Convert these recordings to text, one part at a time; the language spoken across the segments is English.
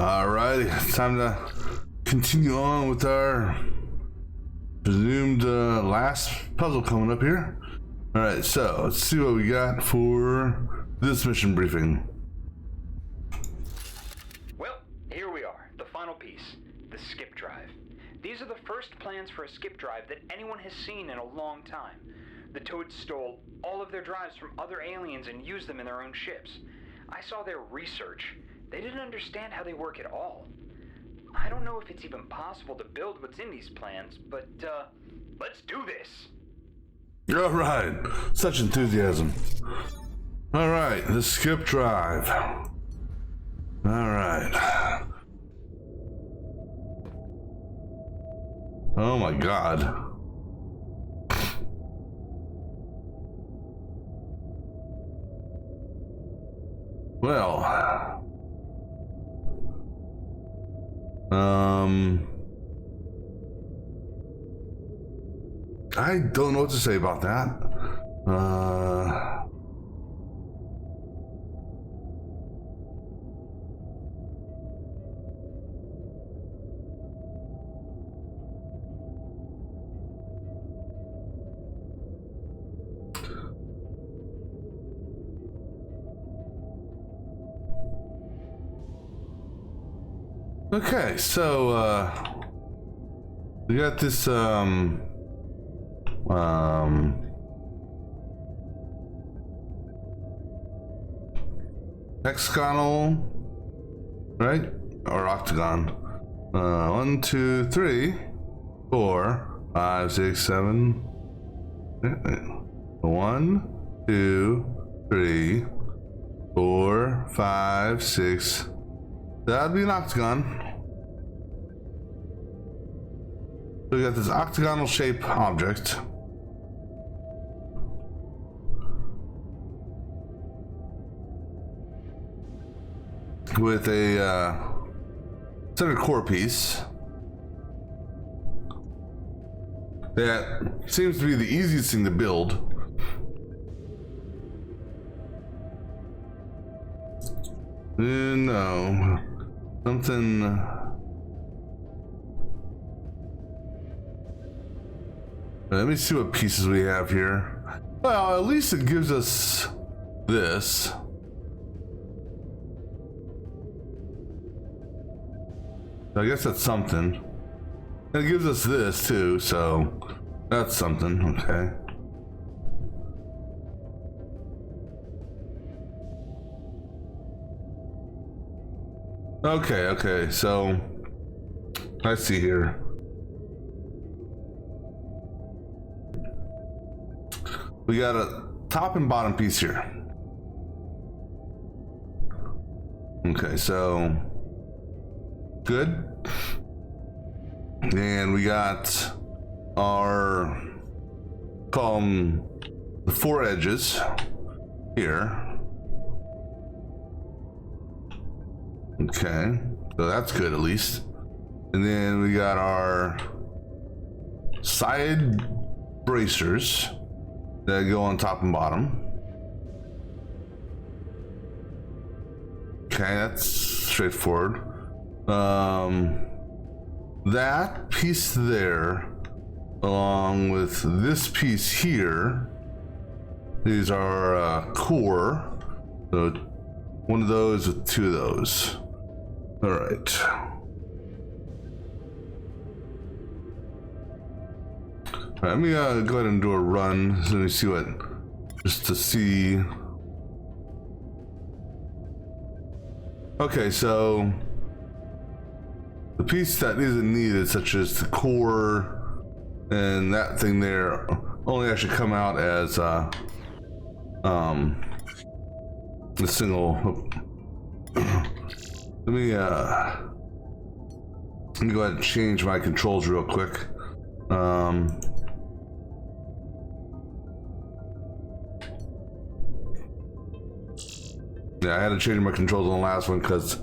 Alrighty, it's time to continue on with our presumed last puzzle coming up here. Alright, so let's see what we got for this mission briefing. Well, here we are, the final piece, the skip drive. These are the first plans for a skip drive that anyone has seen in a long time. The Toads stole all of their drives from other aliens and used them in their own ships. I saw their research. They didn't understand how they work at all. I don't know if it's even possible to build what's in these plans, but, let's do this! Alright, such enthusiasm. Alright, the skip drive. Alright. Oh my god. Well, I don't know what to say about that. Okay, so we got this hexagonal, right? Or octagon. 1, 2, 3, 4, 5, 6, 7. 1, 2, 3, 4, 5, 6. That'd be an octagon. So we got this octagonal shape object. With a center core piece. That seems to be the easiest thing to build. No. Something. Let me see what pieces we have here. Well, at least it gives us this. I guess that's something. It gives us this too, so that's something. Okay. Okay, so I see here. We got a top and bottom piece here. Okay, so good. And we got our, call them the 4 edges here. Okay, so that's good at least. And then we got our side bracers that go on top and bottom. Okay, that's straightforward. That piece there, along with this piece here, these are core. So one of those with 2 of those. All right. All right, let me go ahead and do a run. Let me see what, just to see. Okay, so the piece that isn't needed, such as the core and that thing there, only actually come out as a single. Let me go ahead and change my controls real quick. Yeah, I had to change my controls on the last one because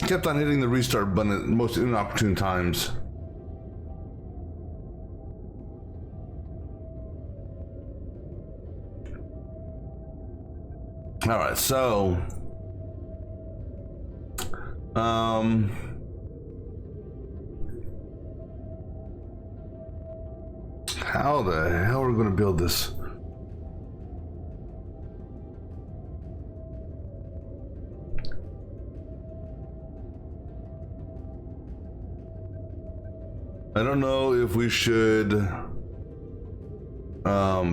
I kept on hitting the restart button at most inopportune times. All right, so How the hell are we going to build this? I don't know if we should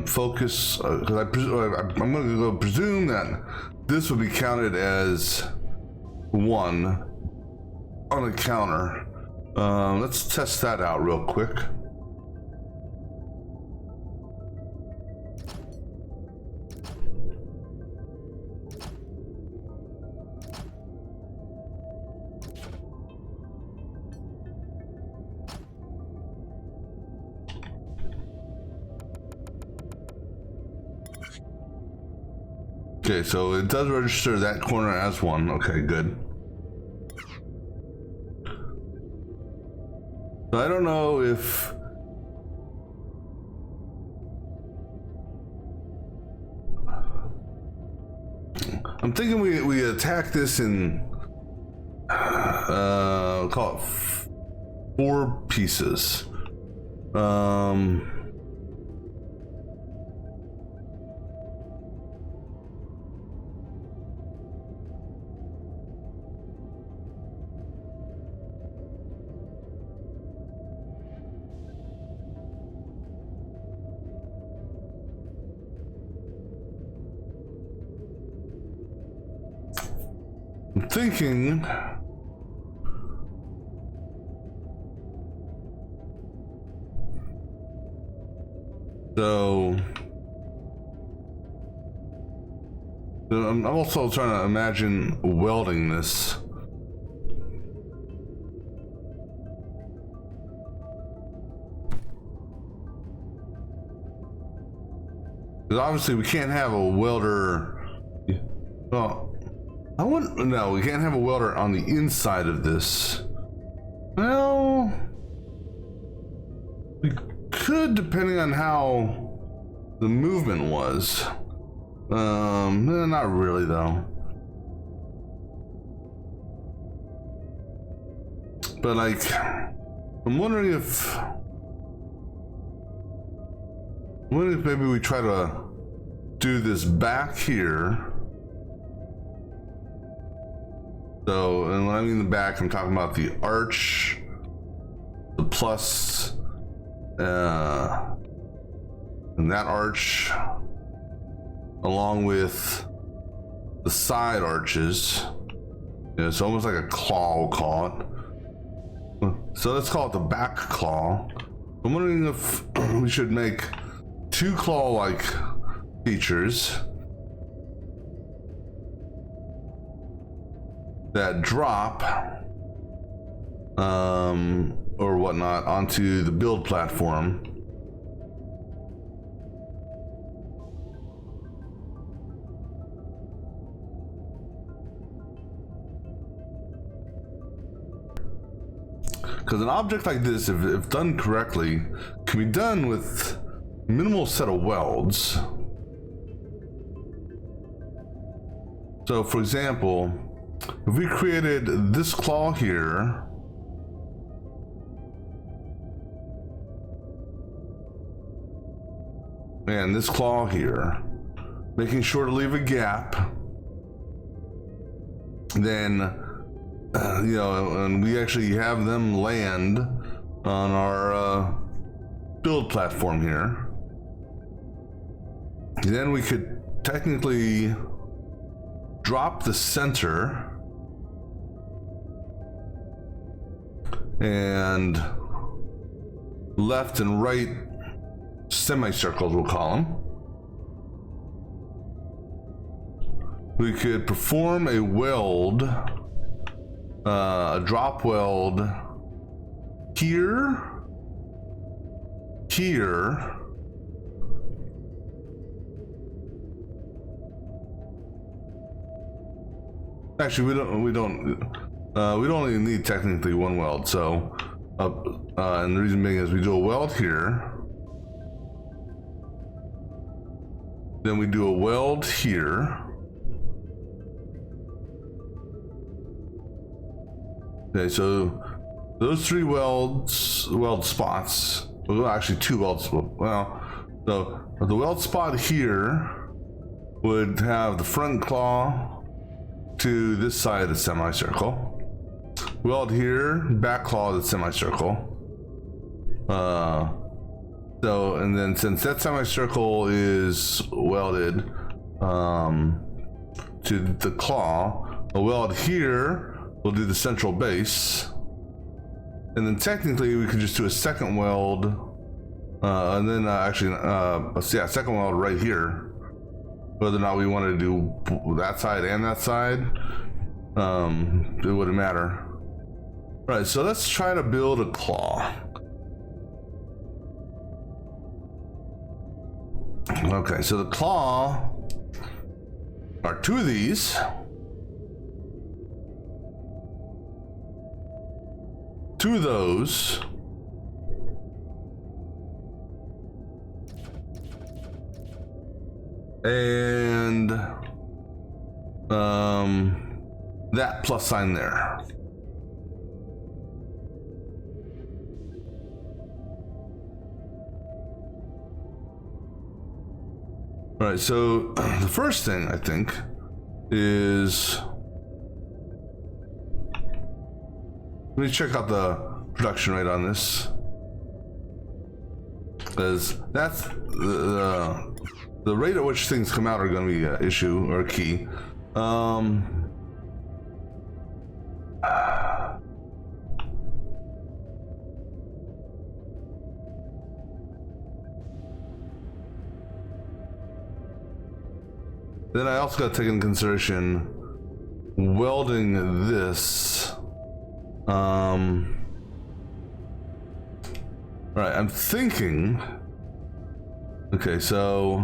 focus, because I'm going to go presume that this would be counted as one on a counter. Let's test that out real quick. Okay, so it does register that corner as one. Okay, good. So I don't know if I'm thinking we attack this in call it 4 pieces. I'm thinking so I'm also trying to imagine welding this. Because obviously we can't have a welder. Well, I wouldn't. No, we can't have a welder on the inside of this. Well, we could, depending on how the movement was. Not really though. But like, I'm wondering if maybe we try to do this back here. So, and when I mean the back, I'm talking about the arch, the plus, and that arch, along with the side arches. Yeah, it's almost like a claw, we'll call it. So let's call it the back claw. I'm wondering if we should make 2 claw-like features that drop or whatnot onto the build platform. Because an object like this, if done correctly, can be done with minimal set of welds. So for example, if we created this claw here, and this claw here, making sure to leave a gap, then you know, and we actually have them land on our build platform here, then we could technically drop the center and left and right semicircles, we'll call them. We could perform a weld, a drop weld here, here, actually we don't only need technically 1 weld. So and the reason being is we do a weld here, then we do a weld here, Okay, so those three weld spots. Well, actually, two weld spots. Well, so the weld spot here would have the front claw to this side of the semicircle. Weld here, back claw of the semicircle. So, and then since that semicircle is welded to the claw, a weld here will do the central base. And then technically we could just do a second weld, and then second weld right here. Whether or not we want to do that side and that side, it wouldn't matter. Right, so let's try to build a claw. Okay, so the claw are two of these. Two of those. And that plus sign there. All right, so the first thing I think is, let me check out the production rate on this, because that's the rate at which things come out are going to be an issue or a key. Then I also got to take into consideration welding this. Right, I'm thinking. Okay, so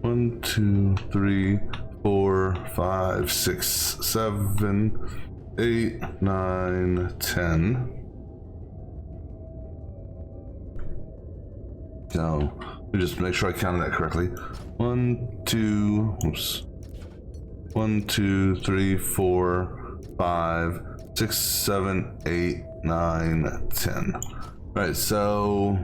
one, two, three, 4, 5, 6, 7, 8, 9, 10. So let me just make sure I counted that correctly. 1, 2, 3, 4, 5, 6, 7, 8, 9, 10. All right, so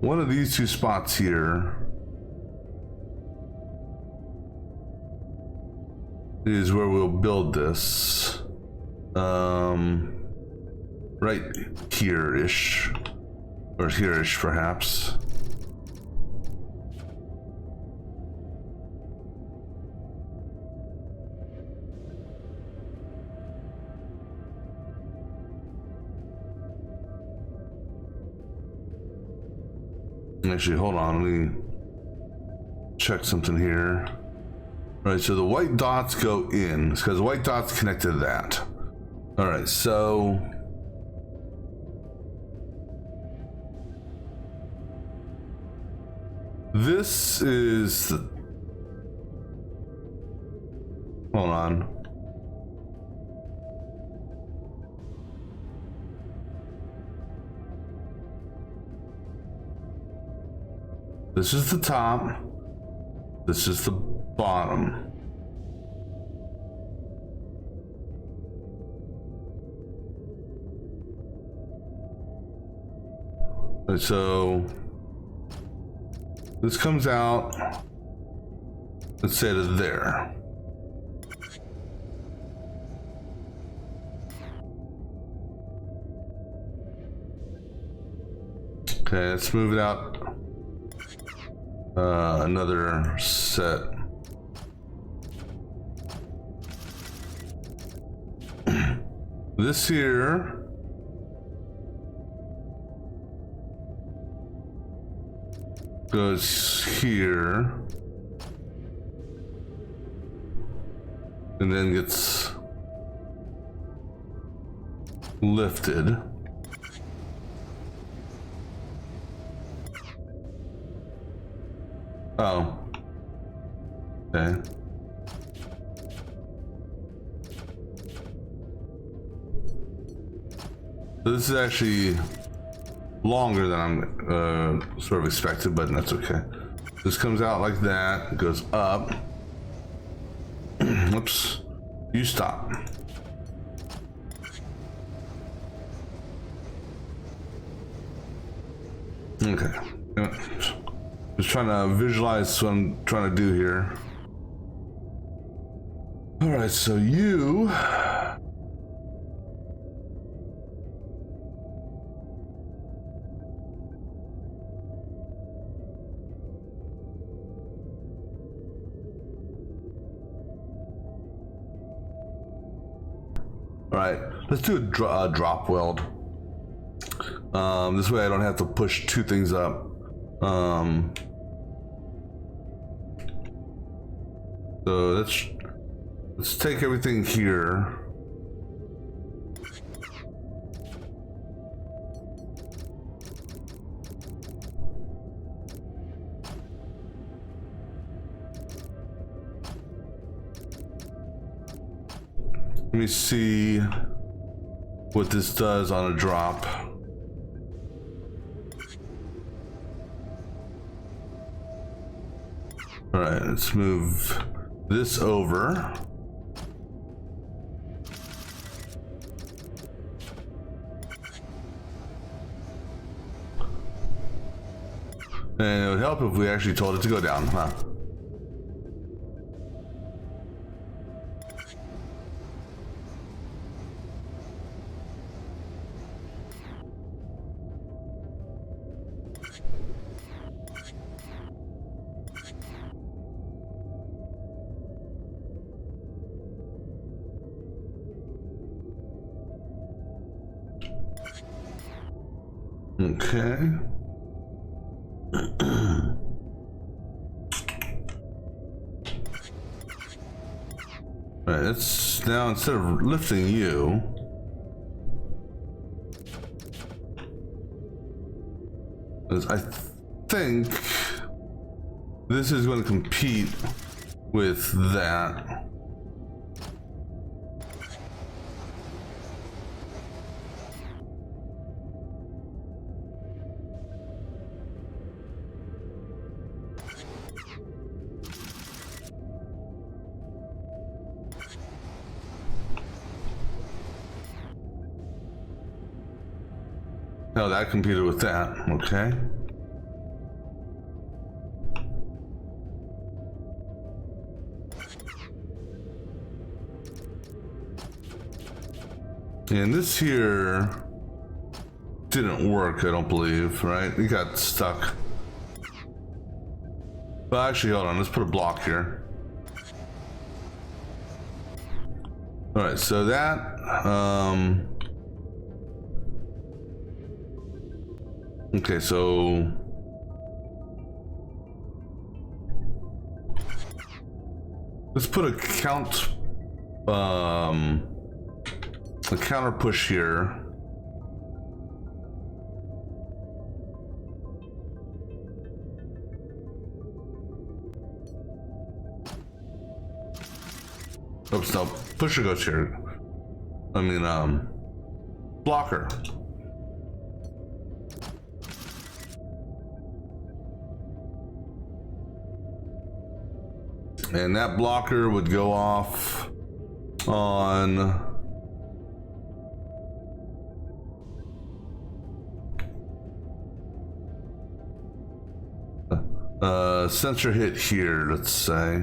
one of these two spots here is where we'll build this. Right here-ish. Or here-ish, perhaps. Actually, hold on, let me check something here. All right, so the white dots go in, because the white dots connect to that. All right, so this is the, hold on. This is the top. This is the bottom. And so this comes out, let's say to there. Okay, let's move it out another set. This here goes here and then gets lifted. Oh, okay. So this is actually longer than I'm sort of expected, but that's okay. This comes out like that, goes up. Whoops. You stop. Okay. Just trying to visualize what I'm trying to do here. Alright, so you... Alright, let's do a drop weld. This way I don't have to push two things up. So let's take everything here. Let me see what this does on a drop. All right, let's move this over. And it would help if we actually told it to go down, huh? Okay. Alright, let's now, instead of lifting you, I think this is going to compete with that. No, that competed with that. Okay. And this here didn't work, I don't believe, right? It got stuck. Well, actually, hold on. Let's put a block here. All right, so that, okay, so let's put a counter push here. Oops, no, pusher goes here. I mean, blocker. And that blocker would go off on sensor hit here, let's say.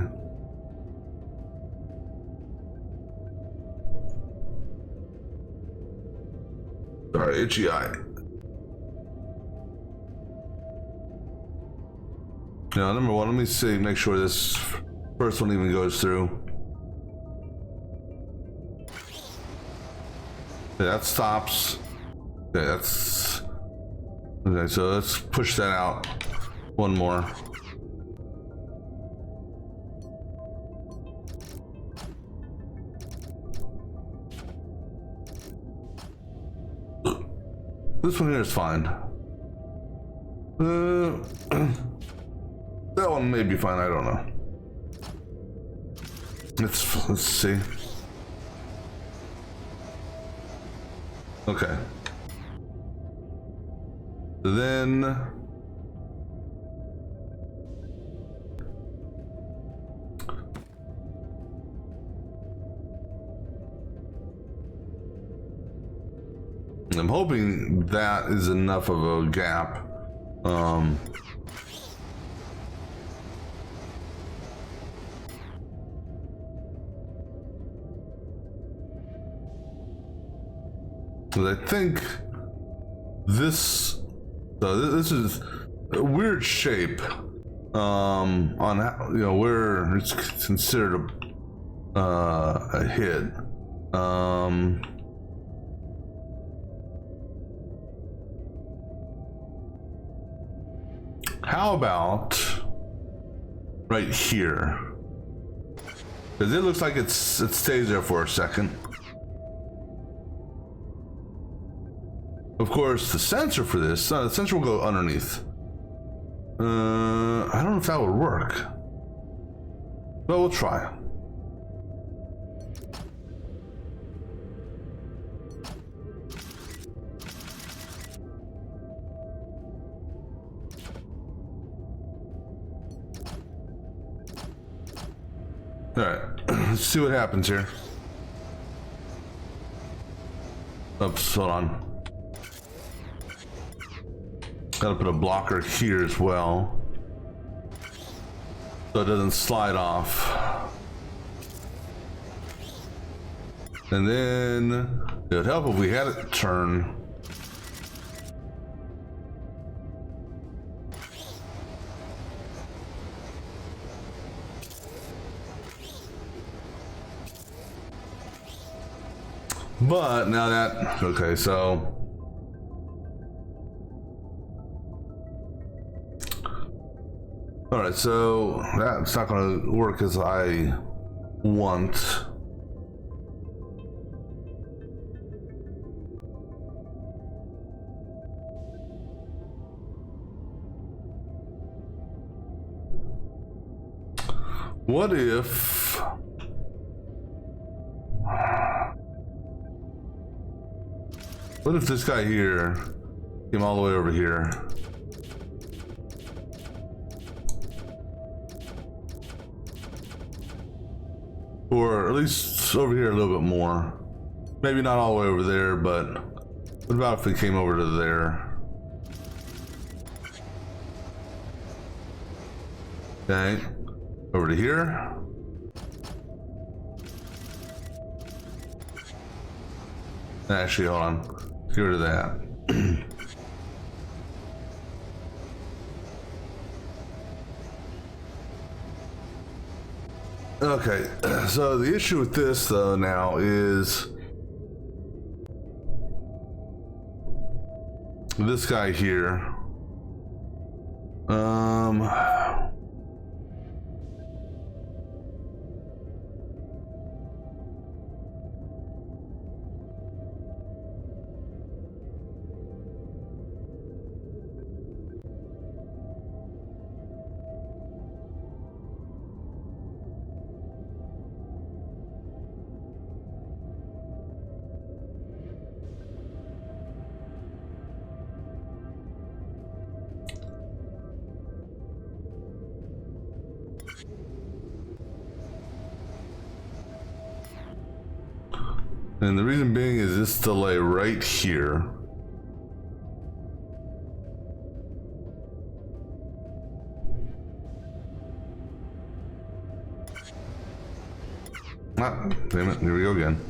Sorry, itchy eye. Now, number one, let me see, make sure this first one even goes through. Okay, that stops. Okay, that's... Okay, so let's push that out. One more. This one here is fine. That one may be fine, I don't know. Let's see. Okay. Then I'm hoping that is enough of a gap. I think this this is a weird shape on how, you know, where it's considered a hit. How about right here? Because it looks like it stays there for a second. Of course, the sensor for this, the sensor will go underneath. I don't know if that would work, but we'll try. All right, let's see what happens here. Oops, hold on. Gotta put a blocker here as well, so it doesn't slide off. And then it would help if we had it turn. But now that, okay, so all right, so that's not going to work as I want. What if this guy here came all the way over here? Or at least over here a little bit more. Maybe not all the way over there, but what about if it came over to there? Okay, over to here. Actually, hold on. Get rid of that. Okay, so the issue with this though now is this guy here. And the reason being is this delay right here. Ah, damn it, here we go again.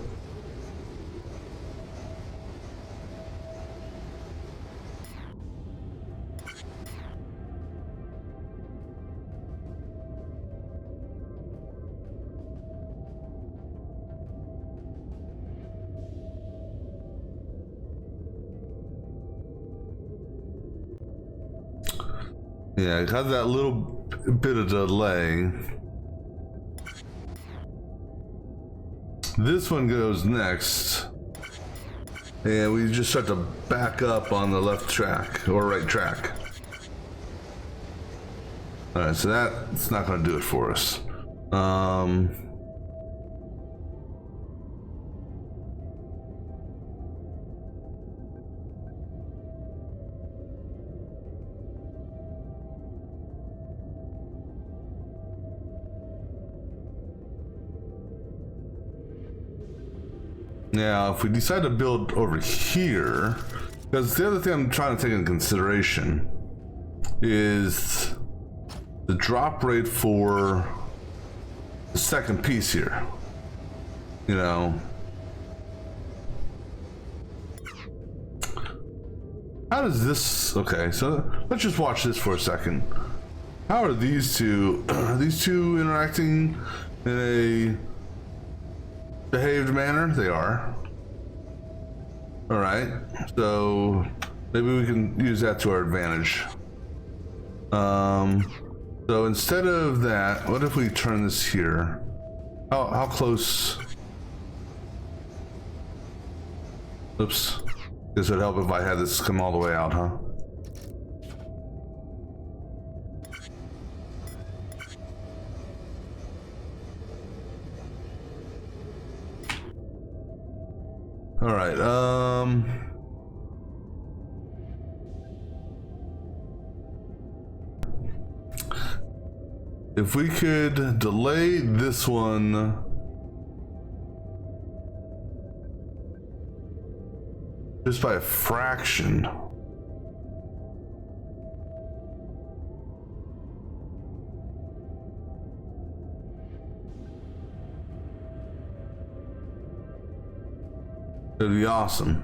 Yeah, it has that little bit of delay. This one goes next. And we just start to back up on the left track or right track. All right, so that's not going to do it for us. Now, if we decide to build over here, because the other thing I'm trying to take into consideration is the drop rate for the second piece here. You know, how does this, okay, so let's just watch this for a second. How are these two interacting in a behaved manner? They are. All right, so maybe we can use that to our advantage. So instead of that, what if we turn this here? How close? Oops. This would help if I had this come all the way out, huh? All right, if we could delay this one just by a fraction. It'd be awesome.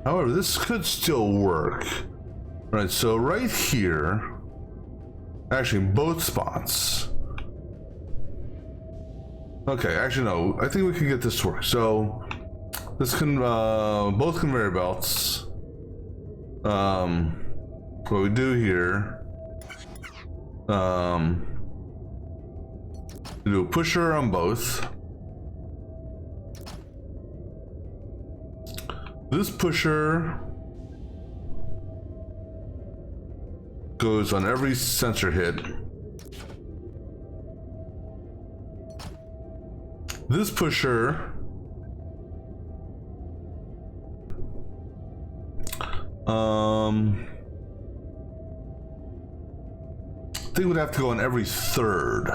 However, this could still work. Right, so right here, actually both spots. Okay, actually no, I think we can get this to work. So this can, both conveyor belts. What we do here, we do a pusher on both. This pusher goes on every sensor hit. This pusher I think we'd have to go on every third.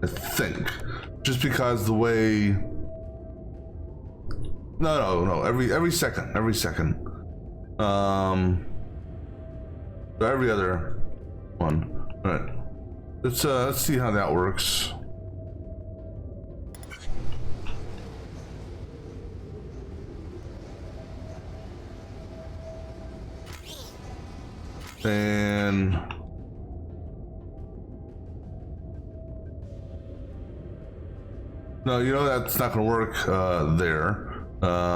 I think. Just because the way No, every second. Every other one. All right. Let's see how that works. And no, you know that's not going to work there.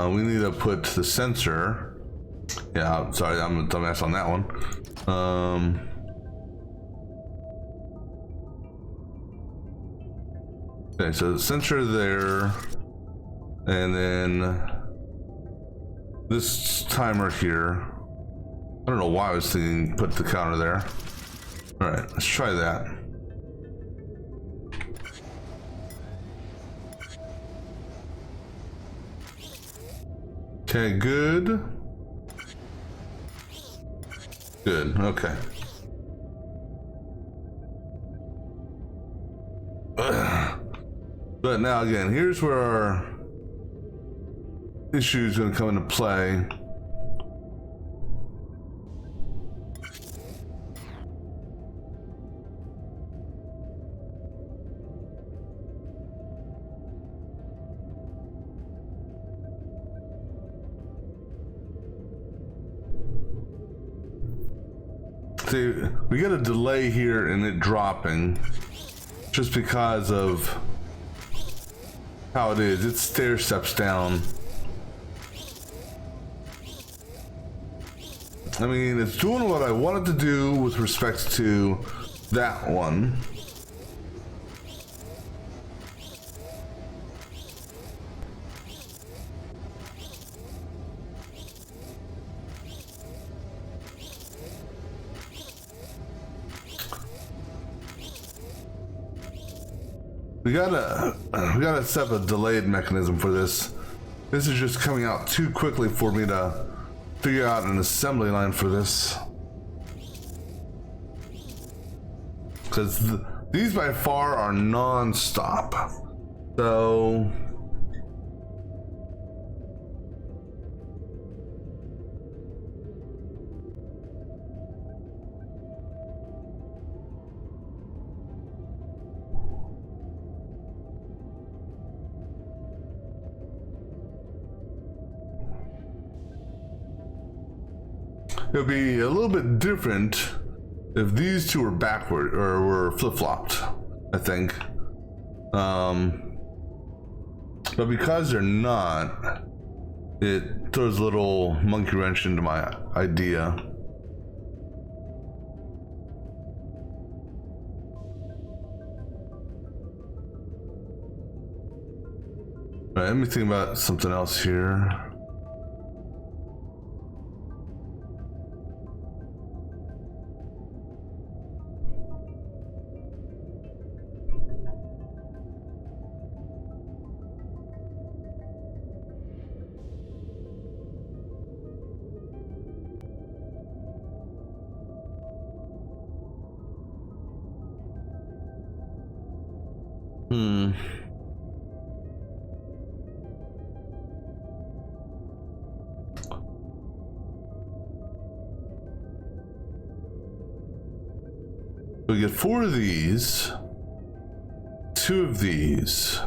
We need to put the sensor. Yeah, sorry, I'm a dumbass on that one. Okay, so the sensor there, and then this timer here. I don't know why I was thinking put the counter there. All right, let's try that. Okay, good. Good, okay. But now again, here's where our issue is going to come into play. See, we get a delay here in it dropping just because of how it is. It stair steps down. I mean, it's doing what I wanted to do with respect to that one. we gotta set up a delayed mechanism for this. This is just coming out too quickly for me to figure out an assembly line for this. Because these by far are non-stop. So it would be a little bit different if these two were backward or were flip-flopped, I think. But because they're not, it throws a little monkey wrench into my idea. All right, let me think about something else here. We get 4 of these, 2 of these.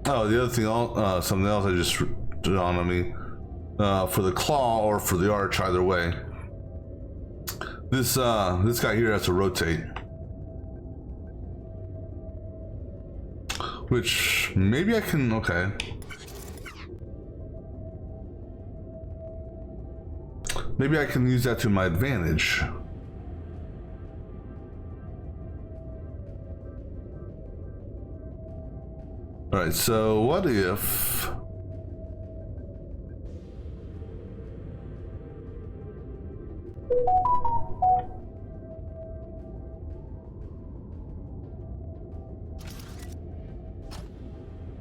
Oh, the other thing, something else I just dawned on me. For the claw or for the arch, either way. This guy here has to rotate. Which, maybe I can, okay. Maybe I can use that to my advantage. All right, so what if...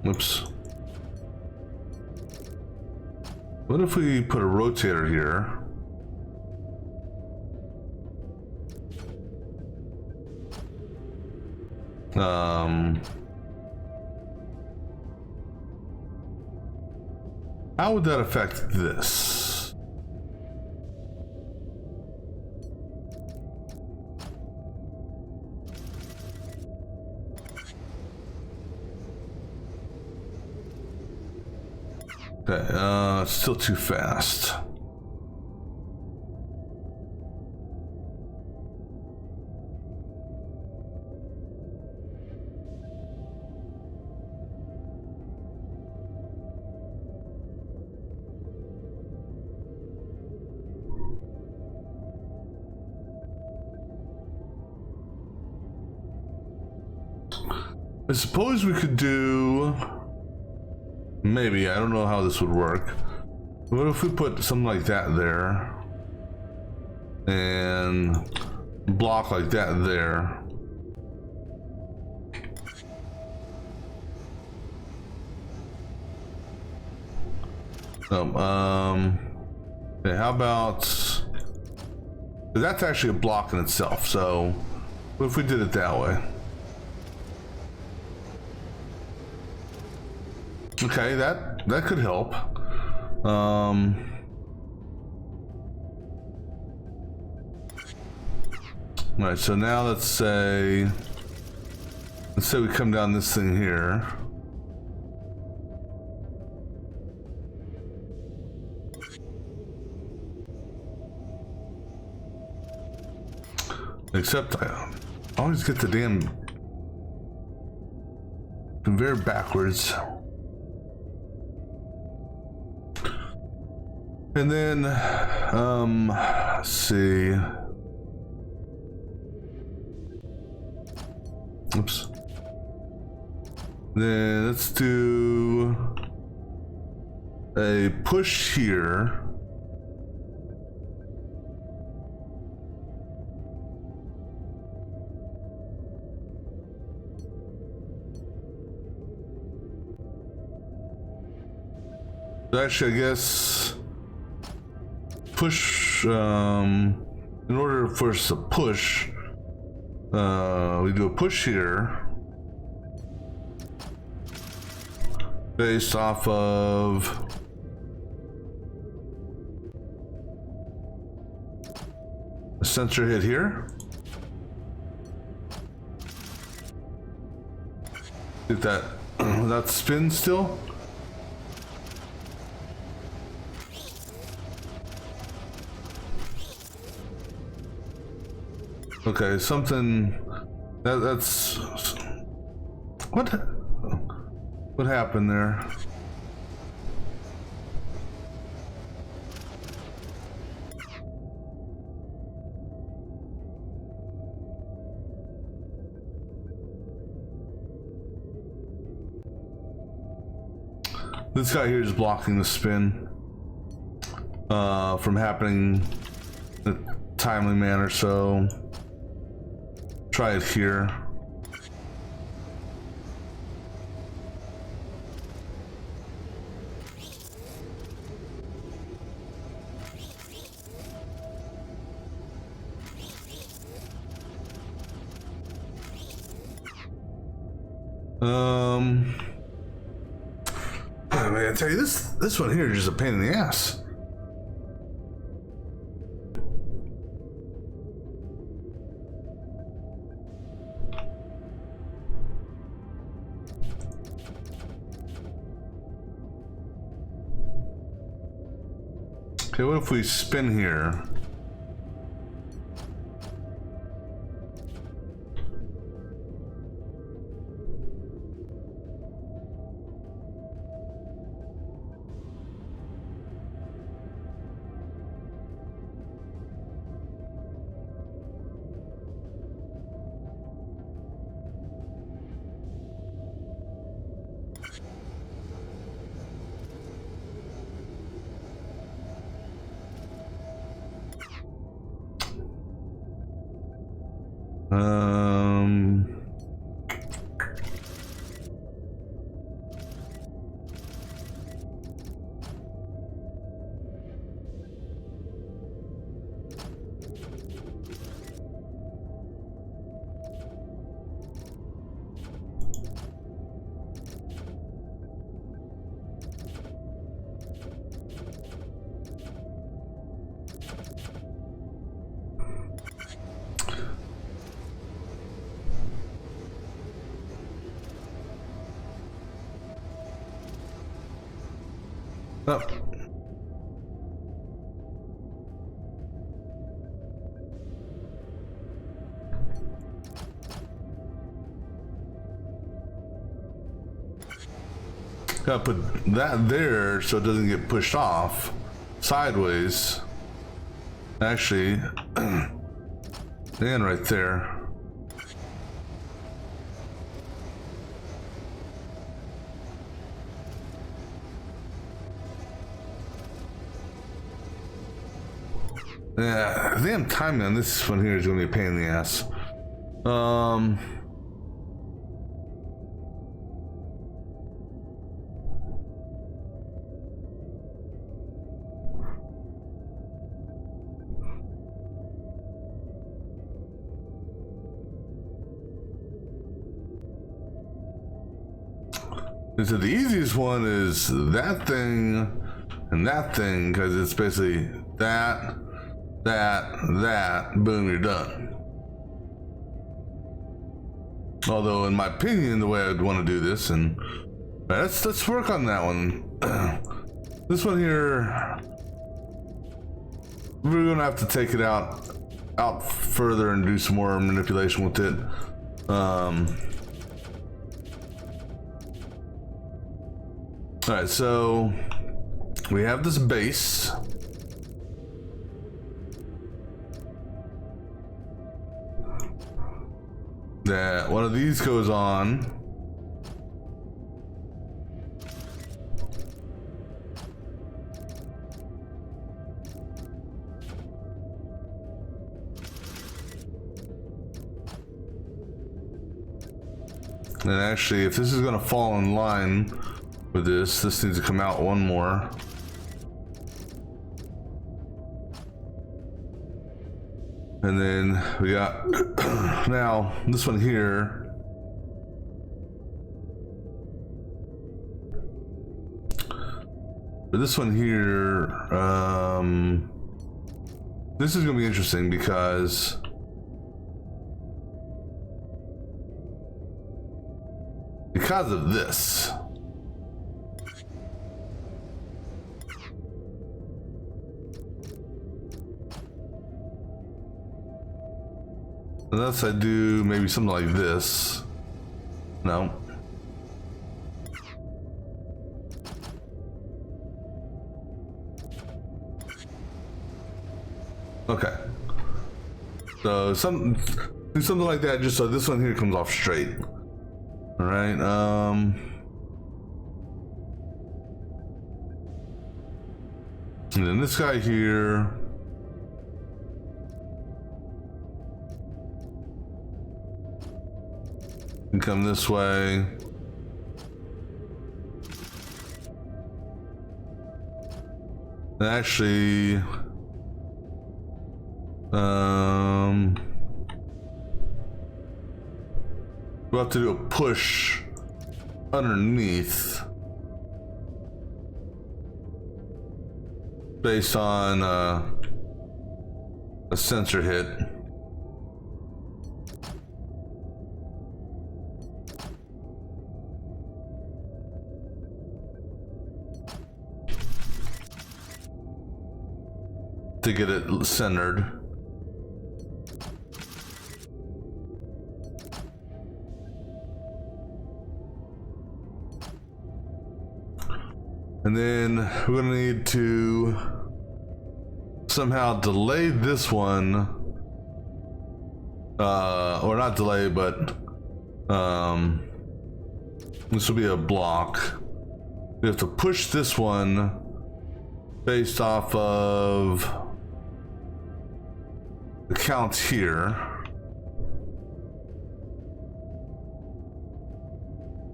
Oops. What if we put a rotator here? How would that affect this? Okay, it's still too fast. I suppose we could do, maybe, I don't know how this would work. What if we put something like that there and block like that there? Okay, how about, that's actually a block in itself, so what if we did it that way? Okay, that could help. All right, so now let's say we come down this thing here. Except I always get the damn conveyor backwards. And then, let's see. Oops. Then let's do a push here. Actually, I guess push, in order for us to push, we do a push here based off of a sensor hit here. Get that, that spin still. Okay, something that's what happened there? This guy here is blocking the spin from happening in a timely manner, so try it here. I mean, I tell you, this one here is just a pain in the ass. Okay, what if we spin here? Oh. Gotta put that there so it doesn't get pushed off sideways. Actually, and right there. Yeah, the damn timing on this one here is gonna be a pain in the ass. So the easiest one is that thing and that thing, because it's basically that, boom, you're done. Although, in my opinion, the way I'd want to do this, and let's work on that one. This one here, we're gonna have to take it out out further and do some more manipulation with it. All right, so we have this base. That one of these goes on. And actually, if this is going to fall in line with this needs to come out one more. And then we got now this one here. But this one here, this is going to be interesting because of this. Unless I do maybe something like this. No. Okay. So do something like that just so this one here comes off straight. All right. And then this guy here. Can come this way. And actually, we'll have to do a push underneath based on a sensor hit. To get it centered. And then we're gonna need to somehow delay this one, or not delay, but this will be a block. We have to push this one based off of the count here,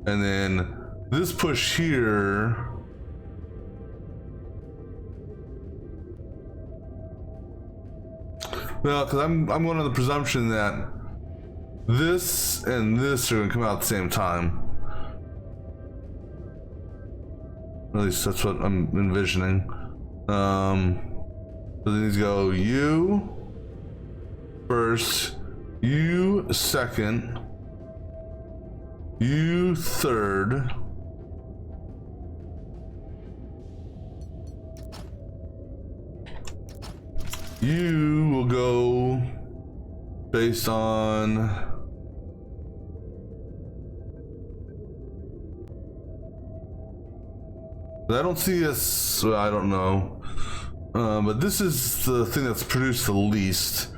and then this push here well, because I'm going on the presumption that this and this are going to come out at the same time. At least that's what I'm envisioning. So then these go U first, U second, U third, U will go based on I don't see this, well, I don't know, but this is the thing that's produced the least,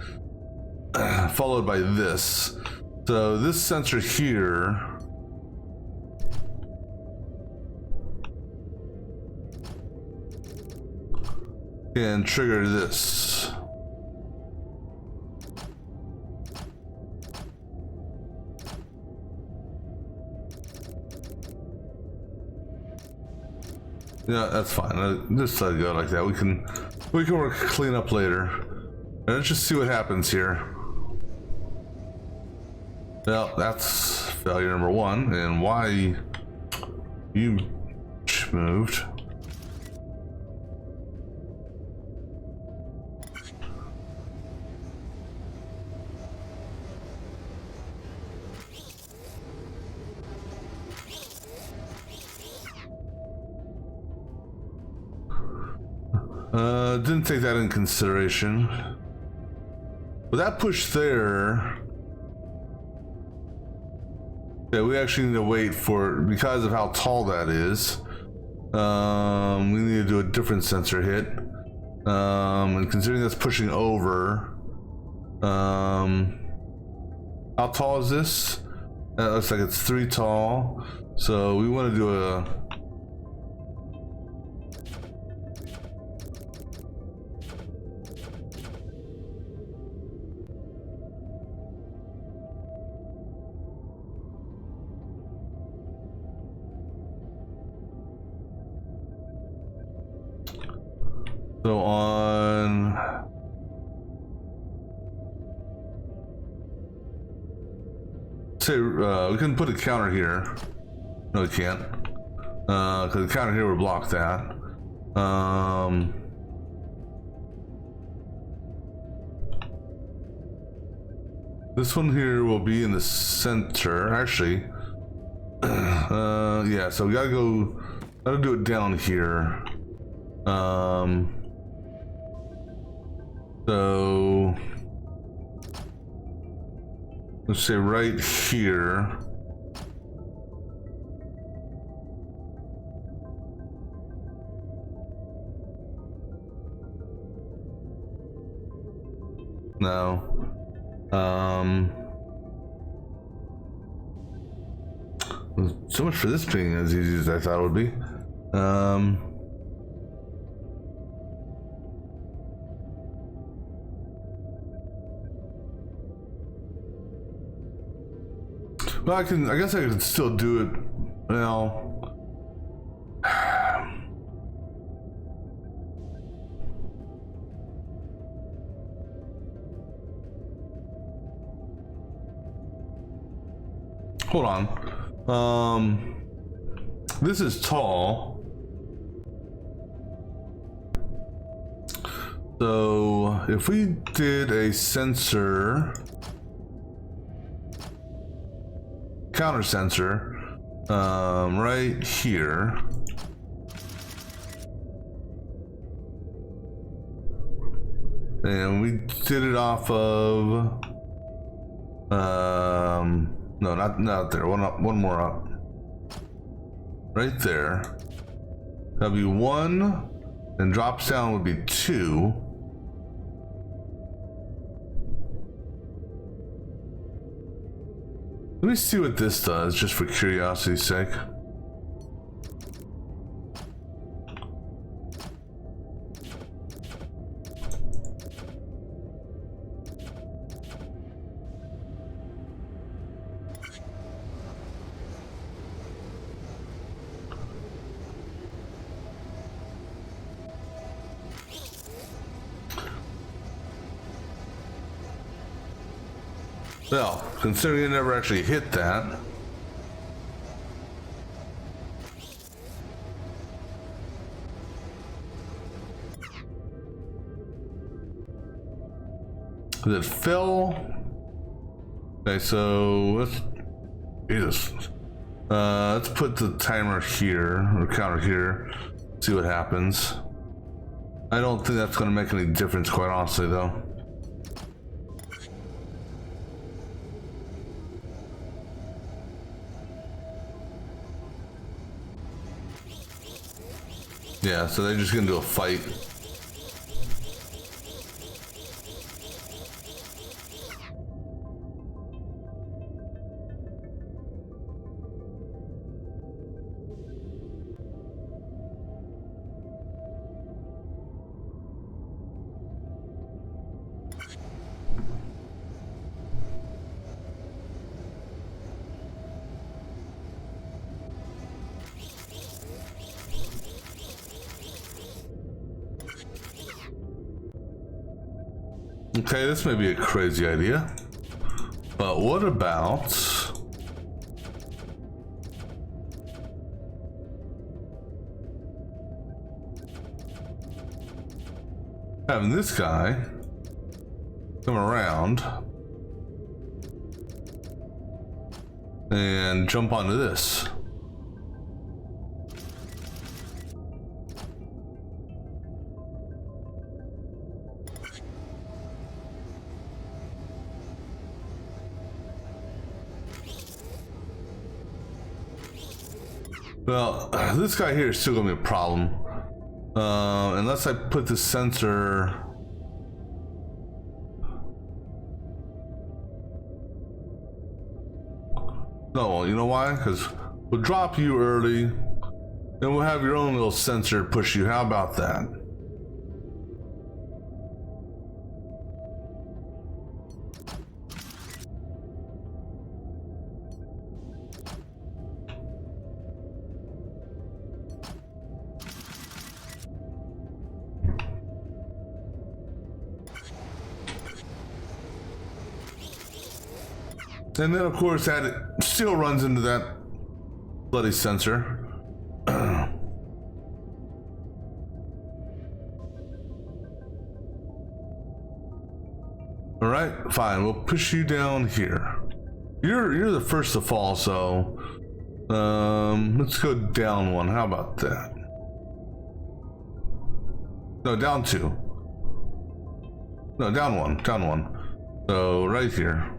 followed by this. So this sensor here can trigger this. Yeah, that's fine. Just let it go like that. We can work clean up later. And let's just see what happens here. Well, that's failure number one. And why you moved? Didn't take that in consideration. But that push there, yeah, we actually need to wait for, because of how tall that is. We need to do a different sensor hit. And considering that's pushing over, how tall is this? That looks like it's 3 tall. So we want to do a. So on. Say we can put a counter here. No, we can't. Because the counter here would block that. This one here will be in the center. Actually, yeah. So we gotta go. Gotta do it down here. So let's say right here. No. So much for this being as easy as I thought it would be. Well, I guess I could still do it. Well, hold on. This is tall. So if we did a sensor, counter sensor, right here. And we did it off of, no, not there. One up, one more up. Right there. That'd be 1, and drops down would be 2. Let me see what this does, just for curiosity's sake. Well, considering it never actually hit that. It fell. Okay, so let's. Jesus. Let's put the timer here, or counter here, see what happens. I don't think that's going to make any difference, quite honestly, though. Yeah, so they're just gonna do a fight. Okay, this may be a crazy idea, but what about having this guy come around and jump onto this? Well, this guy here is still gonna be a problem. Unless I put the sensor. No, you know why? Because we'll drop you early, then we'll have your own little sensor push you. How about that? And then, of course, that still runs into that bloody sensor. All right, fine. We'll push you down here. You're the first to fall, so let's go down one. How about that? No, down two. No, down one. Down one. So right here.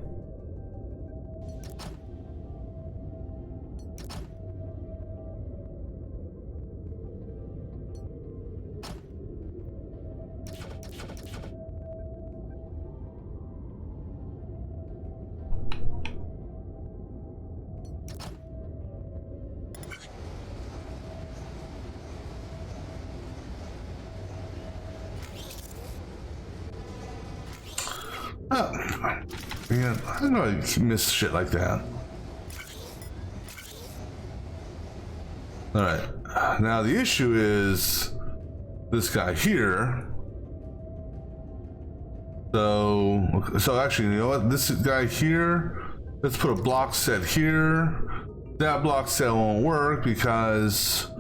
Man, I know I miss shit like that. All right, now the issue is this guy here. So actually, you know what? This guy here. Let's put a block set here. That block set won't work because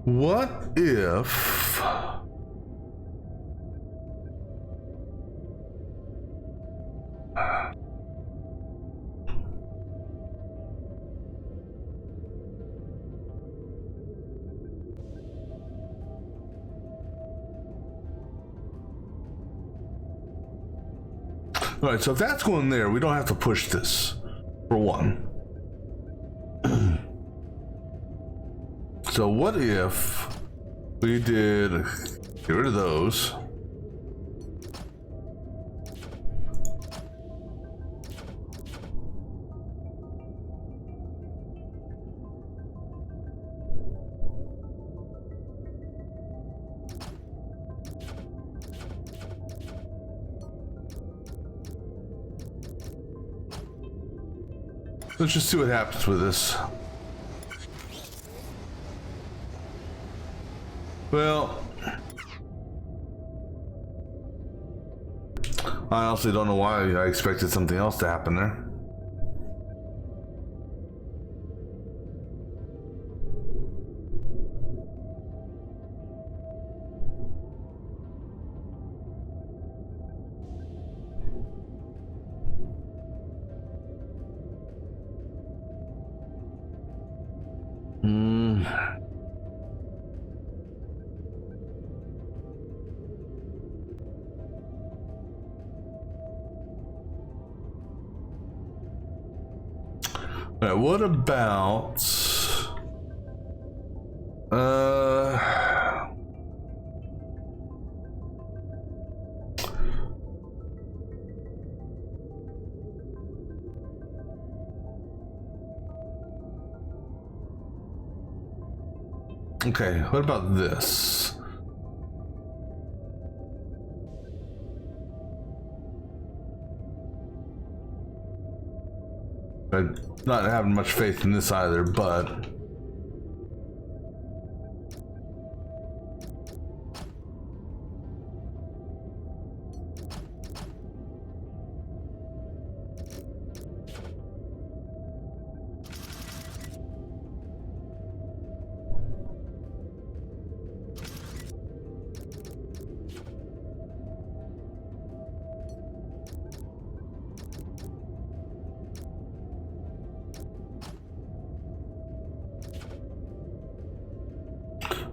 what if all right, so if that's going there, we don't have to push this, for one. So what if we did get rid of those? Let's just see what happens with this. Well, I honestly don't know why I expected something else to happen there. All right, what about okay, what about this? I'm not having much faith in this either, but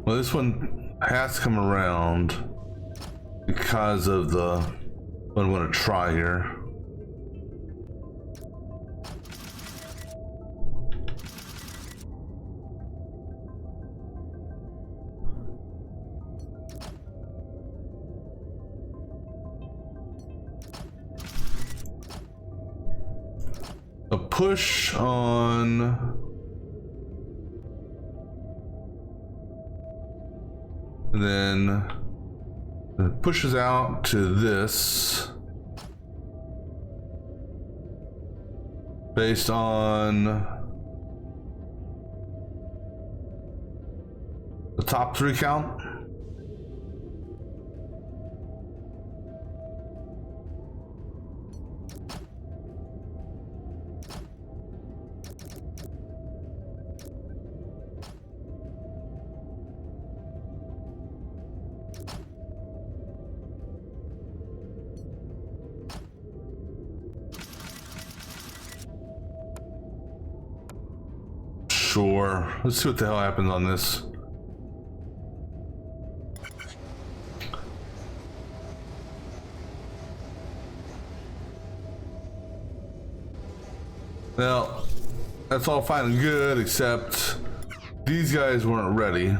Well, this one has to come around because of the what I'm going to try here. A push on and then it pushes out to this based on the top 3 count. Sure. Let's see what the hell happens on this. Well, that's all fine and good, except these guys weren't ready.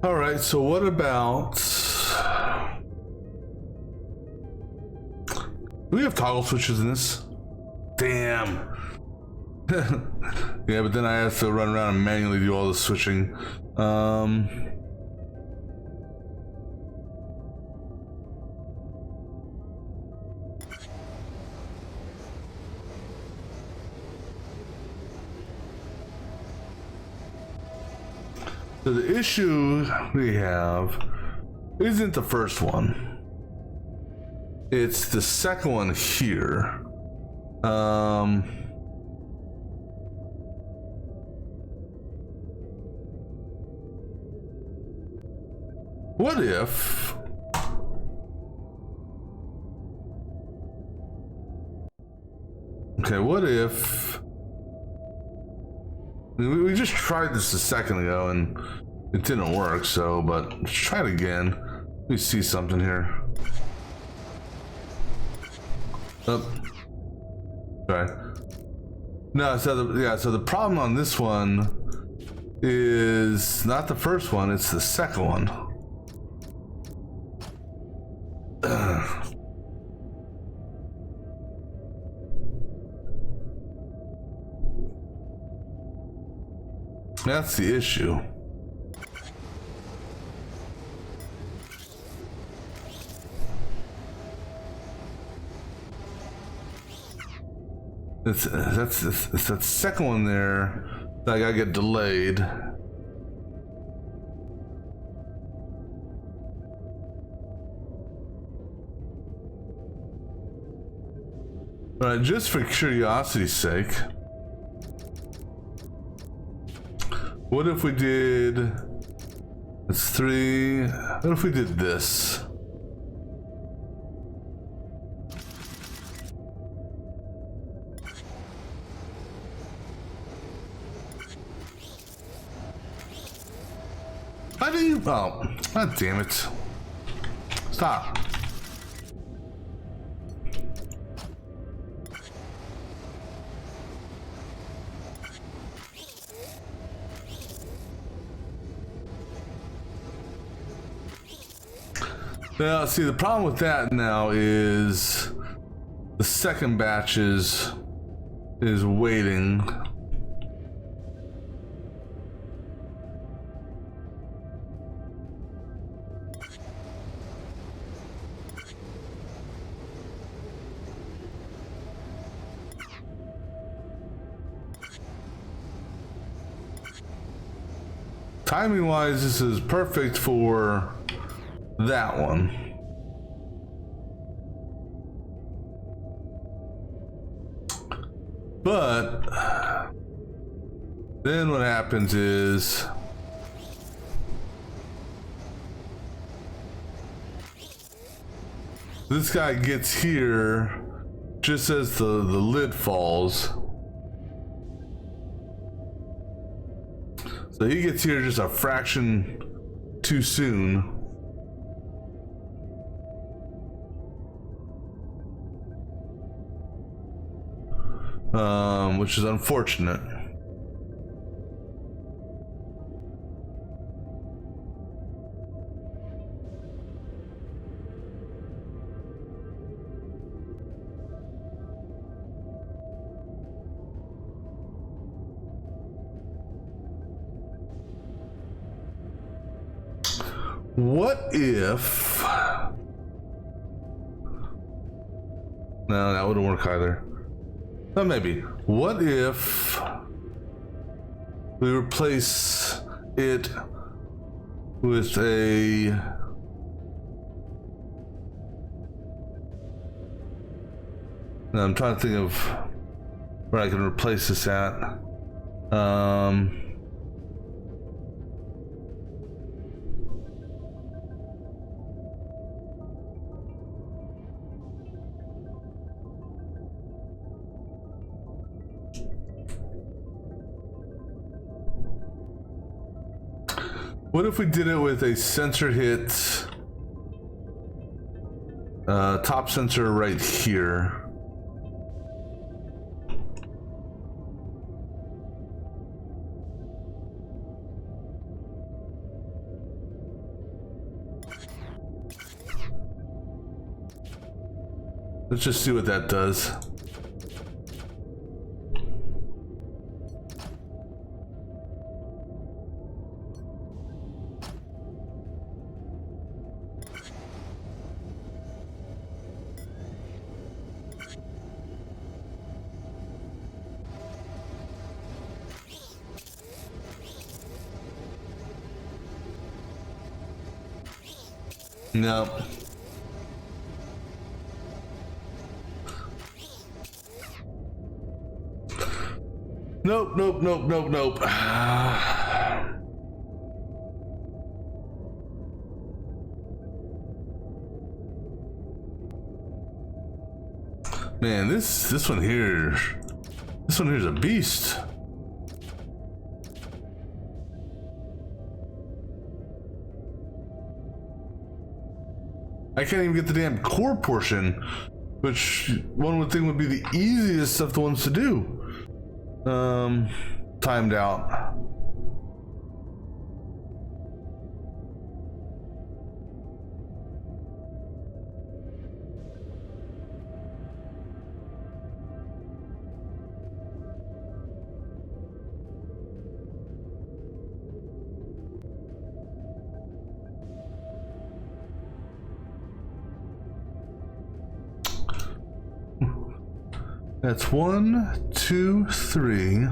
All right, so what about, do we have toggle switches in this? Damn. Yeah, but then I have to run around and manually do all the switching. So the issue we have isn't the first one. It's the second one here. What if what if we just tried this a second ago and it didn't work, so, but let's try it again. Let me see something here. Oh. Okay. No, so the problem on this one is not the first one, it's the second one. That's the issue. It's that second one there that I gotta get delayed. All right, just for curiosity's sake, what if we did, it's 3, what if we did this? How do you, oh, god damn it. Stop. Now, see, the problem with that now is the second batch is waiting. timing wise, this is perfect for that one. But then what happens is this guy gets here just as the lid falls. So he gets here just a fraction too soon. Which is unfortunate. What if... No, that wouldn't work either. But maybe. What if we replace it with a... Now I'm trying to think of where I can replace this at. What if we did it with a sensor hit, top sensor right here? Let's just see what that does. No. Nope, nope, nope, nope, nope. Man, this one here, this one here's a beast. I can't even get the damn core portion, which one would think would be the easiest of the ones to do. Timed out. That's 1, 2, 3.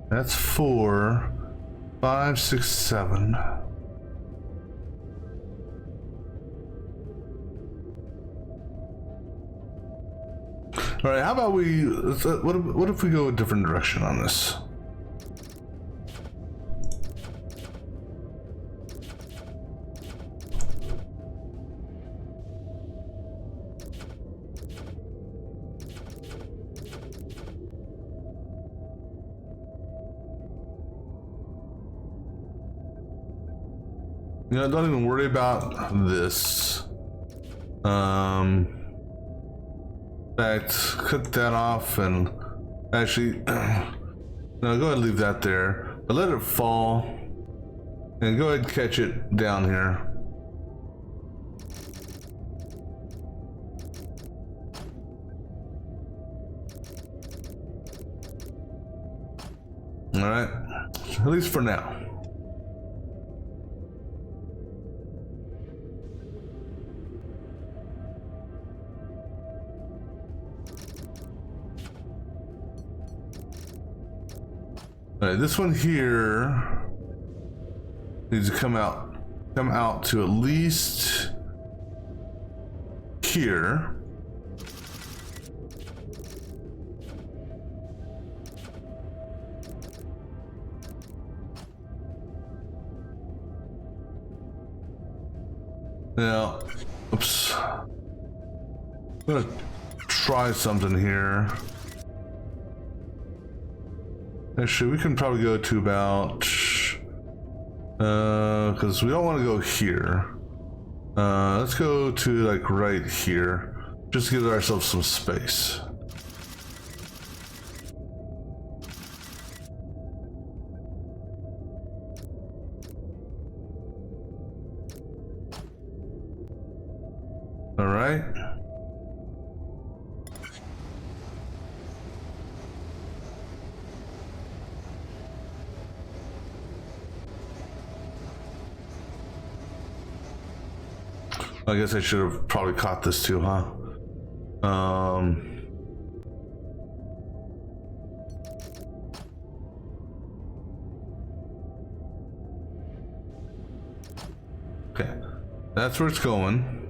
That's 4, 5, 6, 7. All right, how about we? What if we go a different direction on this? You know, don't even worry about this. In fact, cut that off and actually, no, go ahead and leave that there. But let it fall and go ahead and catch it down here. All right, at least for now. All right, this one here, needs to come out to at least here. Now, oops. I'm gonna try something here. Actually, we can probably go to about, because we don't want to go here. Let's go to like right here. Just to give ourselves some space. All right. I guess I should have probably caught this too, huh? Okay, that's where it's going.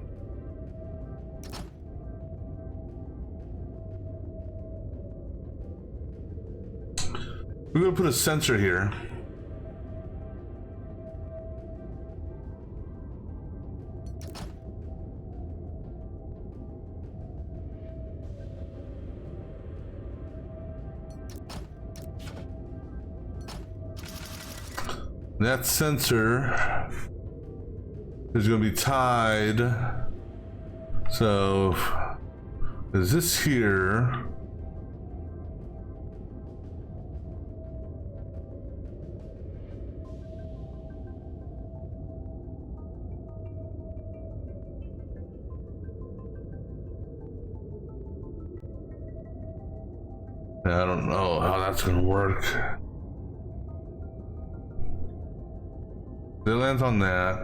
We're gonna put a sensor here. That sensor is going to be tied. So, is this here? I don't know how that's going to work. It lands on that.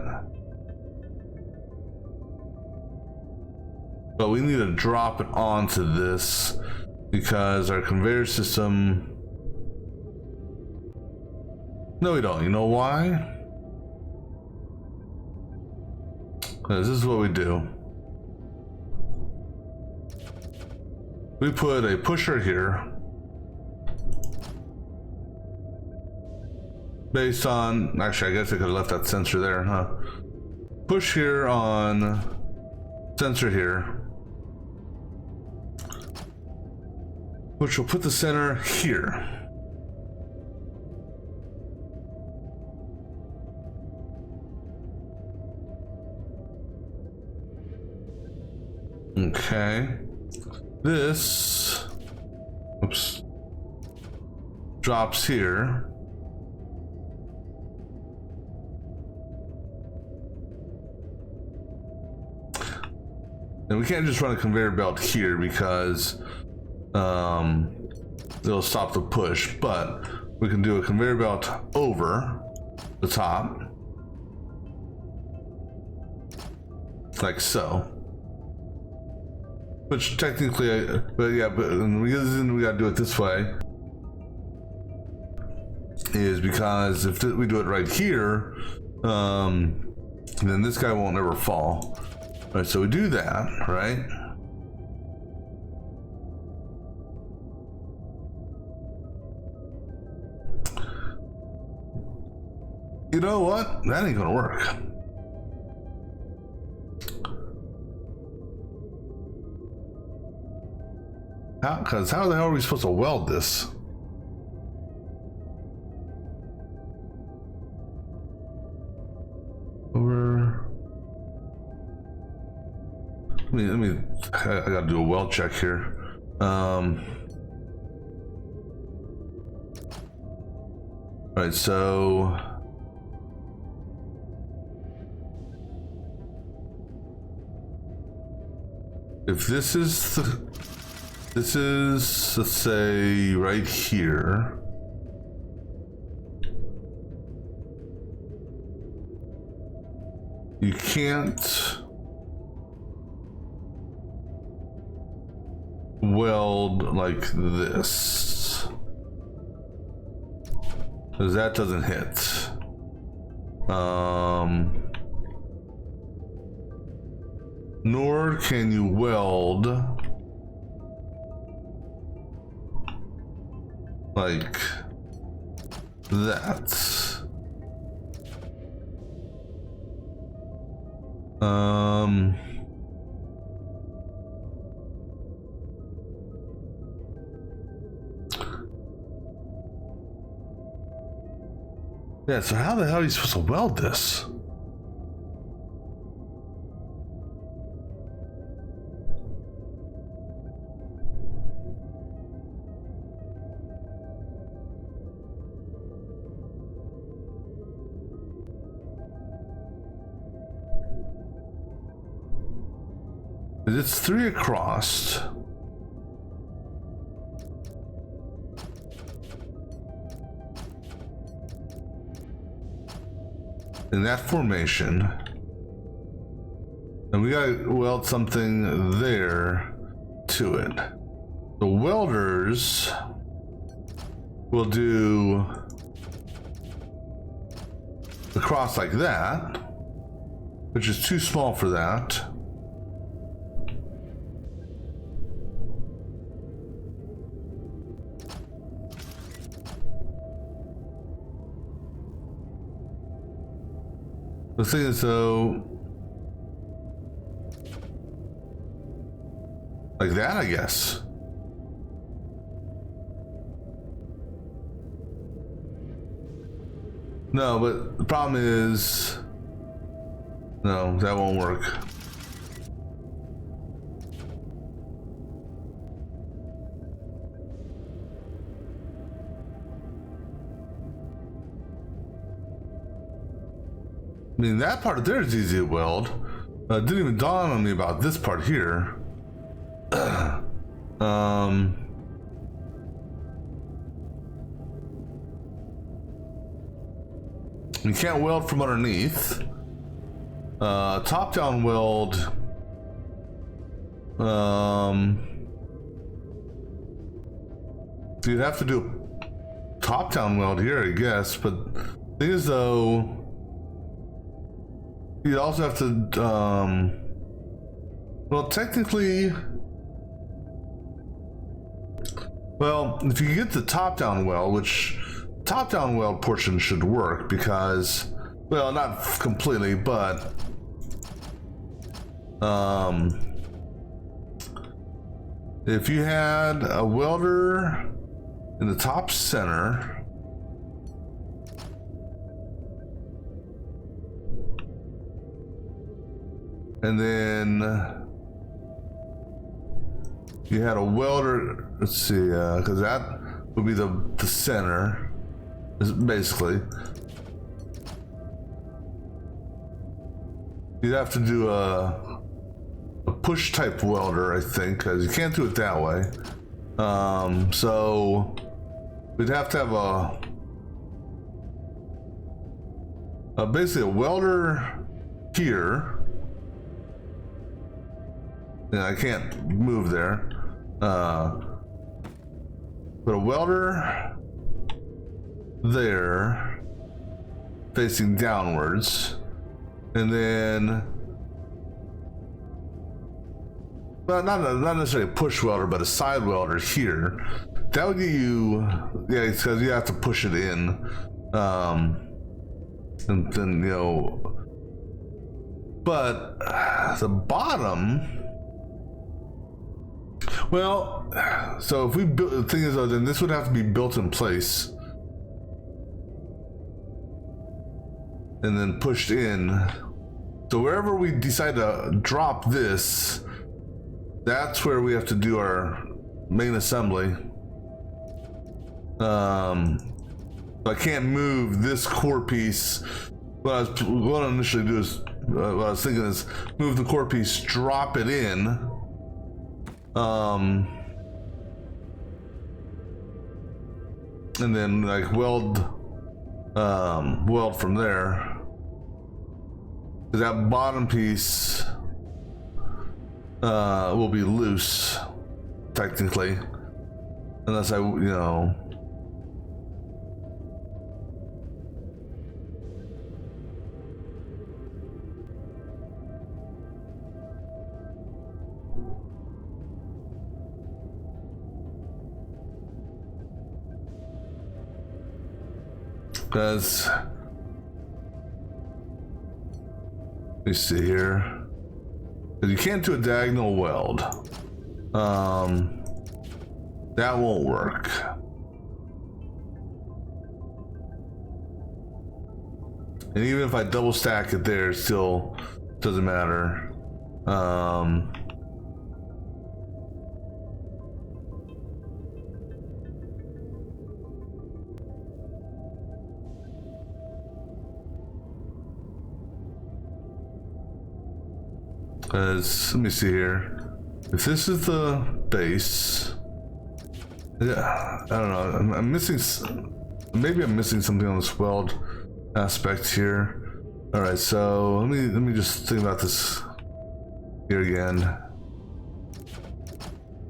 But we need to drop it onto this because our conveyor system... No, we don't. You know why? Because this is what we do. We put a pusher here. Based on, actually, I guess I could have left that sensor there, huh? Push here on sensor here, which will put the center here. Okay. This, oops, drops here. And we can't just run a conveyor belt here because it'll stop the push, but we can do a conveyor belt over the top, like so. Which technically, but yeah, but the reason we gotta do it this way is because if we do it right here, then this guy won't ever fall. All right, so we do that, right? You know what? That ain't gonna work. How? Because how the hell are we supposed to weld this? Over. I gotta do a weld check here. Right, so if this is let's say right here. You can't weld like this because that doesn't hit. Nor can you weld like that. Yeah, so how the hell are you supposed to weld this? It's 3 across. In that formation. And we gotta weld something there to it. The welders will do across like that, which is too small for that. The thing is though, like that, I guess. No, but the problem is, no, that won't work. I mean, that part there is easy to weld. It didn't even dawn on me about this part here. You can't weld from underneath. Top-down weld. You'd have to do a top-down weld here, I guess. But the thing is, though, you also have to, well, technically, well, if you get the top-down weld, which top-down weld portion should work because, well, not completely, but, if you had a welder in the top center, and then you had a welder, let's see, because that would be the center, basically. You'd have to do a push type welder, I think, because you can't do it that way. So we'd have to have basically a welder here. Yeah, I can't move there. But a welder there, facing downwards, and then, well, not necessarily a push welder, but a side welder here. That would get you, yeah, because you have to push it in, and then, you know. But the bottom. Well, so if we build, the thing is though, then this would have to be built in place and then pushed in. So wherever we decide to drop this, that's where we have to do our main assembly. I can't move this core piece. What I initially do is, what I was thinking is move the core piece, drop it in. And then like weld from there. That bottom piece will be loose, technically, unless I, you know. Because let me see here. You can't do a diagonal weld. That won't work. And even if I double stack it there, it still doesn't matter. Let me see here. If this is the base, yeah, I don't know. I'm missing. Maybe I'm missing something on this weld aspect here. All right, so let me just think about this here again.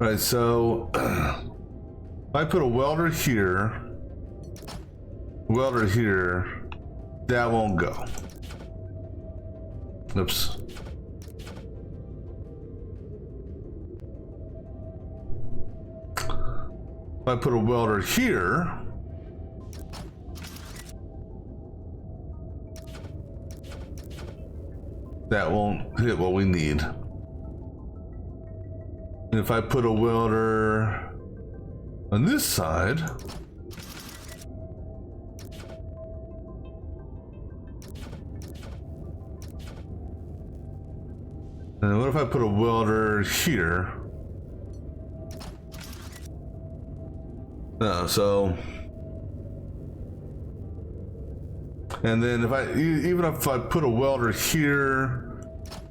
All right, so if I put a welder here, that won't go. Oops. If I put a welder here, that won't hit what we need. And if I put a welder on this side, and what if I put a welder here? So, and then even if I put a welder here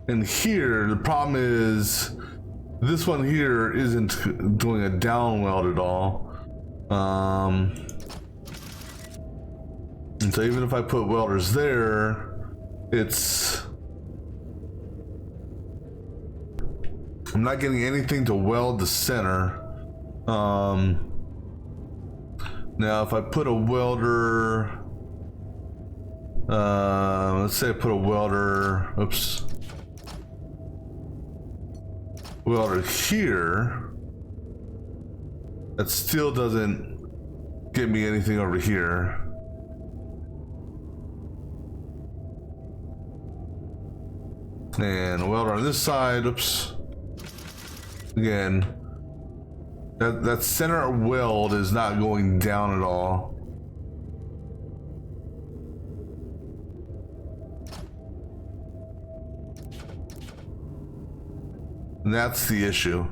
and here, the problem is this one here isn't doing a down weld at all. And so even if I put welders there, I'm not getting anything to weld the center. Now if I put a welder, let's say I put a welder, welder here, that still doesn't get me anything over here. And a welder on this side, again, that center weld is not going down at all. And that's the issue.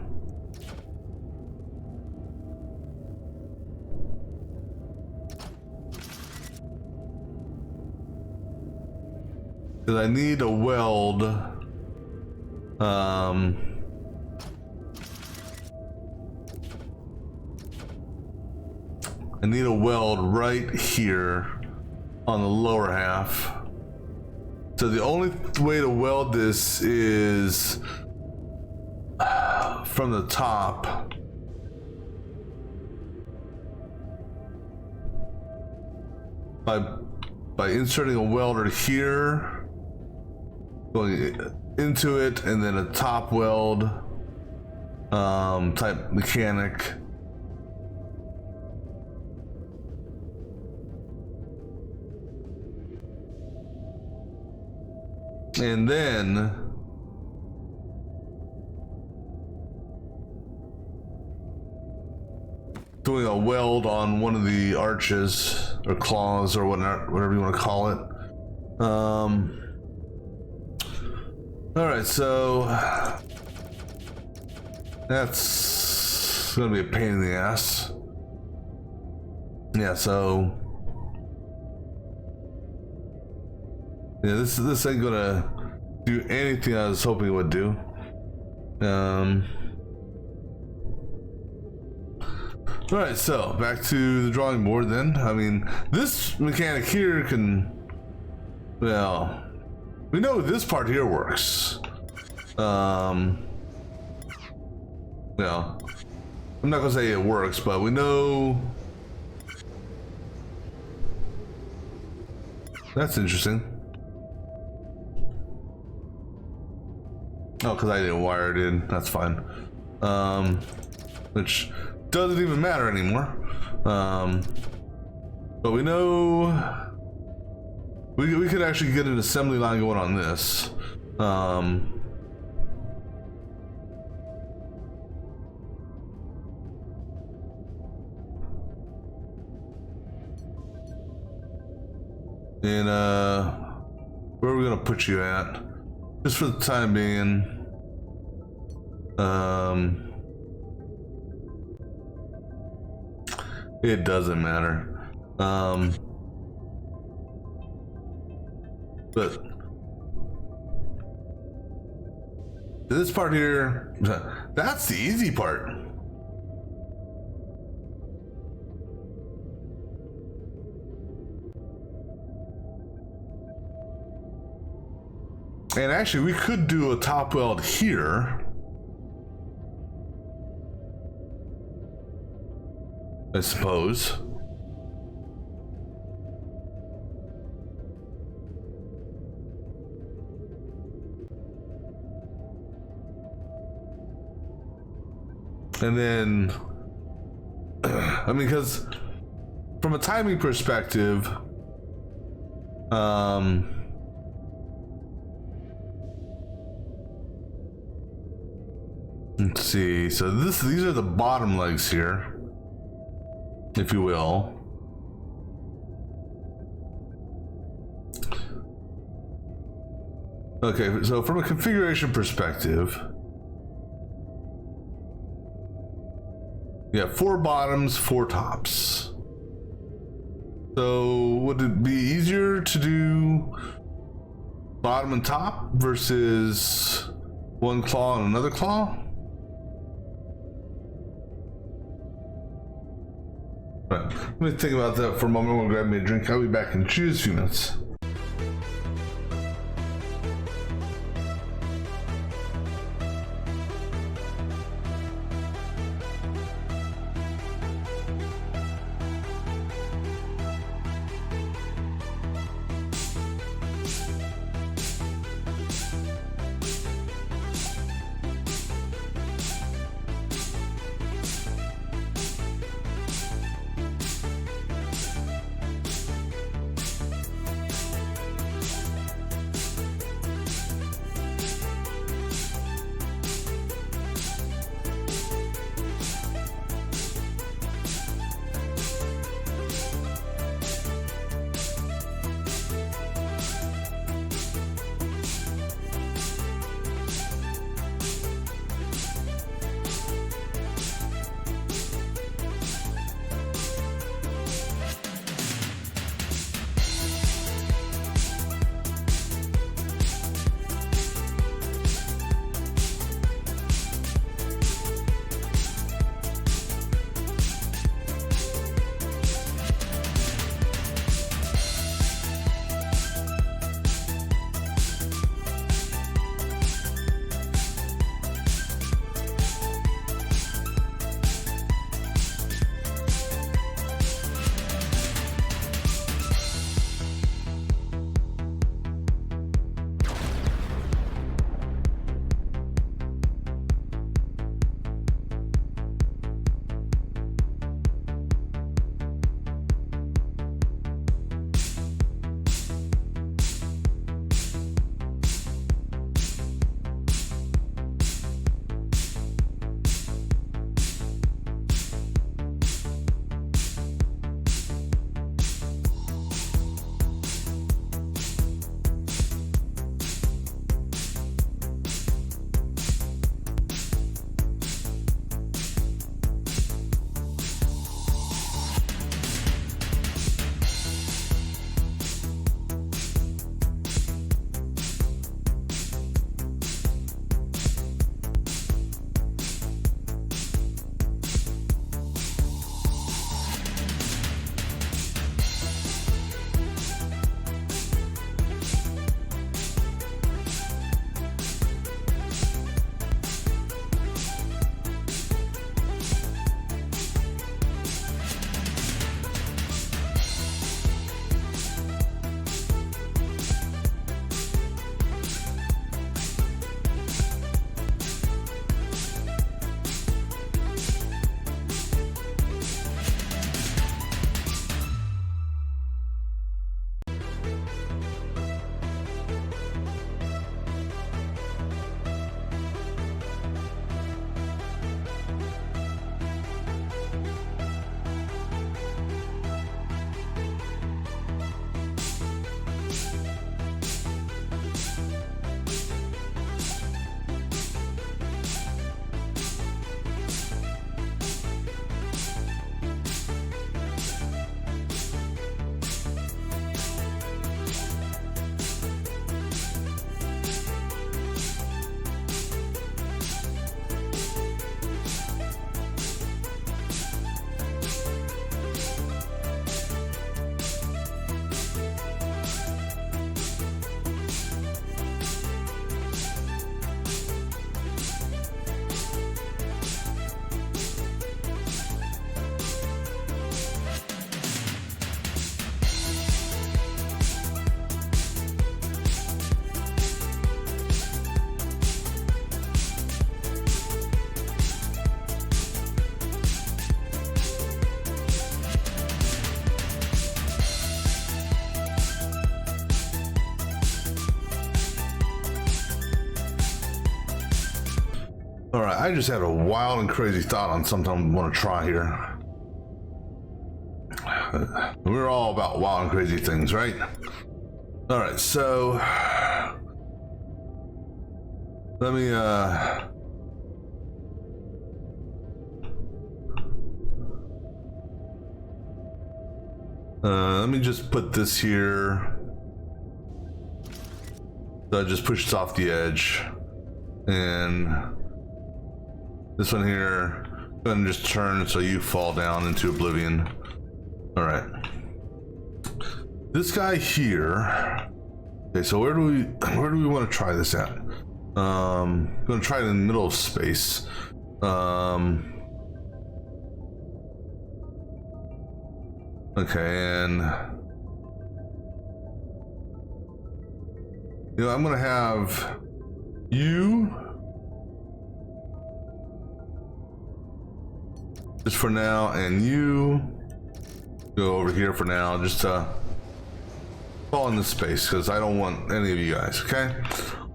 Because I need a weld. I need a weld right here on the lower half. So the only way to weld this is from the top. By inserting a welder here, going into it, and then a top weld type mechanic. And then doing a weld on one of the arches or claws or whatever you want to call it. All right, so that's gonna be a pain in the ass. Yeah, so yeah, this ain't gonna do anything I was hoping it would do. All right, so back to the drawing board then. I mean, this mechanic here can, well, we know this part here works. Well, I'm not gonna say it works, but we know. That's interesting. Oh, because I didn't wire it in. That's fine. Which doesn't even matter anymore. But But we know we could actually get an assembly line going on this. And where are we gonna put you at? Just for the time being. It doesn't matter. But this part here, that's the easy part. And actually, we could do a top weld here. I suppose. And then, I mean, because from a timing perspective, let's see. So these are the bottom legs here, if you will. Okay, so from a configuration perspective, yeah, 4 bottoms, 4 tops. So would it be easier to do bottom and top versus one claw and another claw? Right. Let me think about that for a moment. I'm gonna grab me a drink. I'll be back in just a few minutes. All right, I just had a wild and crazy thought on something I want to try here. We're all about wild and crazy things, right? All right, so let me let me just put this here. So I just pushed off the edge, and this one here, going to just turn so you fall down into oblivion. All right. This guy here. Okay, so where do we want to try this at? I'm going to try it in the middle of space. Okay, and you know, I'm gonna have you just for now, and you go over here for now, just to fall in this space because I don't want any of you guys. Okay,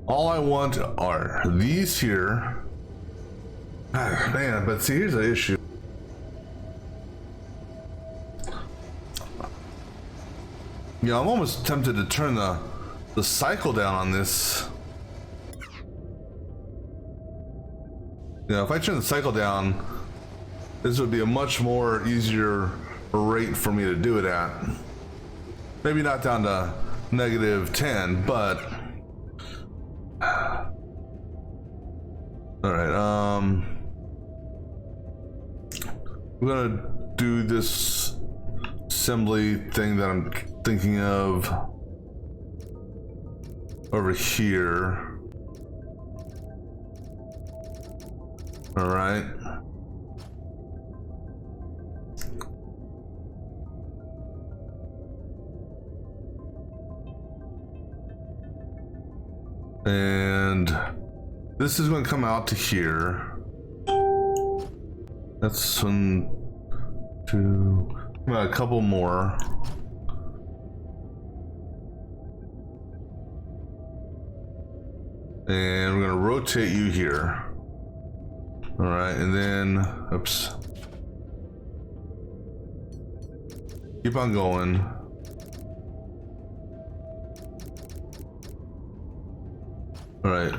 all I want are these here. Man, but see, here's the issue. Yeah, I'm almost tempted to turn the cycle down on this. You know, if I turn the cycle down, this would be a much more easier rate for me to do it at. Maybe not down to -10, but all right. I'm gonna do this assembly thing that I'm thinking of over here. All right. And this is going to come out to here. That's 1, 2, a couple more. And we're going to rotate you here. All right, and then, oops. Keep on going. All right,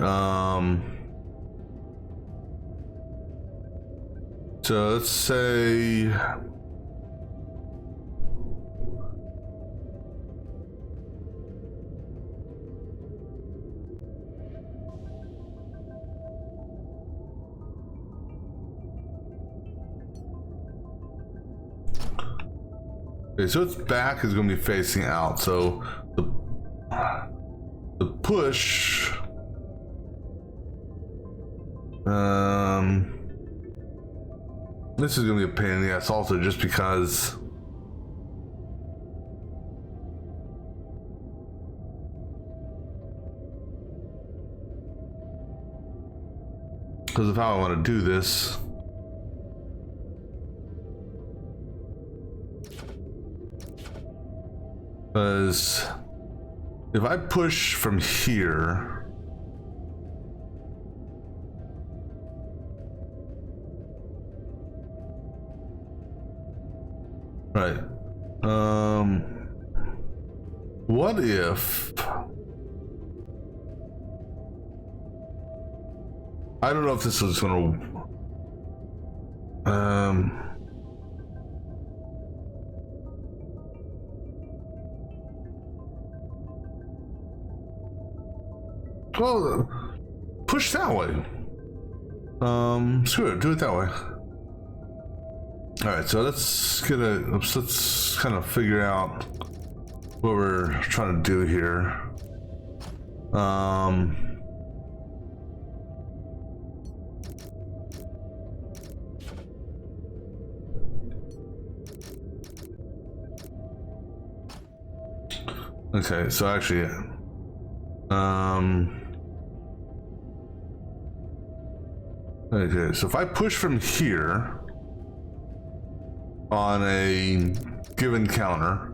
so let's say okay, so its back is going to be facing out, so the push this is going to be a pain in the ass also, just because of how I want to do this. Because if I push from here, right, what if I don't know if this is gonna well, push that way. Screw it, do it that way. All right, so let's kind of figure out what we're trying to do here. Okay, so actually, okay, so if I push from here on a given counter,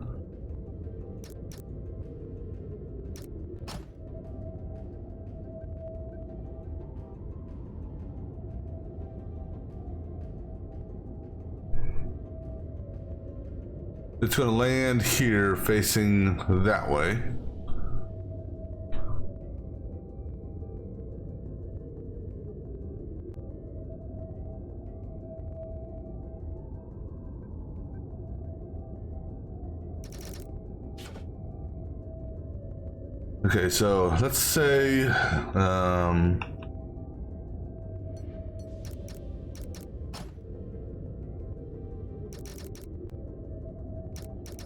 It's going to land here facing that way. Okay, so let's say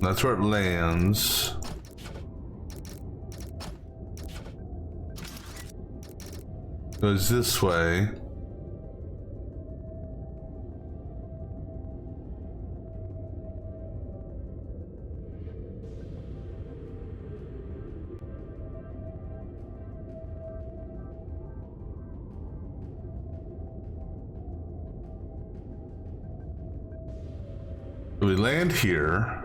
that's where it lands. Goes this way. We land here.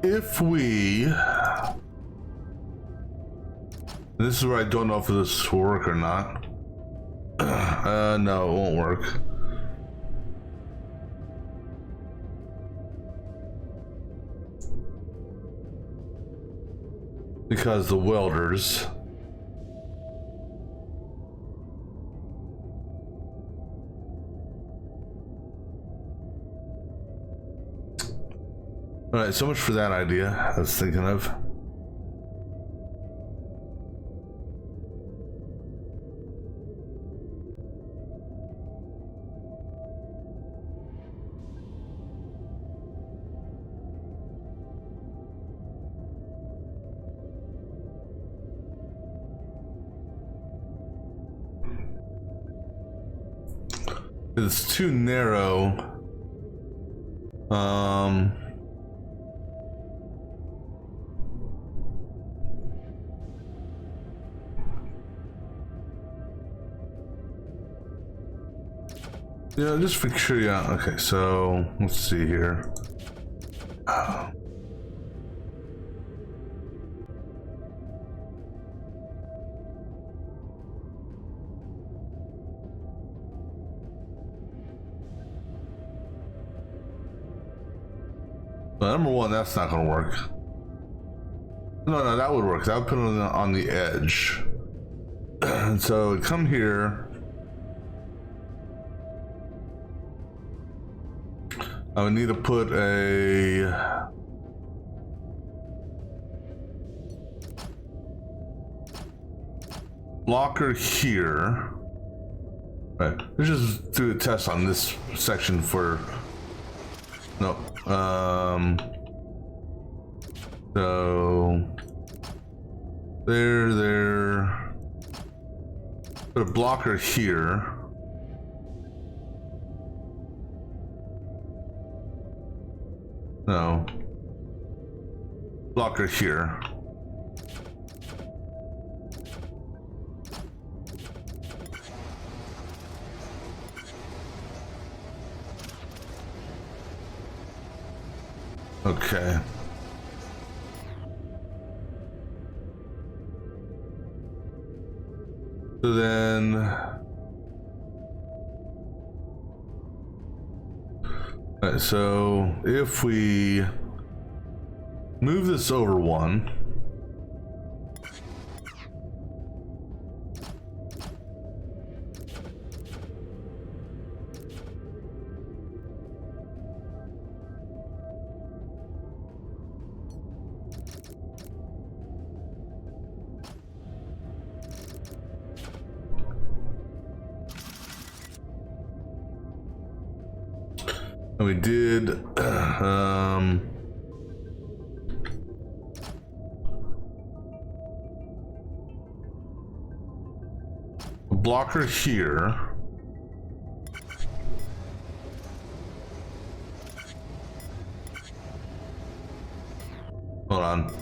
If we... This is where I don't know if this will work or not. No, it won't work. Because the welders. Alright, so much for that idea I was thinking of. It's too narrow. Yeah, just make sure. Yeah. Okay. So let's see here. Well, number one, that's not going to work. No, that would work. That would put it on the edge. And so come here. I would need to put a blocker here. Right. Let's just do a test on this section for no. So there. Put a blocker here. No. Blocker here. Okay. So then... Alright, so if we move this over one, and we did a blocker here. Hold on.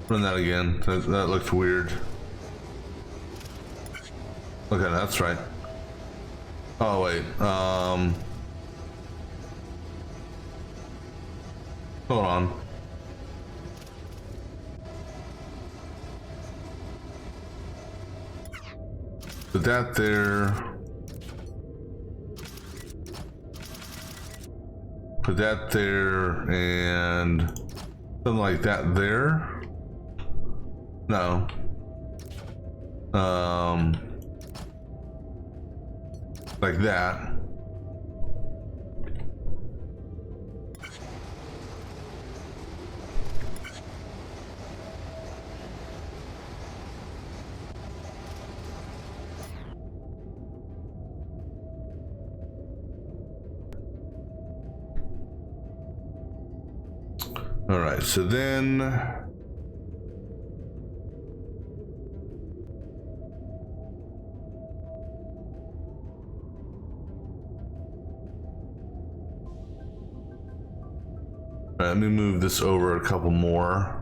Run that again. That looked weird. Okay, that's right. Oh wait. Hold on. Put that there. Put that there, and something like that there. No. Like that. All right, so then let me move this over a couple more.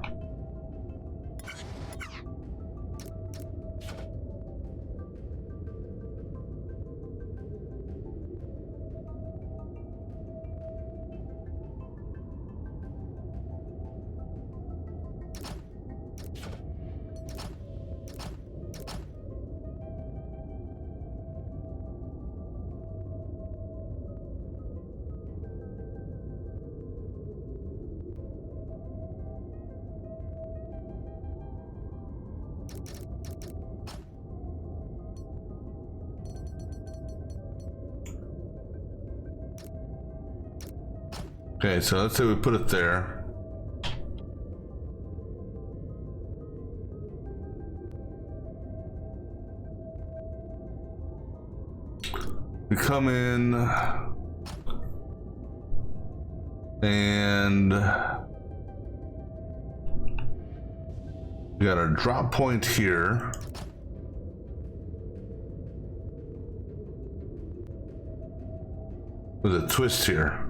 Okay, so let's say we put it there. We come in and we got our drop point here. With a twist here.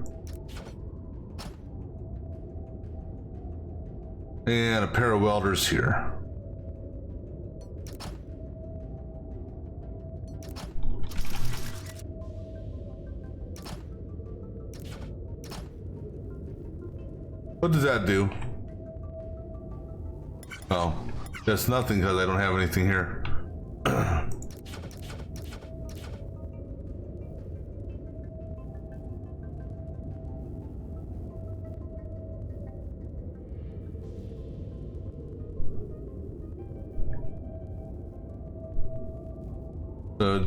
And a pair of welders here. What does that do? Oh, that's nothing because I don't have anything here.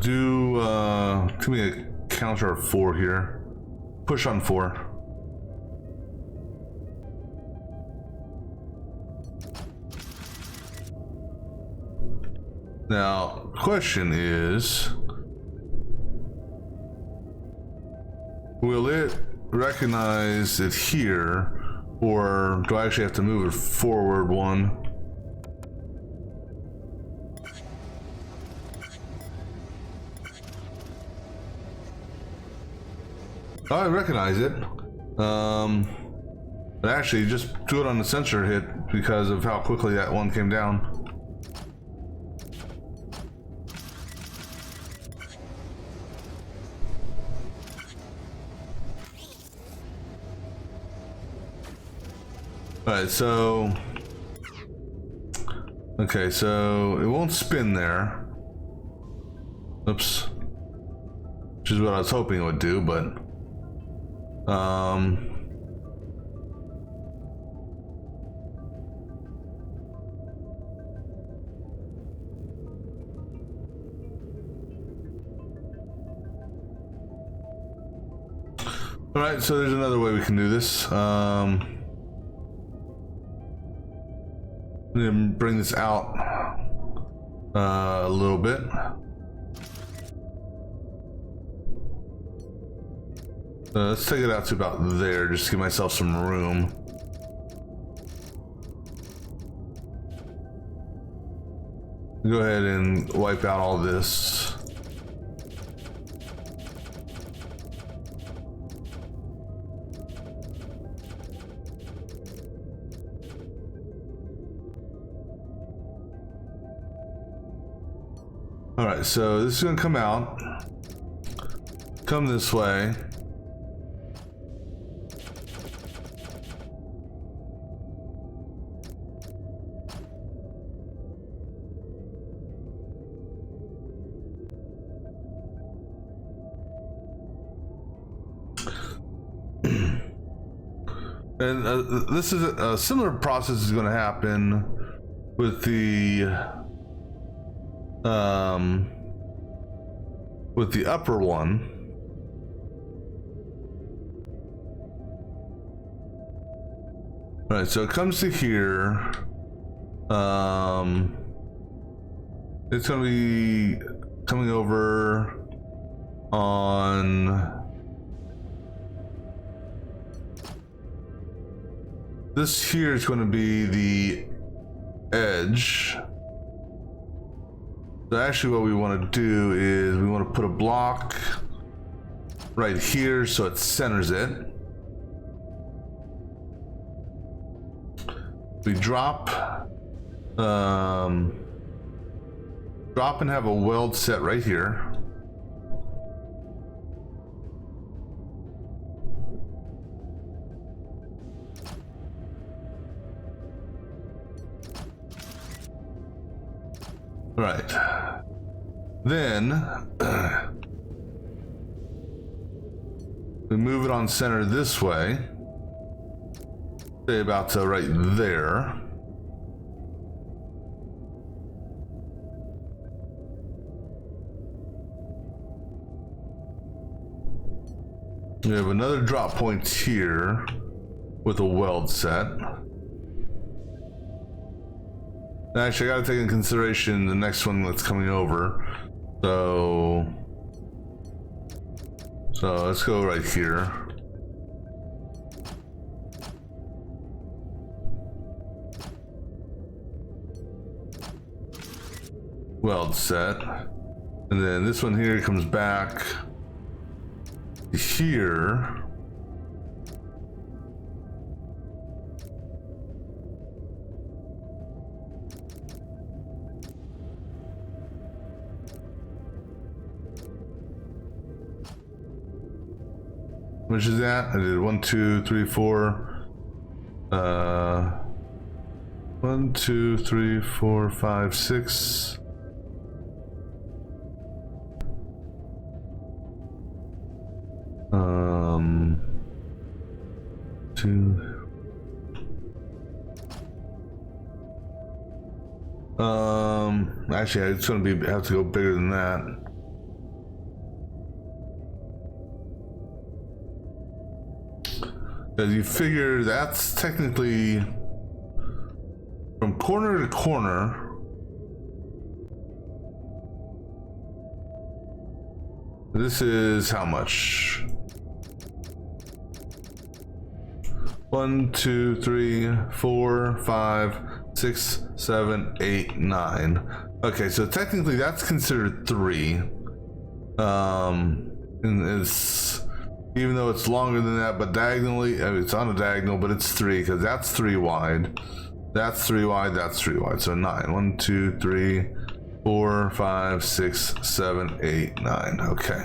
So give me a counter of 4 here. Push on 4. Now, question is, will it recognize it here, or do I actually have to move it forward 1? Oh, I recognize it. But actually, just do it on the sensor hit because of how quickly that one came down. Alright, so... Okay, so it won't spin there. Oops. Which is what I was hoping it would do, but... Alright, so there's another way we can do this. Then bring this out a little bit. Let's take it out to about there, just to give myself some room. Go ahead and wipe out all this. All right, so this is gonna come out, come this way. And this is a similar process is going to happen with the upper one. All right, so it comes to here. It's going to be coming over on this here is going to be the edge. So actually what we want to do is we want to put a block right here so it centers it. We drop and have a weld set right here. Right. Then we move it on center this way. Say about right there. We have another drop point here with a weld set. Actually, I gotta take into consideration the next one that's coming over. So let's go right here. Weld set. And then this one here comes back here. Which is that? I did 1, 2, 3, 4. 1, 2, 3, 4, 5, 6. Two. Actually, it's gonna have to go bigger than that. As you figure, that's technically from corner to corner. This is how much? 1, 2, 3, 4, 5, 6, 7, 8, 9. Okay, so technically that's considered 3. And it's, even though it's longer than that, but diagonally, I mean, it's on a diagonal, but it's 3 because that's 3 wide. That's 3 wide, that's 3 wide. So 9. 1, 2, 3, 4, 5, 6, 7, 8, 9. Okay.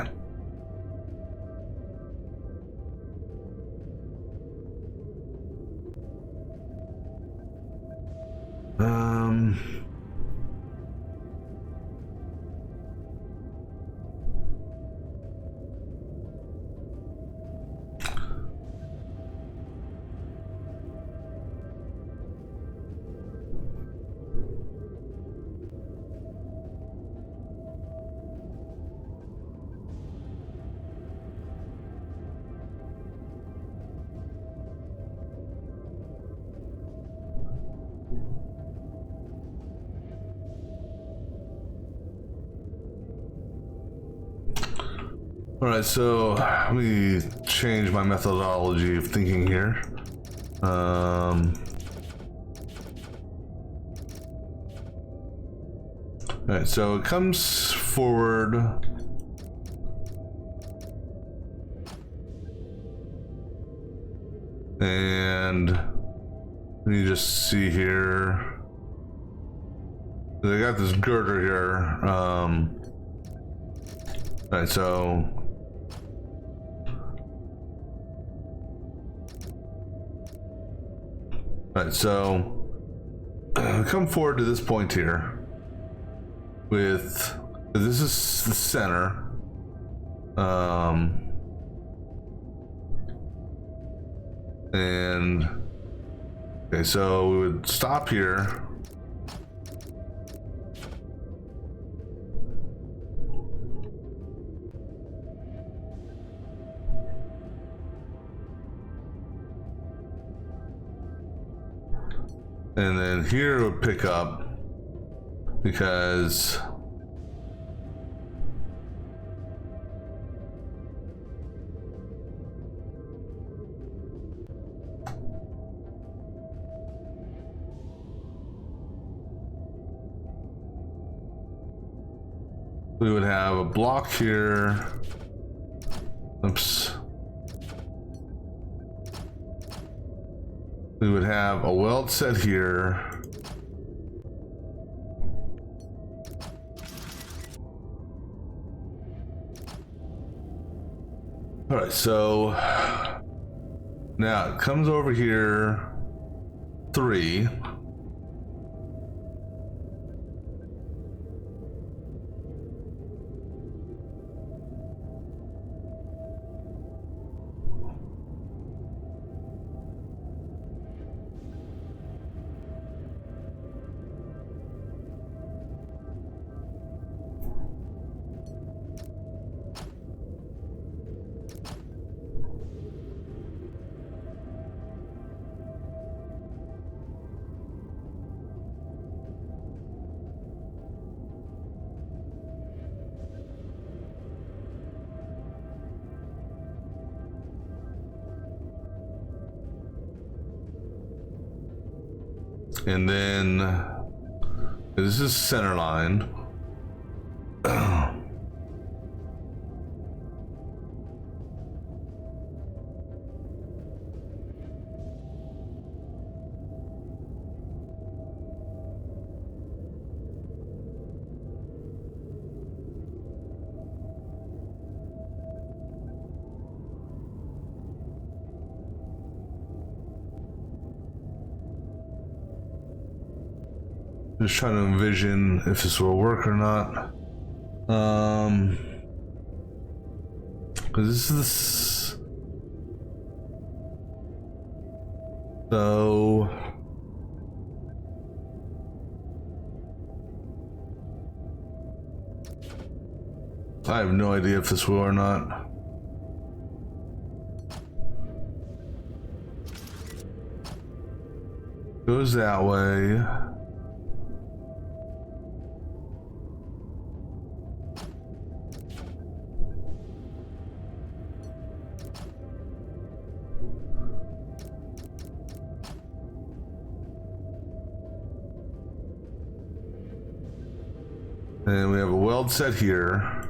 All right, so let me change my methodology of thinking here. All right, so it comes forward. And let me just see here. They got this girder here. All right, so come forward to this point here with, this is the center. And okay, so we would stop here. And then here would pick up because we would have a block here. Oops. We would have a weld set here. All right, so now it comes over here, 3. And then this is center line. Just trying to envision if this will work or not. This is so I have no idea if this will or not. Goes that way. And we have a weld set here.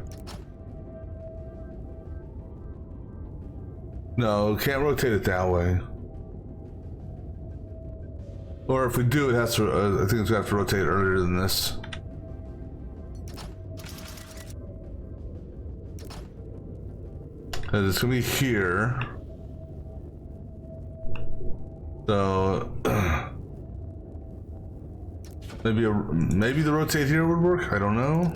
No, can't rotate it that way. Or if we do, it has to, I think it's gonna have to rotate earlier than this. Because it's gonna be here. So maybe the rotate here would work. I don't know.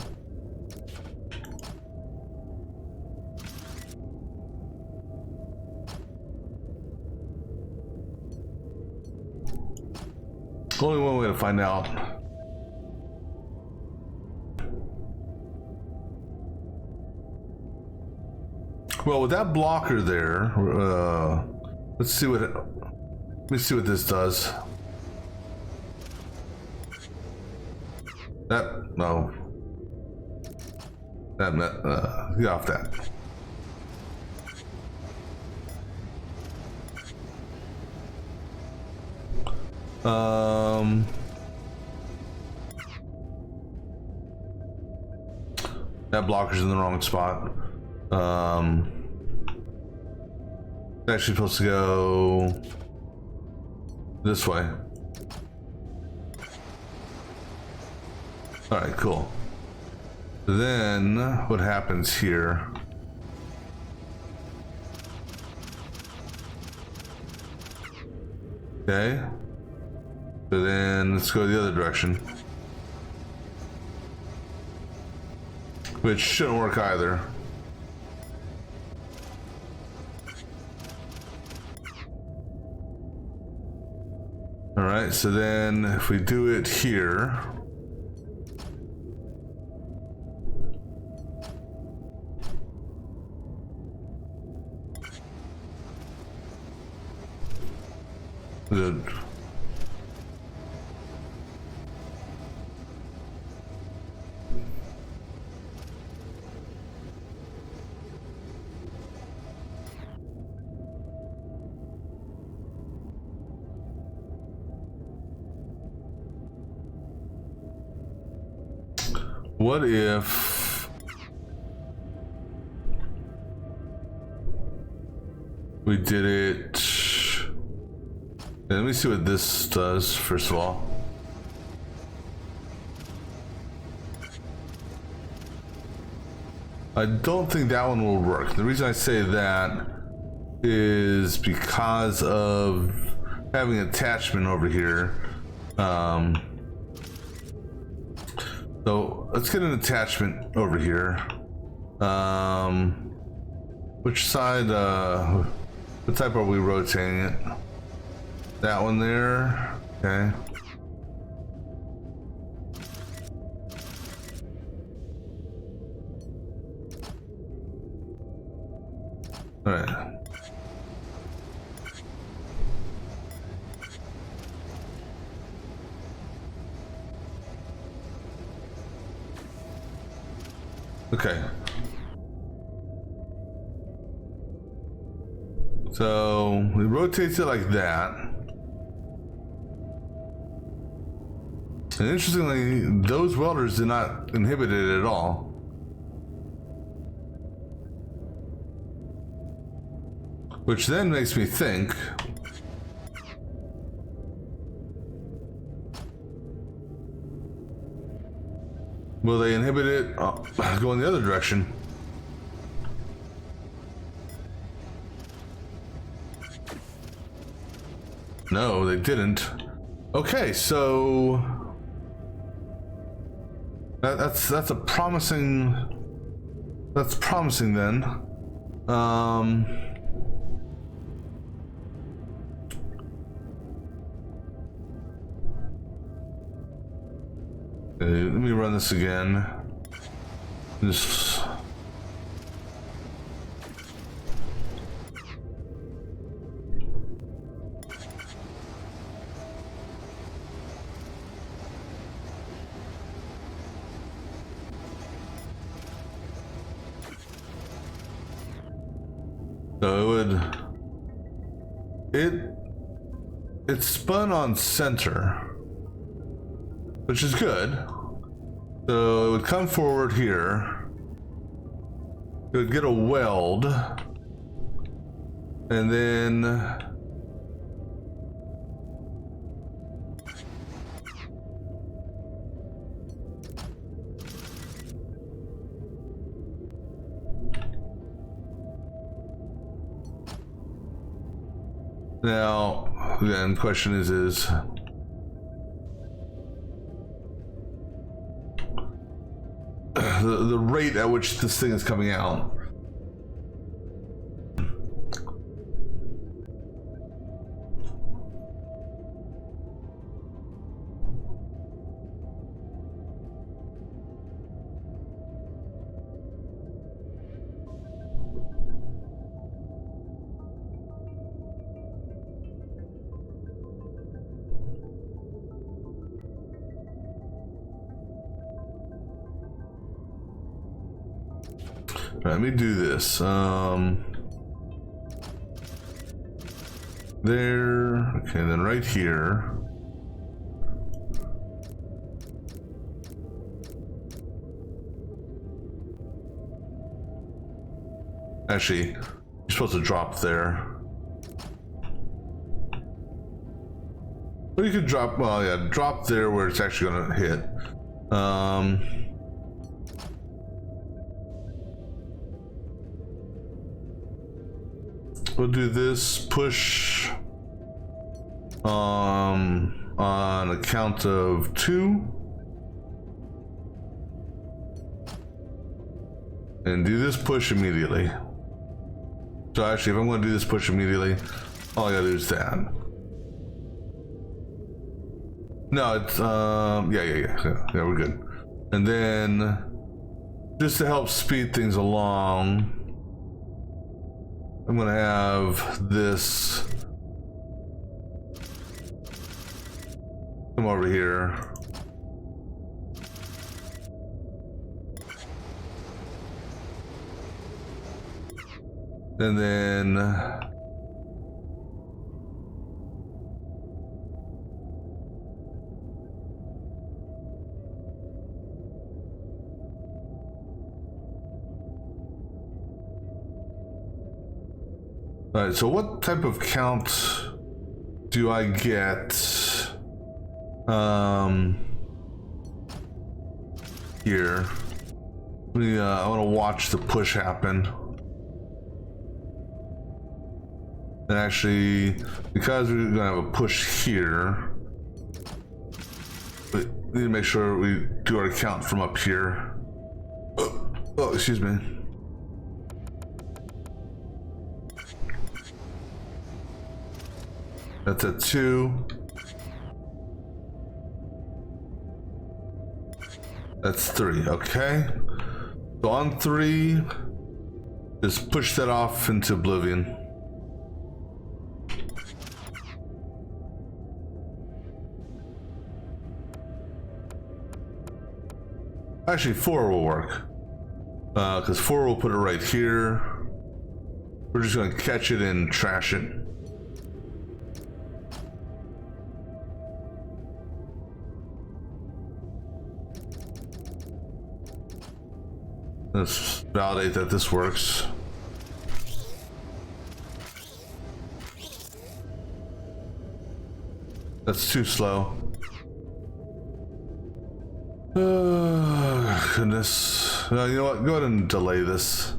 Only one way to find out. Well, with that blocker there, let's see what this does. That no. That get off that. That blocker's in the wrong spot. It's actually supposed to go this way. All right, cool. Then what happens here? Okay. So then let's go the other direction. Which shouldn't work either. All right, so then if we do it here, the what if we did it? Let me see what this does first of all. I don't think that one will work. The reason I say that is because of having attachment over here. So let's get an attachment over here. Which side, what type are we rotating it? That one there, okay. All right. Okay. So we rotate it like that. And interestingly, those welders did not inhibit it at all. Which then makes me think, will they inhibit it go in the other direction? No, they didn't. Okay, so that's a promising. That's promising then. Okay, let me run this again. Just. So it spun on center, which is good. So it would come forward here. It would get a weld, and then now, again, the question is the rate at which this thing is coming out. Let me do this. There. Okay, then right here. Actually, you're supposed to drop there. But you could drop, well, yeah, drop there where it's actually gonna hit. We'll do this push on a count of 2, and do this push immediately. So actually, if I'm going to do this push immediately, all I gotta do is that. No, it's yeah, we're good. And then just to help speed things along, I'm gonna have this come over here. And then all right, so what type of count do I get here? I want to watch the push happen. And actually, because we're gonna have a push here, we need to make sure we do our count from up here. Oh, excuse me. That's at 2. That's 3, okay. So on 3, just push that off into oblivion. Actually, 4 will work. Because 4 will put it right here. We're just gonna catch it and trash it. Let's validate that this works. That's too slow. Oh, goodness. You know what? Go ahead and delay this.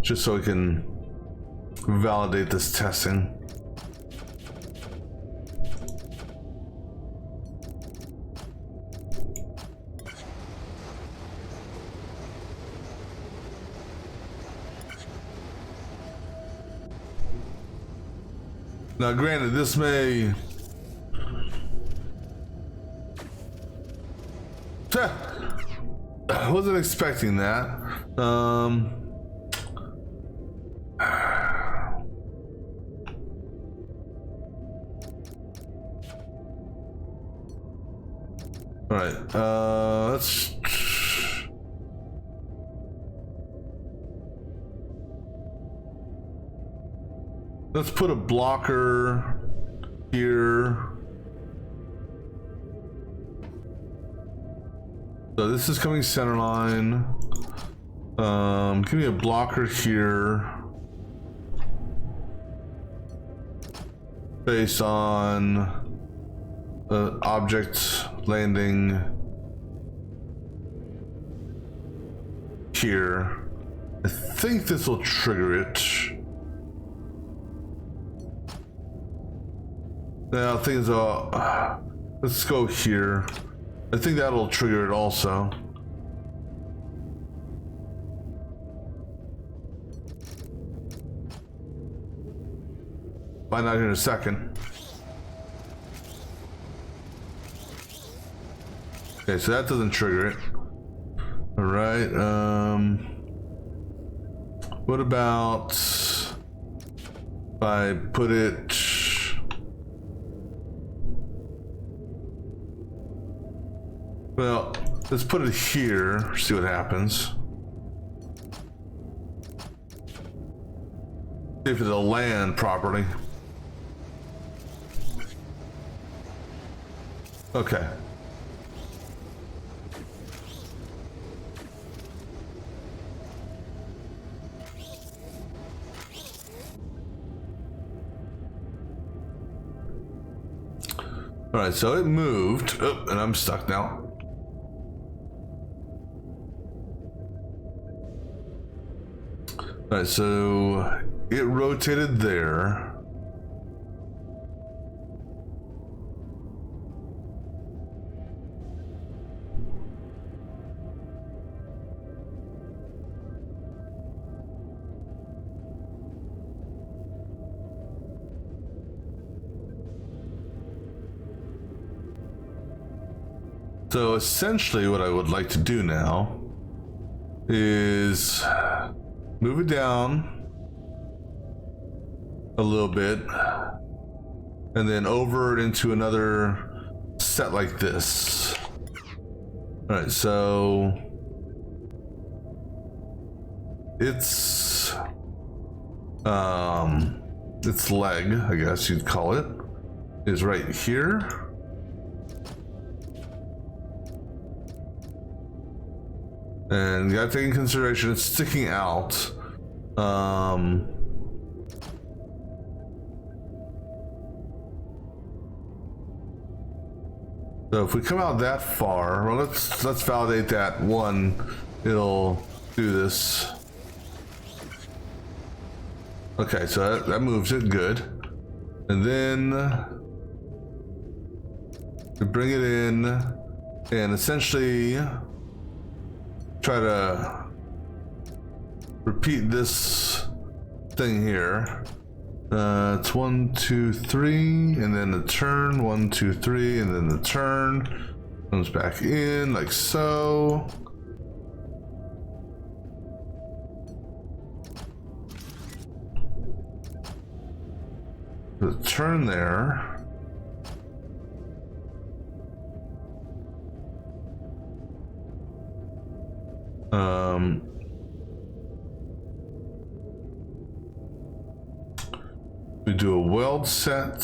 Just so we can validate this testing. Now, granted, this may... I wasn't expecting that. All right, let's put a blocker here. So this is coming center line. Give me a blocker here based on object landing here. I think this will trigger it. Now things are. Let's go here. I think that'll trigger it also. Find out here in a second. Okay, so that doesn't trigger it. All right. What about if I put it? Well, let's put it here. See what happens. See if it'll land properly. Okay. All right, so it moved. Oh, and I'm stuck now. All right, so it rotated there. So essentially what I would like to do now is move it down a little bit and then over into another set like this. All right, so its leg, I guess you'd call it, is right here. And you gotta take in consideration it's sticking out. So if we come out that far, well, let's validate that one. It'll do this. Okay, so that moves it good, and then we bring it in and essentially try to repeat this thing here. It's 1, 2, 3, and then the turn. 1, 2, 3, and then the turn. Comes back in like so. The turn there. We do a weld set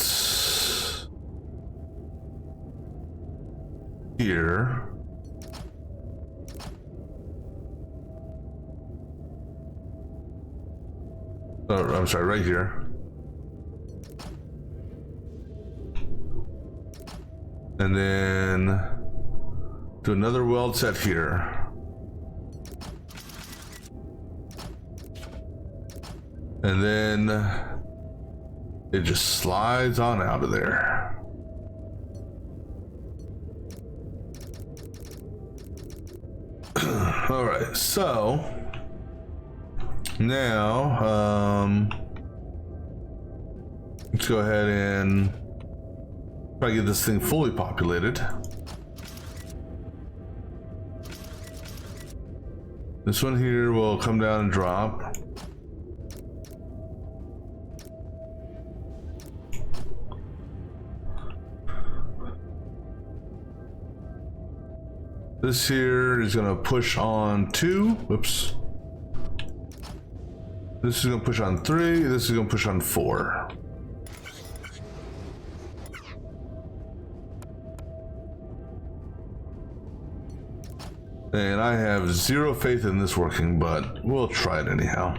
here. Oh, I'm sorry, right here. And then do another weld set here. And then it just slides on out of there. All right, so now let's go ahead and try to get this thing fully populated. This one here will come down and drop. This here is gonna push on 2. Whoops. This is gonna push on 3. This is gonna push on 4. And I have zero faith in this working, but we'll try it anyhow.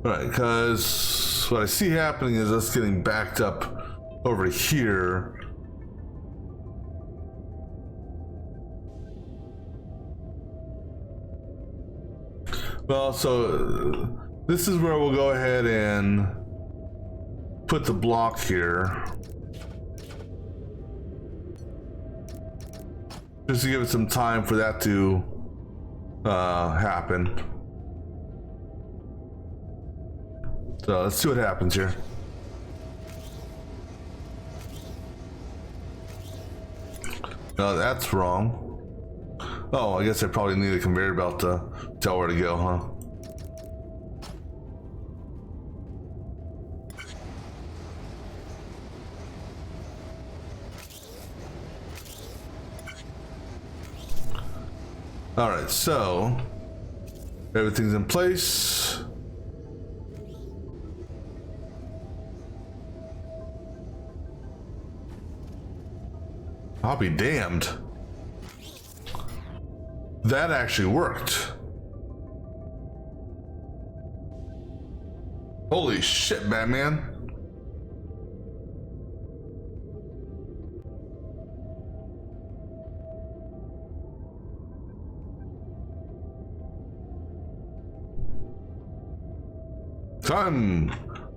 Alright, because what I see happening is us getting backed up over here. Well, so this is where we'll go ahead and put the block here. Just to give it some time for that to happen. So let's see what happens here. No, that's wrong. Oh, I guess I probably need a conveyor belt to tell where to go, huh? All right, so everything's in place. I'll be damned. That actually worked. Holy shit, Batman.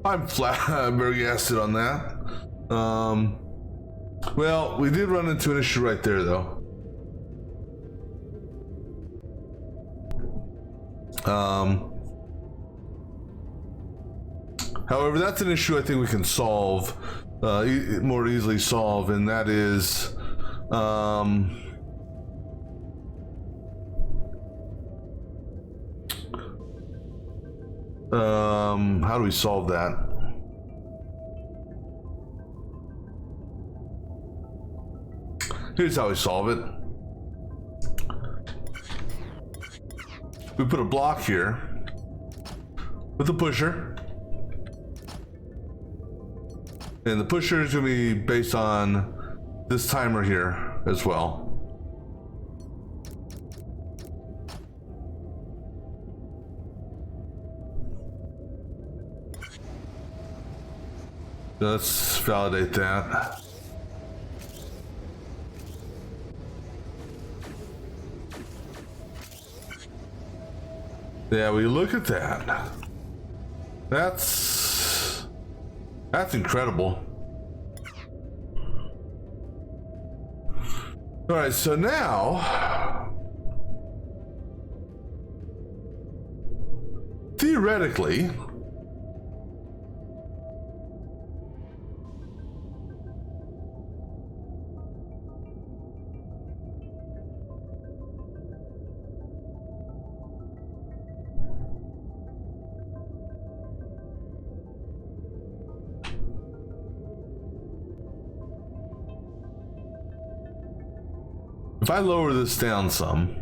I'm flabbergasted on that. Well, we did run into an issue right there, though. However, that's an issue I think we can solve, more easily solve, and that is, how do we solve that? Here's how we solve it. We put a block here with a pusher. And the pusher is going to be based on this timer here as well. Let's validate that. Yeah, we look at that. That's incredible. All right, so now, theoretically, if I lower this down some,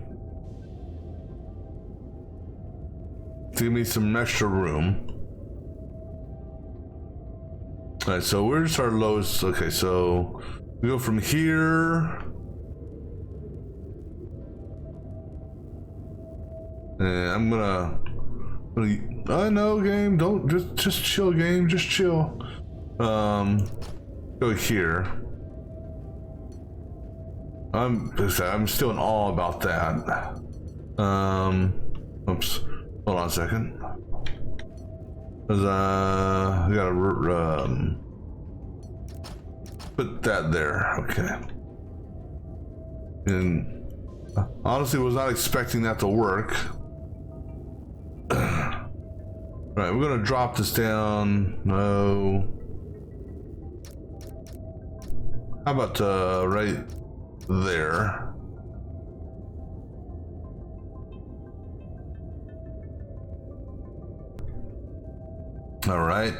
to give me some extra room. All right, so where's our lowest? Okay, so we go from here. And I'm gonna I know, game, don't just chill, game, just chill. Go here. I'm still in awe about that. Oops. Hold on a second. Cause I gotta put that there. Okay. And honestly, was not expecting that to work. Right, we're gonna drop this down. No. How about right there? All right.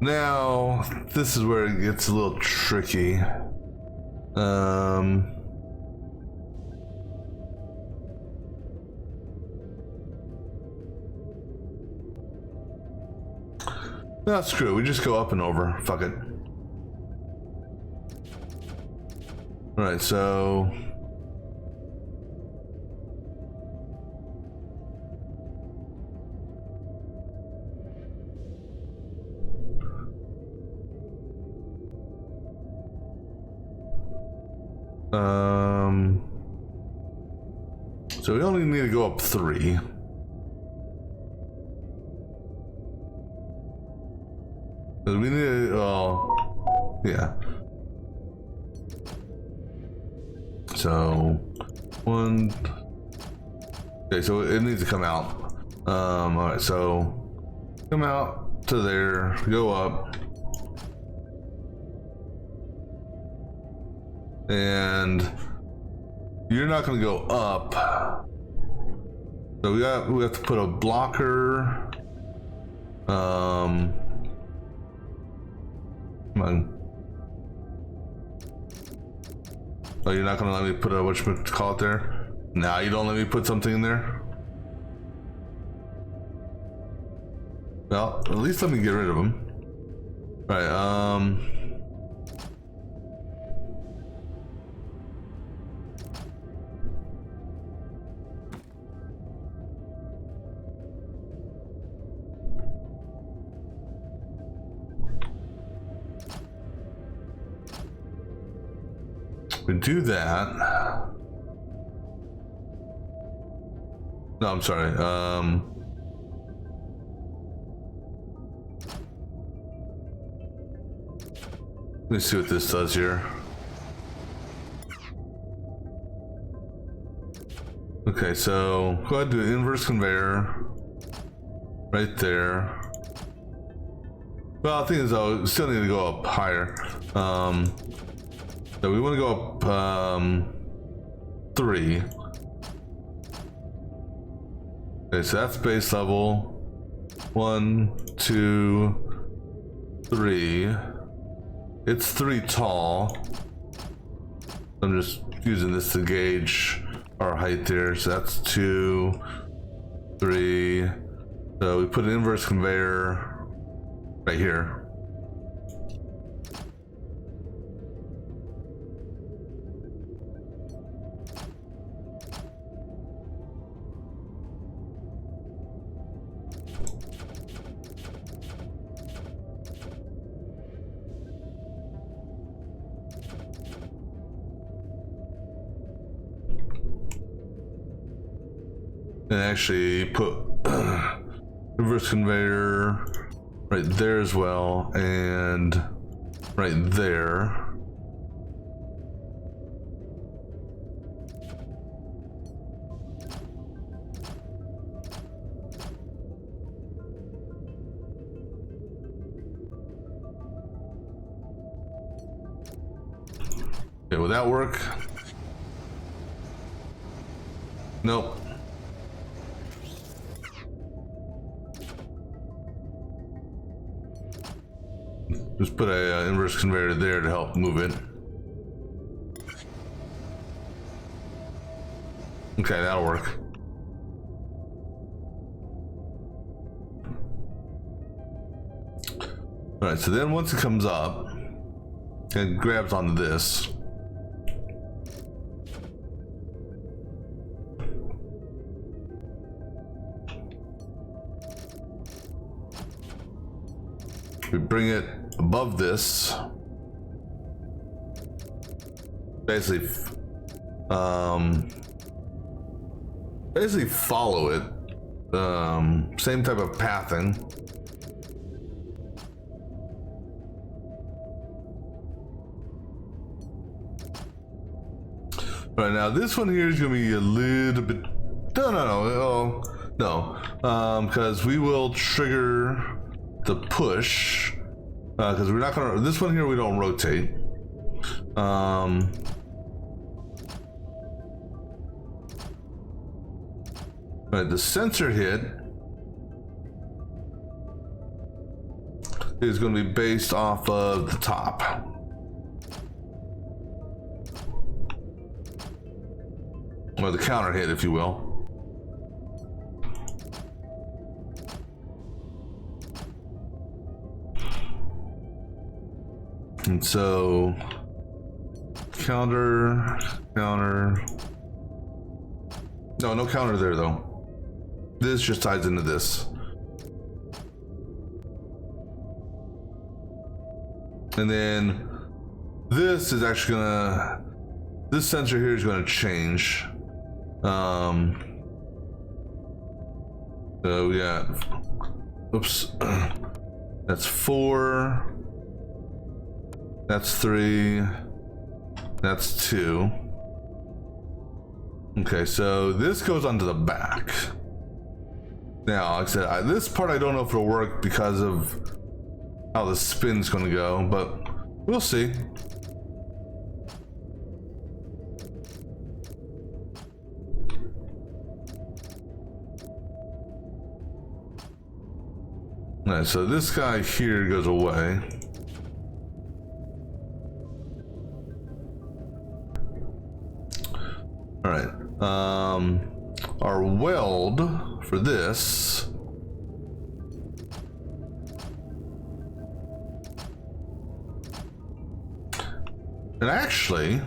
Now, this is where it gets a little tricky. No, screw it. We just go up and over. Fuck it. Alright, so... So we only need to go up 3. We need to, yeah. So, 1. Okay, so it needs to come out. Alright, so come out to there, go up. And you're not gonna go up. So we have to put a blocker. Come on. Oh, you're not gonna let me put a whatchamacallit there? Nah, you don't let me put something in there? Well, at least let me get rid of them. Alright, we do that. No, I'm sorry. Let me see what this does here. Okay, so go ahead and do an inverse conveyor right there. Well, the thing is, though, we still need to go up higher. So we want to go up 3. Okay, so that's base level. 1, 2, 3. It's 3 tall. I'm just using this to gauge our height there. So that's 2, 3. So we put an inverse conveyor right here. And actually put reverse conveyor right there as well, and right there. Okay, will that work? Nope. Just put a inverse conveyor there to help move it. Okay, that'll work. All right, so then once it comes up, it grabs onto this. We bring it above this. Basically follow it. Same type of pathing. All right, now this one here is gonna be a little bit. No, because we will trigger the push. Because we're not gonna. This one here we don't rotate. Right, the sensor hit is going to be based off of the top. Or the counter hit, if you will. And so, counter. No counter there though. This just ties into this. And then this is actually gonna, this sensor here is gonna change. So we got, oops, that's 4, that's 3, that's 2. Okay, so this goes onto the back. Now, like I said, this part I don't know if it'll work because of how the spin's gonna go, but we'll see. Alright, so this guy here goes away. Alright, our weld for this and actually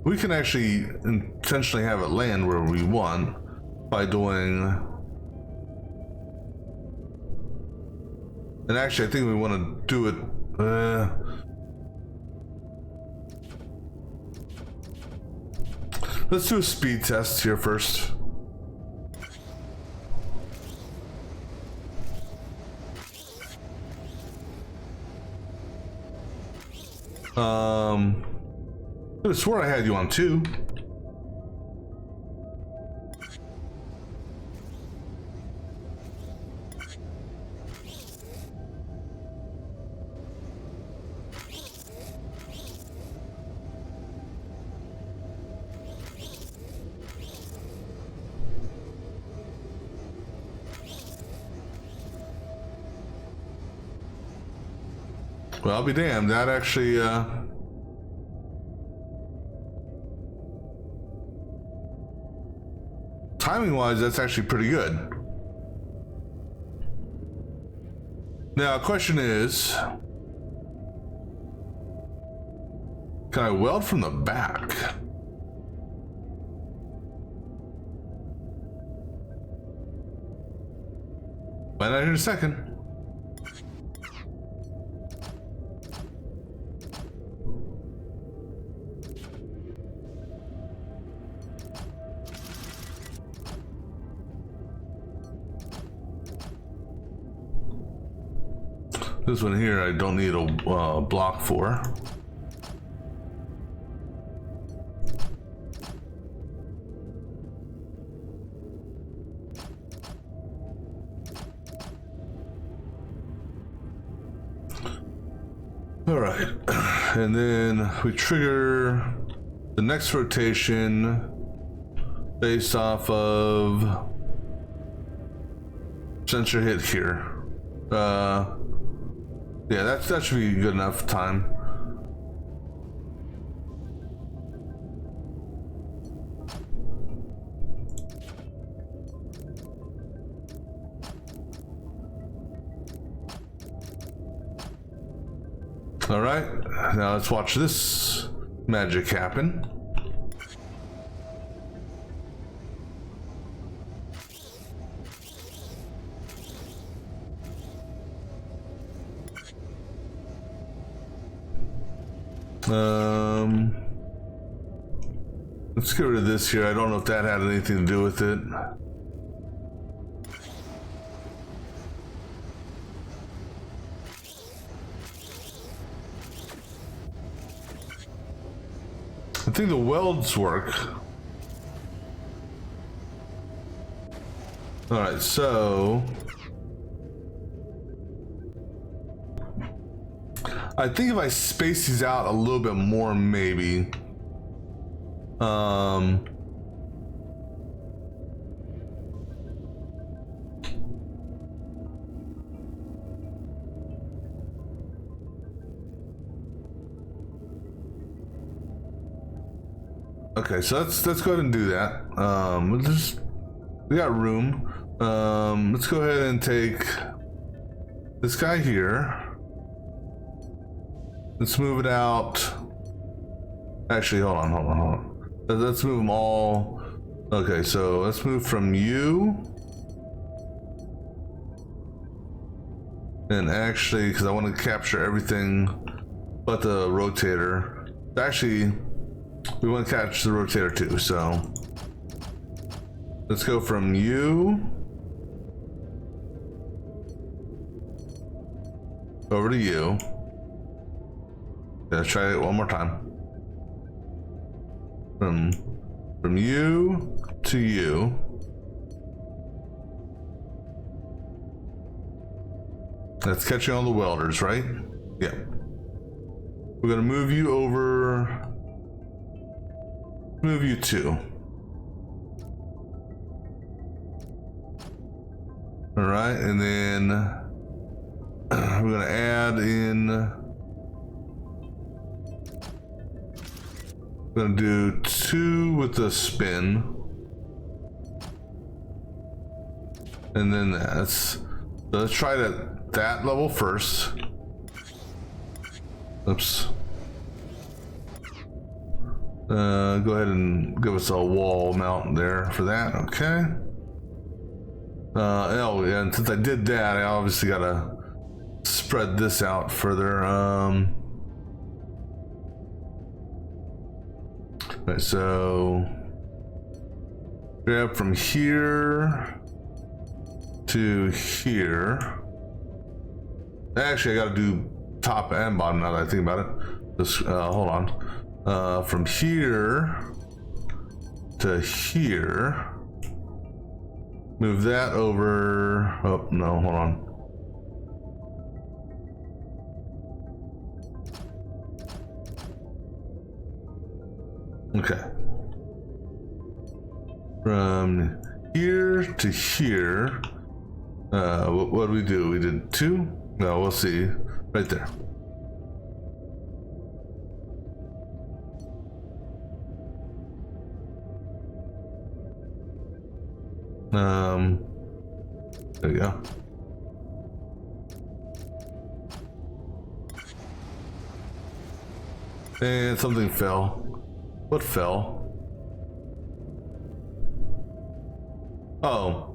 we can actually intentionally have it land where we want by doing, and actually I think we want to do it let's do a speed test here first. I swore I had you on 2. Well, I'll be damned. That actually, timing-wise, that's actually pretty good. Now, the question is, can I weld from the back? Find out here in a second. This one here I don't need a block for. All right, and then we trigger the next rotation based off of sensor hit here. Yeah, that should be good enough time. All right, now let's watch this magic happen. Let's get rid of this here. I don't know if that had anything to do with it. I think the welds work. All right, so I think if I space these out a little bit more, maybe. Okay, so let's go ahead and do that. We got room. Let's go ahead and take this guy here. Let's move it out. Actually, hold on. Let's move them all. Okay, so let's move from you. And actually, because I want to capture everything but the rotator. Actually, we want to catch the rotator too, so let's go from you over to you. Let's try it one more time. From you to you. That's catching all the welders, right? Yeah. We're gonna move you over. Move you two. All right, and then we're gonna add in. We're gonna do 2 with the spin, and then that's. So let's try that level first. Oops. Go ahead and give us a wall mount there for that. Okay. Oh, yeah, and since I did that, I obviously gotta spread this out further. Right, so grab from here to here. Actually, I gotta do top and bottom now that I think about it. Just hold on. From here to here. Move that over. Oh no, hold on. Okay. From here to here. What did we do? We did 2? No, we'll see. Right there. There you go. And something fell. What fell? Oh.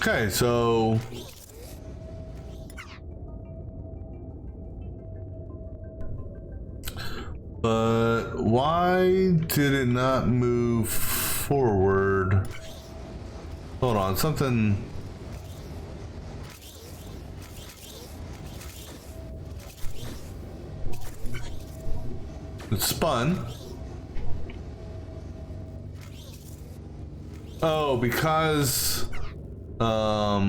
Okay, so but why did it not move forward? Hold on, something. It spun. Oh, because all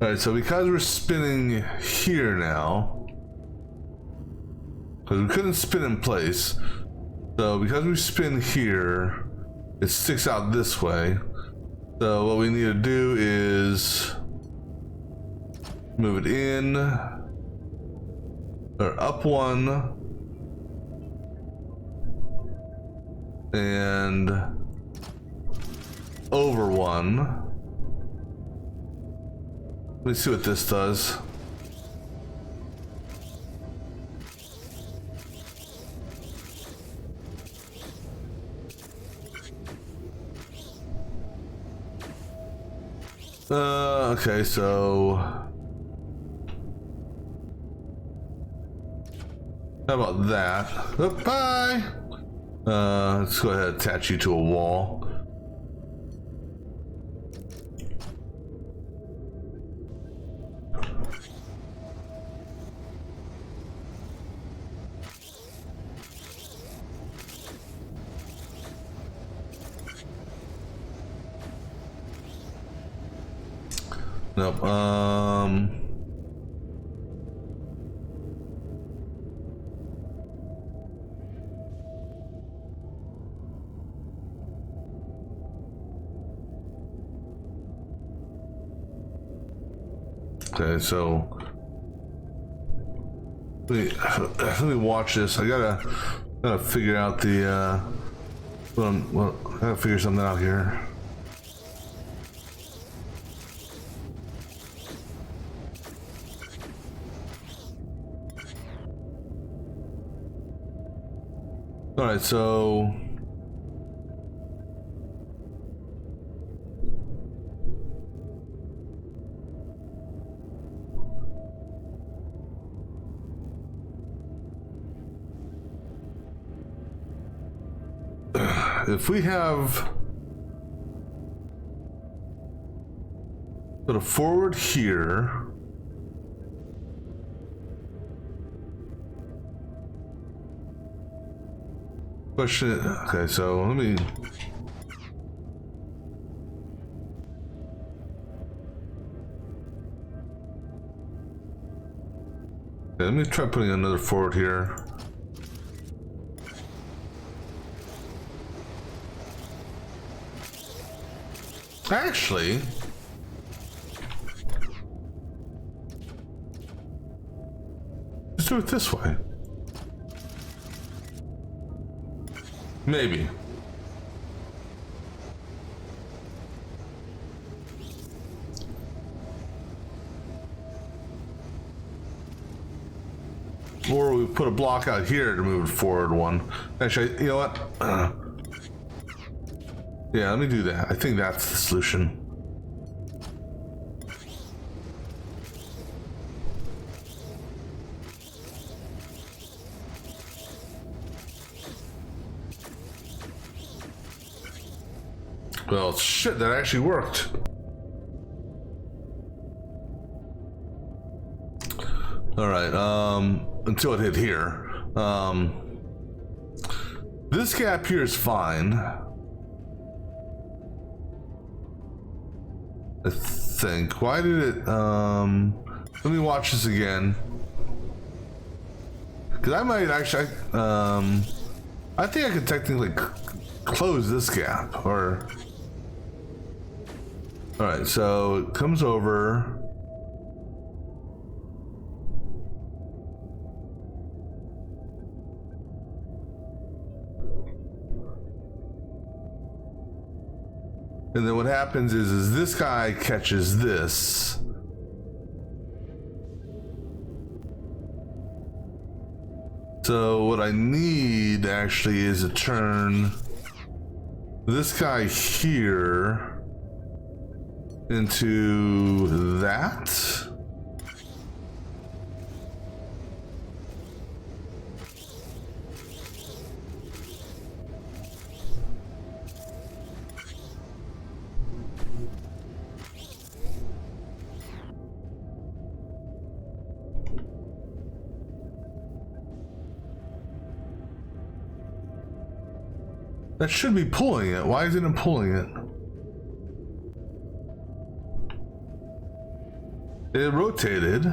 right, so because we're spinning here now, because we couldn't spin in place, so because we spin here, it sticks out this way. So what we need to do is move it in, or up 1, and over 1. Let me see what this does. Okay, so how about that? Oh, bye. Let's go ahead and attach you to a wall. Nope. Okay, so let me watch this. I gotta figure out the well, I gotta figure something out here. All right, so if we have sort of forward here, question. Okay, so let me. Okay, let me try putting another forward here. Actually, let's do it this way. Maybe. or we put a block out here to move it forward one. Actually, you know what? Yeah, let me do that. I think that's the solution. Well, shit, that actually worked. All right, until it hit here. This gap here is fine. I think. Why did it, let me watch this again. Because I might actually, I think I could technically close this gap, or... Alright, so it comes over. And then what happens is this guy catches this. So what I need actually is to turn this guy here into that. That should be pulling it. Why isn't it pulling it? It rotated.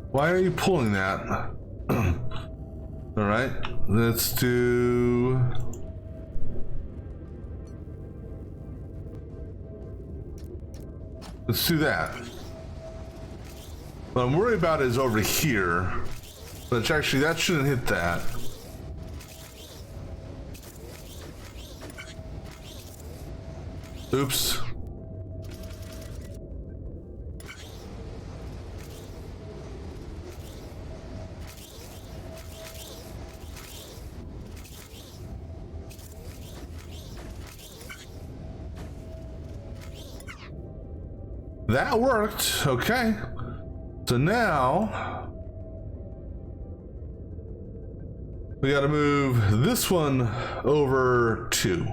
Why are you pulling that? All right, let's do... Let's do that. What I'm worried about is over here. But actually, that shouldn't hit that. Oops. That worked. Okay. So now we got to move this one over 2.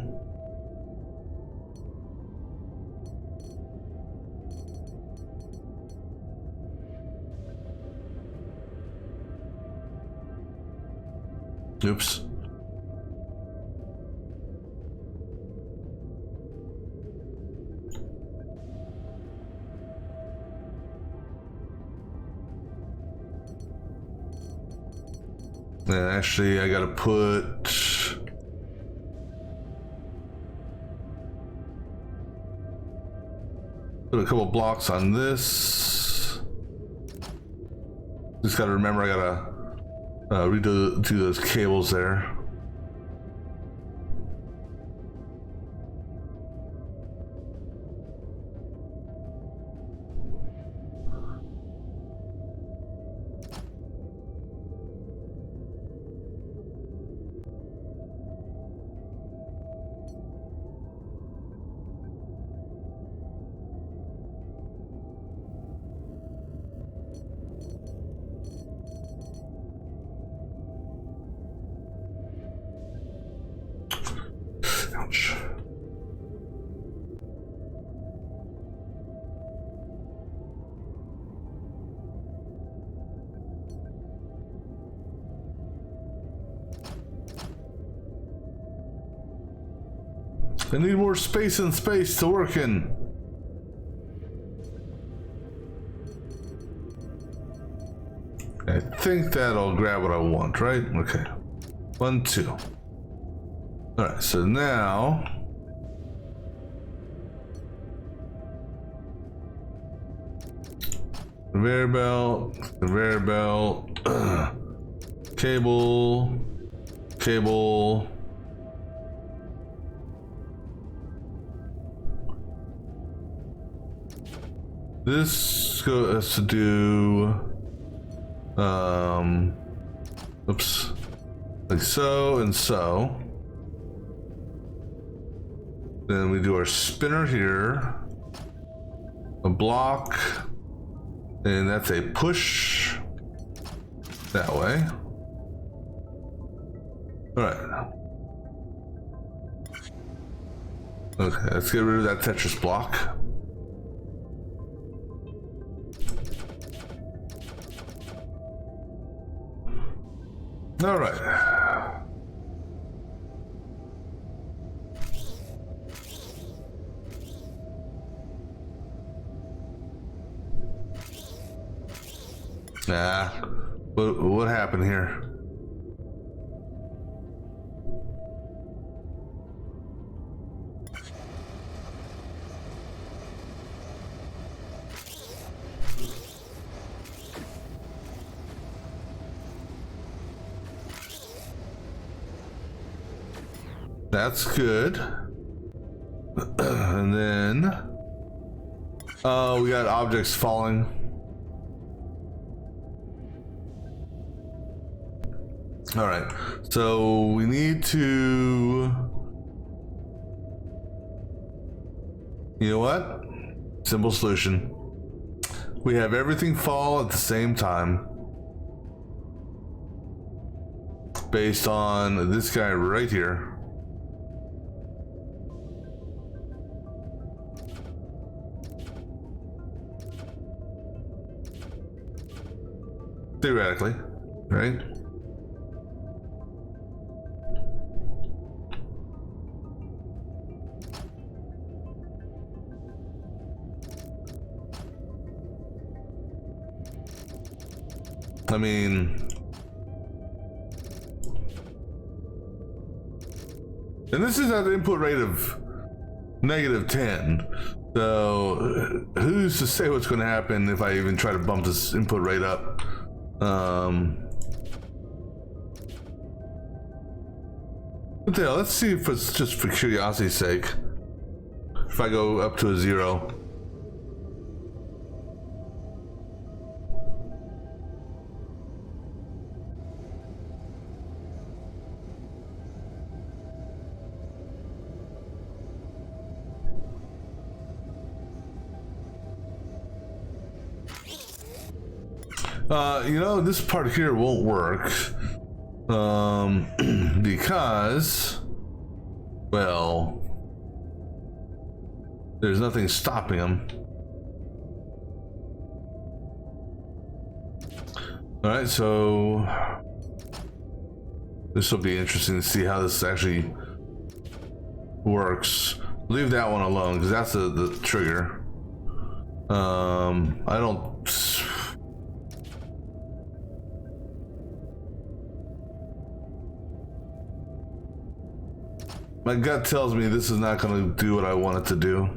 Oops. And actually, I gotta put a couple blocks on this. Just gotta remember I gotta redo those cables there. Ouch. I need more space and space to work in. I think that'll grab what I want, right? Okay. 1, 2. All right, so now conveyor belt, cable. This has to do, oops, like so and so. Then we do our spinner here, a block, and that's a push that way. All right. Okay, let's get rid of that Tetris block. All right. Nah, what happened here? That's good. And then, oh, we got objects falling. All right, so we need to, you know what? Simple solution. We have everything fall at the same time based on this guy right here. Theoretically, right? I mean, and this is at the input rate of -10. So who's to say what's going to happen if I even try to bump this input rate up? But yeah, let's see if it's just for curiosity's sake. If I go up to a 0. You know, this part here won't work. Because, well, there's nothing stopping them. All right, so this will be interesting to see how this actually works. Leave that one alone because that's the trigger. I don't. My gut tells me this is not going to do what I want it to do.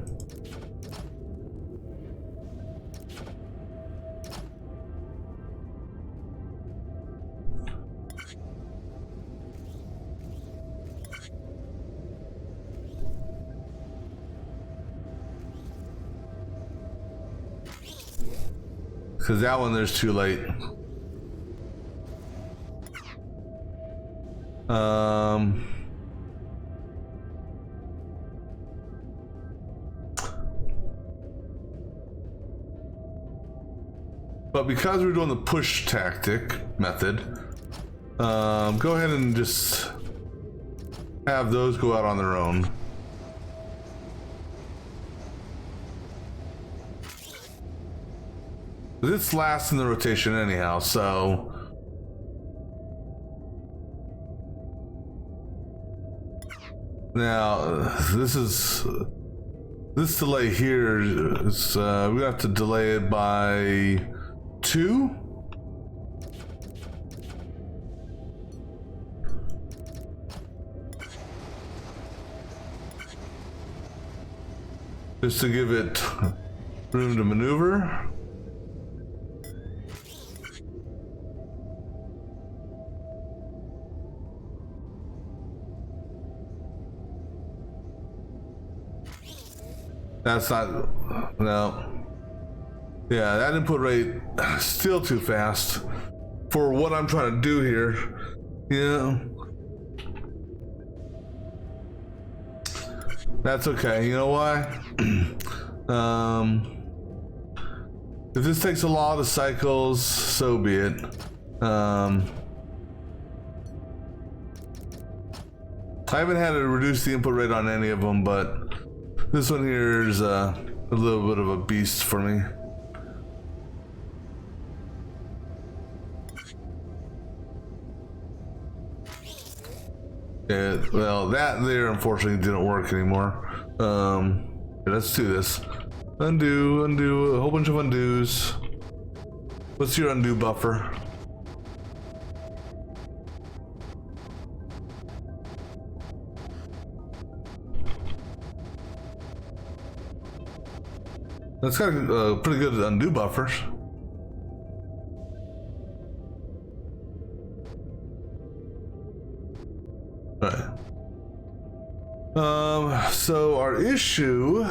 Because that one there's too late. But because we're doing the push tactic method, go ahead and just have those go out on their own. It's last in the rotation anyhow, so now this delay here is we have to delay it by 2. Just to give it room to maneuver. That's not, no. Yeah, that input rate still too fast for what I'm trying to do here. Yeah. That's okay. You know why? If this takes a lot of cycles, so be it. I haven't had to reduce the input rate on any of them, but this one here is a little bit of a beast for me. Yeah, well, that there unfortunately didn't work anymore. Let's do this. Undo, undo, a whole bunch of undos. What's your undo buffer? That's got a pretty good undo buffers. Right. So our issue,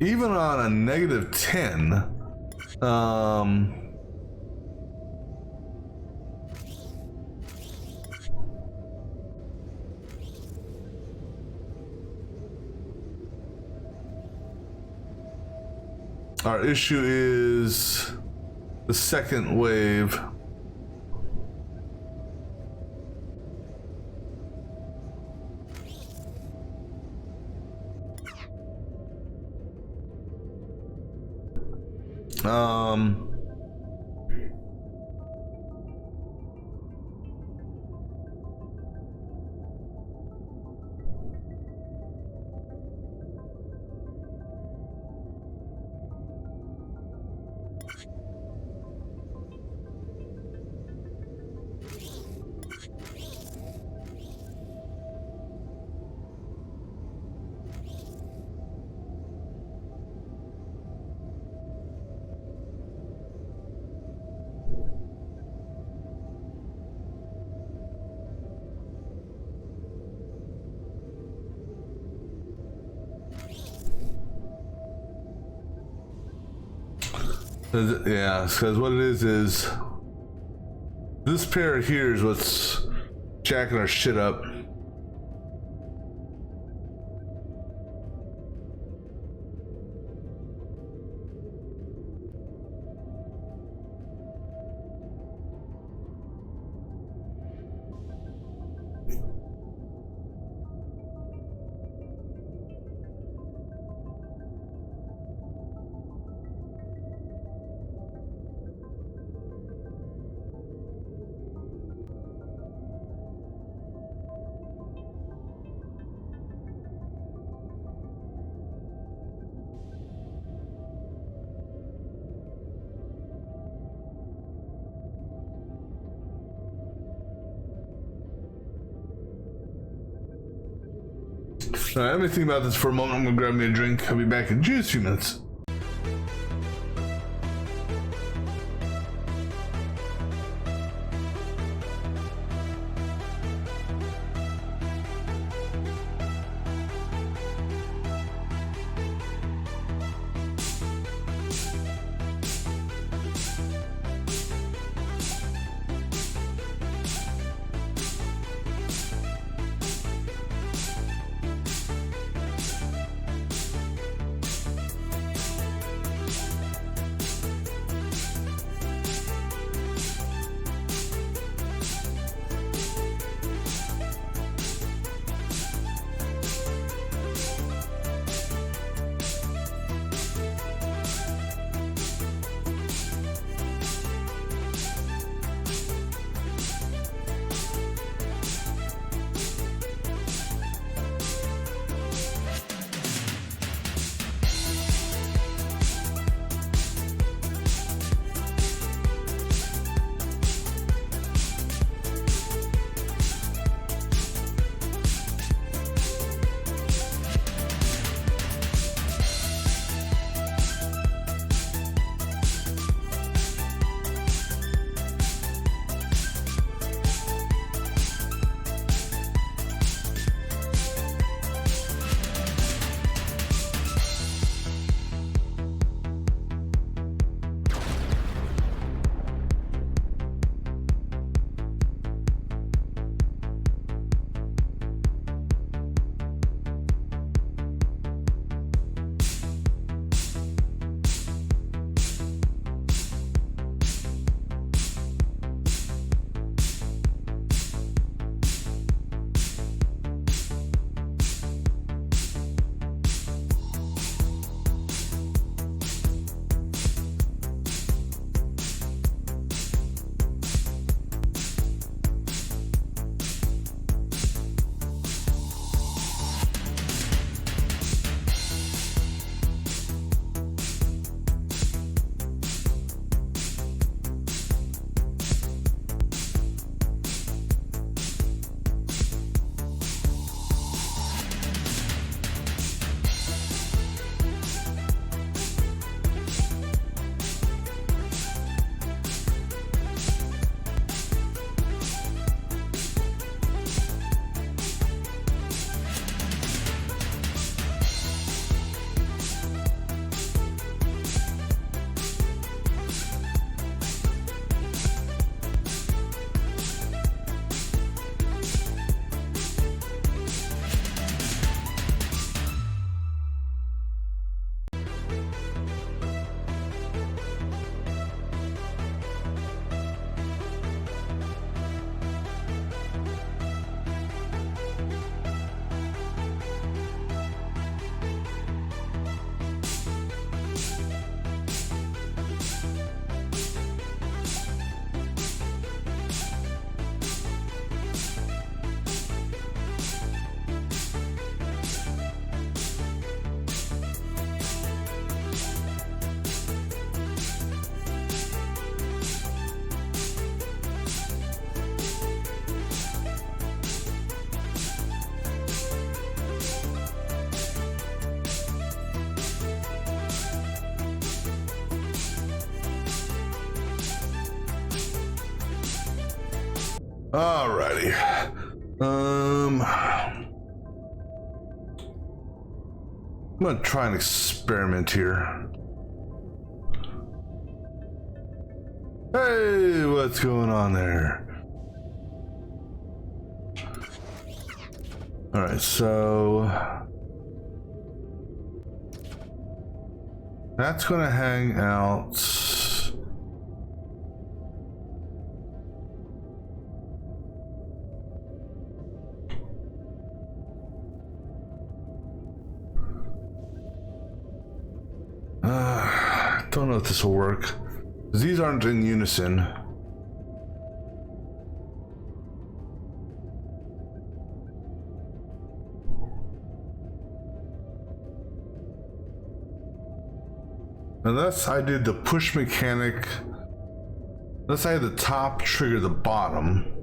even on a -10, our issue is the second wave. Yeah, because what it is this pair here is what's jacking our shit up. Alright, let me think about this for a moment. I'm gonna grab me a drink. I'll be back in just a few minutes. Alrighty. I'm gonna try an experiment here. Hey, what's going on there? Alright, so that's gonna hang out. Don't know if this will work. These aren't in unison. Unless I did the push mechanic. Unless I had the top trigger the bottom.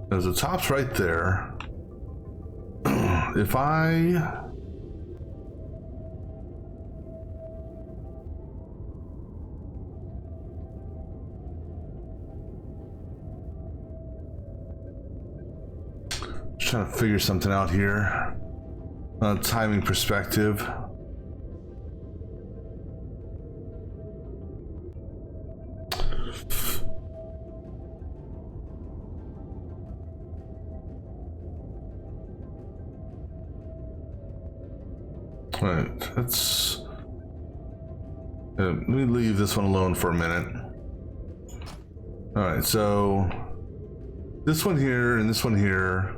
There's the top's right there. If I just trying to figure something out here on a timing perspective. Right, let's let me leave this one alone for a minute. All right, so this one here and this one here.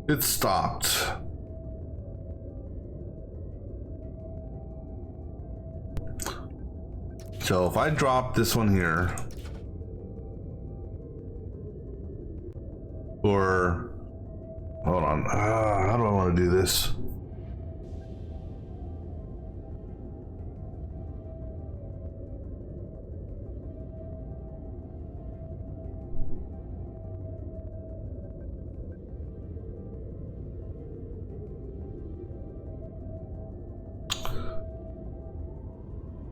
It stopped. So if I drop this one here, or hold on, how do I want to do this?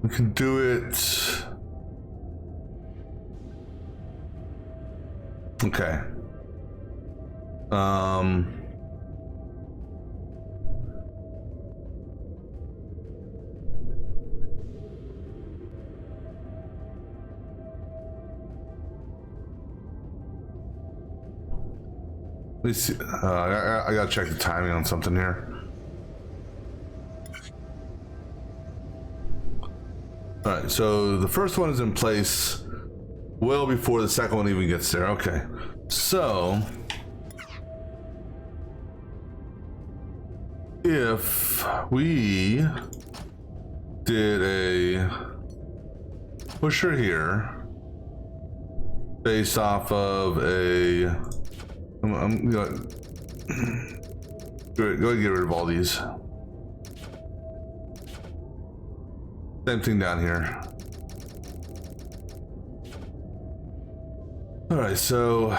We can do it. Okay. Let me see. I gotta check the timing on something here. All right, so the first one is in place well before the second one even gets there. Okay, so if we did a pusher here based off of a, I'm gonna go ahead and get rid of all these. Same thing down here. All right, so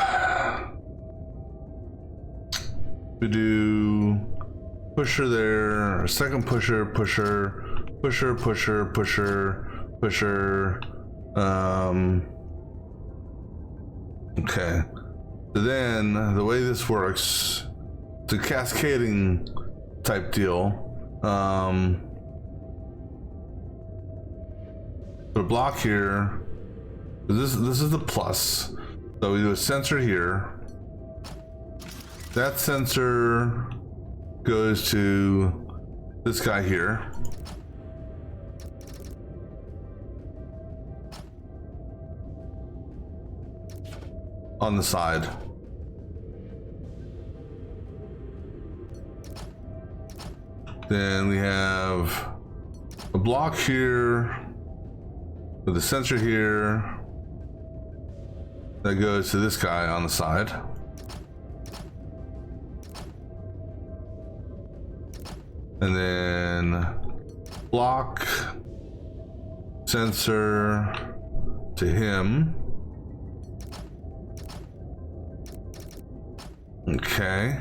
we do pusher there, second pusher, pusher, pusher, pusher, pusher, pusher. Okay. So then the way this works, it's a cascading type deal. Put a block here. This is the plus. So we do a sensor here. That sensor goes to this guy here. On the side. Then we have a block here with a sensor here that goes to this guy on the side. And then block, sensor to him. Okay.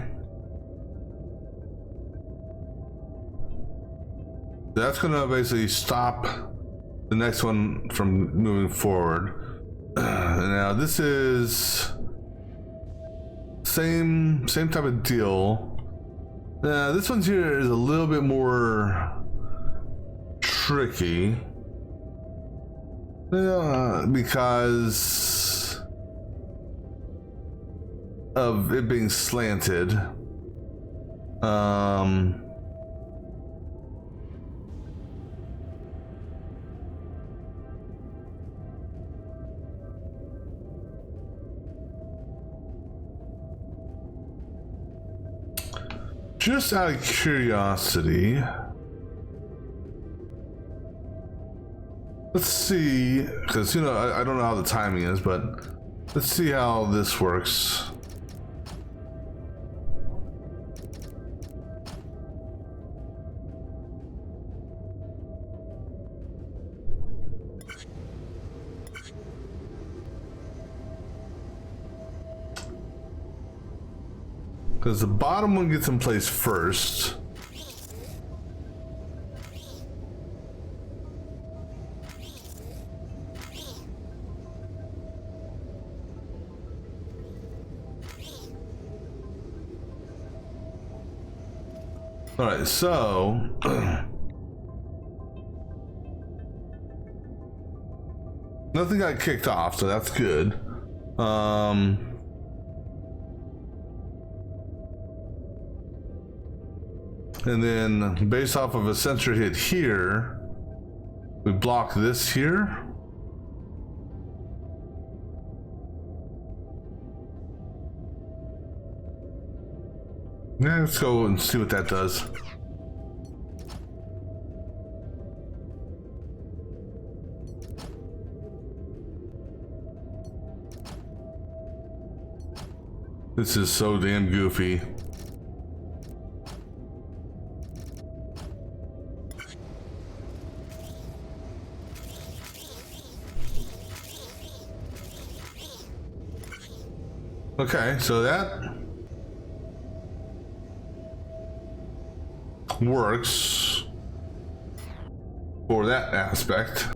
That's gonna basically stop the next one from moving forward. Now this is same type of deal. This one's here is a little bit more tricky. Because of it being slanted. Just out of curiosity, let's see, because I don't know how the timing is, but let's see how this works. Because the bottom one gets in place first. All right, so nothing got kicked off, so that's good. And then based off of a sensor hit here, we block this here. Yeah, let's go and see what that does. This is so damn goofy. Okay, so that works for that aspect.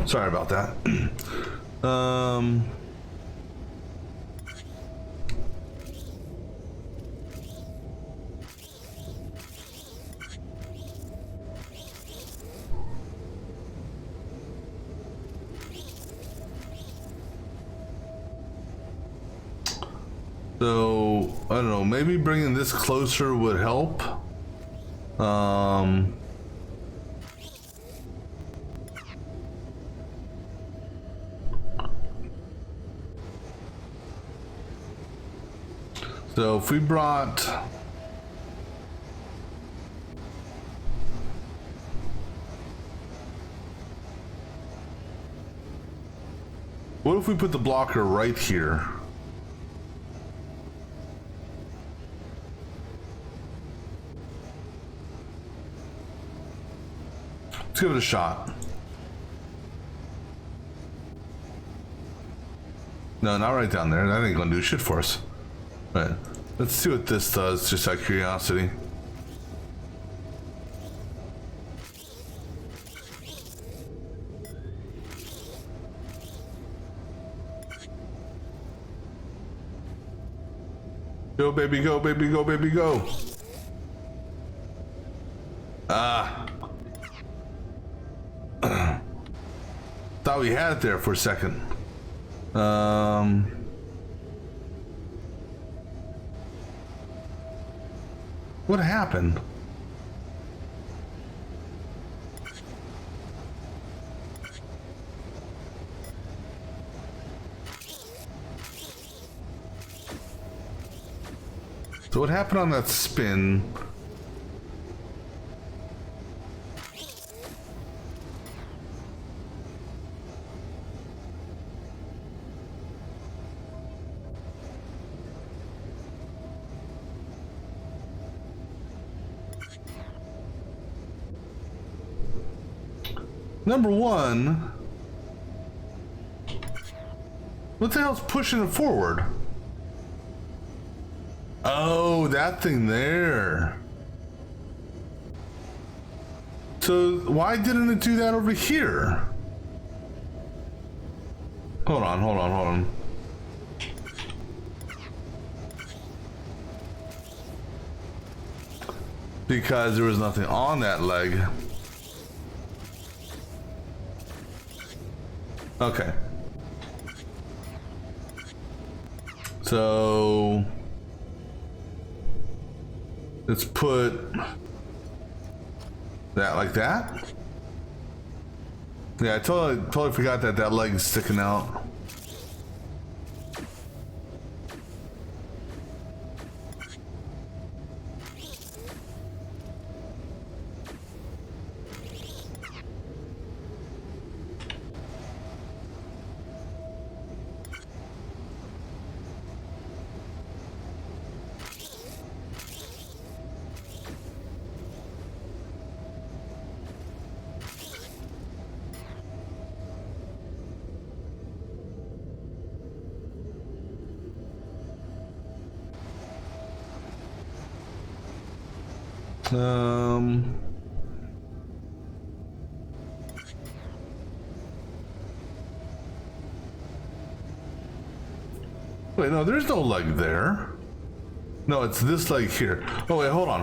Sorry about that. So, I don't know, maybe bringing this closer would help. So if we brought... What if we put the blocker right here? Let's give it a shot. No, not right down there. That ain't gonna do shit for us. Right. Let's see what this does, just out of curiosity. Go, baby, go, baby, go, baby, go. Ah. Thought we had it there for a second. What happened? So what happened on that spin? Number one, what the hell's pushing it forward? Oh, that thing there. So why didn't it do that over here? Hold on, hold on, hold on. Because there was nothing on that leg. Okay. So let's put that like that. Yeah, I totally forgot that that leg is sticking out. Wait, no, there's no leg there. No, it's this leg here. Oh wait, hold on.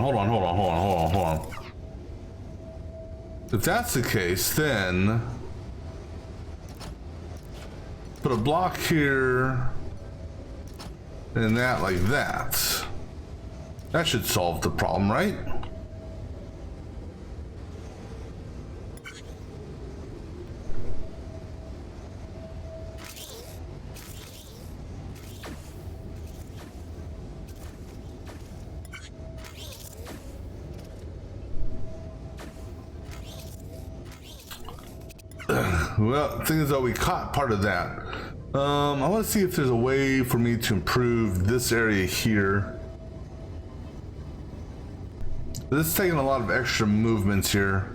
If that's the case, then put a block here and that like that. That should solve the problem, right? Well, the thing is that we caught part of that. I want to see if there's a way for me to improve this area here. This is taking a lot of extra movements here.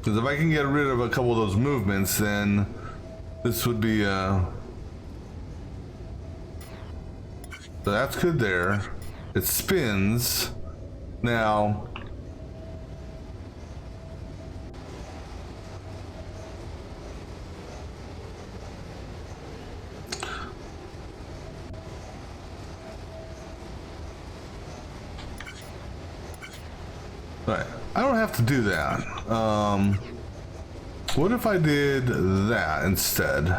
Because if I can get rid of a couple of those movements, then this would be so that's good there. It spins. Now right, I don't have to do that. What if I did that instead?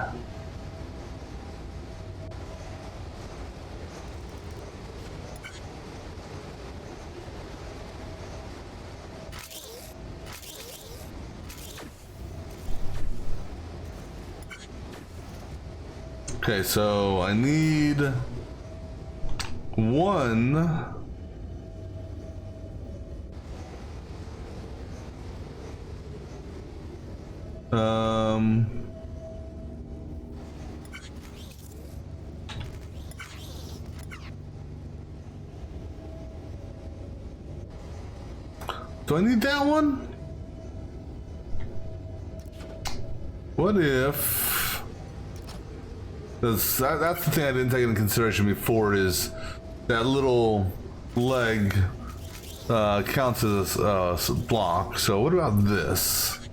Okay, so I need one. Do I need that one? What if... that's the thing I didn't take into consideration before, is that little leg counts as a block. So what about this?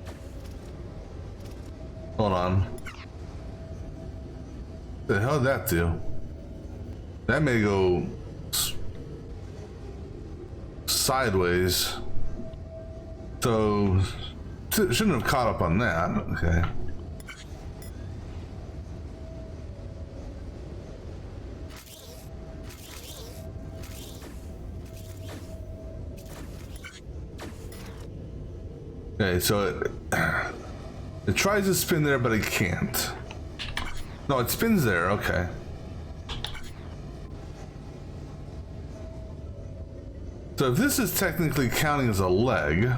Hold on. The hell did that do? That may go sideways. So shouldn't have caught up on that. Okay. Okay, so it tries to spin there, but it can't. No, it spins there. Okay. So if this is technically counting as a leg,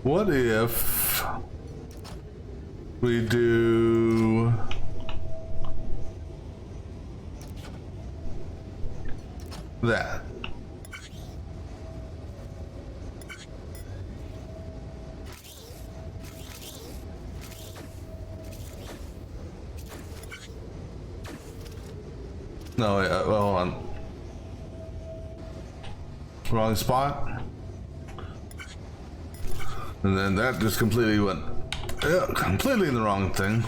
what if we do that? No, wait, well, hold on. Wrong spot. And then that just completely went, yeah, completely in the wrong thing.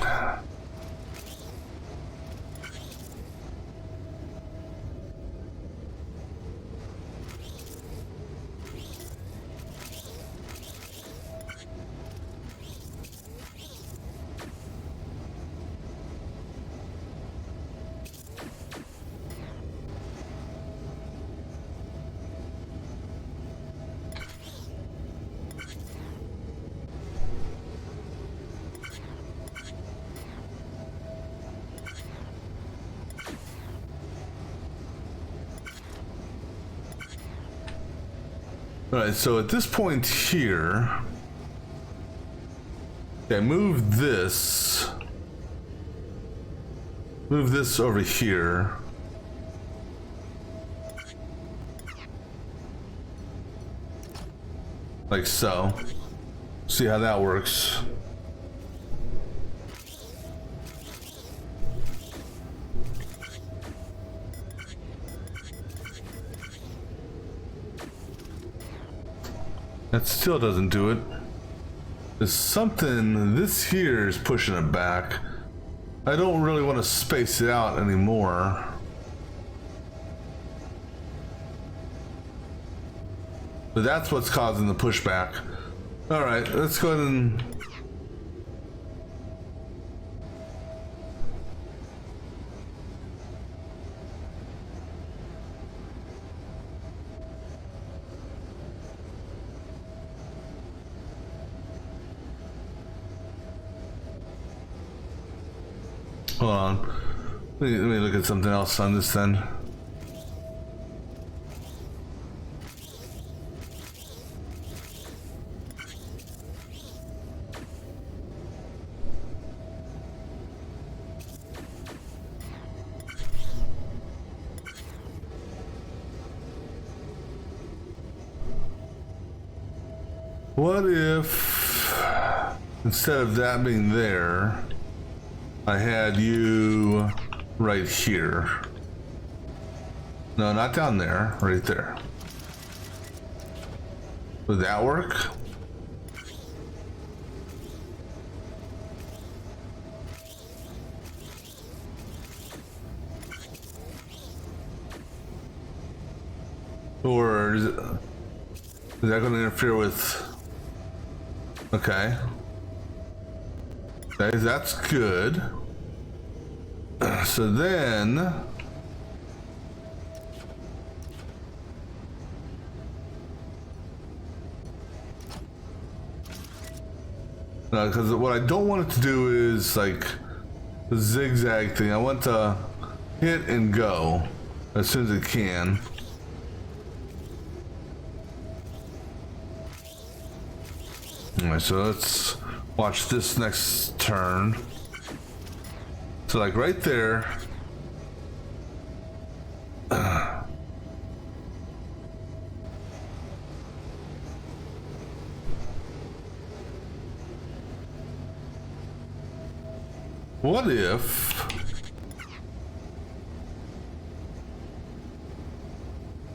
Alright, so at this point here, okay, move this over here. Like so. See how that works. That still doesn't do it. There's something, this here is pushing it back. I don't really want to space it out anymore. But that's what's causing the pushback. All right, let's go ahead and... hold on. Let me look at something else on this then. What if instead of that being there, I had you right here? No, not down there, right there. Would that work? Or is that going to interfere with... Okay. Okay, that's good. So then... Because what I don't want it to do is like the zigzag thing. I want to hit and go as soon as it can. Alright, so let's watch this next turn. So like right there.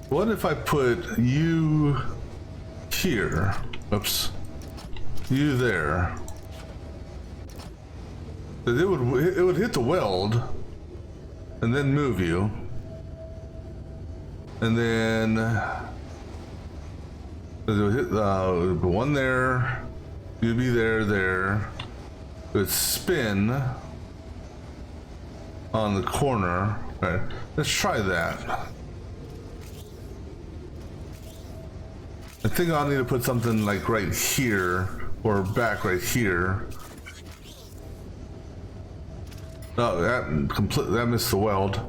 What if I put you here? Oops. You there. It would hit the weld and then move you. And then it would hit one there, you'd be there. It would spin on the corner. All right, let's try that. I think I'll need to put something like right here or back right here. No, that missed the weld.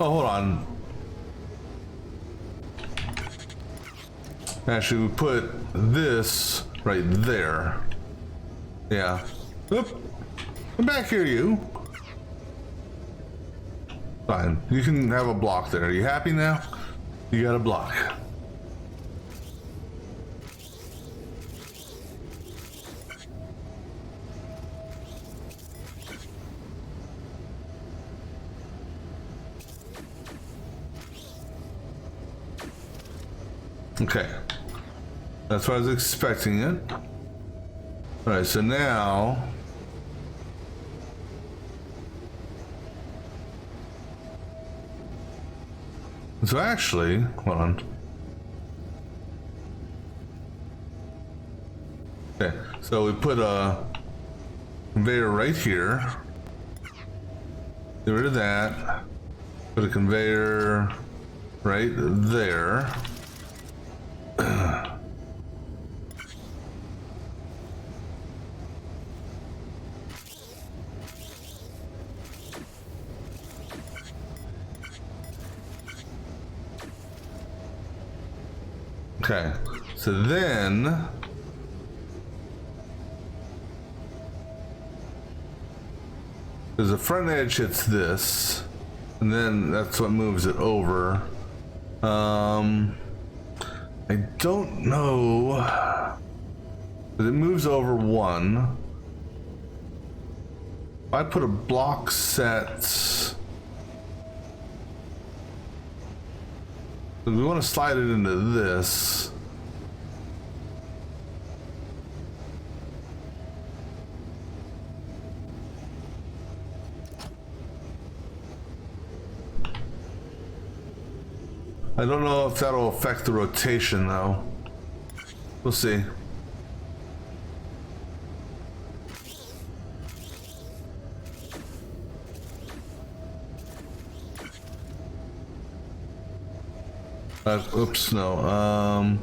Oh, hold on. Actually, we put this right there. Yeah. Oop. Come back here, you. Fine. You can have a block there. Are you happy now? You got a block. Okay, that's what I was expecting it. All right, so now actually, hold on. Okay, so we put a conveyor right here. Get rid of that. Put a conveyor right there. Okay, so then there's a front edge hits this, and then that's what moves it over. I don't know, but it moves over one. If I put a block set, we want to slide it into this. I don't know if that'll affect the rotation though. We'll see. Oops, no.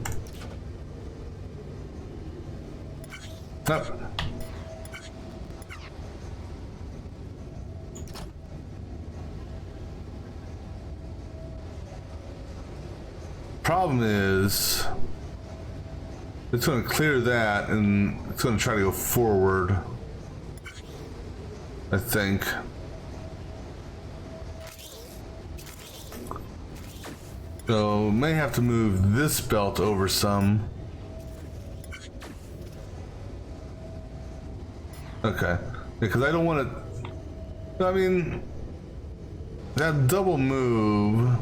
problem is it's going to clear that and it's going to try to go forward, I think. So may have to move this belt over some. Okay, because I don't want to. I mean, that double move,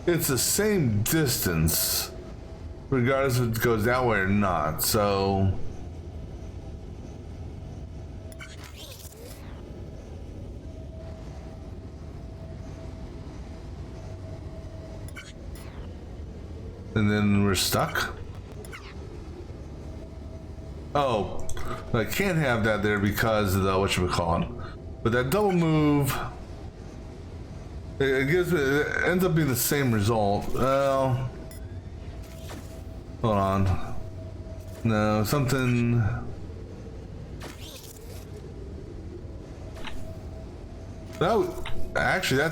it's the same distance regardless if it goes that way or not, so and then we're stuck. Oh, I can't have that there because of the whatchamacallit. But that double move, it ends up being the same result. Well, hold on. No, something. Actually,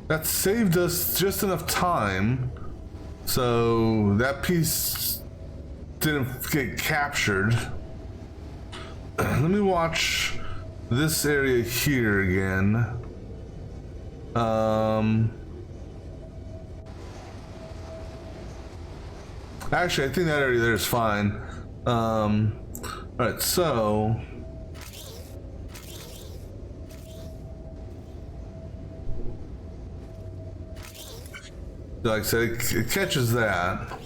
that saved us just enough time, so that piece didn't get captured. Let me watch this area here again. Actually, I think that area there is fine. Alright, so like I said, it catches that.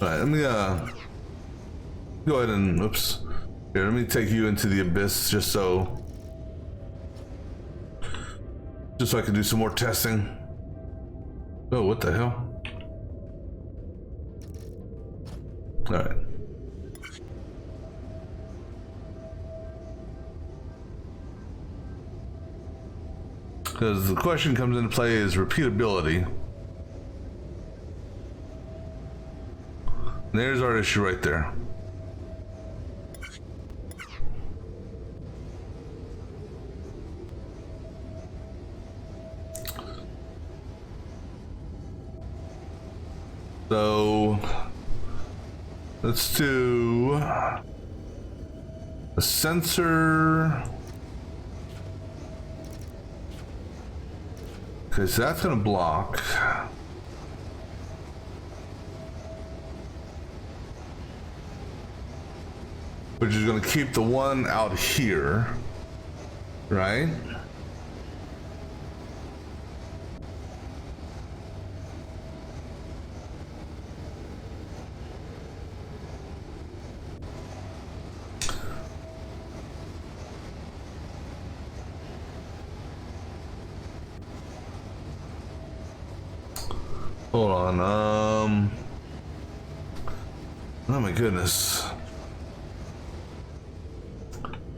Alright, let me go ahead and oops. Here, let me take you into the abyss just so I can do some more testing. Oh, what the hell? Alright. Because the question comes into play is repeatability. And there's our issue right there. So let's do a sensor. Okay, so that's gonna block. Which is gonna keep the one out here, right? Hold on, oh my goodness.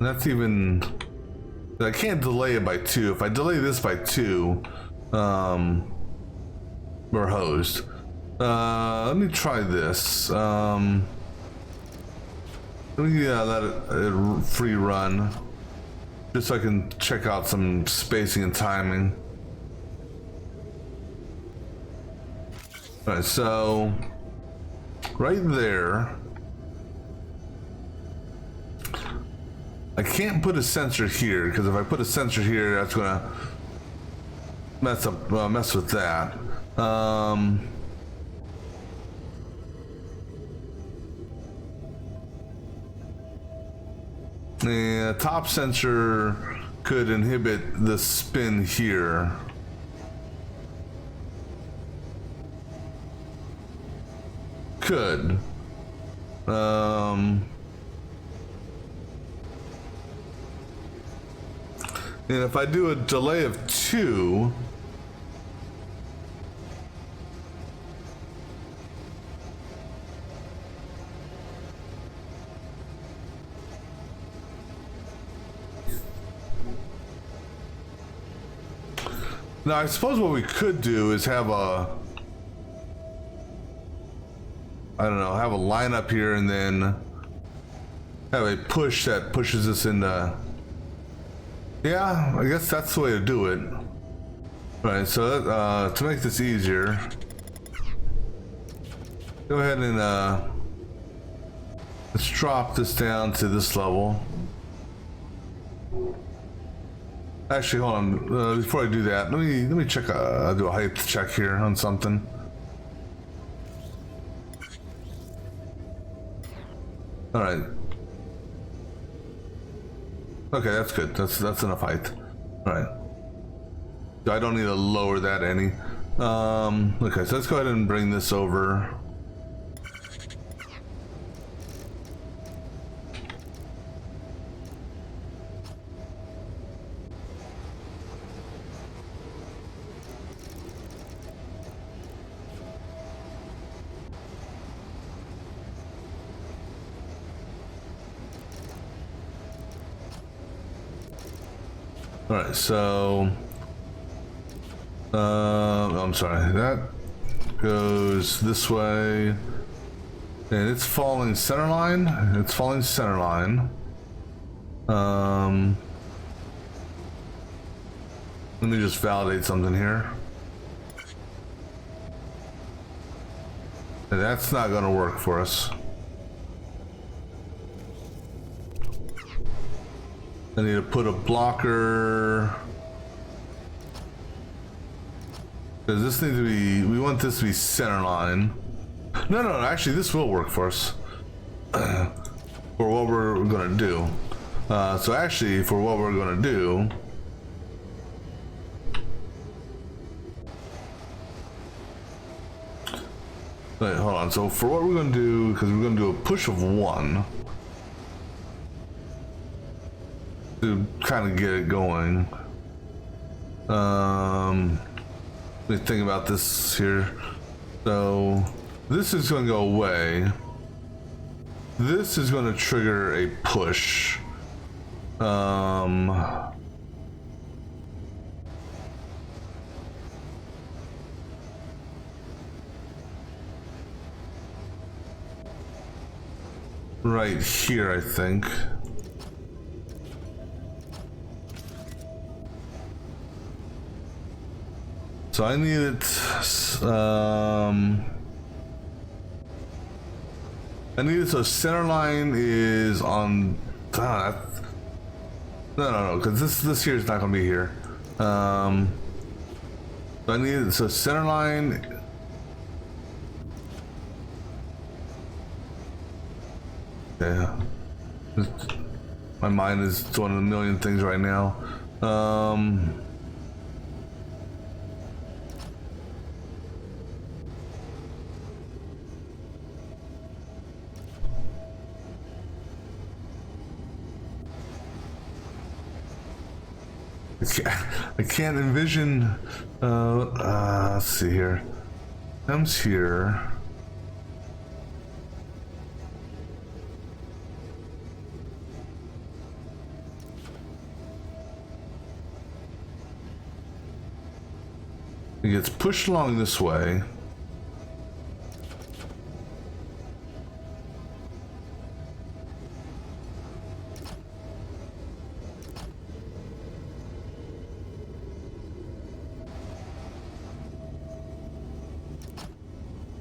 That's even, I can't delay it by 2. If I delay this by 2, we're hosed. Let me try this. Let me let it free run, just so I can check out some spacing and timing. Alright, so right there, I can't put a sensor here because if I put a sensor here, that's gonna mess with that. The top sensor could inhibit the spin here. Could. And if I do a delay of 2, now I suppose what we could do is have a, I don't know, have a line up here and then have a push that pushes us into, yeah, I guess that's the way to do it. Right, so to make this easier, go ahead and let's drop this down to this level. Actually, hold on. Before I do that, let me check. Do a height check here on something. All right. Okay, that's good. That's enough height. All right. So I don't need to lower that any. Okay, so let's go ahead and bring this over. All right, so I'm sorry, that goes this way, and it's falling center line. It's falling center line. Let me just validate something here. And that's not going to work for us. I need to put a blocker. Does this need to be, we want this to be center line. No, actually this will work for us. For what we're gonna do. So actually for what we're gonna do, wait, hold on. So for what we're gonna do, because we're gonna do a push of 1. To kind of get it going. Let me think about this here. So this is going to go away. This is going to trigger a push. Right here, I think. So I need it, I need it so center line is on, no, because this here is not going to be here. So I need it, so center line, yeah, my mind is doing a million things right now. I can't envision. Let's see here. Comes here. It gets pushed along this way.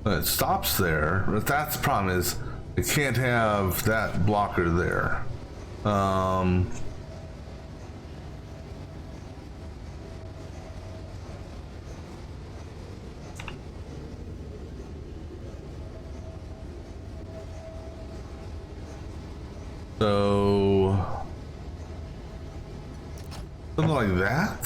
It stops there, but that's the problem is it can't have that blocker there. So something like that.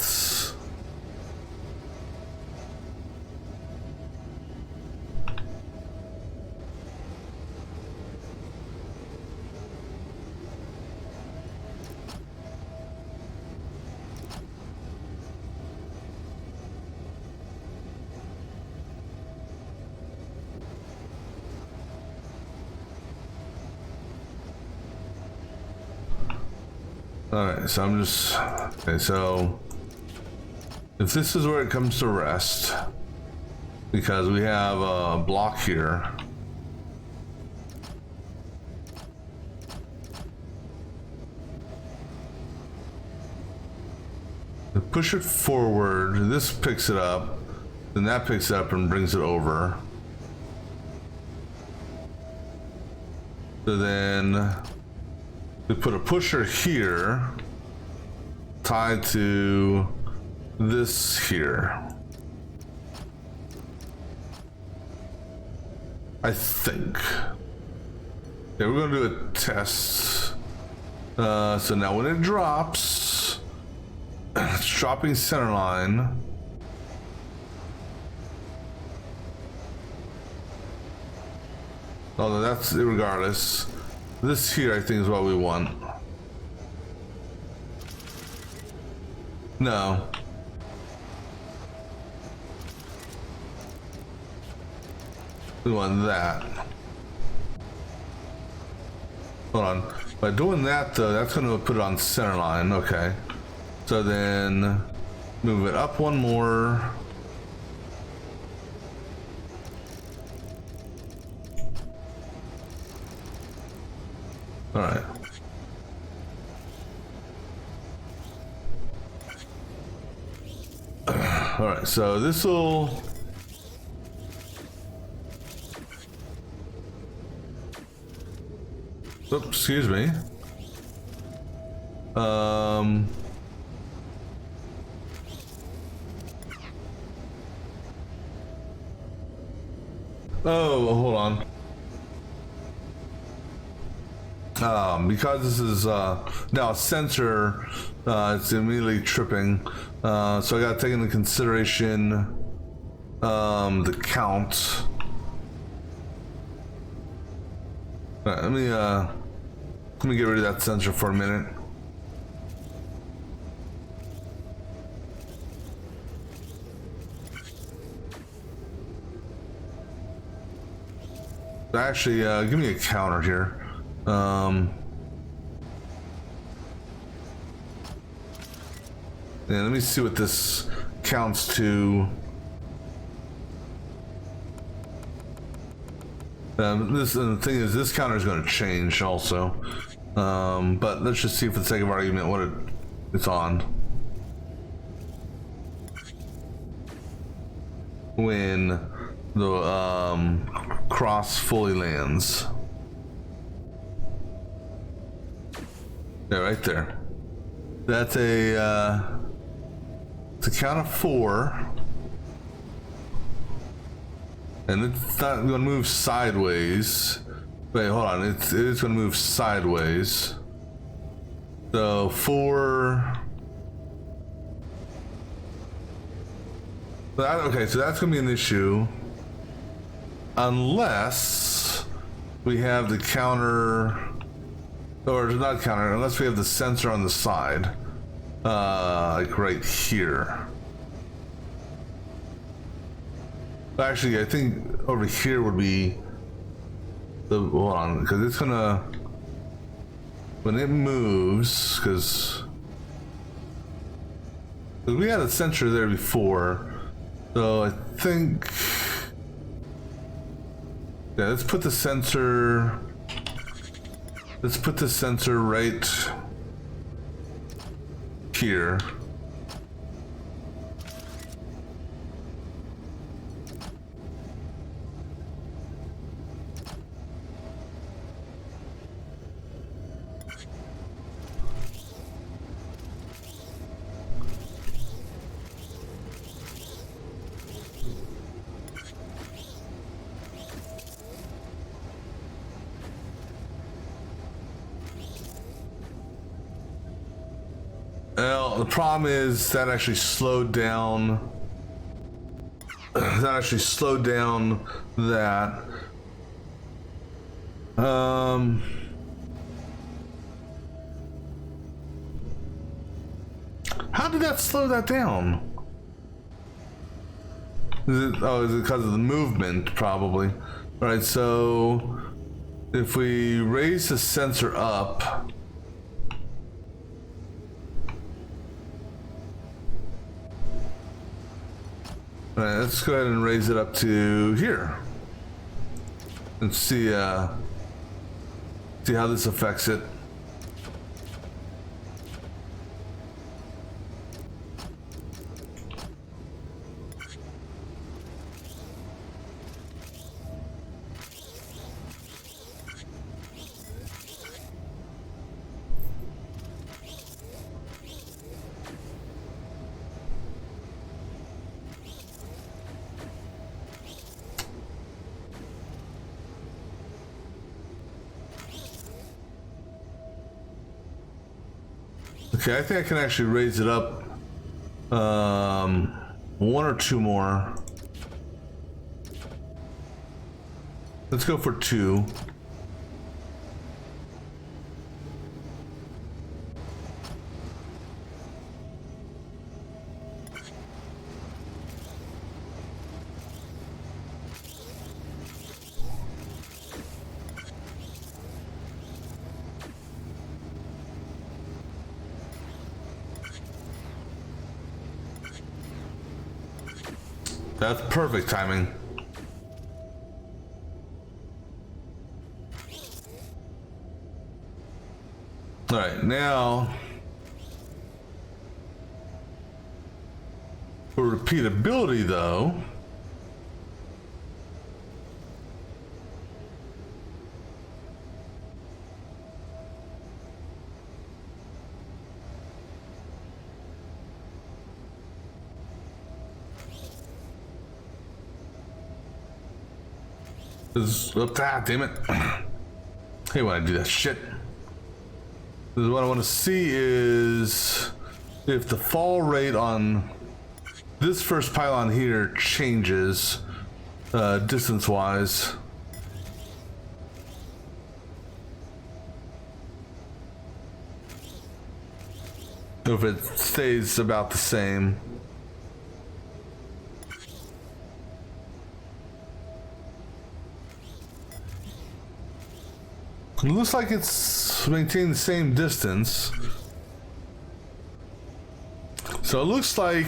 Alright, so I'm just, okay, so if this is where it comes to rest, because we have a block here, Push it forward. This picks it up. Then that picks it up and brings it over. So then we put a pusher here tied to this here. I think. Yeah, we're gonna do a test. So now when it drops, it's dropping center line. Although that's irregardless. This here I think is what we want. No. We want that. Hold on. By doing that though, that's gonna put it on center line. Okay. So then move it up one more. All right. All right. So this will. Oops, excuse me. Oh, hold on. Because this is now a sensor, it's immediately tripping. So I gotta take into consideration the count. All right, let me get rid of that sensor for a minute. Actually, give me a counter here. Yeah, let me see what this counts to. The thing is, this counter is going to change also. But let's just see for the sake of argument what it's on. When the cross fully lands. Yeah, right there. That's it's a count of 4. And it's not going to move sideways. Wait, hold on. It is going to move sideways. So 4. Okay, so that's going to be an issue. Unless we have the counter, or not counter, unless we have the sensor on the side. Like right here. Actually, I think over here would be the, hold on, because it's gonna, when it moves, because we had a sensor there before, so I think, yeah, let's put the sensor right here. Well, the problem is that actually slowed down. That actually slowed down that. How did that slow that down? Is it because of the movement? Probably. All right, so if we raise the sensor up. All right, let's go ahead and raise it up to here. And see how this affects it. Okay, I think I can actually raise it up one or two more. Let's go for two. That's perfect timing. All right, now for repeatability though, damn it. Hey, when I do that shit. What I want to see is if the fall rate on this first pylon here changes distance wise. If it stays about the same. It looks like it's maintained the same distance. So it looks like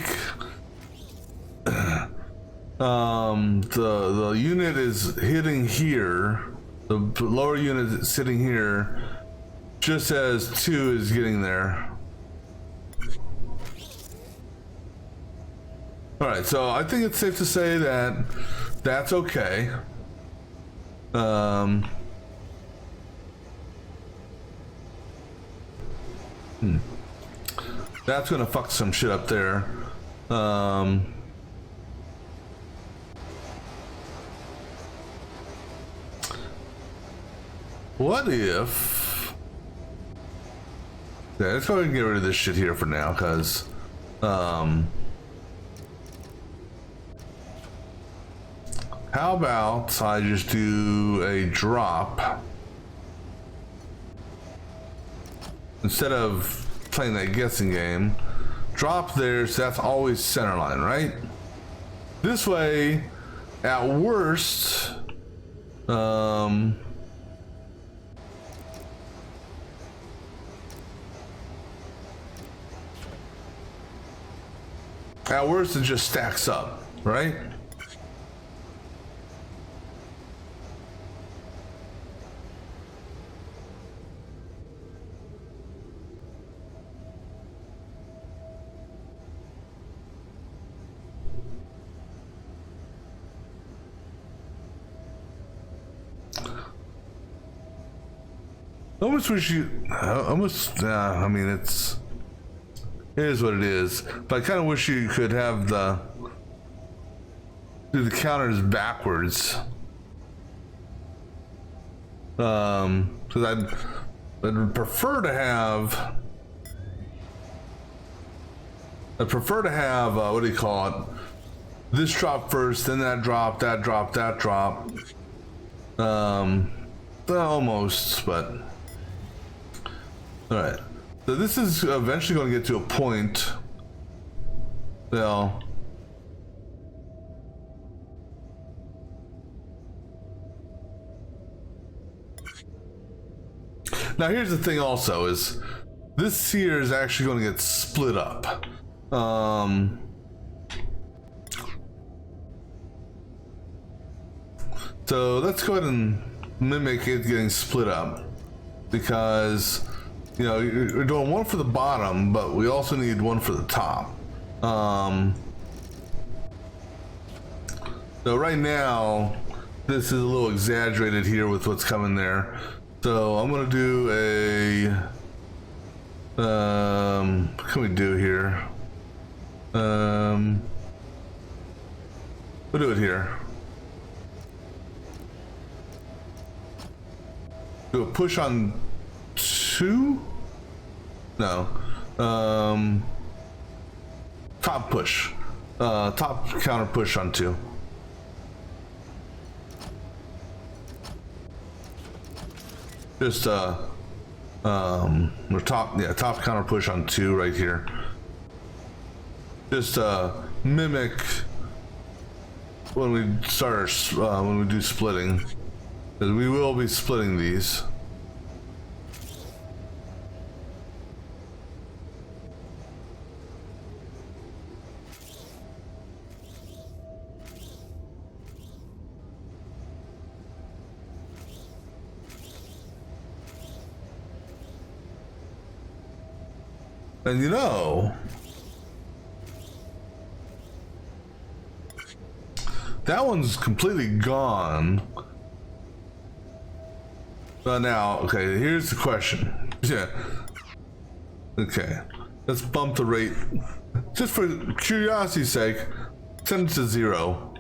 the unit is hitting here. The lower unit is sitting here just as 2 is getting there. Alright, so I think it's safe to say that that's okay. That's gonna fuck some shit up there. What if... Yeah, let's go ahead and get rid of this shit here for now, because... how about I just do a drop instead of playing that guessing game. Drop there, so that's always center line, right? This way, at worst, it just stacks up, right? I almost wish you, I mean, it is what it is, but I kind of wish you could have do the counters backwards. Because I'd prefer to have, what do you call it? This drop first, then that drop, that drop, that drop. Almost, but. Alright, so this is eventually going to get to a point. Well, now here's the thing also is this here is actually going to get split up. So let's go ahead and mimic it getting split up, because you know, you're doing one for the bottom, but we also need one for the top. So right now, this is a little exaggerated here with what's coming there. So I'm gonna do a, what can we do here? We'll do it here. Do a push on 2? No. top push, top counter push on 2. Just or top counter push on 2 right here. Just mimic when we start when we do splitting, because we will be splitting these. And you know, that one's completely gone. But now, okay, here's the question. Yeah. Okay, let's bump the rate. Just for curiosity's sake, send it to 0.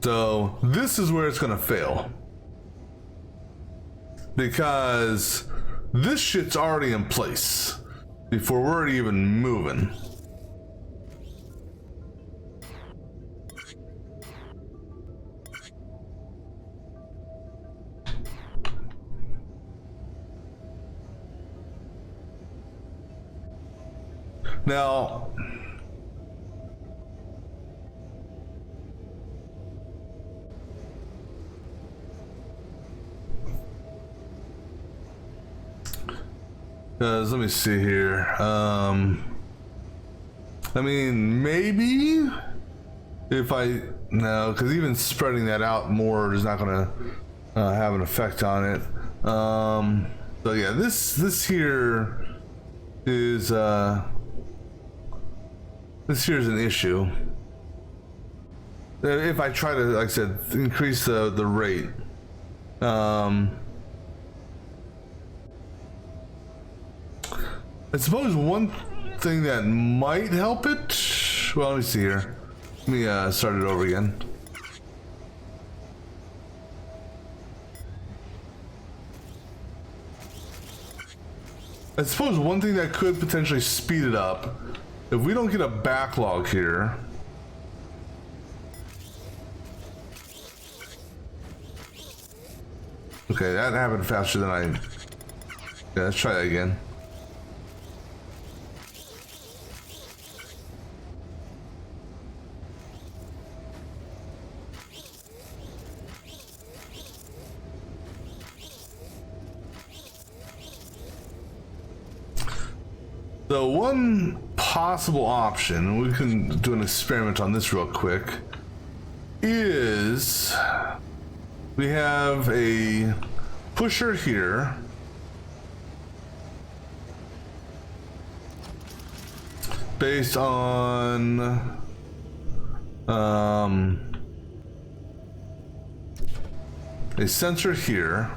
So this is where it's gonna fail, because this shit's already in place before we're even moving. Now, let me see here. I mean, maybe if no, because even spreading that out more is not gonna have an effect on it. So yeah, this here is this here's an issue. If I try to, like I said, increase the rate. I suppose one thing that might help it. Well, let me see here. Let me start it over again. I suppose one thing that could potentially speed it up, if we don't get a backlog here. Okay, that happened faster than I. Yeah, let's try that again. So one possible option, we can do an experiment on this real quick, is we have a pusher here based on a sensor here.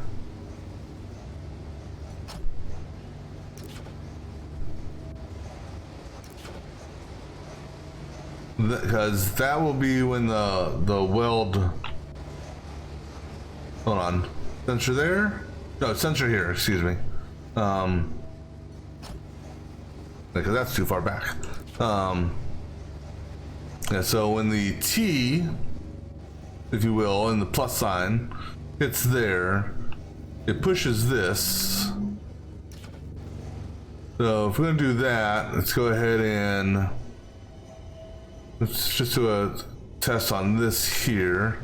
Because that will be when the weld. Hold on, sensor there? No, sensor here. Excuse me. Because that's too far back. Yeah. So when the T, if you will, and the plus sign hits there, it pushes this. So if we're gonna do that, let's go ahead and. Let's just do a test on this here.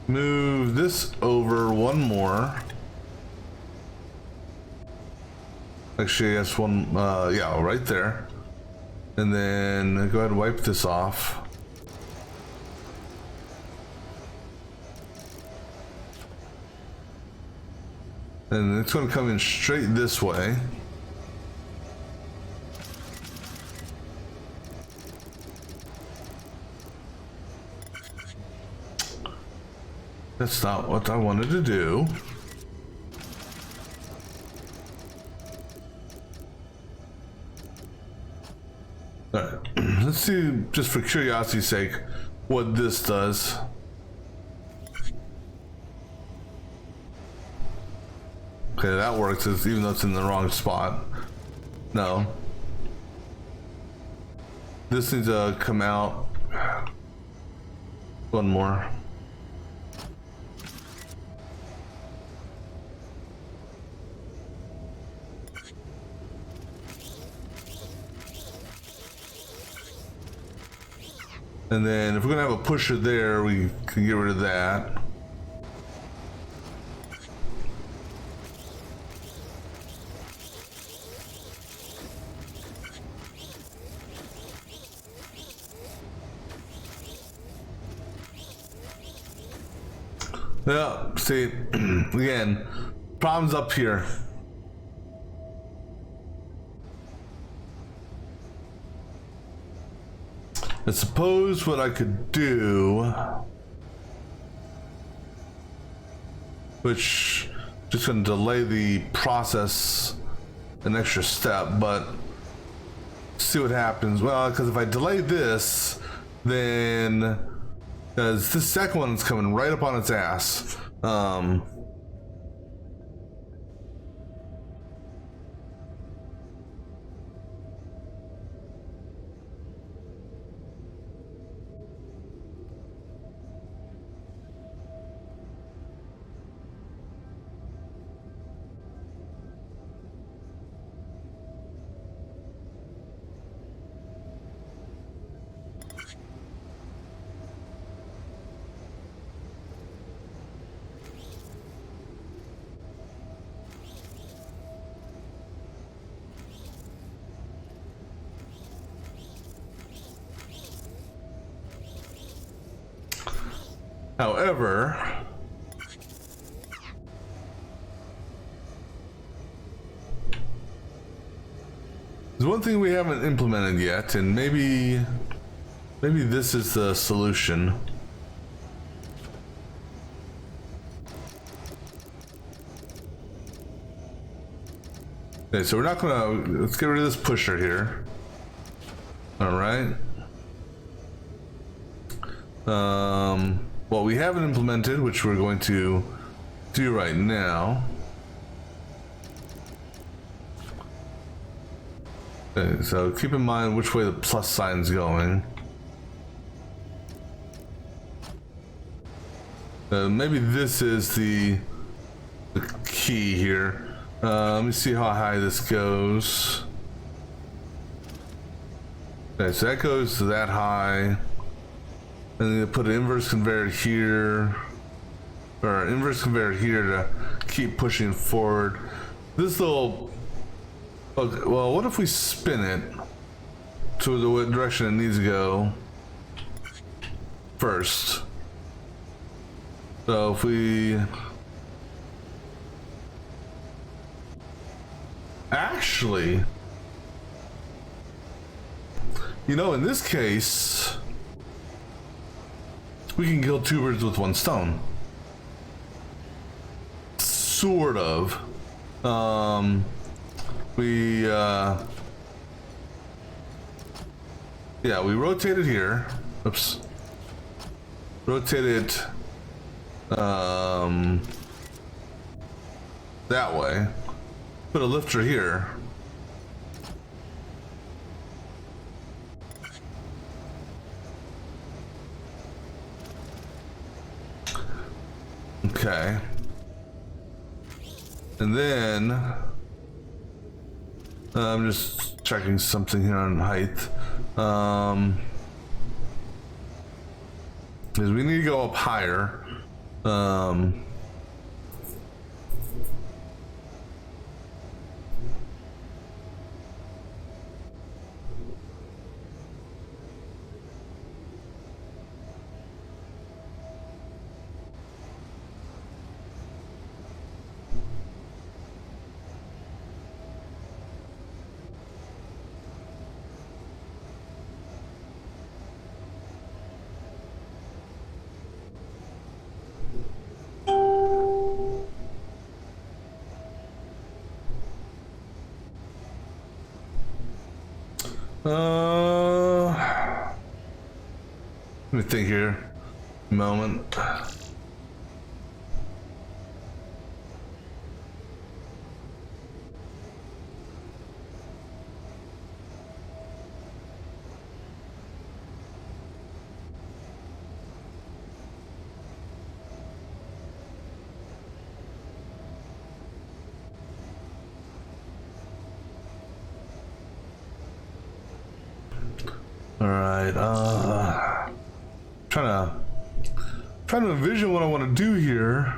Move this over one more. Actually, that's one, yeah, right there. And then go ahead and wipe this off. And it's going to come in straight this way. That's not what I wanted to do. All right, let's see, just for curiosity's sake, what this does. Okay, that works, even though it's in the wrong spot. No. This needs to come out. One more. And then if we're gonna have a pusher there, we can get rid of that. Yeah, see, again, problems up here. I suppose what I could do, which just gonna delay the process an extra step, but see what happens. Well, because if I delay this, then because this second one's coming right up on its ass. However, there's one thing we haven't implemented yet, and maybe this is the solution. Okay, so we're not gonna, let's get rid of this pusher here. All right. What we haven't implemented, which we're going to do right now. Okay, so keep in mind which way the plus sign's going. Maybe this is the key here. Let me see how high this goes. Okay, so that goes to that high. And then put an inverse conveyor here, or an inverse conveyor here to keep pushing forward. This little, okay, well, what if we spin it to the direction it needs to go first? So if we actually, you know, in this case, we can kill two birds with one stone. Sort of. Yeah, we rotate it here. Oops. Rotate it that way. Put a lifter here. Okay. And then I'm just checking something here on height. Because we need to go up higher. Let me think here. Moment. All right. Trying to envision what I want to do here.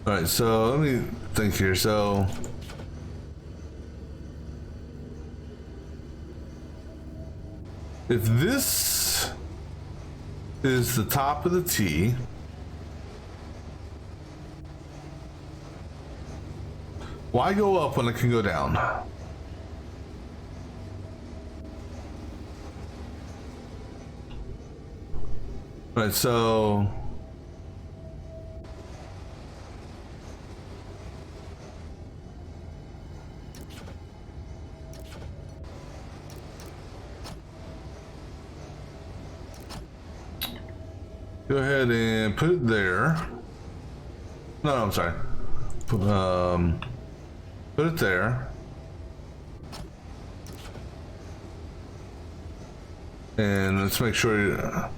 All right, so let me think here. So if this is the top of the T, why go up when it can go down? Right, so go ahead and put it there. No, I'm sorry. Put it there. And let's make sure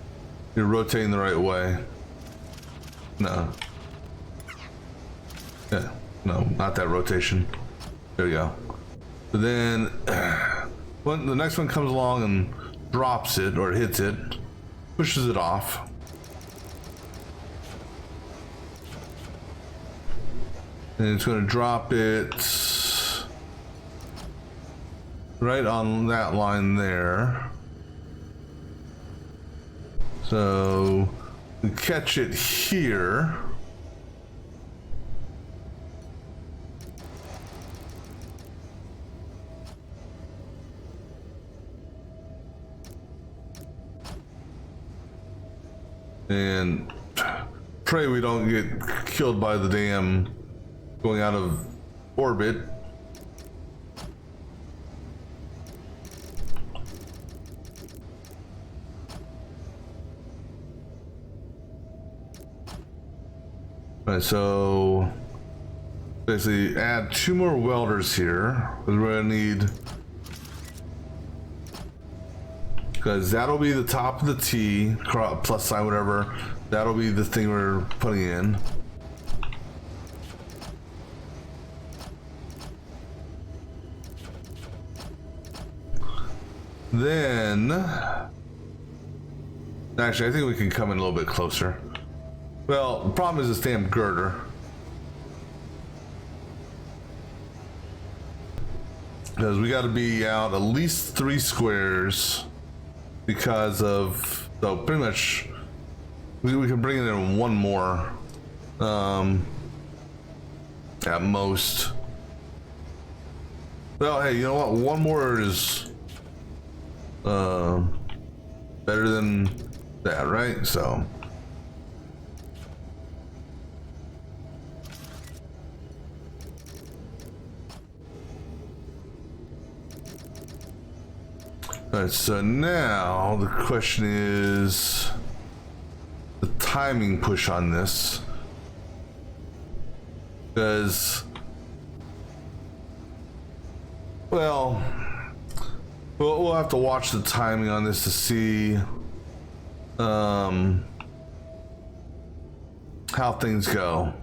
you're rotating the right way. No. Yeah, no, not that rotation. There we go. But then when the next one comes along and drops it or hits it, pushes it off. And it's going to drop it right on that line there. So we catch it here. And pray we don't get killed by the damn going out of orbit. Alright, so basically add 2 more welders here. Because we're gonna need, because that'll be the top of the T, plus sign, whatever. That'll be the thing we're putting in. Then, actually, I think we can come in a little bit closer. Well, the problem is this damn girder. Because we got to be out at least 3 squares because of, so pretty much we can bring it in 1 more at most. Well, hey, you know what? 1 more is better than that, right? So alright, so now the question is the timing push on this, because, well, we'll have to watch the timing on this to see how things go.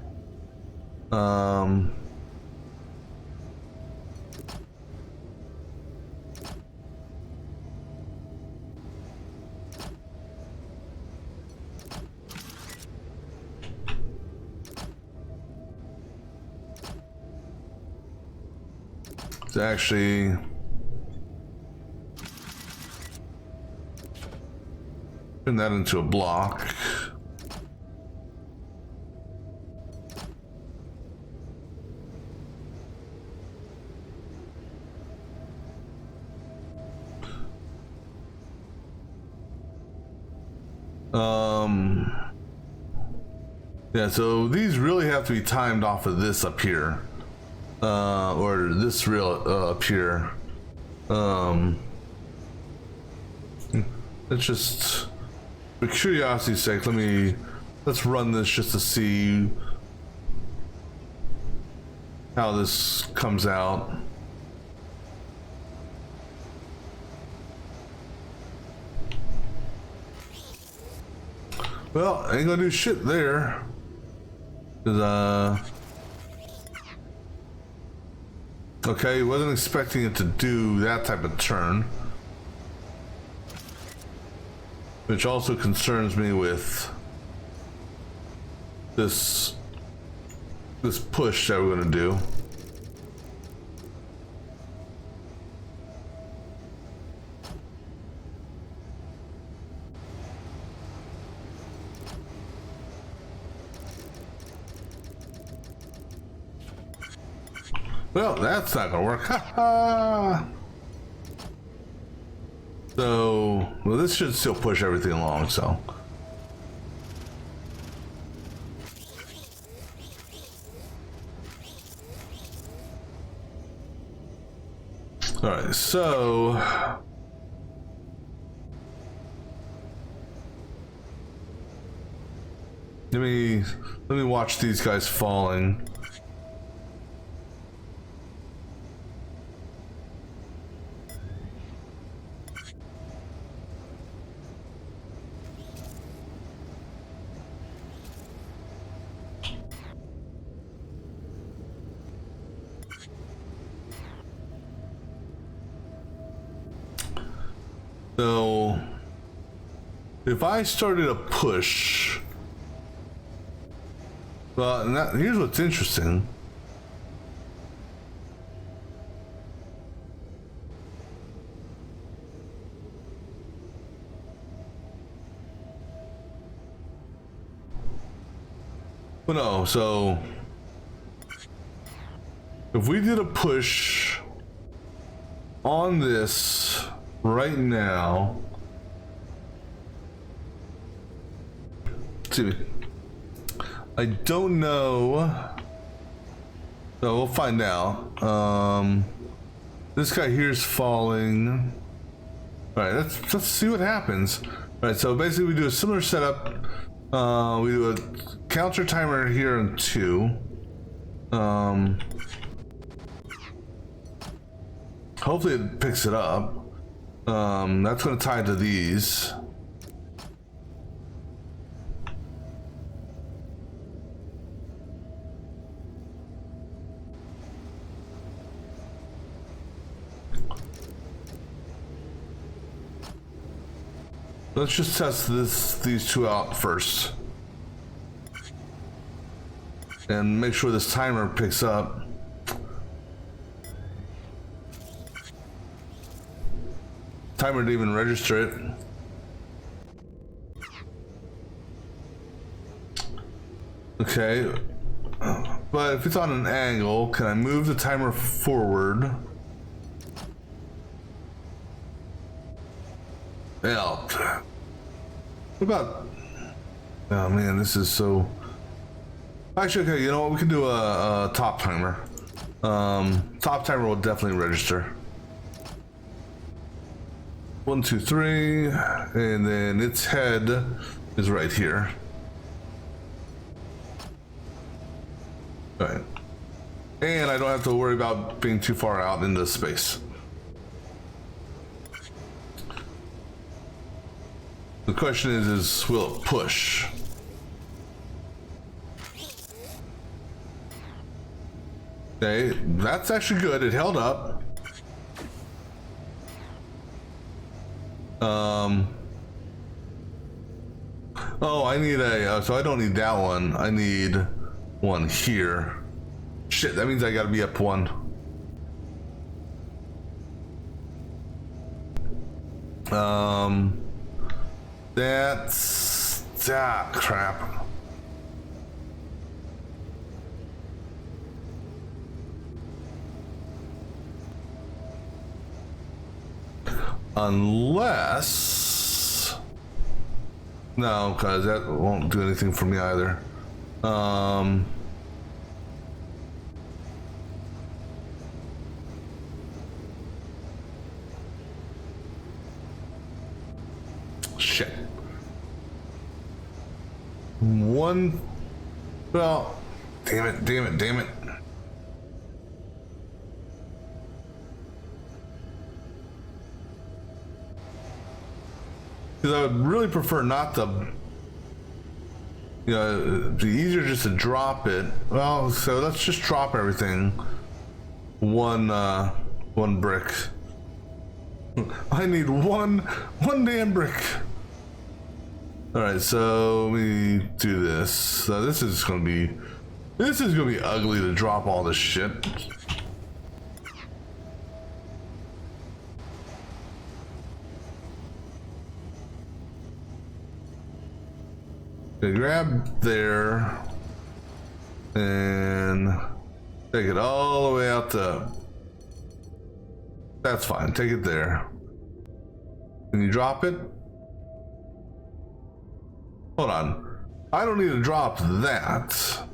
It's actually turn that into a block. Yeah, so these really have to be timed off of this up here. or this rail up here. Let's just, for curiosity's sake, let's run this just to see how this comes out. Well, ain't gonna do shit there. 'Cause, okay, wasn't expecting it to do that type of turn. Which also concerns me with this push that we're gonna do. Well, that's not gonna work. Ha ha! So, well, this should still push everything along, so. Alright, so. Let me watch these guys falling. So, if I started a push, well, here's what's interesting. Well, no, so if we did a push on this right now, see, I don't know. So we'll find out. This guy here is falling. All right, let's see what happens. All right, so basically we do a similar setup. We do a counter timer here on 2. Hopefully it picks it up. That's going to tie to these. Let's just test these two out first. And make sure this timer picks up. Timer didn't even register it. Okay. But if it's on an angle, can I move the timer forward? Yeah. What about... Oh man, this is so... Actually, okay, you know what? We can do a top timer. Top timer will definitely register. 1, 2, 3, and then its head is right here. All right. And I don't have to worry about being too far out into space. The question is will it push? Okay, that's actually good. It held up. Oh, I need so I don't need that one. I need one here. Shit, that means I gotta be up 1. That's... crap. Unless... No, because that won't do anything for me either. one. Well, damn it, damn it, damn it. Because I would really prefer not to, you know, it'd be easier just to drop it. Well, so let's just drop everything. One brick. I need one damn brick. All right, so we do this. So this is gonna be ugly to drop all this shit. Okay, grab there and take it all the way out to. That's fine. Take it there. Can you drop it? Hold on. I don't need to drop that.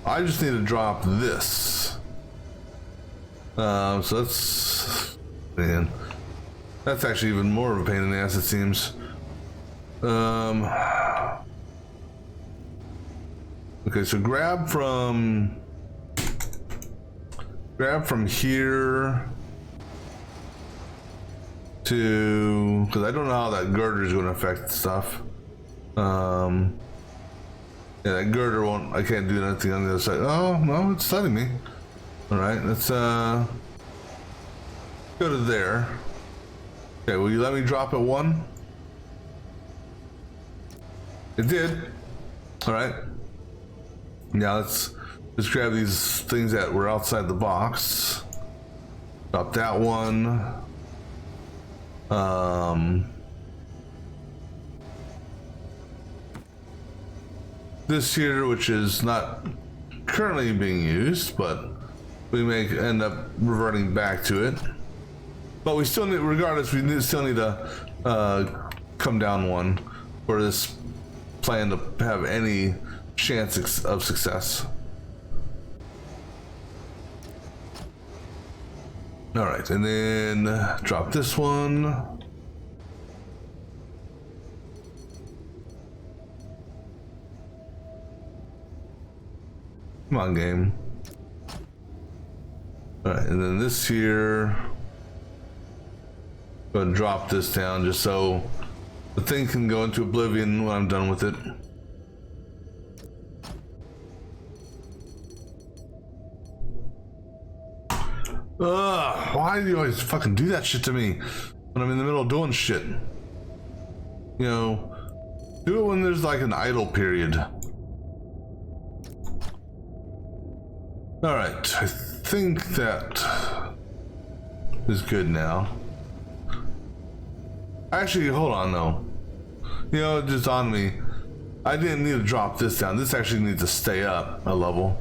I just need to drop this. So that's, man, that's actually even more of a pain in the ass, it seems. Okay, so grab from here to, because I don't know how that girder is going to affect stuff. Yeah, that girder won't. I can't do anything on the other side. Oh no, it's letting me. All right, let's go to there. Okay, will you let me drop at 1? It did. All right. Now let's just grab these things that were outside the box. Drop that one. This here, which is not currently being used, but we may end up reverting back to it. But we still need, regardless, we still need to come down one for this plan to have any chance of success. All right, and then drop this one. Come on, game. All right, and then this here. Go ahead and drop this down just so the thing can go into oblivion when I'm done with it. Ugh, why do you always fucking do that shit to me when I'm in the middle of doing shit? You know, do it when there's like an idle period. All right, I think that is good now. Actually, hold on though. You know, just on me. I didn't need to drop this down. This actually needs to stay up a level.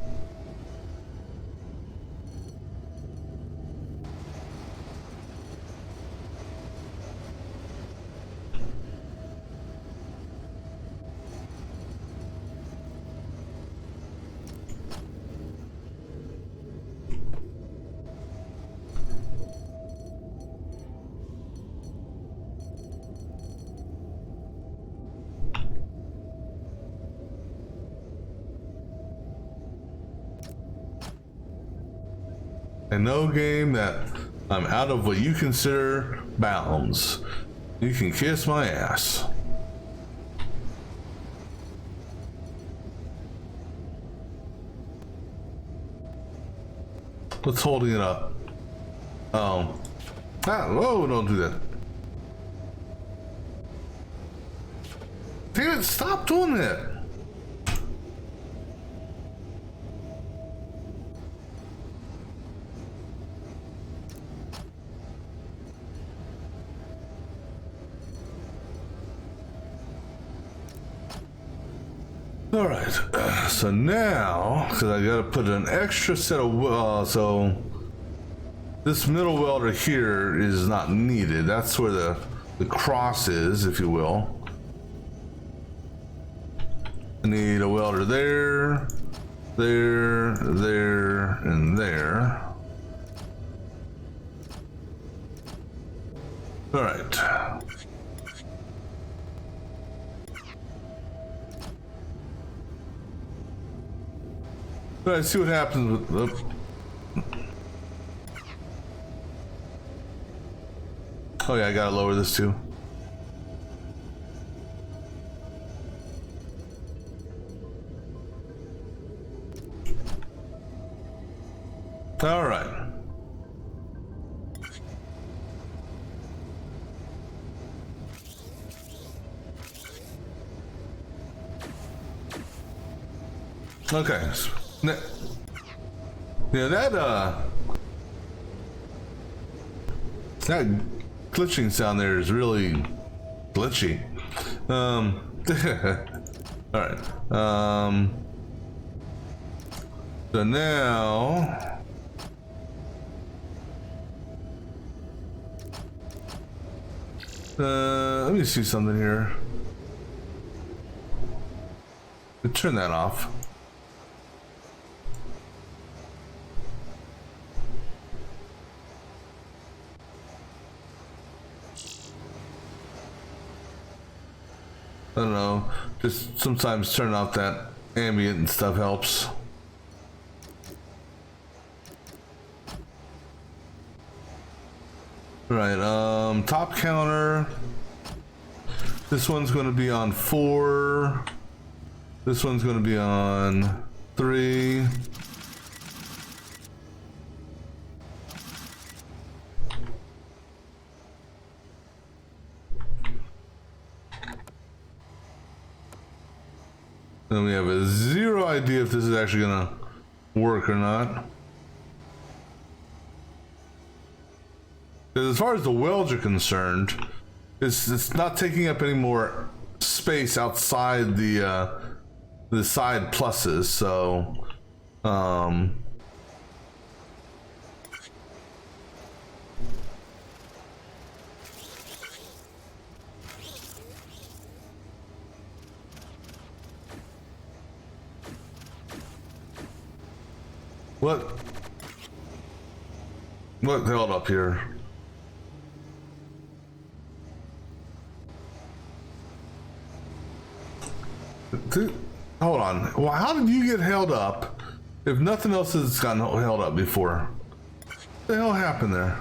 And no game that I'm out of what you consider bounds. You can kiss my ass. What's holding it up? Oh. Ah, whoa, don't do that. Damn it, stop doing that. All right, so now, because I gotta put an extra set of, so this middle welder here is not needed. That's where the cross is, if you will. I need a welder there, there, there, and there. All right. All right, see what happens with. Oh yeah, I gotta lower this too. All right. Okay. Yeah, that glitching sound there is really glitchy. All right. So now, let me see something here. Turn that off. I don't know, just sometimes turning off that ambient and stuff helps. Right, top counter. This one's going to be on 4. This one's going to be on 3. Then we have a zero idea if this is actually gonna work or not. Because as far as the welds are concerned, it's not taking up any more space outside the side pluses. So, what held up here? Hold on. Well, how did you get held up if nothing else has gotten held up before? What the hell happened there?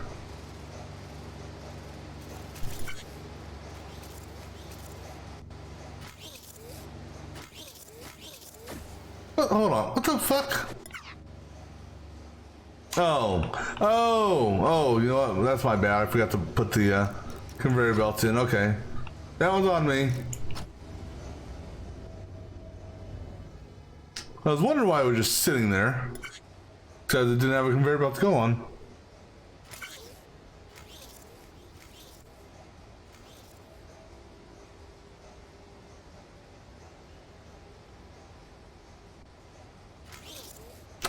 Hold on. What the fuck? Oh, you know what? That's my bad. I forgot to put the conveyor belts in. Okay. That one's on me. I was wondering why it was just sitting there. Because it didn't have a conveyor belt to go on.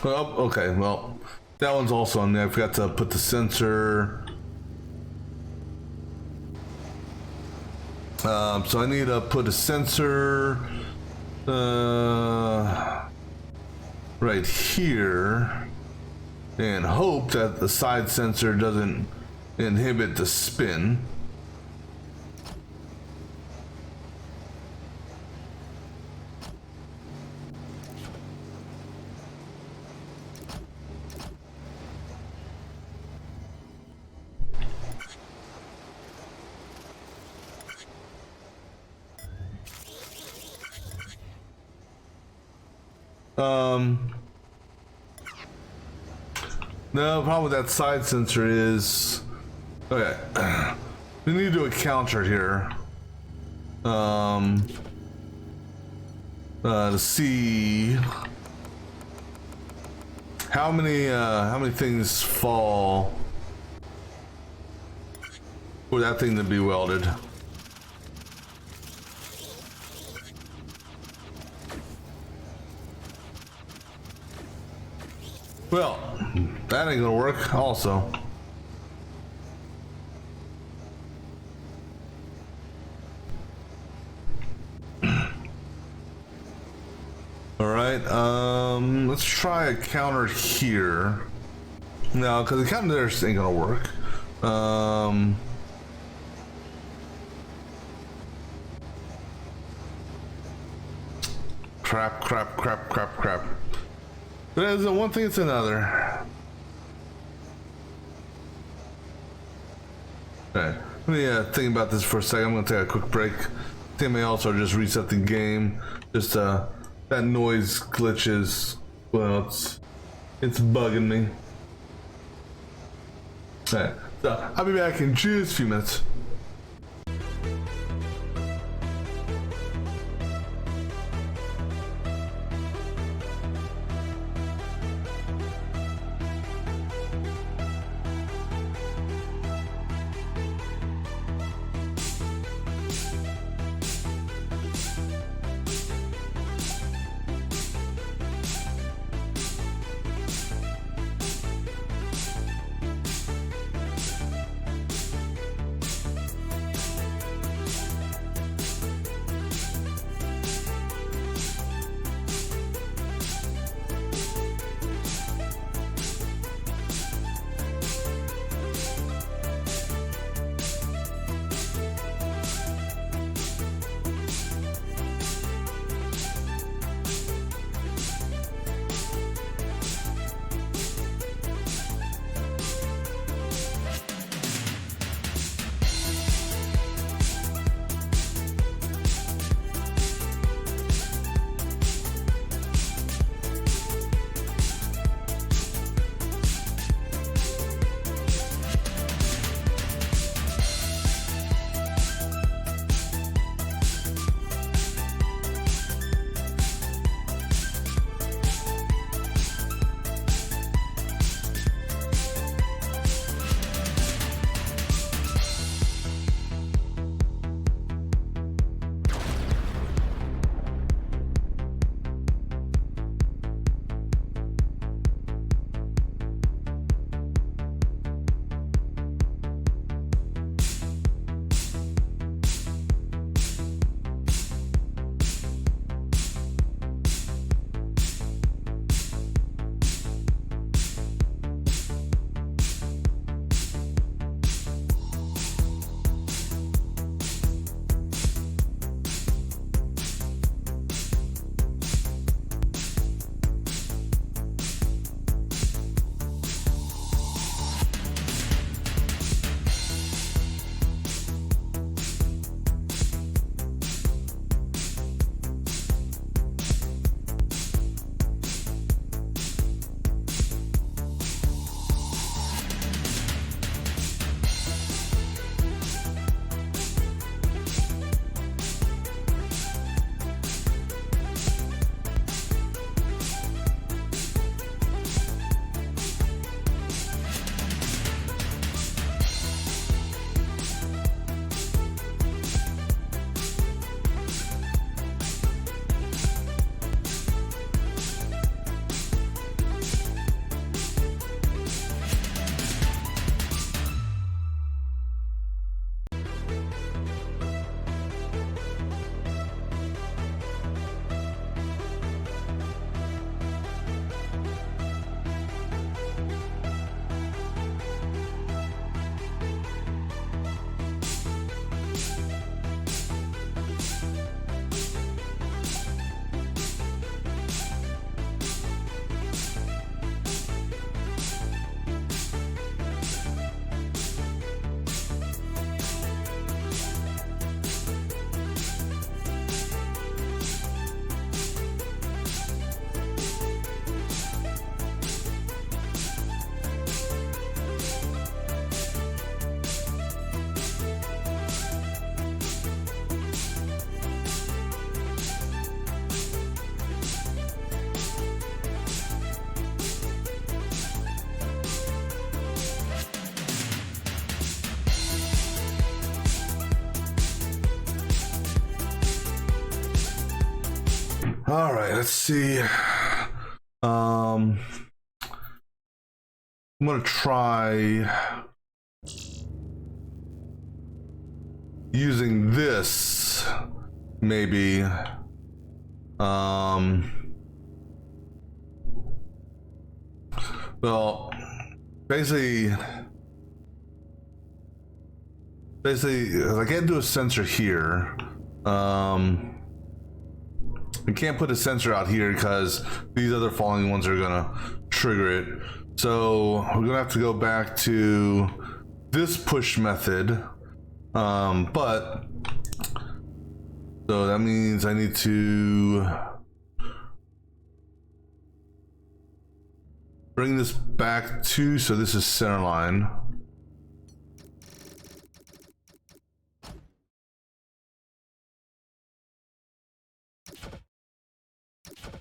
Well, okay, well, that one's also on there. I forgot to put the sensor. So I need to put a sensor right here and hope that the side sensor doesn't inhibit the spin. No, problem with that side sensor is, okay, we need to do a counter here, to see how many things fall for that thing to be welded. Well, that ain't gonna work also. All right, let's try a counter here. No, because the counter there ain't gonna work. Crap. But as one thing, it's another. Alright, let me think about this for a second. I'm gonna take a quick break. I think I may also just reset the game. Just that noise glitches. Well, it's bugging me. Alright, so I'll be back in just a few minutes. All right, let's see. I'm gonna try using this, maybe. Well, basically, I can't do a sensor here. I can't put a sensor out here because these other falling ones are gonna trigger it. So we're gonna have to go back to this push method. But so that means I need to bring this back to, so this is center line.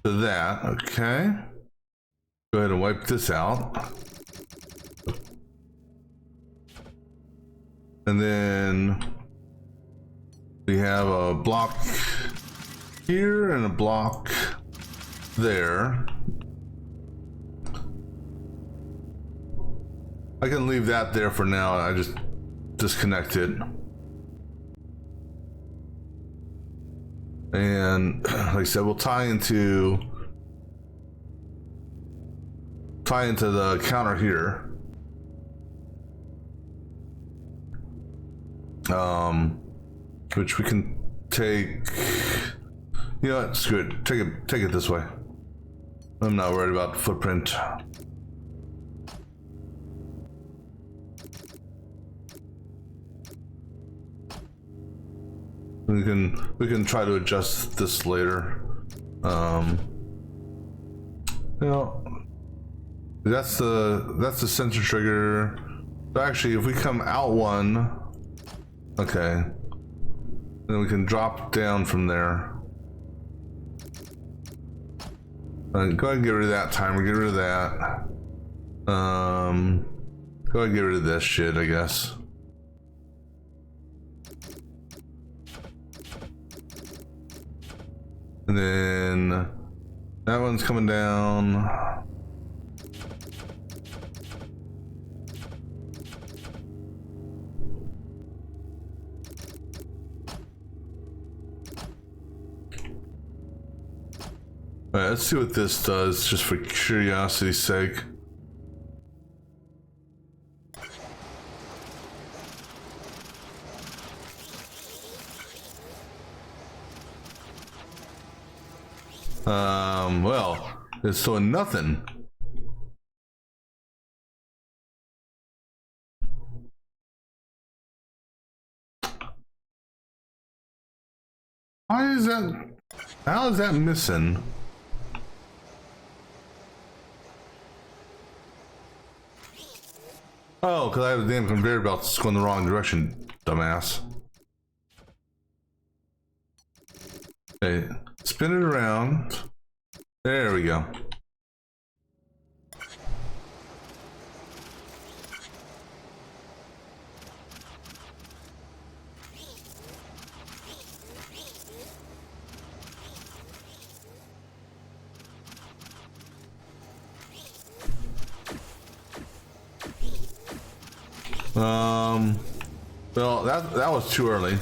To that, okay. Go ahead and wipe this out. And then we have a block here and a block there. I can leave that there for now. I just disconnect it. And like I said, we'll tie into the counter here. Which we can take. You know what? Screw it. Take it this way. I'm not worried about the footprint. We can try to adjust this later. You know, that's the sensor trigger. So actually, if we come out one, okay, then we can drop down from there. Go ahead and get rid of that timer. Get rid of that. Go ahead and get rid of this shit, I guess. And then that one's coming down. All right, let's see what this does, just for curiosity's sake. Well, it's doing nothing. Why is that? How is that missing? Oh, because I have the damn conveyor belt that's going the wrong direction, dumbass. Okay, spin it around. There we go. Well, that was too early.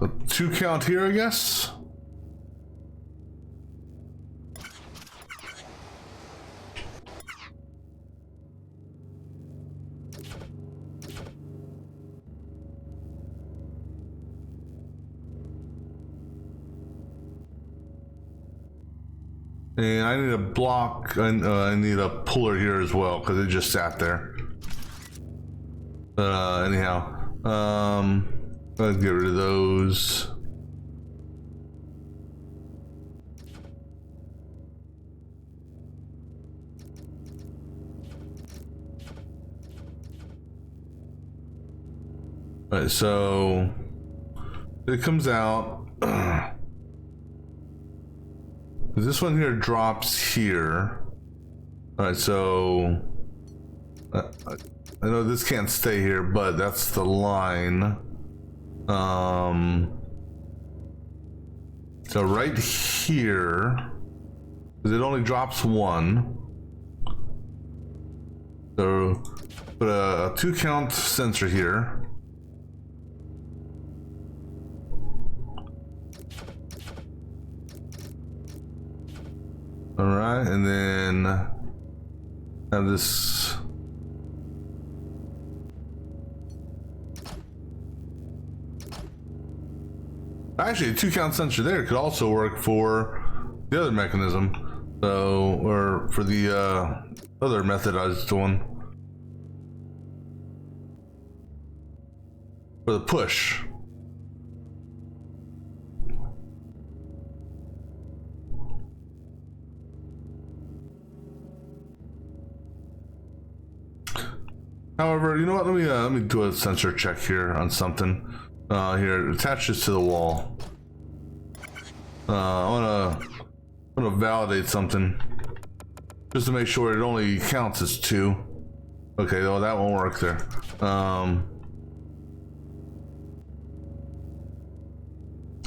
A 2 count here, I guess. And I need a block, I need a puller here as well, because it just sat there. Anyhow, let's get rid of those. All right, so it comes out. This one here drops here. All right, so I know this can't stay here, but that's the line. So right here, because it only drops one. So put a 2 count sensor here. All right, and then have this. Actually, a 2 count sensor there could also work for the other mechanism, so, or for the other method I was doing. For the push. However, you know what? Let me do a sensor check here on something. Here, attach this to the wall. I wanna validate something just to make sure it only counts as 2. Okay, well that won't work there.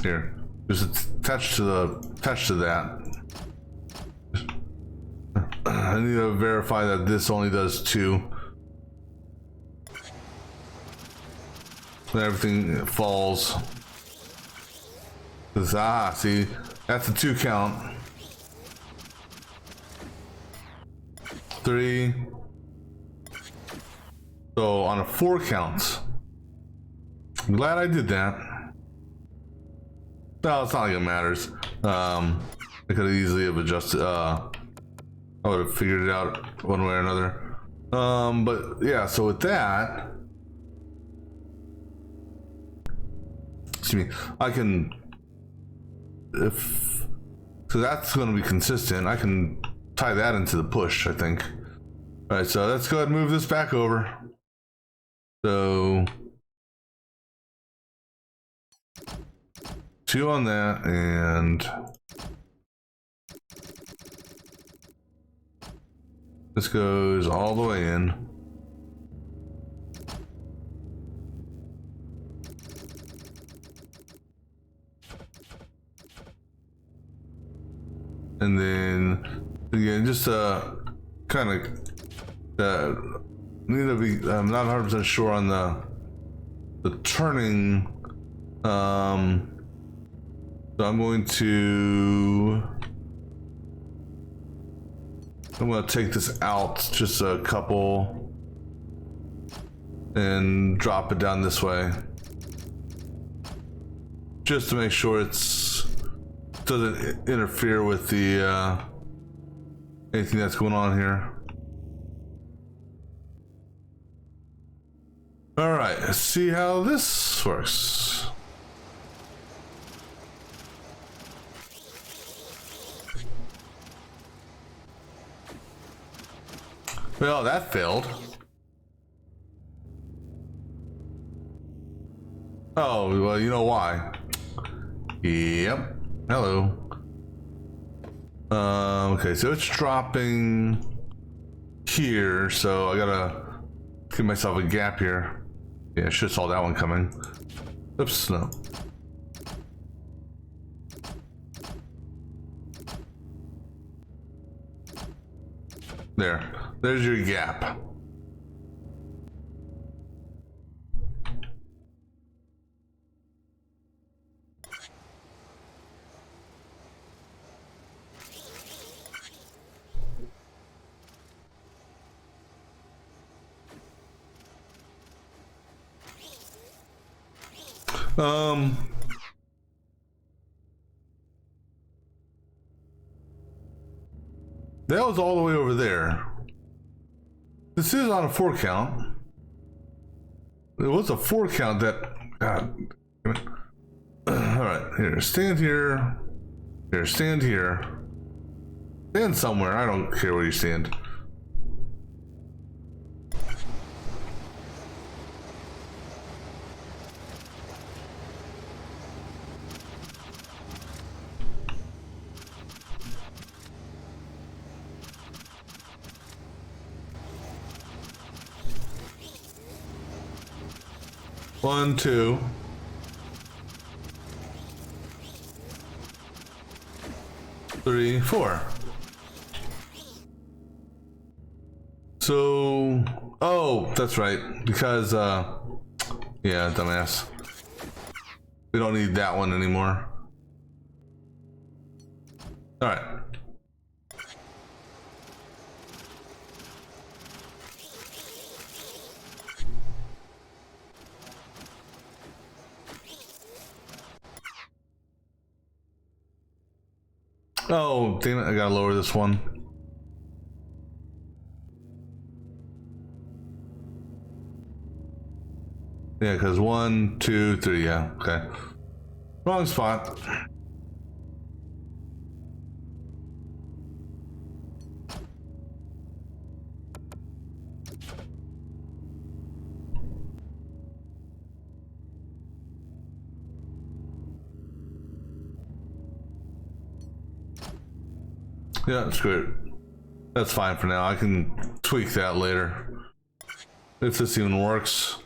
Here, just attach to that. I need to verify that this only does 2. Then everything falls. See, that's a 2 count. 3. So on a 4 count. I'm glad I did that. No, it's not like it matters. I could have easily have adjusted. I would have figured it out one way or another. But yeah, so with that, excuse me, I can, so that's going to be consistent. I can tie that into the push, I think. All right, so let's go ahead and move this back over. So 2 on that, and this goes all the way in. And then again, just kind of need to be. I'm not 100% sure on the turning. So I'm going to take this out just a couple and drop it down this way, just to make sure it's doesn't interfere with the anything that's going on here. All right, let's see how this works. Well, that failed. Oh, well, you know why. Yep. Hello. Okay, so it's dropping here, so I gotta give myself a gap here. Yeah, I should have saw that one coming. Oops, no. There's your gap. That was all the way over there. This is on a 4 count. It was a 4 count that. God. All right, here, stand here. Here, stand here. Stand somewhere. I don't care where you stand. One, 2. Three, 4. So, oh, that's right. Because, yeah, dumbass. We don't need that one anymore. All right. Oh, damn it, I gotta lower this one. Yeah, because 1, 2, 3, yeah, okay. Wrong spot. Yeah, screw it. That's fine for now. I can tweak that later. If this even works.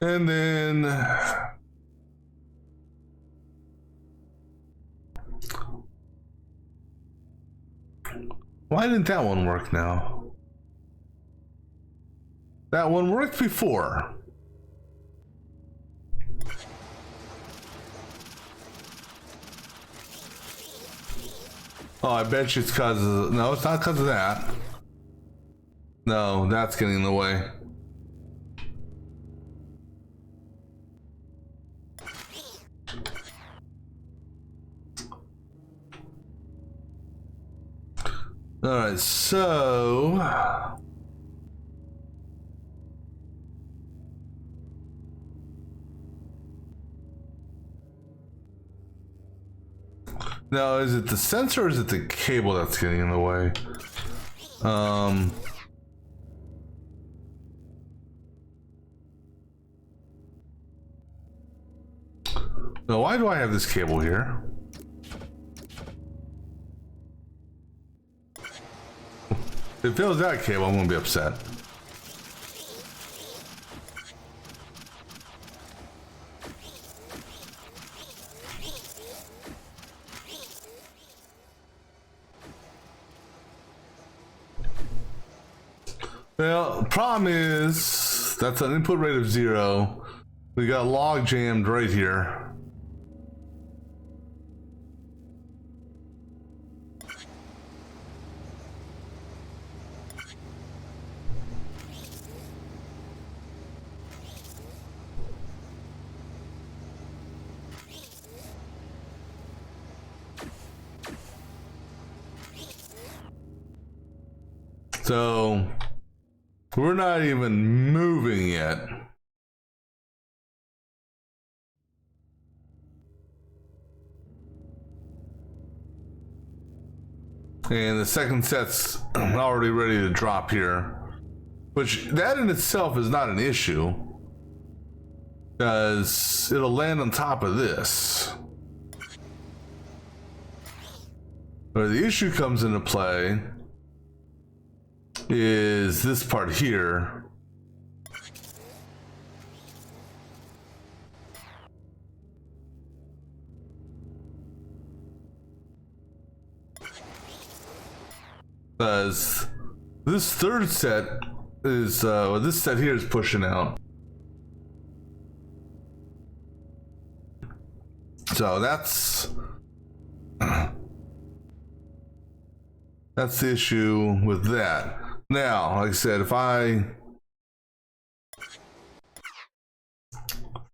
And then... Why didn't that one work now? That one worked before. Oh, I bet you it's because of... No, it's not because of that. No, that's getting in the way. Alright, so... Now, is it the sensor or is it the cable that's getting in the way? Now, why do I have this cable here? If it was that cable, I'm gonna be upset. Well, the problem is that's an input rate of 0. We got log jammed right here. So we're not even moving yet. And the second set's already ready to drop here. Which, that in itself is not an issue. Because it'll land on top of this. Where the issue comes into play is this part here. Because this third set is, well, this set here is pushing out. So that's the issue with that. Now, like I said, if I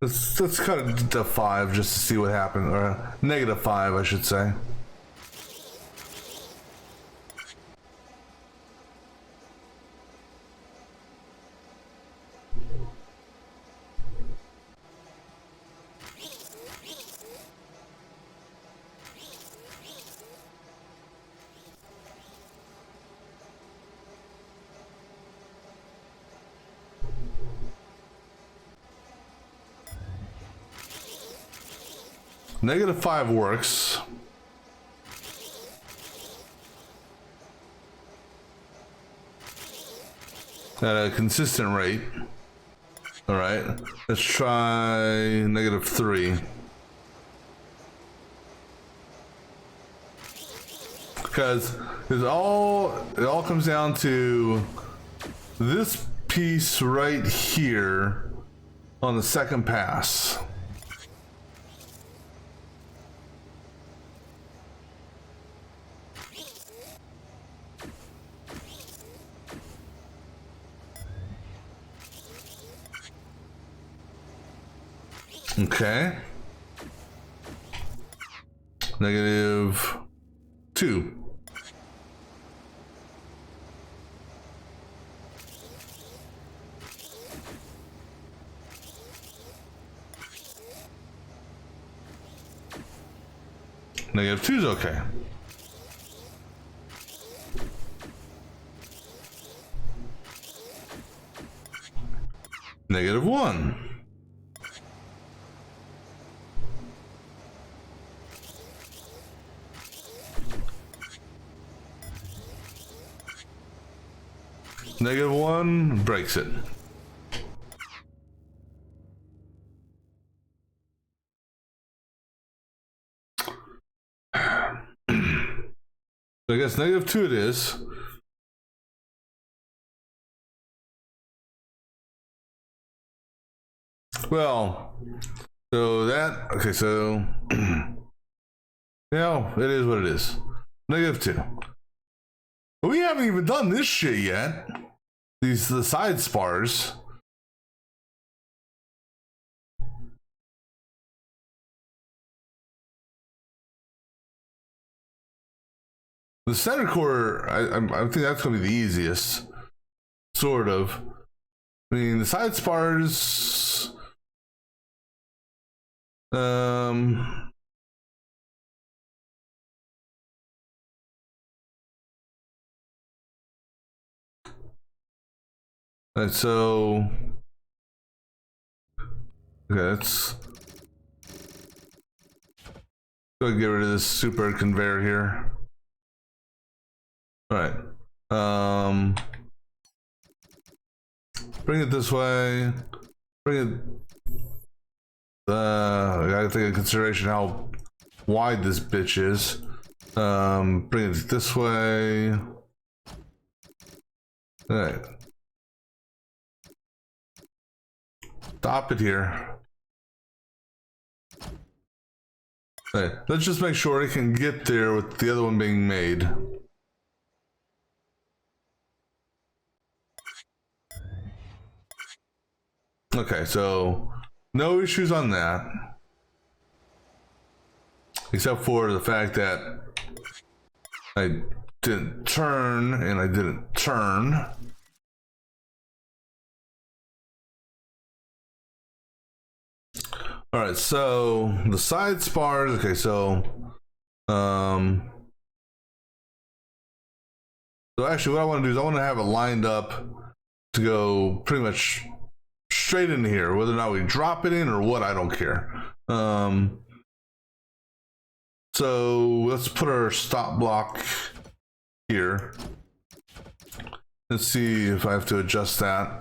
let's cut it to 5 just to see what happened, or -5, I should say. -5 works. At a consistent rate. All right, let's try -3. Because it all comes down to this piece right here on the second pass. Okay. -2. -2 is okay. -1. -1 breaks it. So I guess -2 it is. Well, so that, okay, so, yeah, it is what it is. -2. But we haven't even done this shit yet. The side spars. The center core, I think that's going to be the easiest. Sort of. I mean, the side spars. And so. Okay, let's go get rid of this super conveyor here. All right. Bring it this way. Bring it. I gotta take into consideration how wide this bitch is. Bring it this way. All right. Stop it here. All right. Let's just make sure it can get there with the other one being made. Okay, so no issues on that. Except for the fact that I didn't turn and I didn't turn. All right, so the side spars, okay, so actually what I want to do is I want to have it lined up to go pretty much straight into here, whether or not we drop it in or what, I don't care. So let's put our stop block here. Let's see if I have to adjust that.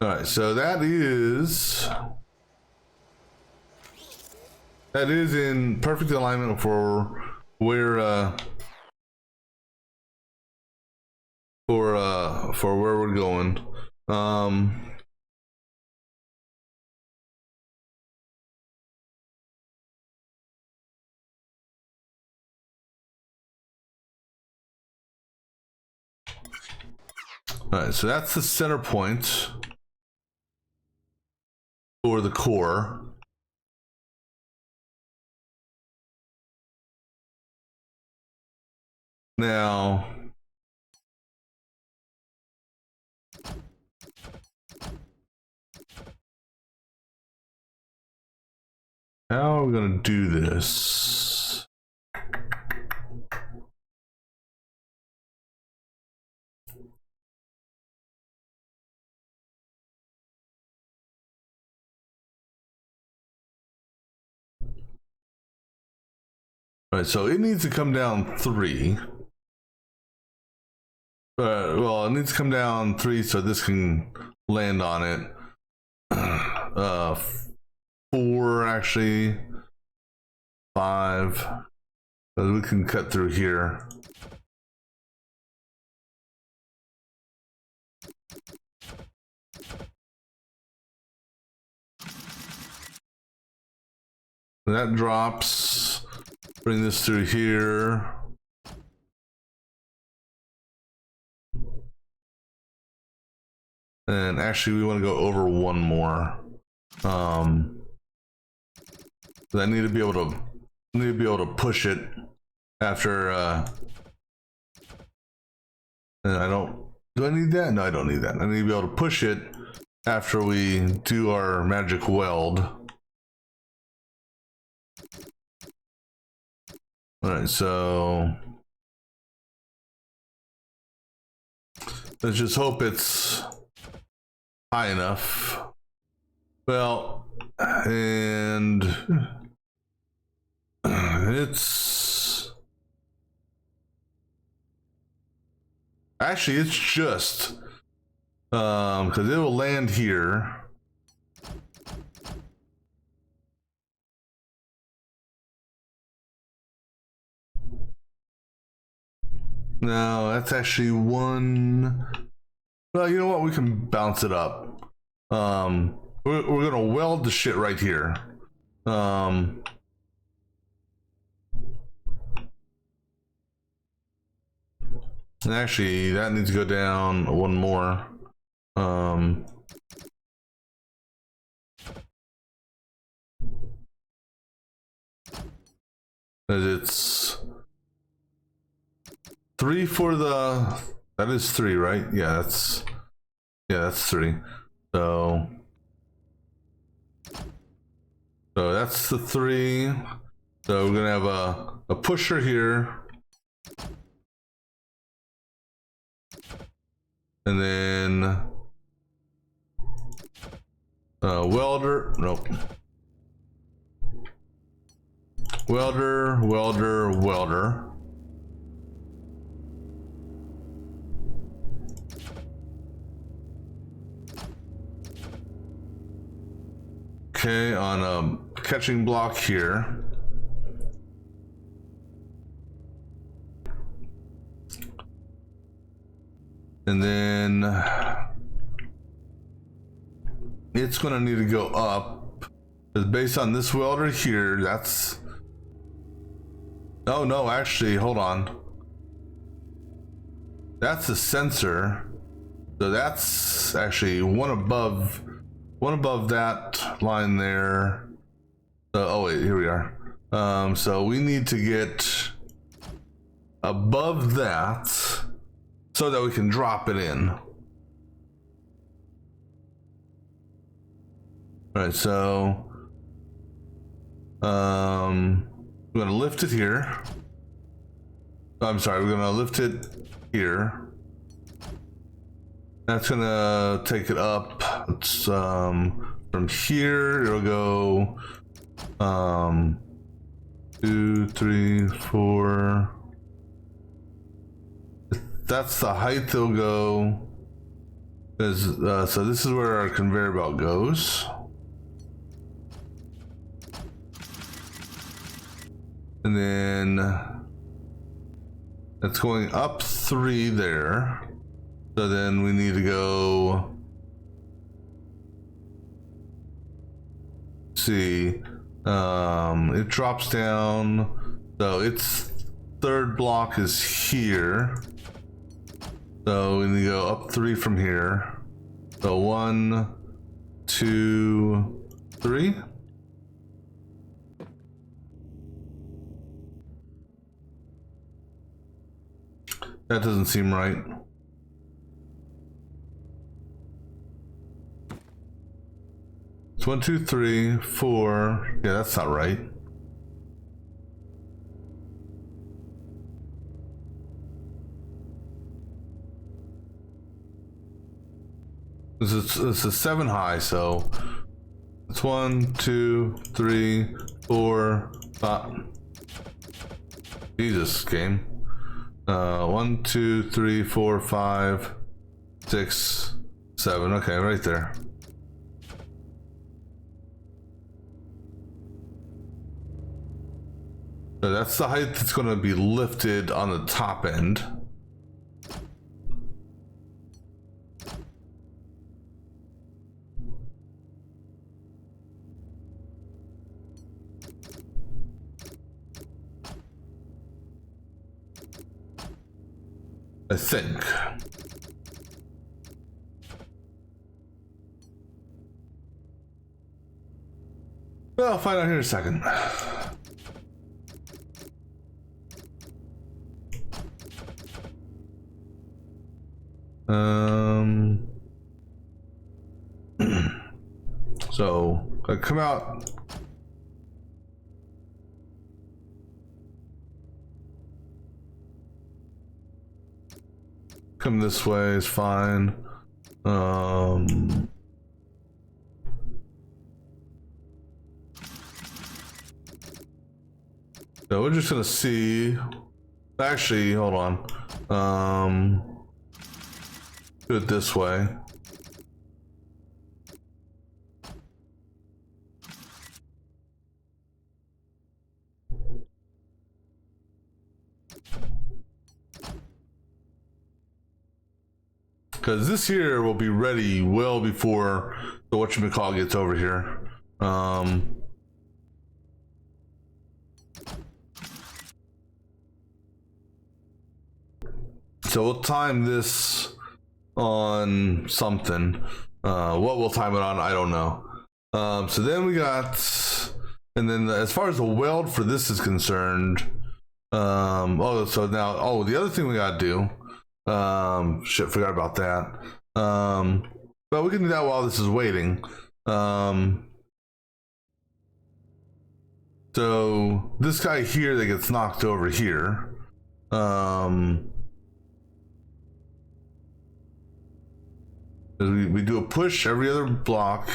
All right, so that is in perfect alignment for where for where we're going. All right, so that's the center point for the core. Now, how are we gonna do this? All right, so it needs to come down 3. Well, it needs to come down 3 so this can land on it. 4 actually. 5. So we can cut through here. That drops. Bring this through here. And actually we want to go over one more. I need to be able to push it after and I don't, do I need that? No, I don't need that. I need to be able to push it after we do our magic weld. All right, so let's just hope it's high enough. Well, and it's actually, it's just because it will land here. No, that's actually 1. Well, you know what? We can bounce it up. We're gonna weld the shit right here. Actually, that needs to go down 1 more. It's 3 for the. That is 3, right? Yeah, that's 3. So that's the 3. So we're gonna have a pusher here. And then welder, nope. Welder. Okay, on a catching block here. And then it's gonna need to go up. Because based on this welder here, that's... Oh no, actually, hold on. That's a sensor. So that's actually one above that line there. Oh wait, here we are. So we need to get above that so that we can drop it in. All right, so we're gonna lift it here. I'm sorry, we're gonna lift it here. That's gonna take it up. It's from here it'll go 2, 3, 4. That's the height they'll go. So this is where our conveyor belt goes. And then that's going up 3 there. So then we need to go see. It drops down. So its 3rd block is here. So we need to go up 3 from here. So 1, 2, 3. That doesn't seem right. It's 1, 2, 3, 4. Yeah, that's not right. This is 7 high, so it's 1, 2, 3, 4, 5. Jesus, game. 1, 2, 3, 4, 5, 6, 7. Okay, right there. So that's the height that's going to be lifted on the top end. I think. Well, I'll find out here in a second. So I come out. Come this way is fine. So we're just gonna see. Actually, hold on. Do it this way. Because this here will be ready well before the whatchamacallit gets over here. So we'll time this on something. What we'll time it on, I don't know. So then we got, and then as far as the weld for this is concerned, so now, the other thing we gotta do, shit, forgot about that. But we can do that while this is waiting. So this guy here that gets knocked over here, we do a push every other block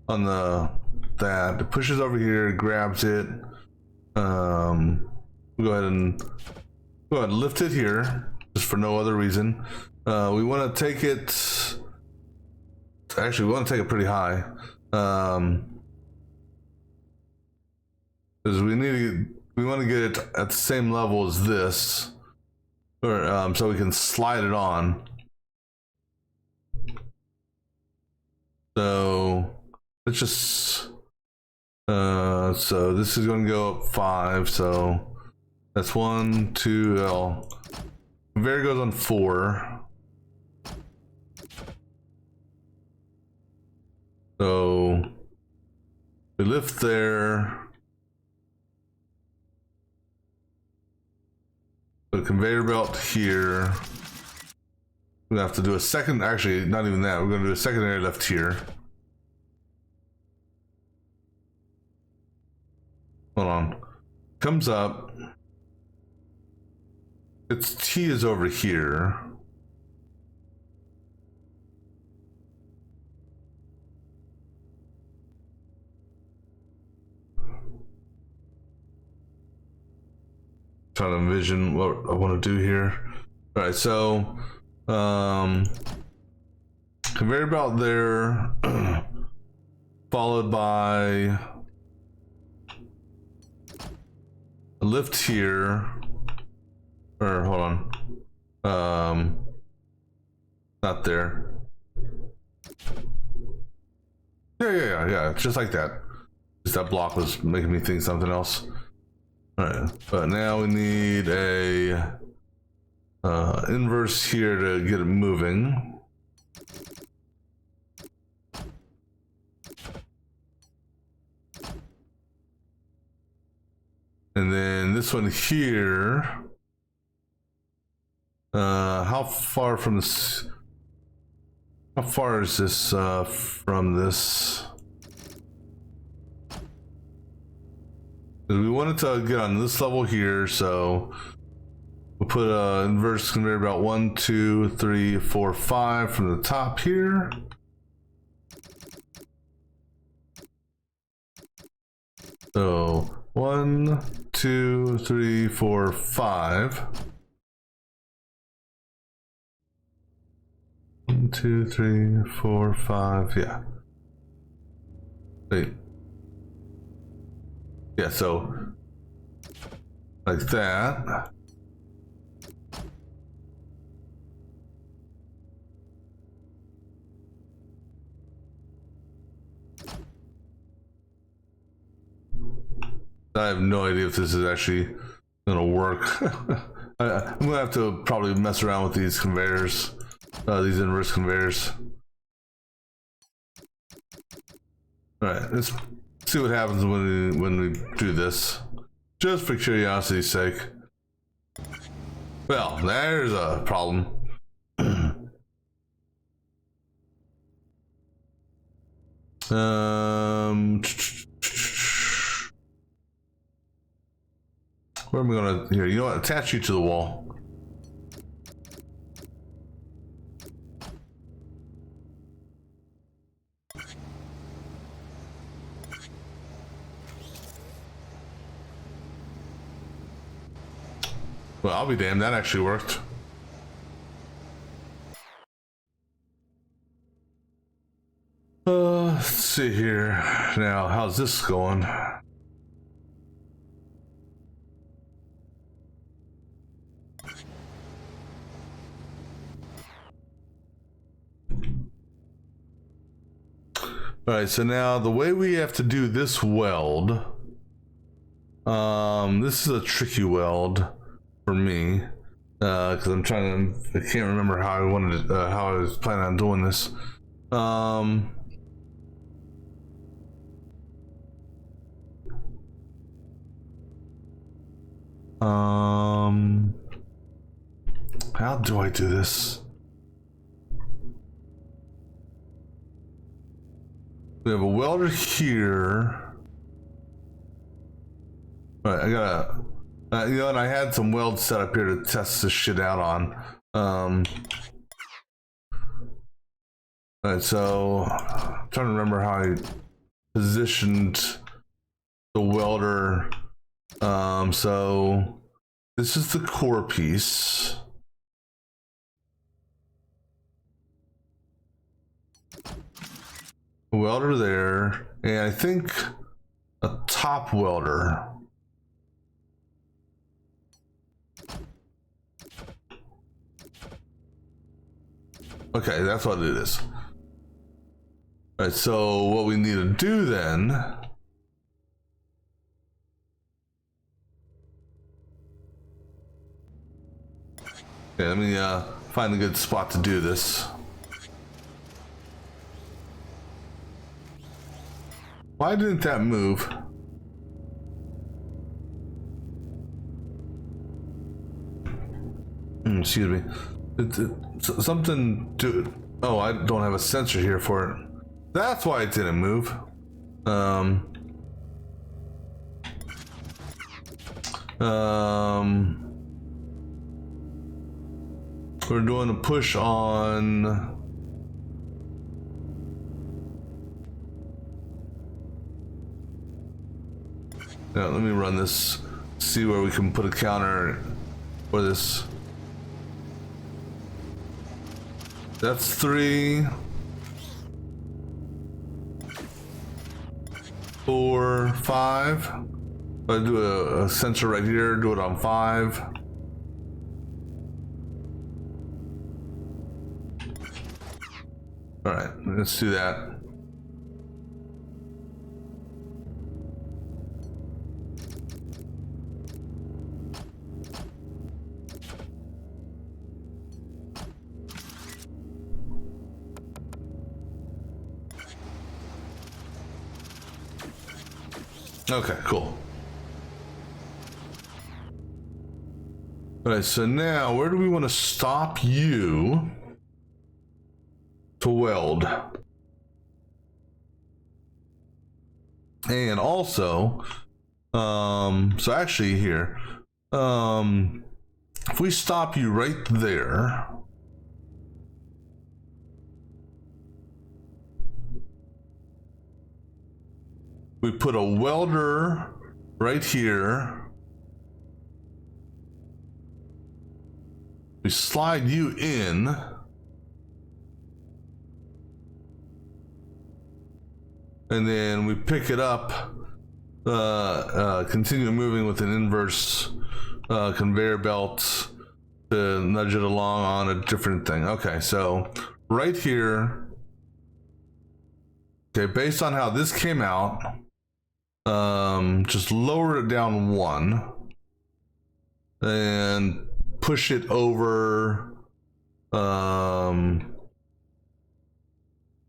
on that. It pushes over here, grabs it. We'll go ahead and lift it here, just for no other reason. We want to take it. Actually, we want to take it pretty high, because we want to get it at the same level as this, or so we can slide it on. So let's just so this is going to go up 5, so that's 1, 2, L. Conveyor goes on 4. So we lift there. The conveyor belt here. We're gonna have to do a second, actually not even that, we're gonna do a secondary lift here. Hold on. Comes up. Its T is over here. Trying to envision what I want to do here. All right, so conveyor belt there, followed by a lift here, or hold on, not there. Yeah, just like that. Just that block was making me think something else. All right, but now we need a inverse here to get it moving. And then this one here, how far from this, how far is this from this? We wanted to get on this level here, so we'll put a inverse conveyor belt 1, 2, 3, 4, 5 from the top here. So 1, 2, 3, 4, 5. 1, 2, 3, 4, 5. Yeah. Wait. Yeah, so like that. I have no idea if this is actually gonna work. I'm gonna have to probably mess around with these conveyors, these inverse conveyors. All right, let's see what happens when we do this, just for curiosity's sake. Well, there's a problem. Where am I gonna, here, you know what, attach you to the wall. Well, I'll be damned, that actually worked. Let's see here. Now, how's this going? All right, so now the way we have to do this weld, this is a tricky weld for me, because I can't remember how I wanted to, how I was planning on doing this. How do I do this? We have a welder here. All right, I gotta, you know, and I had some welds set up here to test this shit out on. All right, so I'm trying to remember how I positioned the welder. So this is the core piece. Welder there, and I think a top welder. Okay, that's what it is. All right, so what we need to do then, okay, let me find a good spot to do this. Why didn't that move? Excuse me. Something to. Oh, I don't have a sensor here for it. That's why it didn't move. We're doing a push on. Yeah, let me run this. See where we can put a counter for this. That's 3, 4, 5. I do a sensor right here, do it on 5. All right, let's do that. Okay, cool. All right, so now where do we want to stop you to weld? And also, so actually here, if we stop you right there, we put a welder right here, We slide you in. And then we pick it up, continue moving with an inverse conveyor belt to nudge it along on a different thing. Okay, so right here, okay, based on how this came out, just lower it down one and push it over,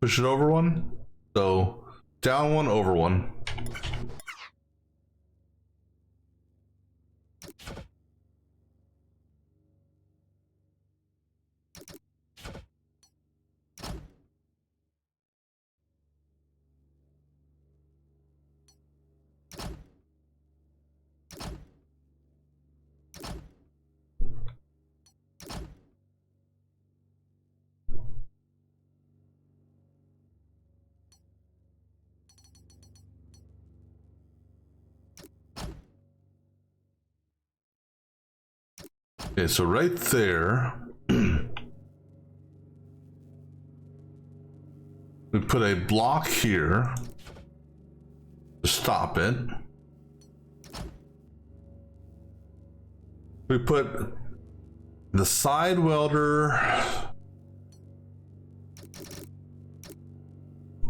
push it over one. So down one, over one. Okay, so right there, we put a block here to stop it. We put the side welder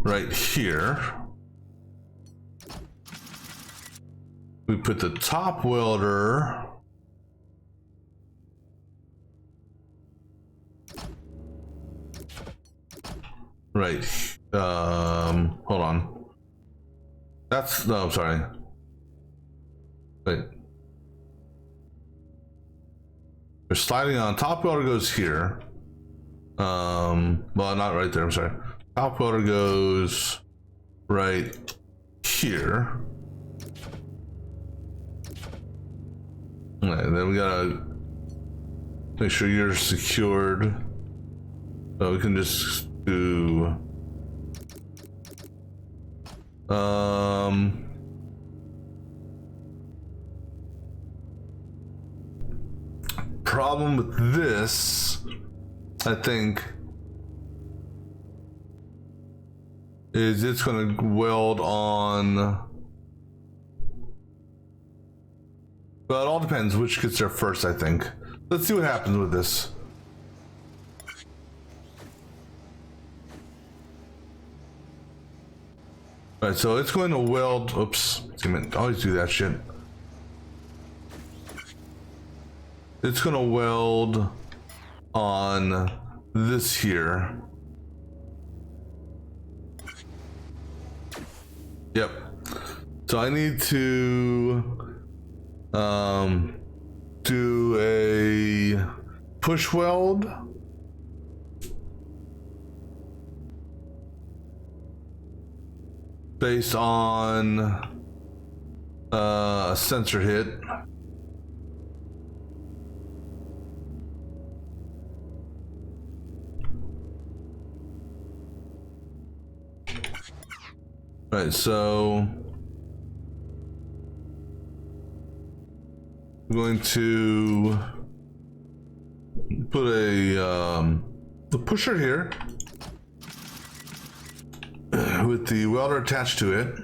right here. We put the top welder right. Hold on. That's no, I'm sorry. Wait. We're sliding on. Top welder goes here. Well, not right there. I'm sorry. Top welder goes right here. And then we gotta make sure you're secured. So we can just do problem with this, I think, is it's going to weld on. Well, it all depends which gets there first, I think. Let's see what happens with this. All right, so it's going to weld. Oops, damn it, I always do that shit. It's going to weld on this here. Yep. So I need to do a push weld. Based on a sensor hit. Right, so I'm going to put the pusher here with the welder attached to it.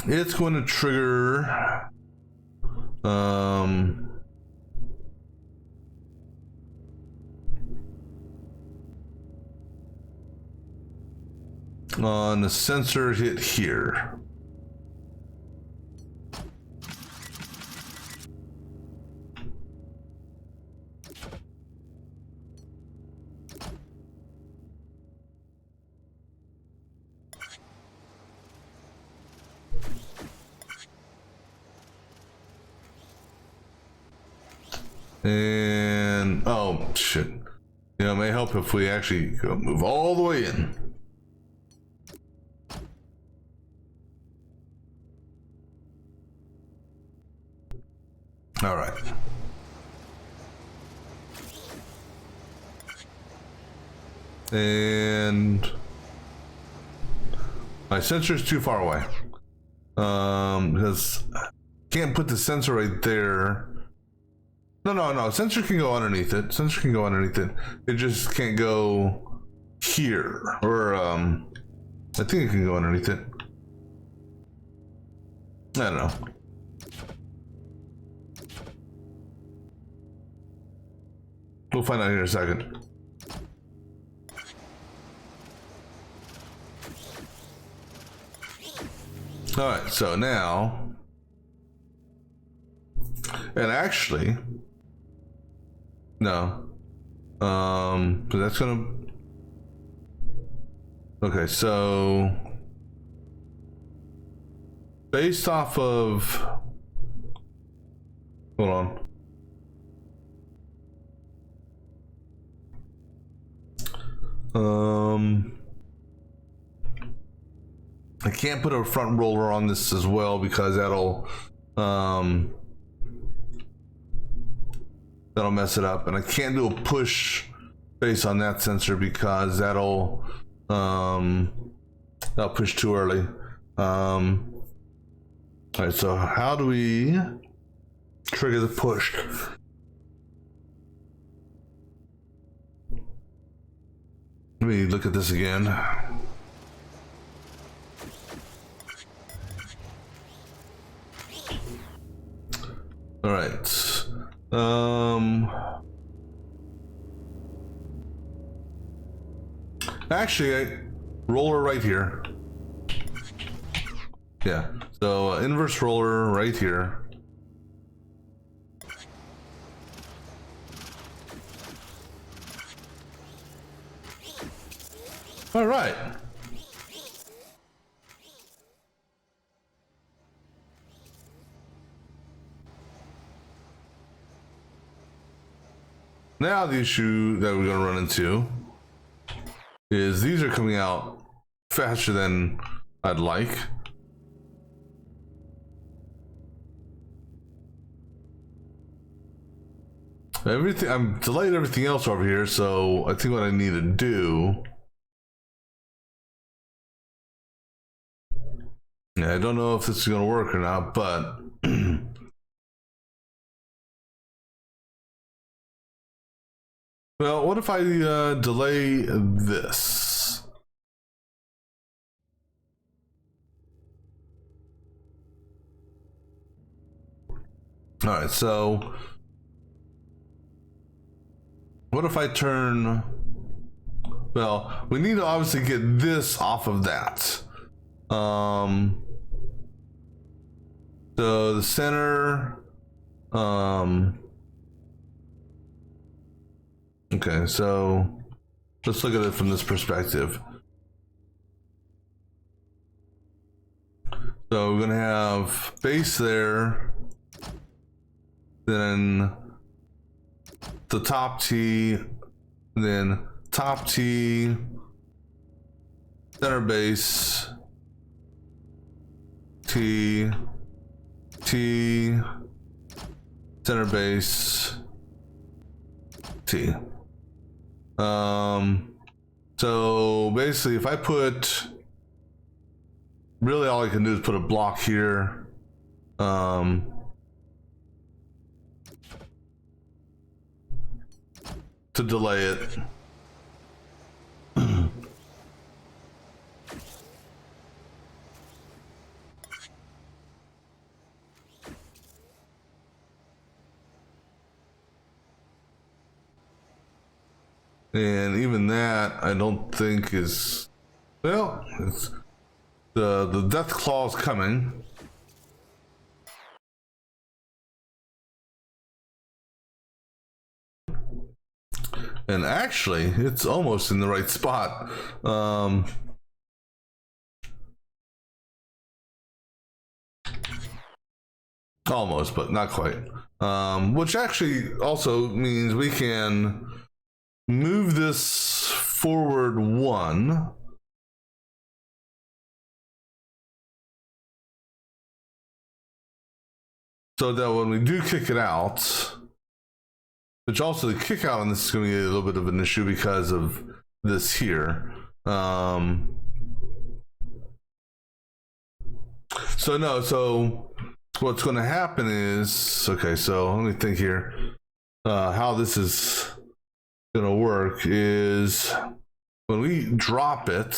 It's going to trigger on the sensor hit here. And oh shit, you know, it may help if we actually go move all the way in. All right. And my sensor is too far away. Because can't put the sensor right there. No. Sensor can go underneath it. Sensor can go underneath it. It just can't go here. Or, I think it can go underneath it. I don't know. We'll find out here in a second. All right, so now, and actually, no, but that's gonna, okay, so based off of, hold on. I can't put a front roller on this as well because that'll mess it up, and I can't do a push based on that sensor because that'll push too early. All right, so how do we trigger the push? Let me look at this again. All right. Actually, roller right here. Yeah. So inverse roller right here. All right. Now the issue that we're going to run into is these are coming out faster than I'd like. I'm delayed everything else over here, so I think what I need to do. Yeah, I don't know if this is going to work or not, but well, what if I delay this? All right, so what if I turn, well, we need to obviously get this off of that. So the center, okay, so let's look at it from this perspective. So we're gonna have base there, then the top T, then top T, center base, T, T, center base, T. So basically if I put, really all I can do is put a block here, to delay it. And even that, I don't think is, well, it's the death claw is coming. And actually, it's almost in the right spot. Almost, but not quite. Which actually also means we can move this forward one. So that when we do kick it out, which also the kick out on this is going to be a little bit of an issue because of this here. So no, so what's going to happen is, okay, so let me think here. How this is going to work is when we drop it,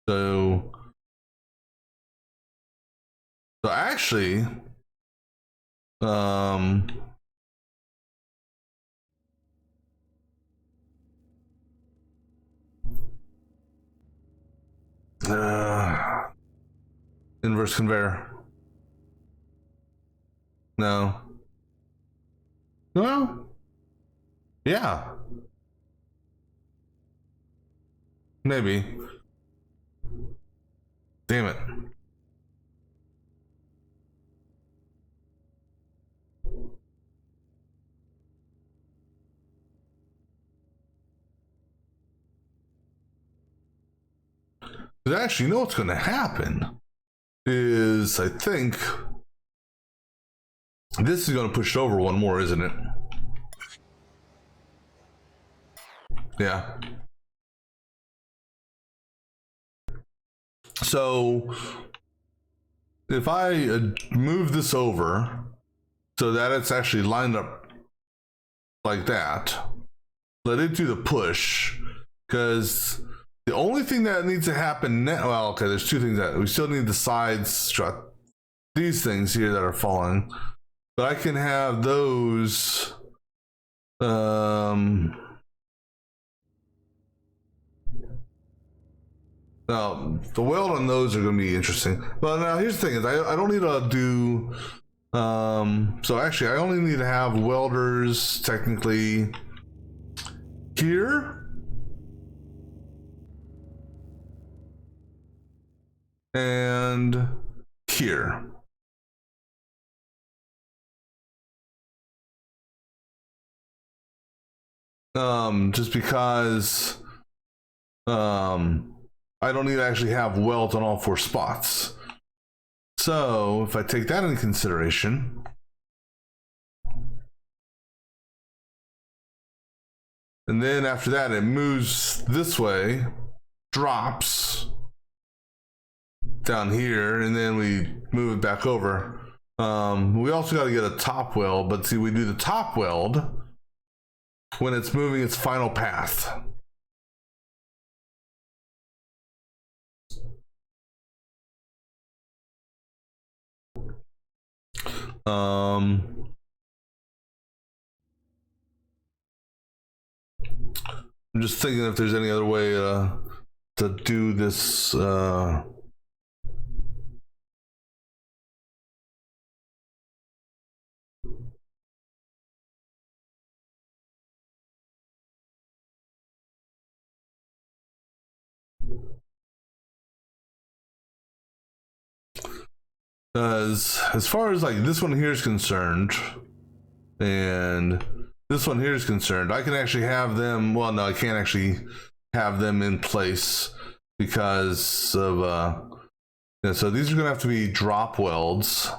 so actually, um, inverse conveyor. No. Well, yeah. Maybe. Damn it. But actually, you know what's going to happen is, I think this is going to push it over one more, isn't it? Yeah. So if I move this over so that it's actually lined up like that, let it do the push, because the only thing that needs to happen now, well, okay, there's two things that we still need: the sides strut, these things here that are falling, but I can have those. Now the weld on those are going to be interesting. But now here's the thing: is I don't need to do. So actually, I only need to have welders technically here and here. Just because I don't need to actually have welds on all four spots. So if I take that into consideration, and then after that it moves this way, drops down here, and then we move it back over. We also got to get a top weld, but see, we do the top weld when it's moving its final path. I'm just thinking if there's any other way to do this. As far as like this one here is concerned, and this one here is concerned, I can actually have them. Well, no, I can't actually have them in place because of yeah, so these are gonna have to be drop welds.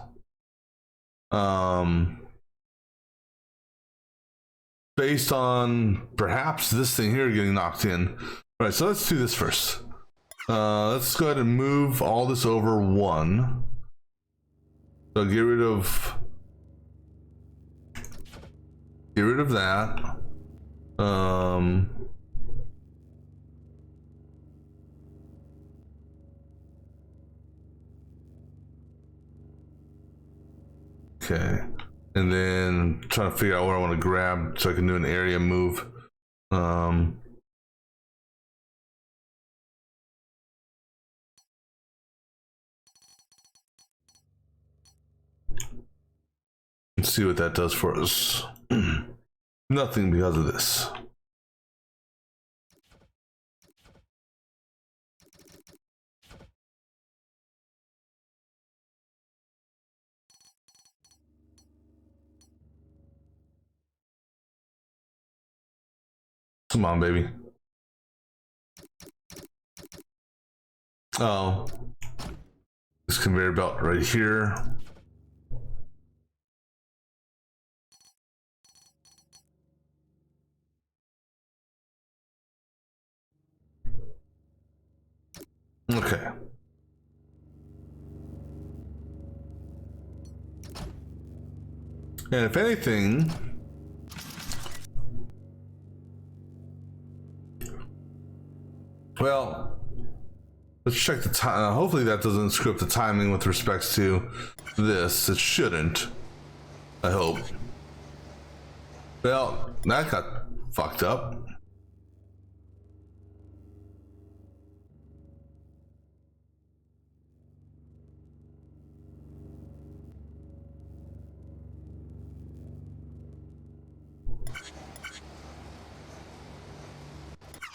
Based on perhaps this thing here getting knocked in. All right, so let's do this first. Let's go ahead and move all this over one. So get rid of that. Okay. And then trying to figure out where I want to grab so I can do an area move. Let's see what that does for us. Nothing because of this. Come on, baby. Oh, this conveyor belt right here. Okay. And if anything, well, let's check the time. Hopefully that doesn't screw up the timing with respects to this. It shouldn't. I hope. Well, that got fucked up.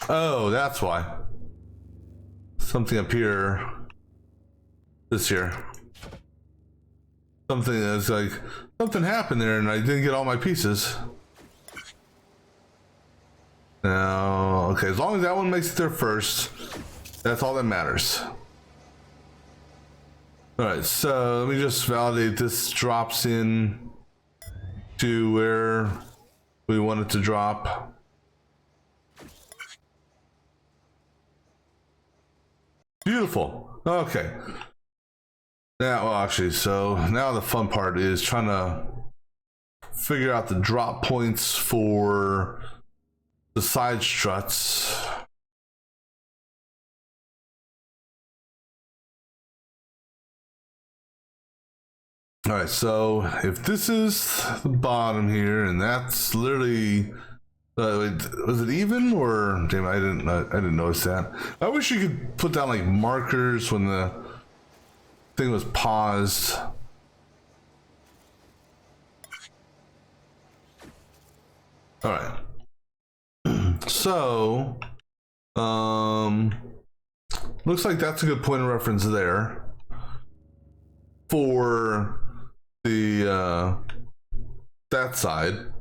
Oh, that's why. Something up here. This here. Something that's like, something happened there and I didn't get all my pieces. Now, okay, as long as that one makes it there first, that's all that matters. Alright, so let me just validate this drops in to where we want it to drop. Beautiful. Okay. Now, well, actually, so now the fun part is trying to figure out the drop points for the side struts. All right, so if this is the bottom here, and that's literally, was it even or damn? I didn't notice that. I wish you could put down like markers when the thing was paused. All right. So, looks like that's a good point of reference there for the that side,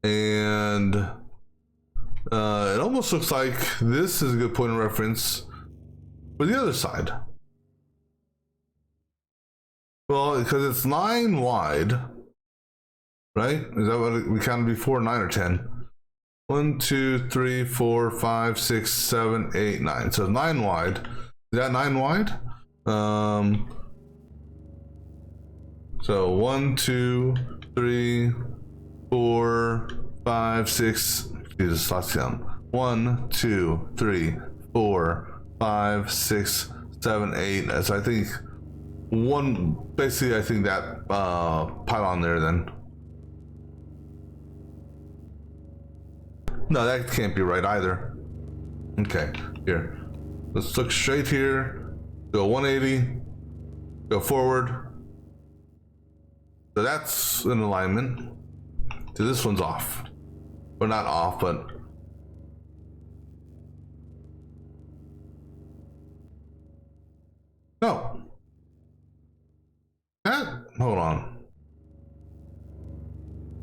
and it almost looks like this is a good point of reference for the other side. Well, because it's 9 wide, right? Is that what we counted before? 9 or 10? 1, 2, 3, 4, 5, 6, 7, 8, 9. So 9 wide. Is that 9 wide? So 1, 2, 3, 4, 5, 6. Jesus, let's down. 1, 2, 3, 4, 5, 6, 7, 8. So I think one. Basically, I think that pylon there then. No, that can't be right either. Okay, here. Let's look straight here. Go 180. Go forward. So that's in alignment. So this one's off. Or not off, but... No. Hold on.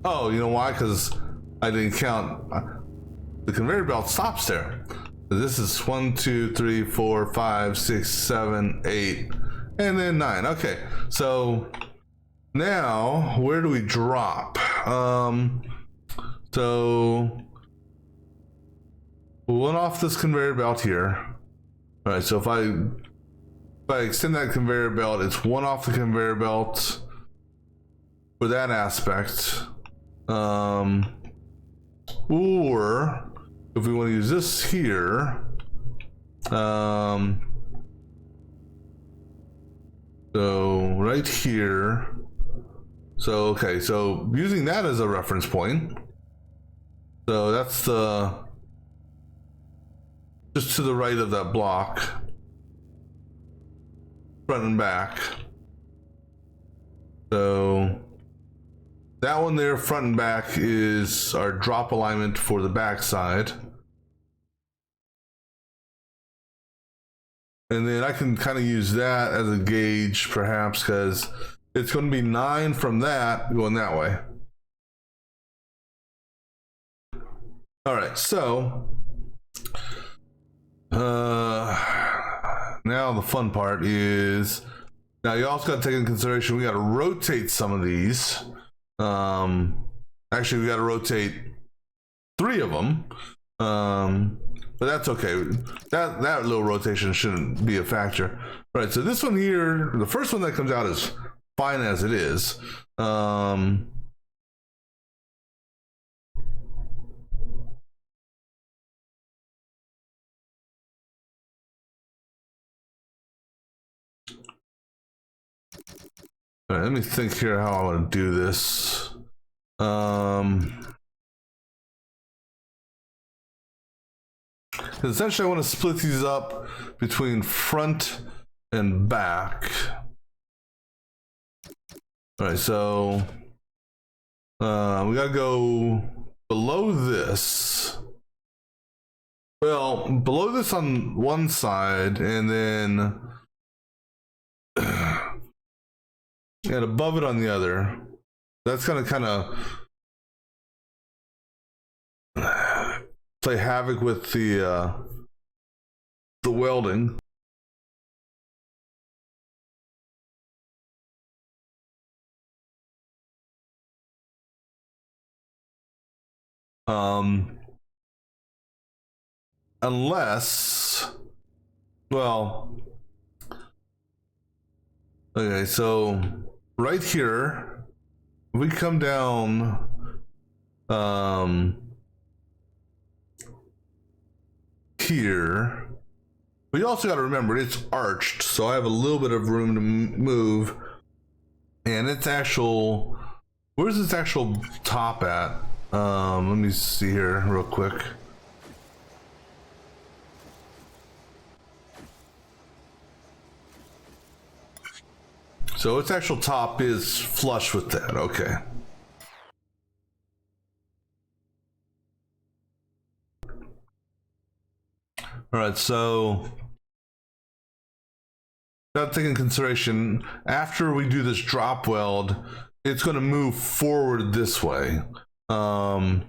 Oh, you know why? Because I didn't count. The conveyor belt stops there. So this is 1, 2, 3, 4, 5, 6, 7, 8, and then 9. Okay, so now where do we drop? So we went off this conveyor belt here. All right, so if I extend that conveyor belt, it's one off the conveyor belt for that aspect. Or if we want to use this here, so right here. So okay, so using that as a reference point. So that's the just to the right of that block, front and back. So that one there, front and back, is our drop alignment for the back side. And then I can kind of use that as a gauge, perhaps, because it's going to be 9 from that going that way. All right, so now the fun part is, now you also got to take into consideration we got to rotate some of these. Actually, we got to rotate 3 of them. but that's okay. That little rotation shouldn't be a factor. All right, so this one here, the first one that comes out is fine as it is. All right, let me think here how I want to do this. Essentially, I want to split these up between front and back. All right, so we gotta go below this. Well, below this on one side, and then and above it on the other. That's gonna kind of play havoc with the welding. Unless, well, okay, so right here, we come down, here. We also got to remember it's arched, so I have a little bit of room to move. And its actual, where's its actual top at? Let me see here real quick. So its actual top is flush with that. Okay. All right, so that taking into consideration, after we do this drop weld, it's going to move forward this way. So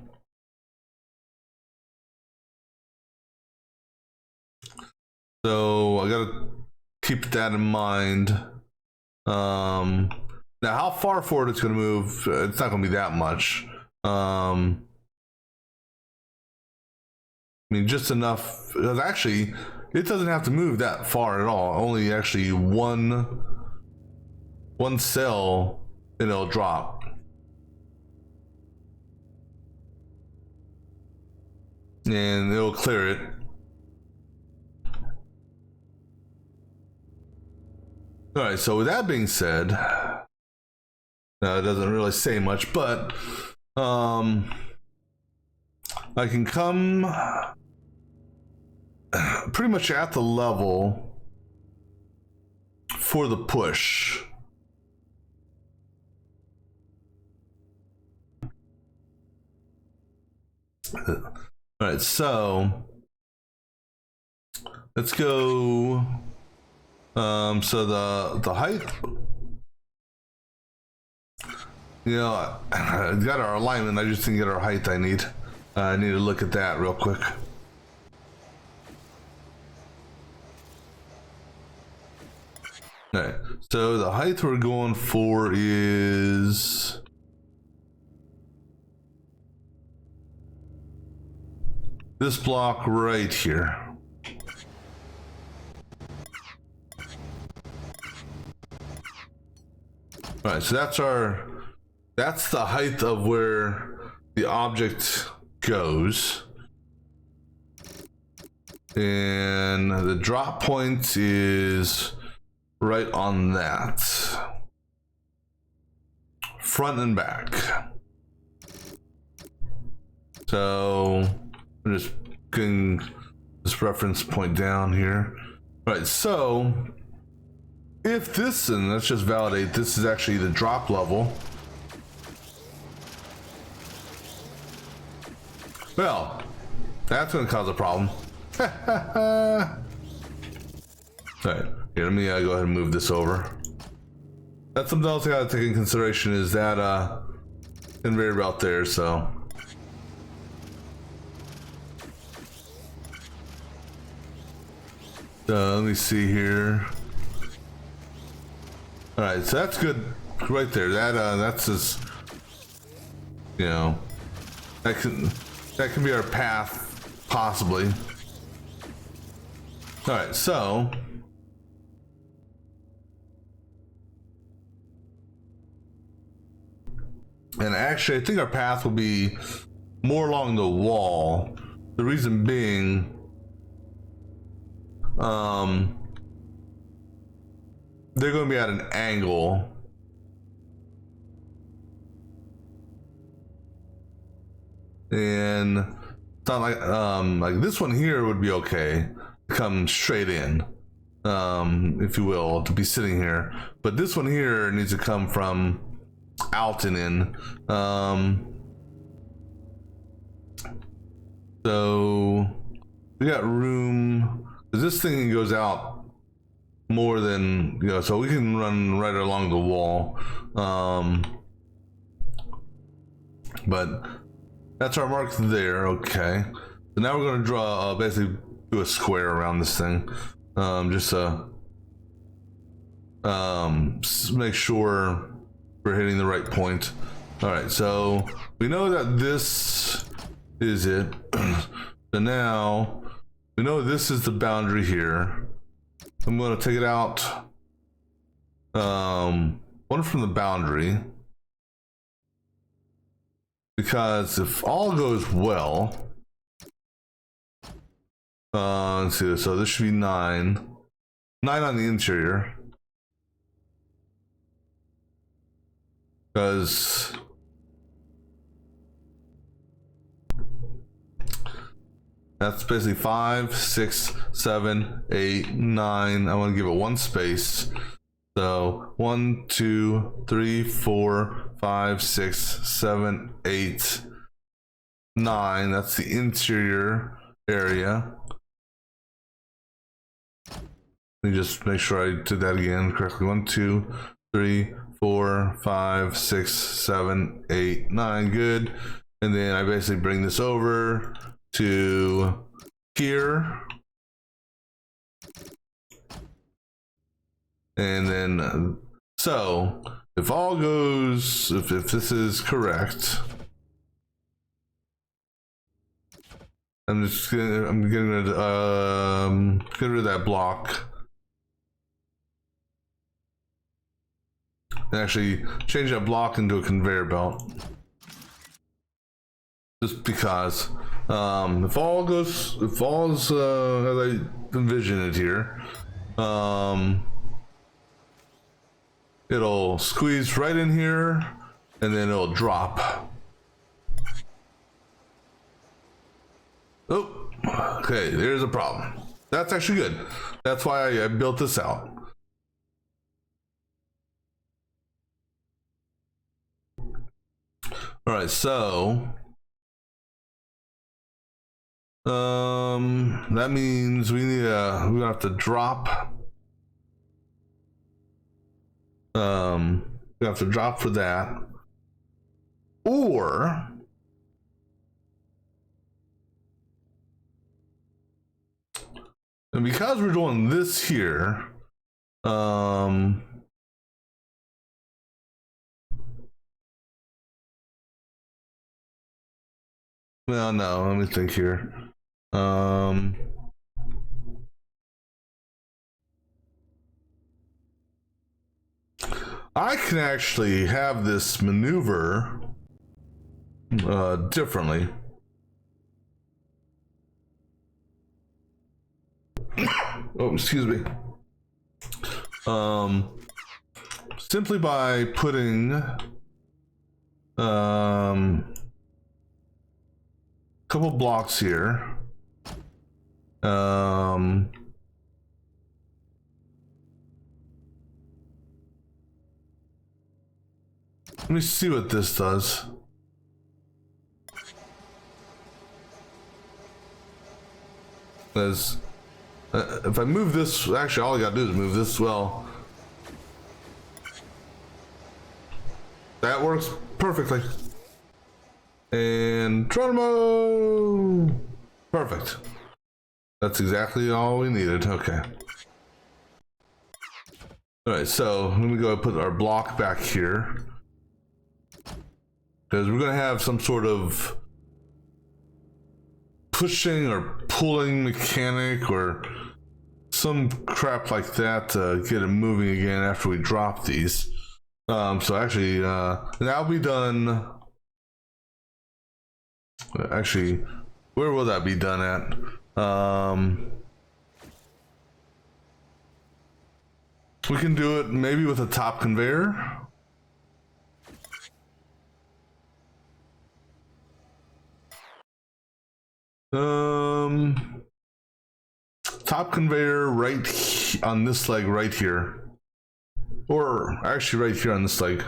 I got to keep that in mind. Now, how far forward it's going to move, it's not going to be that much. I mean, just enough. Actually, it doesn't have to move that far at all. Only actually one cell, and it'll drop. And it'll clear it. All right, so with that being said, it doesn't really say much, but I can come pretty much at the level for the push. All right, so let's go. So the height, you know, I got our alignment. I just didn't get our height. I need to look at that real quick. All right. So the height we're going for is this block right here. All right, so that's the height of where the object goes. And the drop point is right on that. Front and back. So I'm just getting this reference point down here. All right, so if this, and let's just validate, this is actually the drop level. Well, that's going to cause a problem. All right, here, let me go ahead and move this over. That's something else I got to take into consideration, is that conveyor belt there, so. Let me see here. All right, so that's good right there. That's just, you know, that can be our path possibly. All right, so and actually I think our path will be more along the wall. The reason being, they're going to be at an angle. And it's not like this one here would be okay. Come straight in, if you will, to be sitting here. But this one here needs to come from out and in. So we got room. This thing goes out more than, you know, so we can run right along the wall. But that's our mark there. Okay. So now we're going to draw, basically do a square around this thing. Just to make sure we're hitting the right point. All right. So we know that this is it. So now we know this is the boundary here. I'm going to take it out. One from the boundary. Because if all goes well, let's see, so this should be 9 on the interior, because that's basically 5, 6, 7, 8, 9. I want to give it one space. So 1, 2, 3, 4, 5, 6, 7, 8, 9. That's the interior area. Let me just make sure I did that again correctly. 1, 2, 3, 4, 5, 6, 7, 8, 9. Good. And then I basically bring this over to here. And then, so if all goes, if this is correct, I'm getting rid of that block. And actually change that block into a conveyor belt. Just because, if all is as I envision it here, it'll squeeze right in here, and then it'll drop. Oh, okay, there's a problem. That's actually good. That's why I built this out. All right, so that means we're gonna have to drop. We have to drop for that, or and because we're doing this here, no, let me think here. I can actually have this maneuver differently. Oh, excuse me. Simply by putting couple blocks here. Let me see what this does. As if I move this, actually all I gotta do is move this as well. That works perfectly. And Geronimo! Perfect. That's exactly all we needed. Okay. All right, so let me go put our block back here, because we're gonna have some sort of pushing or pulling mechanic or some crap like that to get it moving again after we drop these. So actually, that'll be done. Actually, where will that be done at? We can do it maybe with a top conveyor. Top conveyor right on this leg right here. Or actually right here on this leg.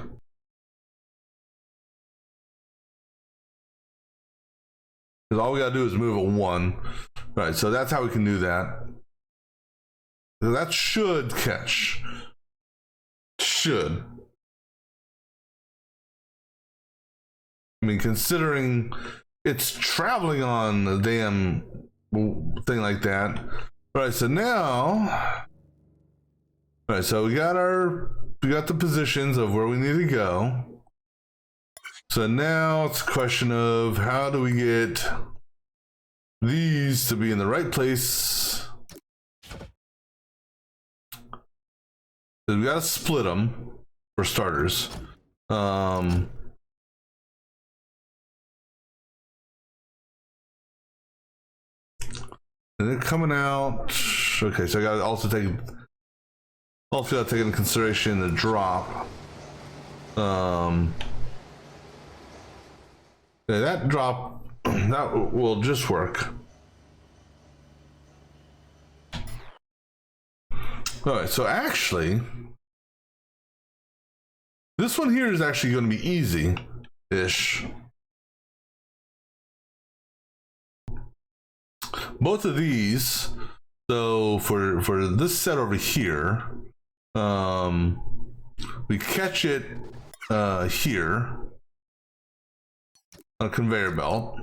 Because all we gotta do is move a 1. All right, so that's how we can do that. So that should catch. Should. I mean, considering it's traveling on a damn thing like that. All right, so now, all right, so we got the positions of where we need to go. So now it's a question of how do we get these to be in the right place? So we got to split them for starters. And they're coming out. Okay, so I got to also take into consideration the drop. Yeah, that drop that will just work. All right, so actually, this one here is actually going to be easy-ish. Both of these. So for this set over here, we catch it here on a conveyor belt.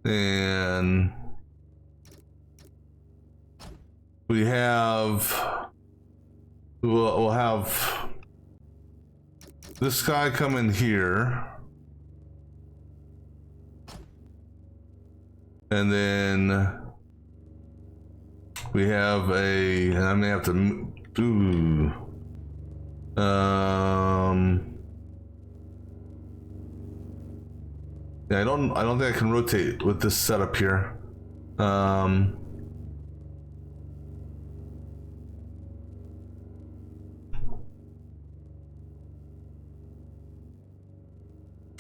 And we'll have this guy come in here. And then we have and I may have to do, yeah, I don't think I can rotate with this setup here.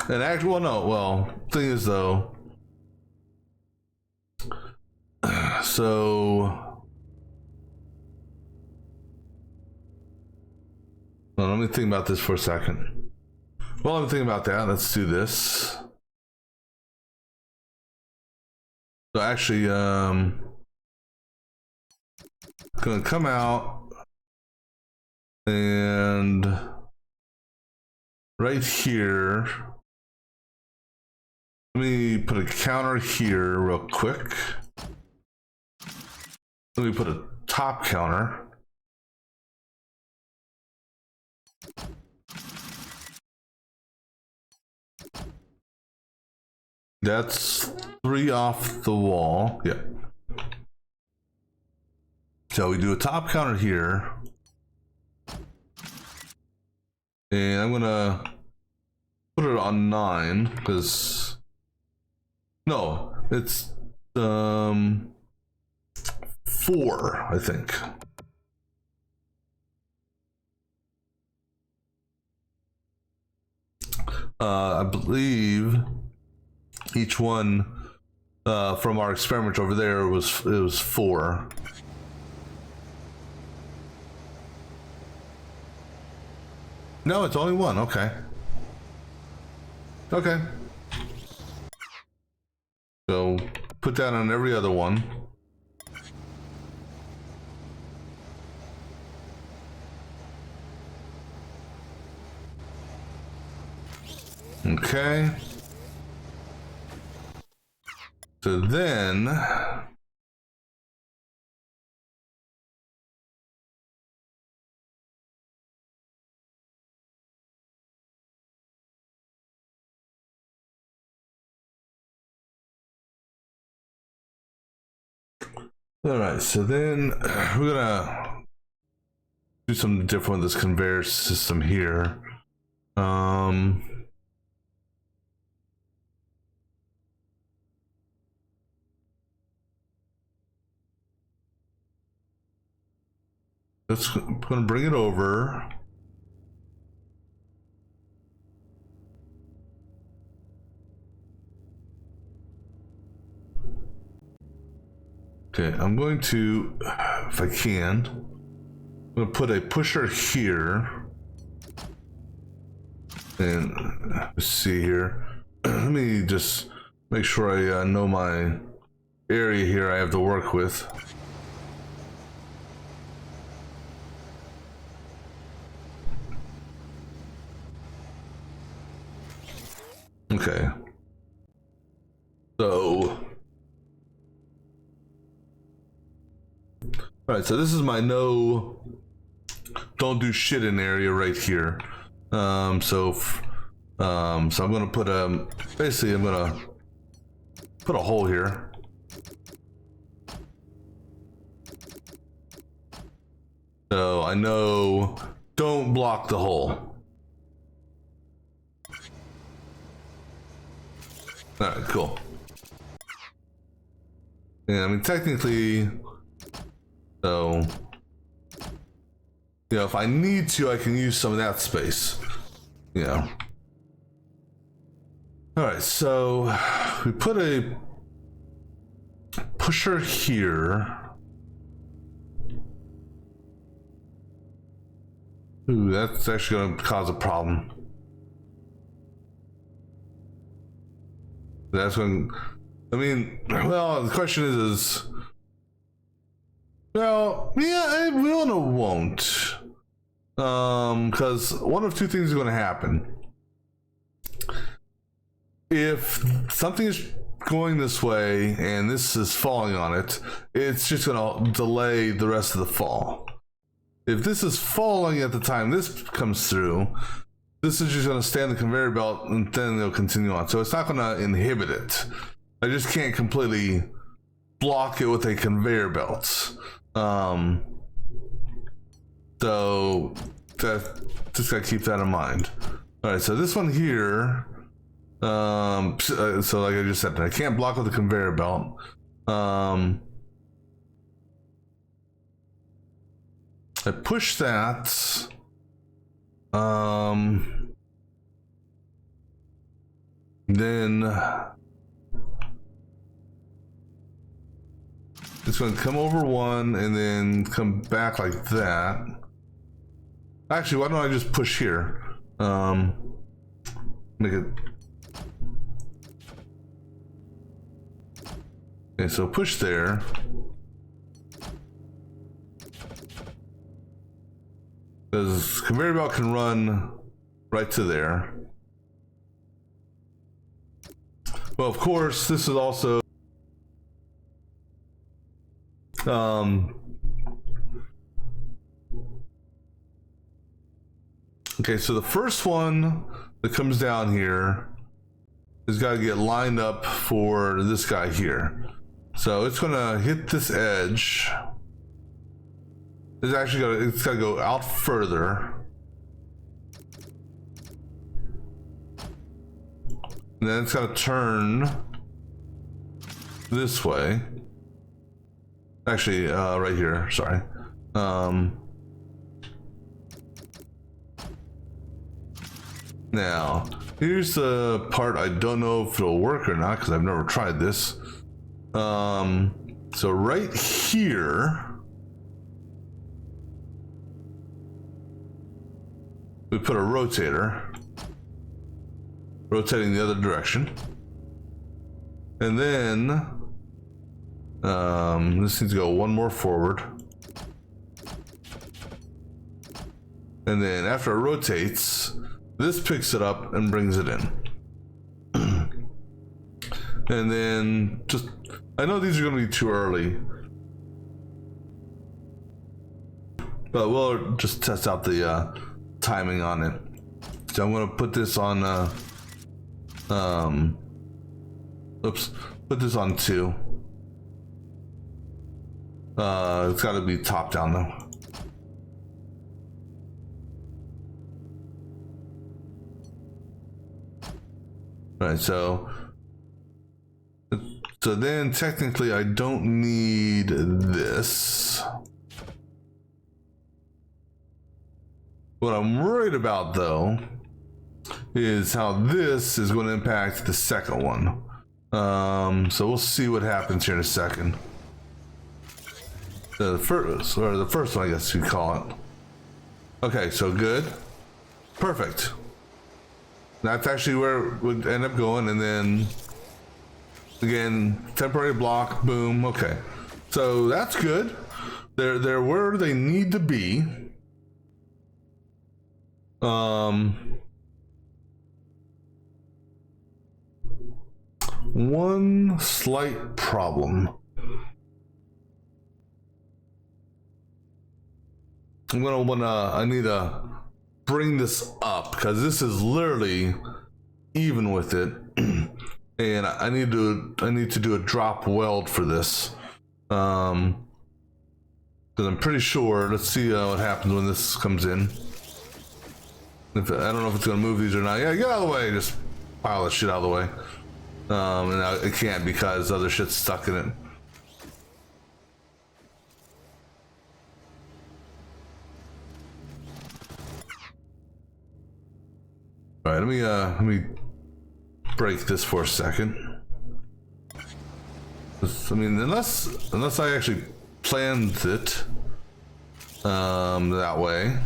And actually, thing is though, so well, let me think about this for a second. Well, I'm thinking about that. Let's do this. So actually, gonna come out and right here. Let me put a counter here real quick. Let me put a top counter. That's 3 off the wall. Yeah. So we do a top counter here. And I'm gonna put it on 9 because no, it's 4, I think. I believe each one from our experiment over there was 4. No, it's only 1. Okay. Okay. So put that on every other one. Okay. So then All right, so then we're gonna do something different with this conveyor system here. I'm gonna bring it over. Okay, I'm going to, if I can, I'm gonna put a pusher here. And let's see here. Let me just make sure I know my area here I have to work with. Okay. So, all right, so this is my don't do shit in area right here. So I'm gonna put basically I'm gonna put a hole here. So I know, don't block the hole. All right, cool. Yeah, I mean, technically, so, you know, if I need to, I can use some of that space, you know. All right, so we put a pusher here. Ooh, that's actually going to cause a problem. That's going, I mean, well, the question is, well, yeah, it will and it won't. Because one of two things is going to happen. If something is going this way and this is falling on it, it's just going to delay the rest of the fall. If this is falling at the time this comes through, this is just going to stay on the conveyor belt and then it'll continue on. So it's not going to inhibit it. I just can't completely block it with a conveyor belt. So that just got to keep that in mind. All right, so this one here, so like I just said, I can't block with the conveyor belt. I push that. Then it's going to come over one and then come back like that. Actually, why don't I just push here? Make it. Okay, so push there. Because conveyor belt can run right to there. Well, of course, this is also okay, so the first one that comes down here has got to get lined up for this guy here. So it's gonna hit this edge. It's got to go out further. And then it's got to turn this way. Actually, right here, sorry. Now, here's the part I don't know if it'll work or not because I've never tried this. So right here, we put a rotator, rotating the other direction. And then, this needs to go one more forward. And then after it rotates, this picks it up and brings it in. And then just, I know these are going to be too early, but we'll just test out the timing on it. So I'm going to put this on, put this on 2. It's got to be top down though. All right, so then technically I don't need this. What I'm worried about though is how this is going to impact the second one. So we'll see what happens here in a second. The first one, I guess you'd call it. Okay, so good. Perfect. That's actually where it would end up going, and then again, temporary block, boom, okay. So that's good. They're where they need to be. One slight problem. I need to bring this up because this is literally even with it. And I need to do a drop weld for this. Because I'm pretty sure, let's see what happens when this comes in. I don't know if it's gonna move these or not. Yeah, get out of the way, just pile this shit out of the way. And it can't because other shit's stuck in it. All right, let me break this for a second. I mean, unless I actually planned it that way,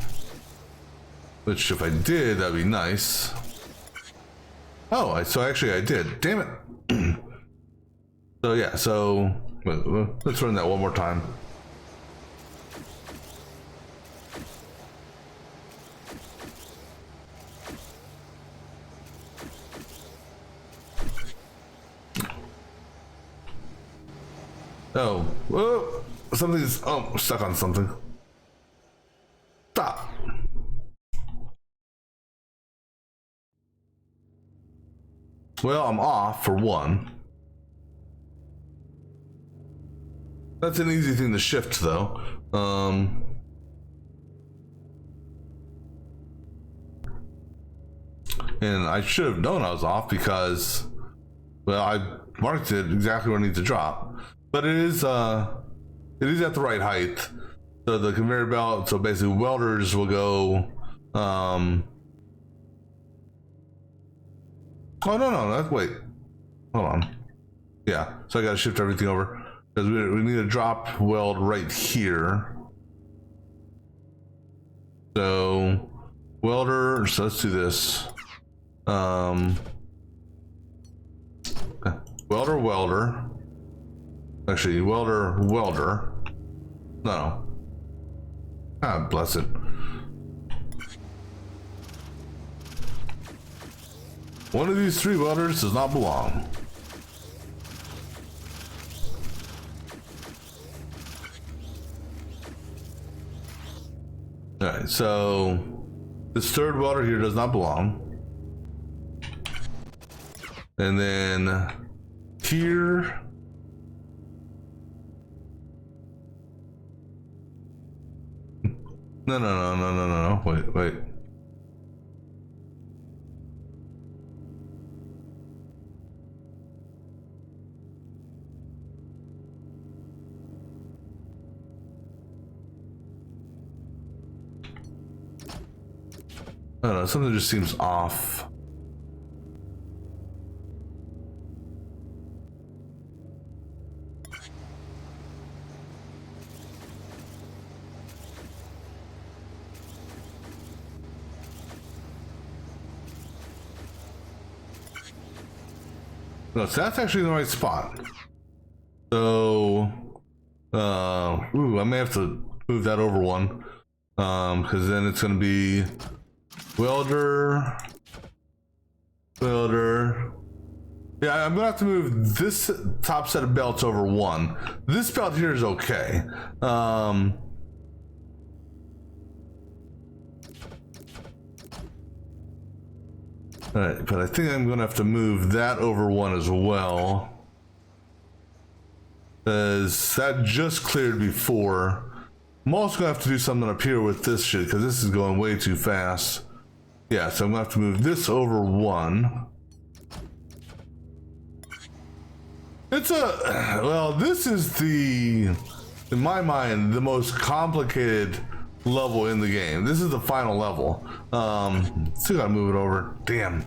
which if I did, that'd be nice. Oh, so actually I did. Damn it. So yeah, so let's run that one more time. Oh, whoa, something's stuck on something. Stop. Well, I'm off for one. That's an easy thing to shift though. And I should have known I was off because, well, I marked it exactly where I need to drop. But it is at the right height. So the conveyor belt, so basically welders will go, oh no, wait, hold on. Yeah, so I gotta shift everything over because we need a drop weld right here. So welder, so let's do this. Welder. Actually, welder. No. Ah, bless it. One of these three welders does not belong. Alright, so this third welder here does not belong. And then here, no, wait. I don't know, something just seems off. No, so that's actually in the right spot. So, I may have to move that over one, because then it's going to be welder. Yeah, I'm gonna have to move this top set of belts over one. This belt here is okay. Alright, but I think I'm gonna have to move that over one as well. As that just cleared before. I'm also gonna have to do something up here with this shit because this is going way too fast. Yeah, so I'm gonna have to move this over one. It's well, this is in my mind, the most complicated level in the game. This is the final level. Still gotta move it over. Damn.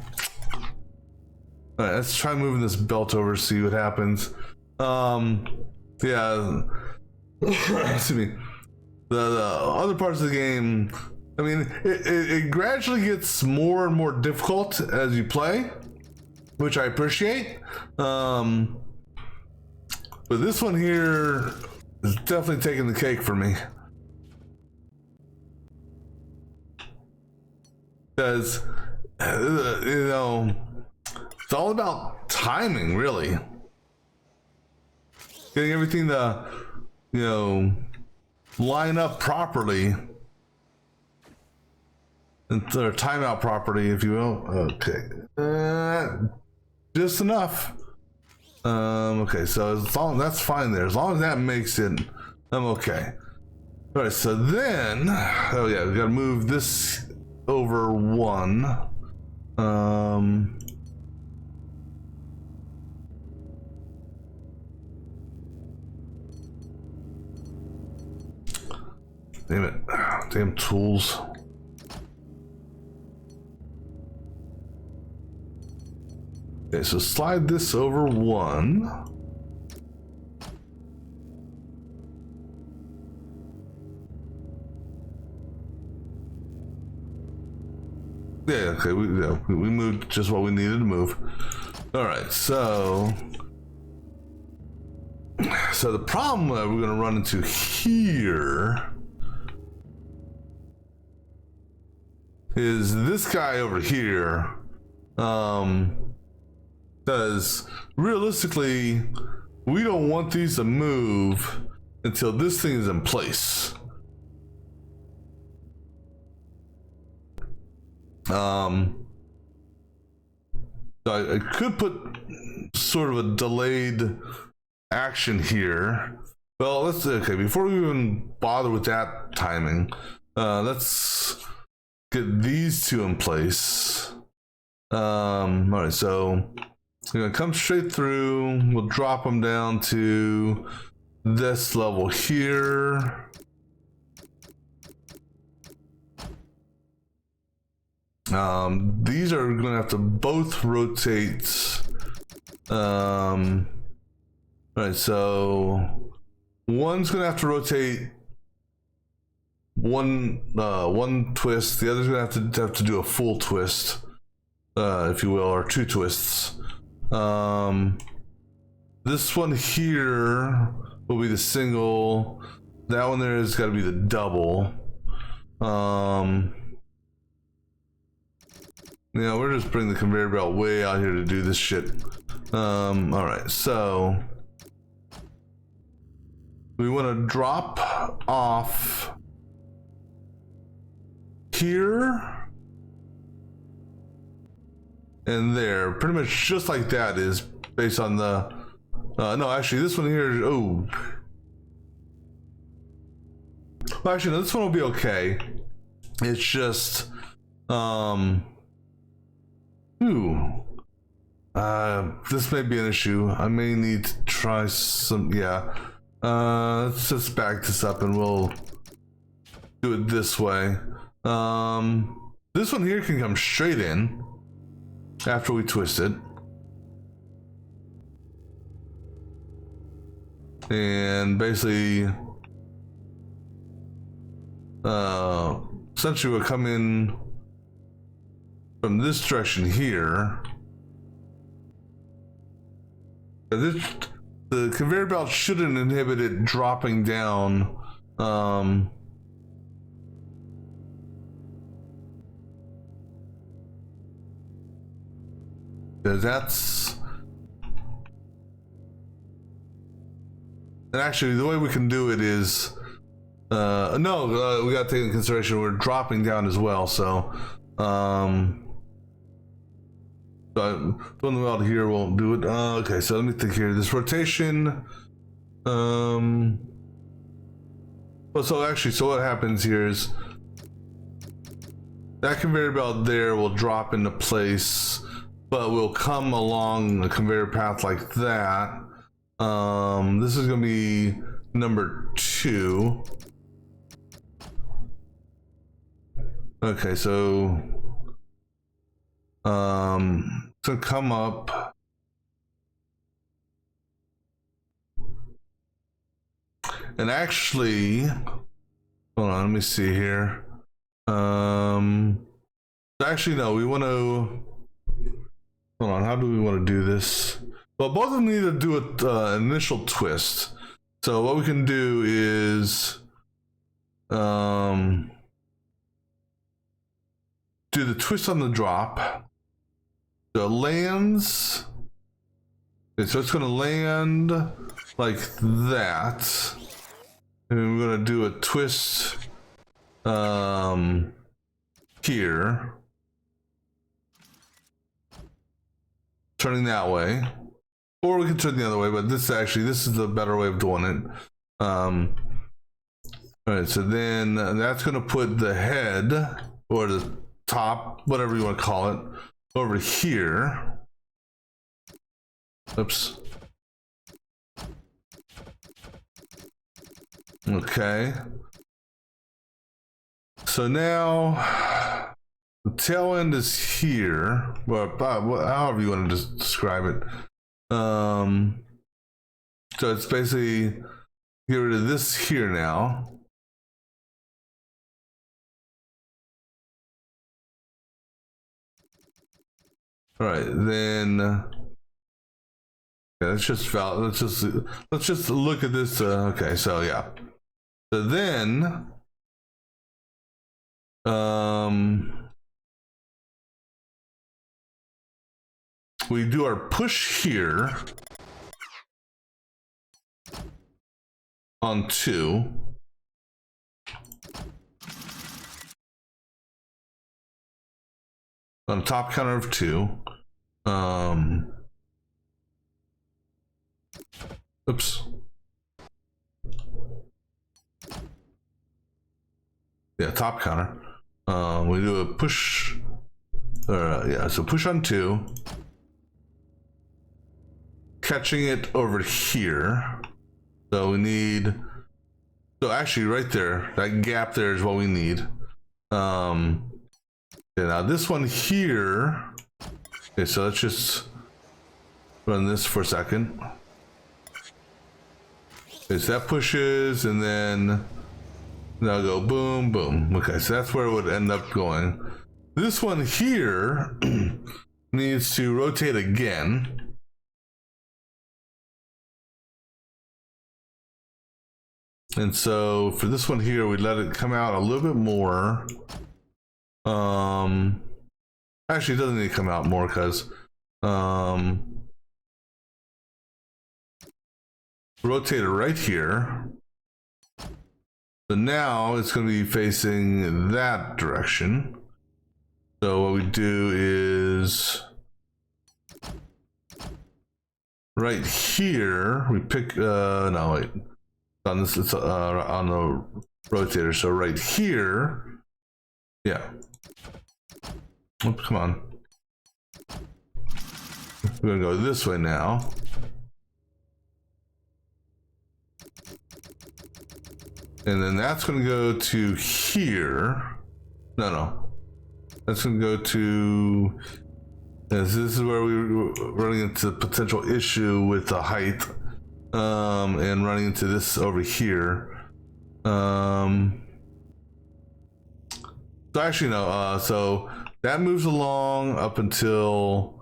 All right, let's try moving this belt over, see what happens. Yeah. Excuse me. The other parts of the game, I mean, it gradually gets more and more difficult as you play, which I appreciate. But this one here is definitely taking the cake for me. Because, you know, it's all about timing, really. Getting everything to, you know, line up properly. Or time out properly, if you will. Okay. Just enough. Okay, so as long that's fine there. As long as that makes it, I'm okay. All right, so then, oh yeah, we gotta move this over one. Damn it, damn tools. Okay, so slide this over one. Yeah, okay, we moved just what we needed to move. All right, so the problem that we're gonna run into here is this guy over here. Because realistically, we don't want these to move until this thing is in place. I could put sort of a delayed action here. Well, okay, before we even bother with that timing, let's get these two in place. All right, so we're gonna come straight through. We'll drop them down to this level here. These are gonna have to both rotate. All right, so one's gonna have to rotate one twist. The other's gonna have to do a full twist, if you will, or two twists. This one here will be the single. That one there has got to be the double. Yeah, we're just bringing the conveyor belt way out here to do this shit. All right, so we want to drop off here and there, pretty much just like that is based on the no, actually this one here, oh well, actually no, this one will be okay. It's just this may be an issue. I may need to try some, yeah. Let's just back this up and we'll do it this way. This one here can come straight in after we twist it. And basically, essentially we'll come in from this direction here. The conveyor belt shouldn't inhibit it dropping down. That's, and actually the way we can do it is we gotta take into consideration we're dropping down as well, so doing the weld here won't do it. Okay, so let me think here. This rotation Well, so actually, so what happens here is that conveyor belt there will drop into place, but will come along the conveyor path like that. This is gonna be number 2. Okay, so to come up, and actually, hold on, let me see here. Actually, no, we want to. Hold on, how do we want to do this? Well, both of them need to do an initial twist. So what we can do is do the twist on the drop. So it lands. Okay, so it's going to land like that. And we're going to do a twist here. Turning that way. Or we can turn the other way, but this is the better way of doing it. All right, so then that's going to put the head or the top, whatever you want to call it, over here. Oops. Okay. So now the tail end is here. Well, however you want to just describe it. So it's basically get rid of this here now. All right, then yeah, let's just look at this. Okay, so yeah. So then we do our push here on 2. On the top counter of 2. Oops. Yeah, top counter. We do a push. Yeah, so push on 2. Catching it over here. So we need. So actually, right there, that gap there is what we need. Yeah, now this one here. Okay, so let's just run this for a second. Okay, so that pushes, and then now go boom, boom. Okay, so that's where it would end up going. This one here needs to rotate again. And so for this one here, we let it come out a little bit more. Actually, it doesn't need to come out more because rotate it right here. So now it's going to be facing that direction. So what we do is right here, we pick, no, wait, on this, it's on the rotator. So right here, yeah. Oops, come on. We're gonna go this way now. And then that's gonna go to here. No. That's gonna go to, this is where we're running into the potential issue with the height. And running into this over here. So actually no, so that moves along up until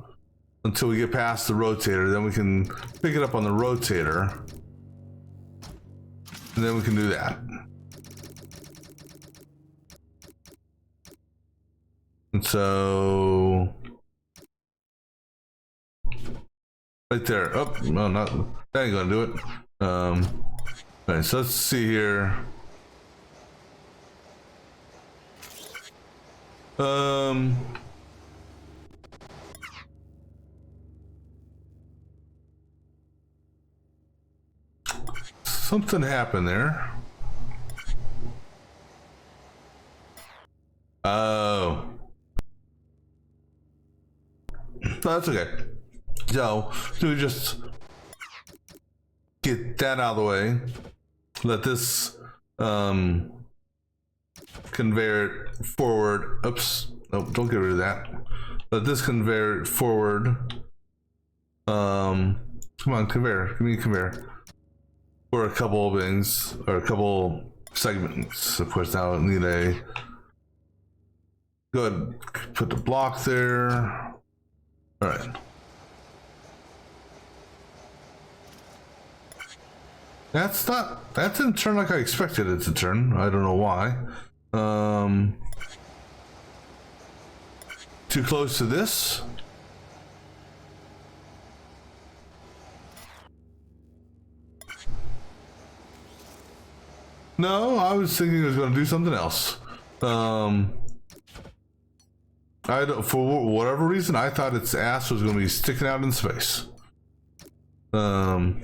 we get past the rotator, then we can pick it up on the rotator. And then we can do that. And so right there. Oh, no, not that ain't gonna do it. All right, so let's see here. something happened there. Oh. That's okay. So we just get that out of the way. Let this conveyor it forward. Oops. Oh, don't get rid of that. Let this conveyor it forward. Come on, conveyor. Give me a conveyor. For a couple of things, or a couple segments. Of course, now I need a. Go ahead, put the block there. All right. That didn't turn like I expected it to turn. I don't know why. Too close to this. No, I was thinking it was going to do something else. For whatever reason, I thought its ass was going to be sticking out in space. No,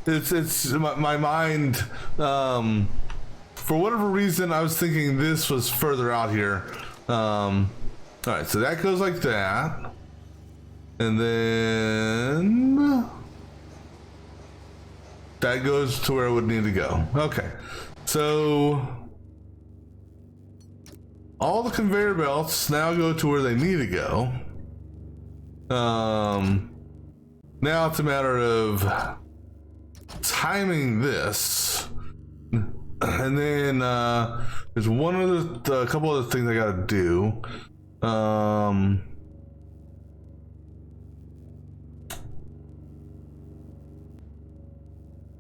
it's my mind. For whatever reason, I was thinking this was further out here. All right, so that goes like that, and then that goes to where it would need to go. Okay, so all the conveyor belts now go to where they need to go. Now it's a matter of timing this, and then there's a couple other things I gotta do.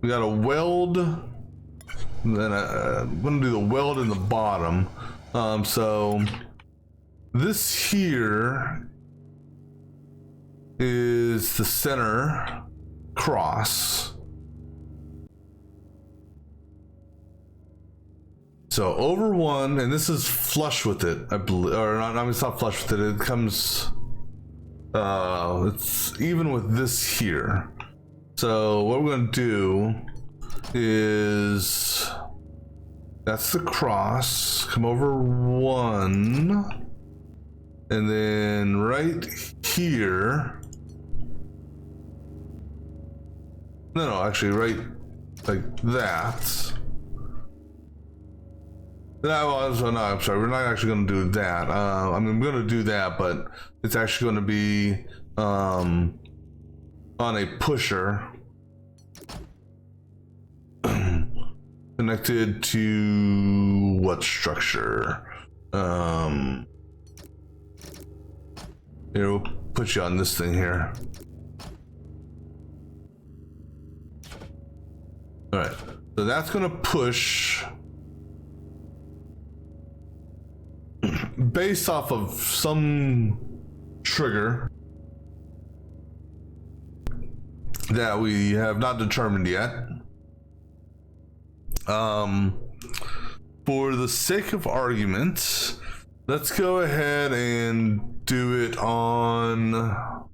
We got a weld, and then I'm gonna do the weld in the bottom. So this here is the center cross. So over one, and this is flush with it, I believe, or not. I mean, it's not flush with it. It comes, it's even with this here. So what we're gonna do is that's the cross. Come over one, and then right here. No, actually, right like that. No, I'm sorry. We're not actually going to do that. I mean, we're going to do that, but it's actually going to be on a pusher connected to what structure? Here, we'll put you on this thing here. All right, so that's going to push based off of some trigger that we have not determined yet. For the sake of argument, let's go ahead and do it on.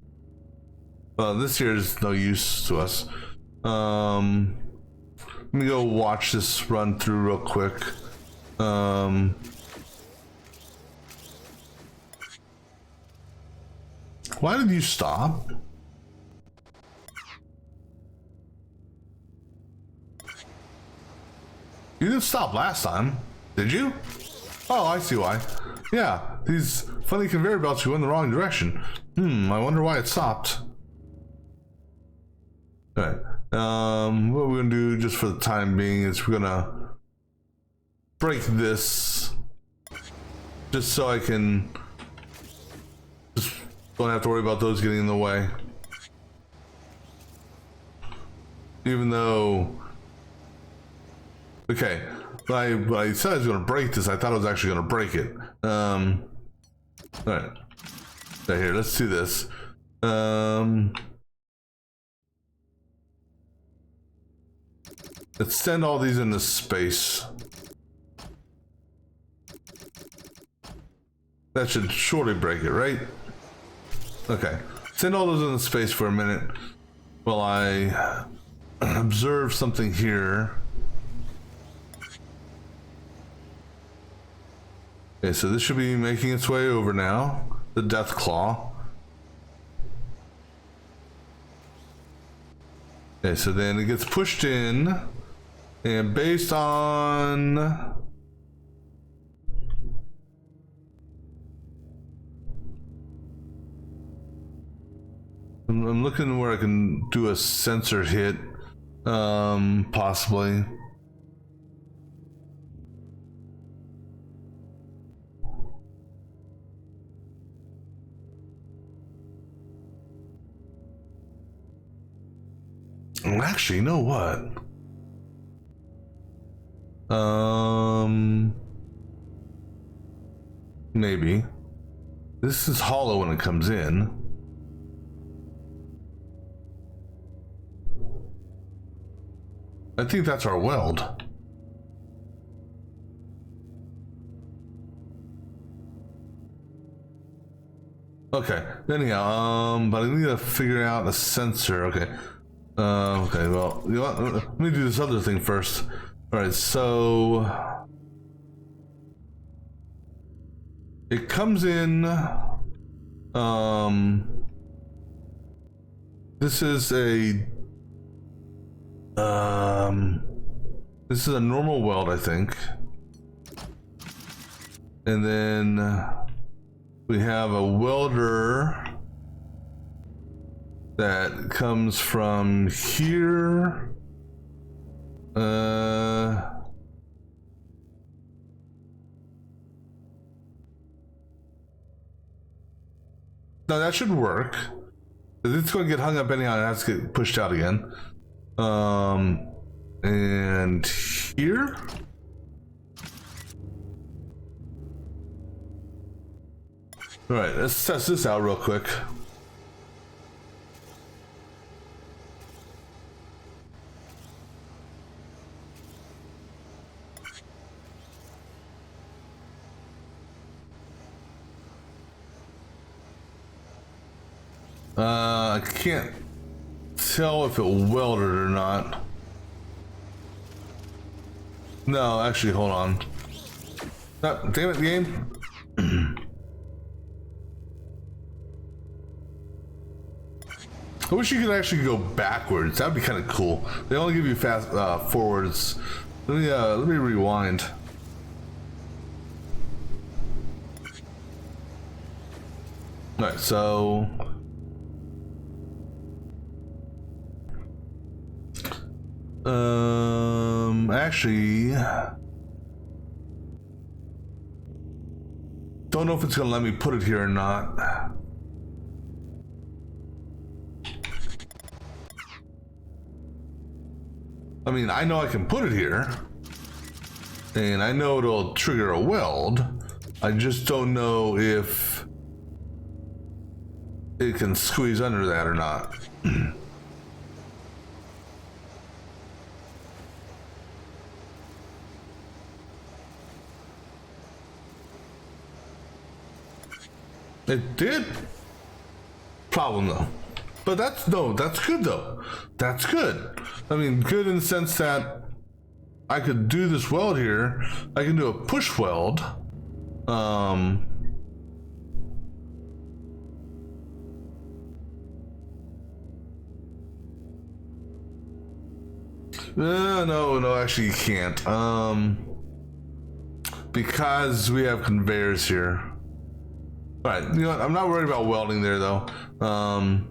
This here is no use to us. Let me go watch this run through real quick. Why did you stop? You didn't stop last time, did you? Oh, I see why. Yeah, these funny conveyor belts go in the wrong direction. I wonder why it stopped. Alright, what we're gonna do just for the time being is we're gonna break this just so I can don't have to worry about those getting in the way. Even though, okay, when I said I was going to break this, I thought I was actually going to break it. All right, so here, let's do this. Let's send all these into space. That should surely break it, right? Okay, send all those into space for a minute Well, I observe something here. Okay, so this should be making its way over now. The death claw. Okay, so then it gets pushed in, and based on I'm looking where I can do a sensor hit, possibly. Actually, you know what? Maybe. This is hollow when it comes in. I think that's our weld. Okay, anyhow, but I need to figure out a sensor. Okay. Okay, well, you know what? Let me do this other thing first. Alright, so it comes in, this is a, this is a normal weld, I think. And then we have a welder that comes from here. No, that should work. It's going to get hung up anyhow. It has to get pushed out again. And here. All right, let's test this out real quick. I can't tell if it welded or not. No, actually, hold on. Ah, damn it, game. I wish you could actually go backwards. That'd be kind of cool. They only give you fast forwards. Let me rewind. All right, so actually, don't know if it's gonna let me put it here or not. I mean, I know I can put it here, and I know it'll trigger a weld. I just don't know if it can squeeze under that or not. It did. Problem though. But that's good though. That's good. I mean, good in the sense that I could do this weld here. I can do a push weld. No, actually you can't. Because we have conveyors here. Alright, you know what? I'm not worried about welding there though. Alright,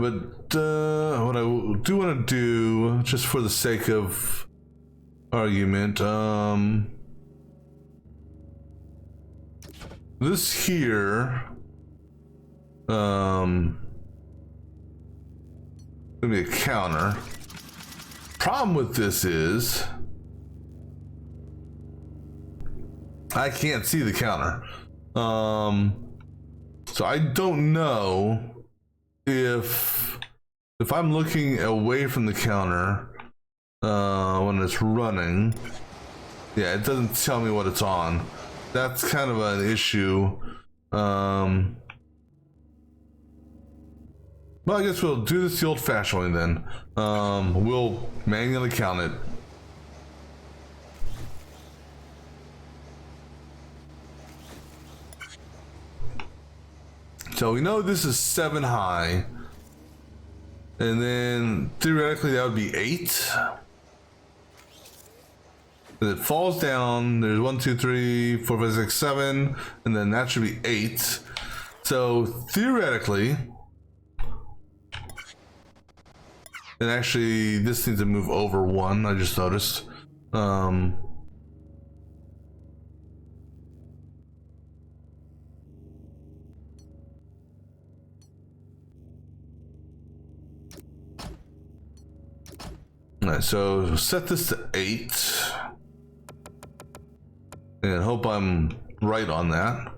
but what I do want to do, just for the sake of argument, this here, gonna be a counter. Problem with this is I can't see the counter. So I don't know if I'm looking away from the counter when it's running. Yeah, it doesn't tell me what it's on. That's kind of an issue. Well, I guess we'll do this the old-fashioned way then. We'll manually count it. So we know this is 7 high. And then theoretically that would be 8. And it falls down. There's 1, 2, 3, 4, 5, 6, 7. And then that should be 8. So theoretically, and actually this needs to move over 1, I just noticed. Alright, so set this to 8. And hope I'm right on that.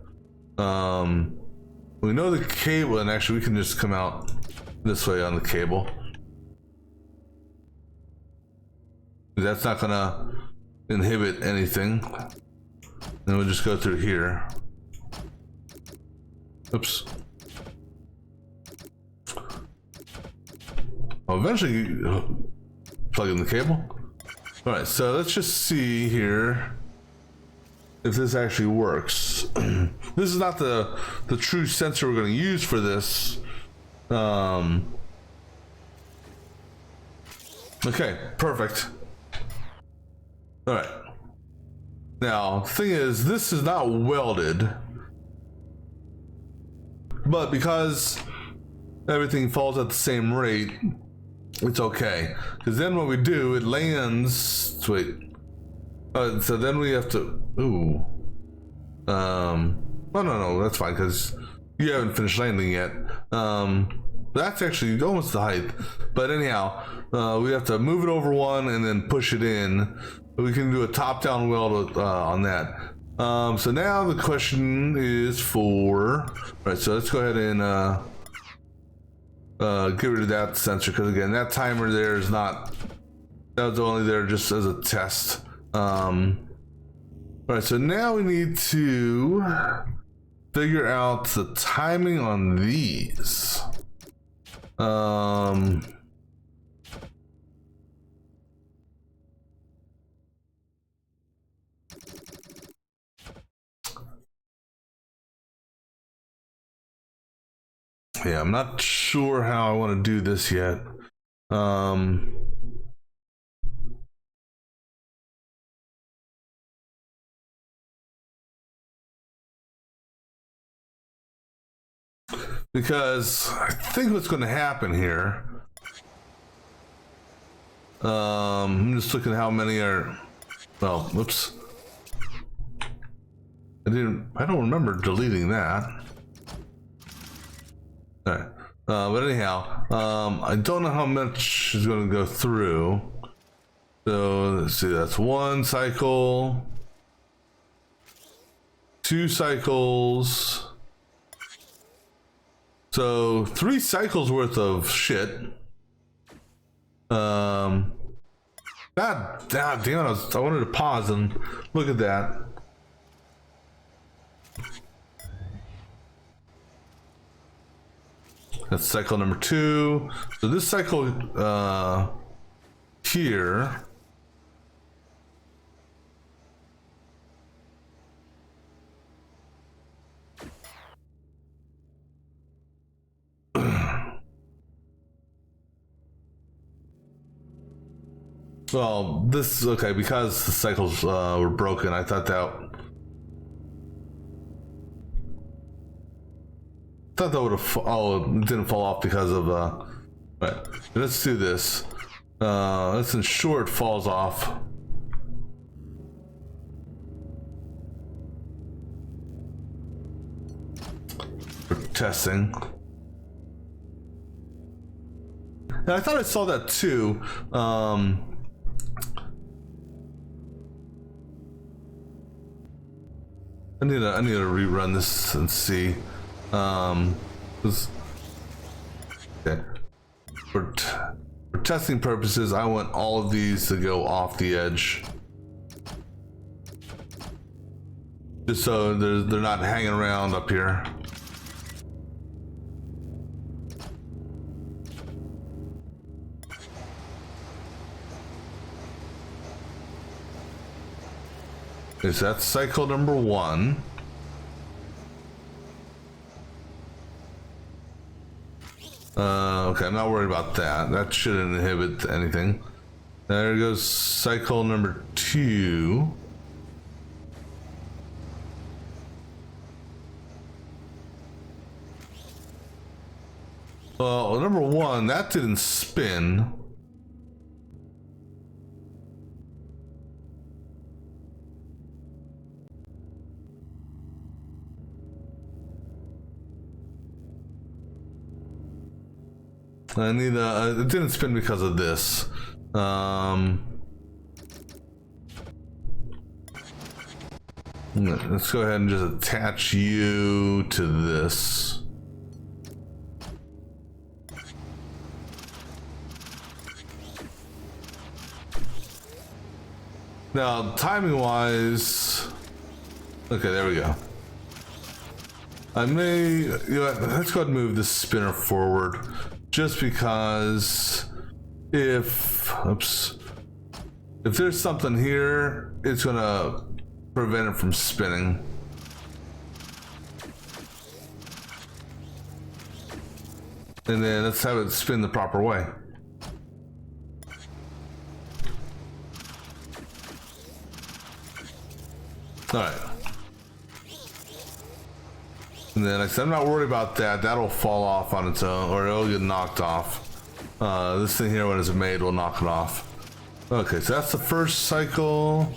We know the cable, and actually we can just come out this way on the cable. That's not gonna inhibit anything. And we'll just go through here. Oops. Well, eventually you plug in the cable. All right, so let's just see here if this actually works. This is not the true sensor we're going to use for this. Okay, perfect. All right. Now, the thing is, this is not welded, but because everything falls at the same rate, it's okay. Because then what we do, it lands. Wait. So then we have to. Ooh. Oh no, that's fine because you haven't finished landing yet. That's actually almost the height. But anyhow, we have to move it over 1 and then push it in. We can do a top-down weld on that. So now the question is for. Right. So let's go ahead and get rid of that sensor because again, that timer there is not. That was only there just as a test. All right, so now we need to figure out the timing on these. Yeah, I'm not sure how I want to do this yet. Because I think what's going to happen here. I'm just looking at how many are. Well, whoops. I don't remember deleting that. All right. But anyhow, I don't know how much is going to go through. So let's see. That's 1 cycle, 2 cycles. So 3 cycles worth of shit. God damn it, I wanted to pause and look at that. That's cycle number 2. So this cycle here. Well, this okay because the cycles were broken. I thought that would have. Oh, it didn't fall off because of. Right. Let's do this. Let's ensure it falls off. For testing. And I thought I saw that too. I need to rerun this and see. Okay. For testing purposes, I want all of these to go off the edge, just so they're not hanging around up here. Okay, so that's cycle number 1. Okay, I'm not worried about that. That shouldn't inhibit anything. There goes cycle number 2. Well, number 1, that didn't spin. I need it didn't spin because of this. Let's go ahead and just attach you to this. Now, timing wise, okay, there we go. I may, you know, let's go ahead and move this spinner forward, just because if there's something here, it's gonna prevent it from spinning. And then let's have it spin the proper way. All right. And then like I said, I'm not worried about that. That'll fall off on its own, or it'll get knocked off. This thing here, when it's made, will knock it off. Okay, so that's the first cycle.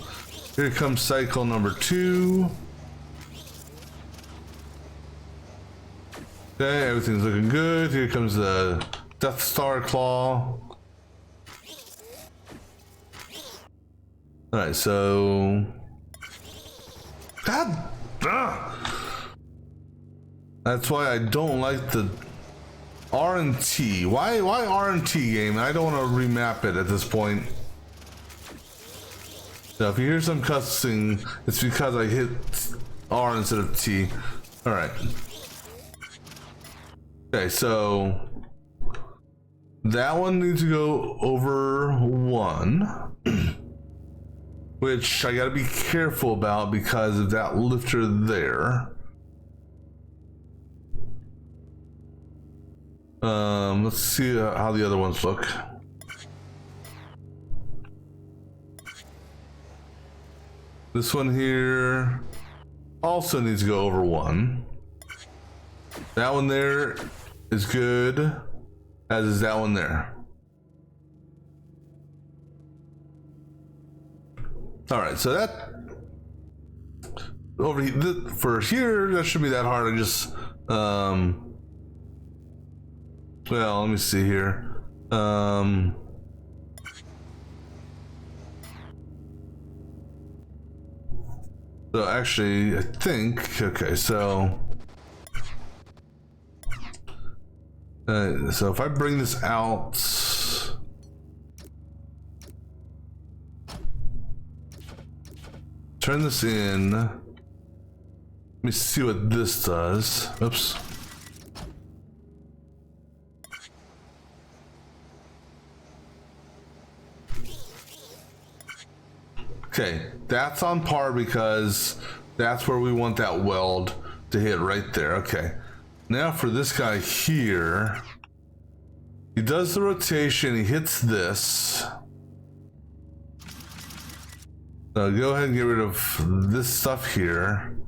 Here comes cycle number 2. Okay, everything's looking good. Here comes the Death Star Claw. Alright, so... God! That's why I don't like the R and T. Why R and T game? I don't want to remap it at this point. So if you hear some cussing, it's because I hit R instead of T. Alright. Okay, so that one needs to go over 1. Which I gotta be careful about because of that lifter there. Let's see how the other ones look. This one here also needs to go over 1. That one there is good, as is that one there. All right, so that over here, for here, that shouldn't be that hard. I just well, let me see here. So actually, I think, okay, so if I bring this out, turn this in, let me see what this does. Oops. Okay, that's on par because that's where we want that weld to hit right there. Okay, now for this guy here, he does the rotation, he hits this. So go ahead and get rid of this stuff here.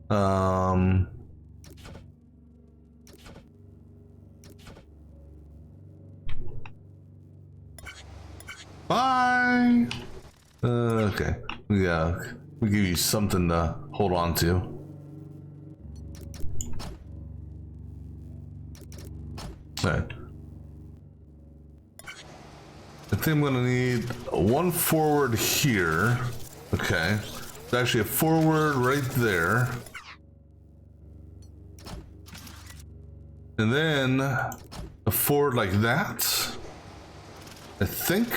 Bye. Okay, yeah, we give you something to hold on to. Alright. I think I'm gonna need 1 forward here. Okay, it's actually a forward right there. And then a forward like that, I think.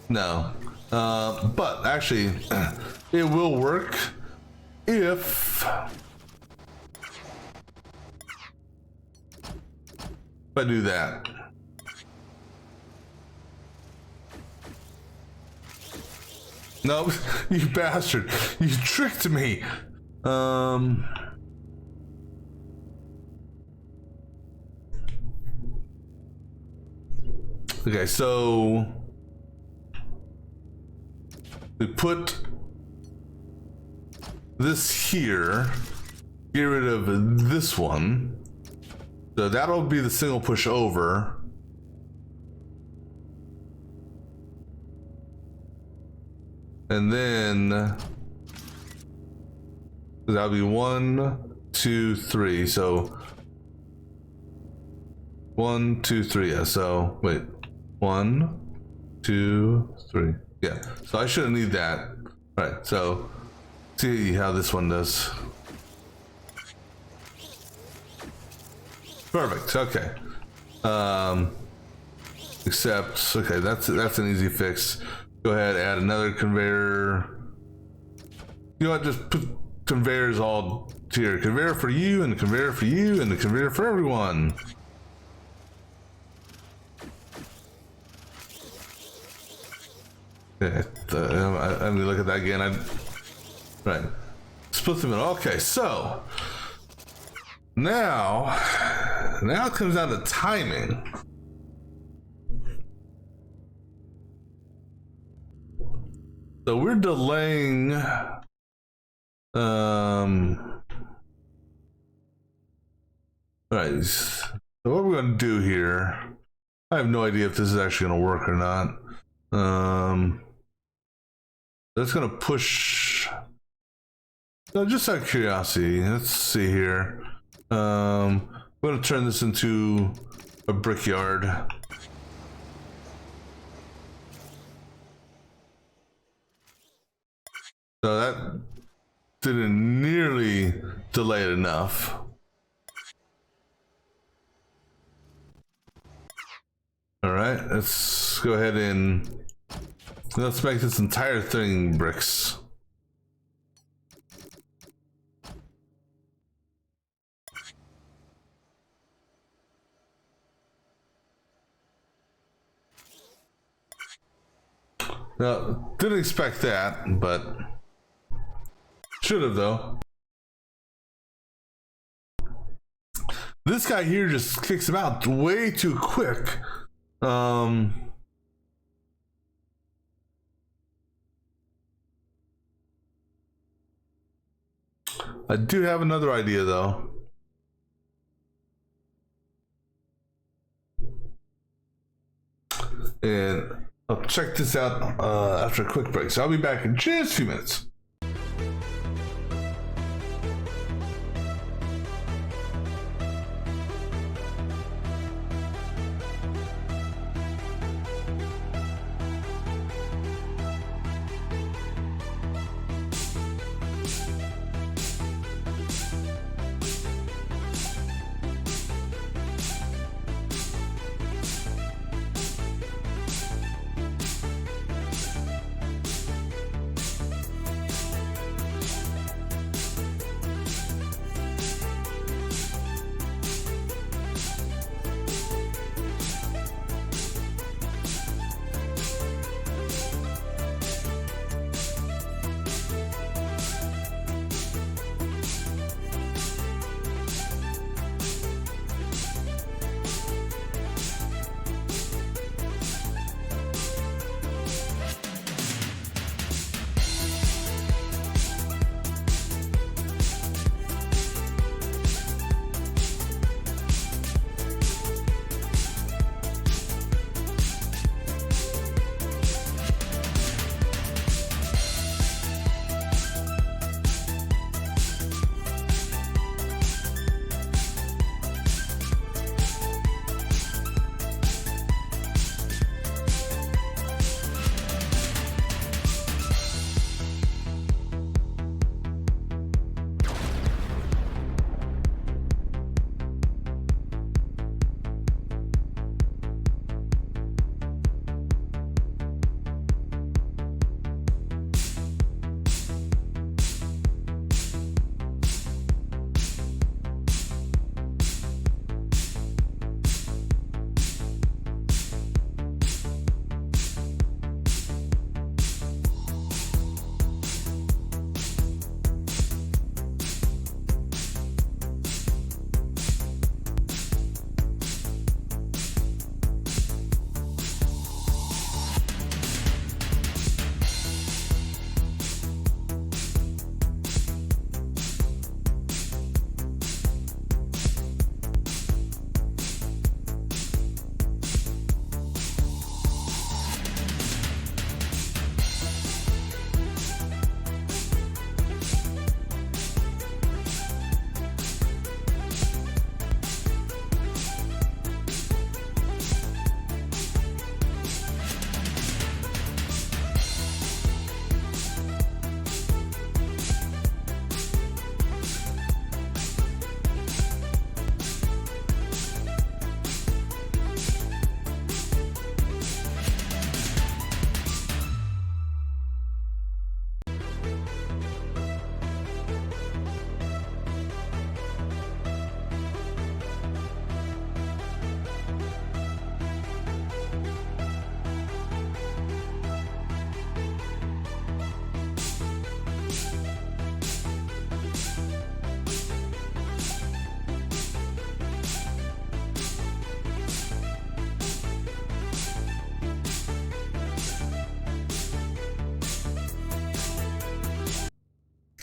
No, but actually, it will work if I do that. No, you bastard. You tricked me. Okay, so we put this here, get rid of this one. So that'll be the single push over. And then that'll be 1, 2, 3. So 1, 2, 3. Yeah, so wait. 1, 2, 3. Yeah, so I shouldn't need that. All right, so see how this one does. Perfect. Okay. Except, okay, that's an easy fix. Go ahead, add another conveyor. You know what? Just put conveyors all here. Conveyor for you, and the conveyor for you, and the conveyor for everyone. Okay, let me look at that again. Right, split them in. Okay, so now it comes down to timing. So we're delaying. Right. So what we're gonna do here? I have no idea if this is actually gonna work or not. That's gonna push. So just out of curiosity, let's see here. I'm gonna turn this into a brickyard. So that didn't nearly delay it enough. All right, let's go ahead and let's make this entire thing bricks. Now, didn't expect that, but should have though. This guy here just kicks him out way too quick. I do have another idea though. And I'll check this out after a quick break. So I'll be back in just a few minutes.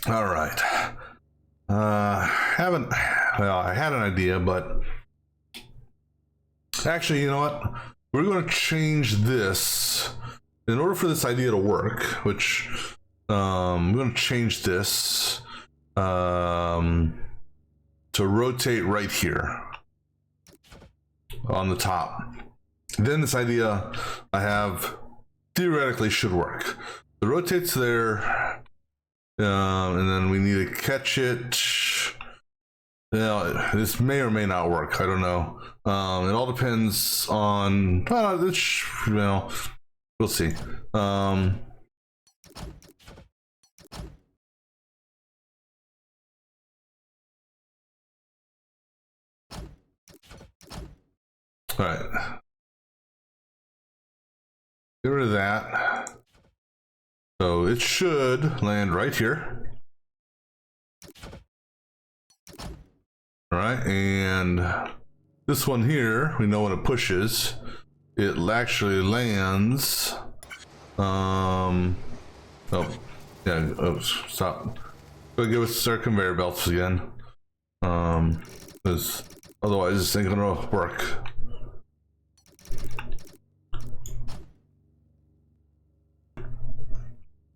All right. Haven't. Well, I had an idea, but actually, you know what? We're going to change this in order for this idea to work. Which we're going to change this to rotate right here on the top. Then this idea I have theoretically should work. The rotates there, and then we need to catch it. Now, this may or may not work. I don't know. It all depends on. We'll see. All right. Get rid of that. So it should land right here. All right, and this one here, we know when it pushes, it actually lands. Oh, yeah. Oh, stop. Go give us our conveyor belts again. Because otherwise this ain't gonna work.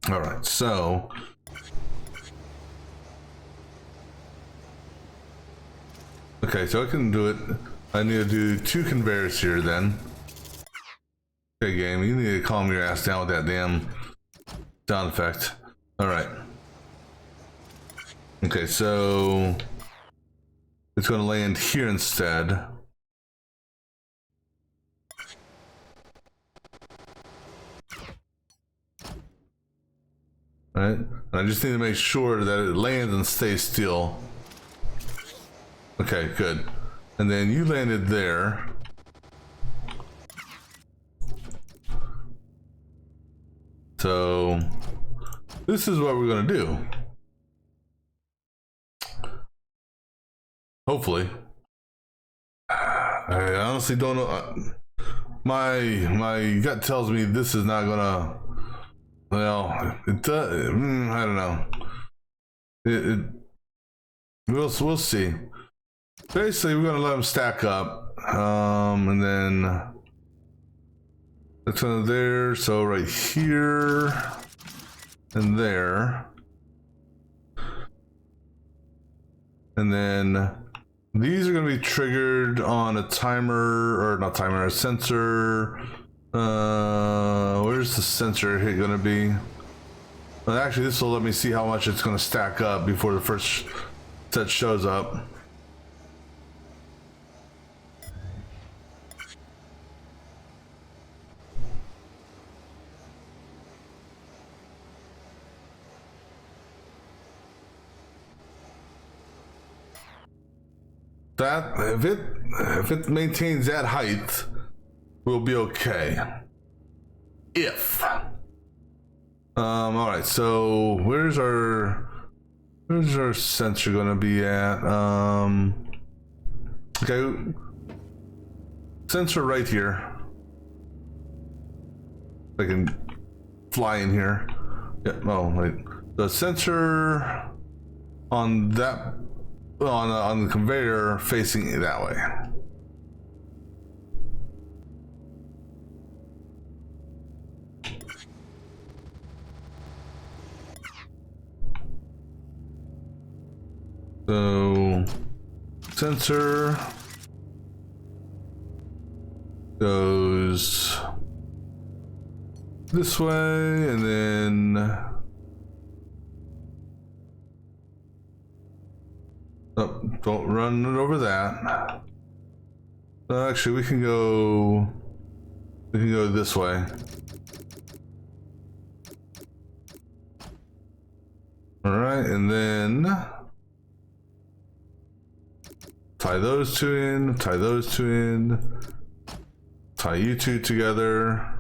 All right, so okay, so I can do it. I need to do 2 conveyors here then. Okay, game, you need to calm your ass down with that damn sound effect. All right. Okay, so it's going to land here instead. All right, and I just need to make sure that it lands and stays still. Okay, good. And then you landed there. So this is what we're gonna do. Hopefully. I honestly don't know. My gut tells me this is not gonna. Well, it does. I don't know. We'll see. Basically, we're gonna let them stack up, and then that's under there. So right here and there, and then these are gonna be triggered on a timer, or not timer, a sensor. Where's the sensor hit gonna be? Well, actually, this will let me see how much it's gonna stack up before the first set shows up. That if it maintains that height, we'll be okay. If all right, so where's our sensor gonna be at? Okay, sensor right here. I can fly in here. Yeah. Oh wait, the sensor on that. On the conveyor facing that way. So sensor goes this way, and then oh, don't run it over that. Actually, we can go this way. All right, and then tie those two in, tie those two in, tie you two together.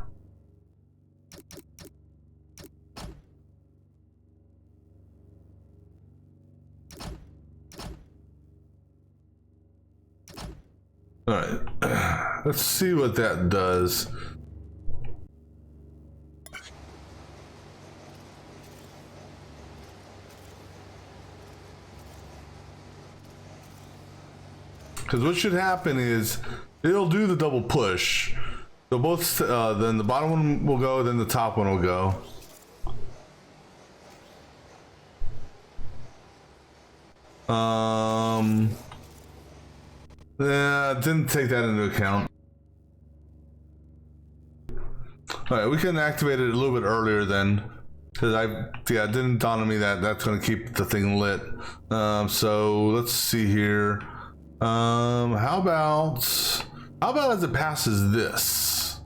All right, let's see what that does. Because what should happen is it'll do the double push. So both, then the bottom one will go, then the top one will go. Yeah, didn't take that into account. All right, we can activate it a little bit earlier then, because it didn't dawn on me that that's going to keep the thing lit. So let's see here. How about as it passes this?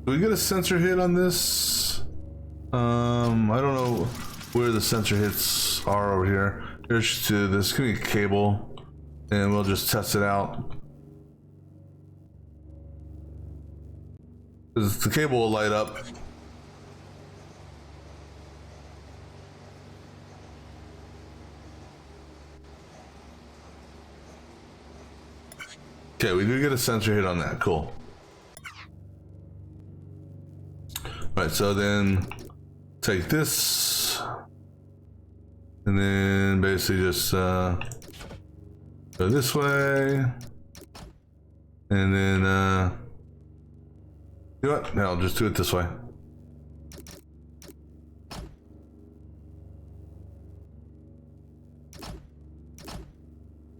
Do we get a sensor hit on this? I don't know where the sensor hits are over here. Here's to this. Give me a cable, and we'll just test it out. The cable will light up. Okay, we do get a sensor hit on that. Cool. All right, so then take this, and then basically just go this way, and then you know what? No, I'll just do it this way.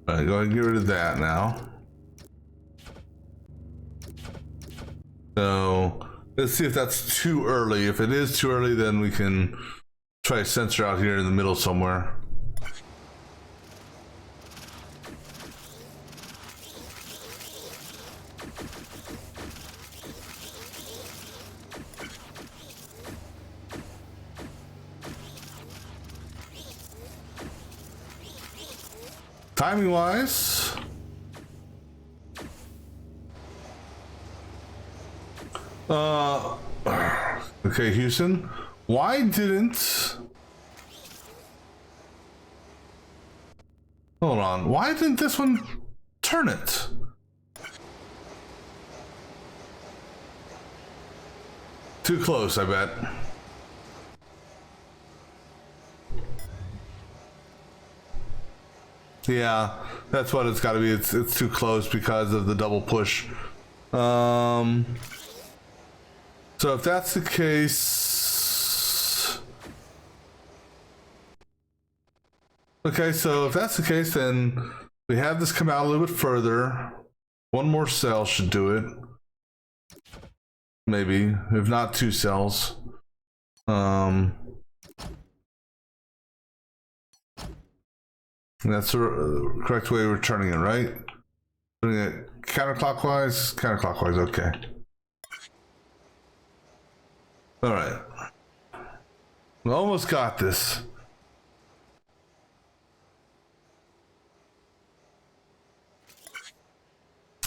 All right, go ahead and get rid of that now. So let's see if that's too early. If it is too early, then we can try a sensor out here in the middle somewhere. Timing wise, okay, Houston, why didn't, hold on, why didn't this one turn it? Too close, I bet. Yeah, that's what it's got to be. It's too close because of the double push. So if that's the case, okay. So if that's the case, then we have this come out a little bit further. One more cell should do it. Maybe, if not two cells. That's the correct way we're turning it, right? Turning it counterclockwise? Counterclockwise, okay. All right. We almost got this.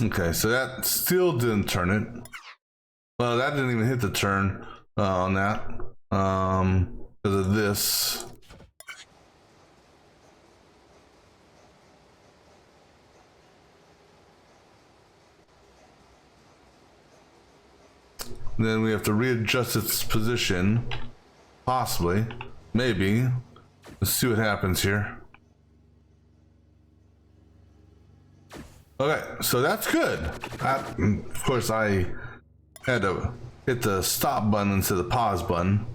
Okay, so that still didn't turn it. Well, that didn't even hit the turn on that because of this. Then we have to readjust its position, possibly, maybe. Let's see what happens here. Okay, so that's good. Of course, I had to hit the stop button instead of the pause button.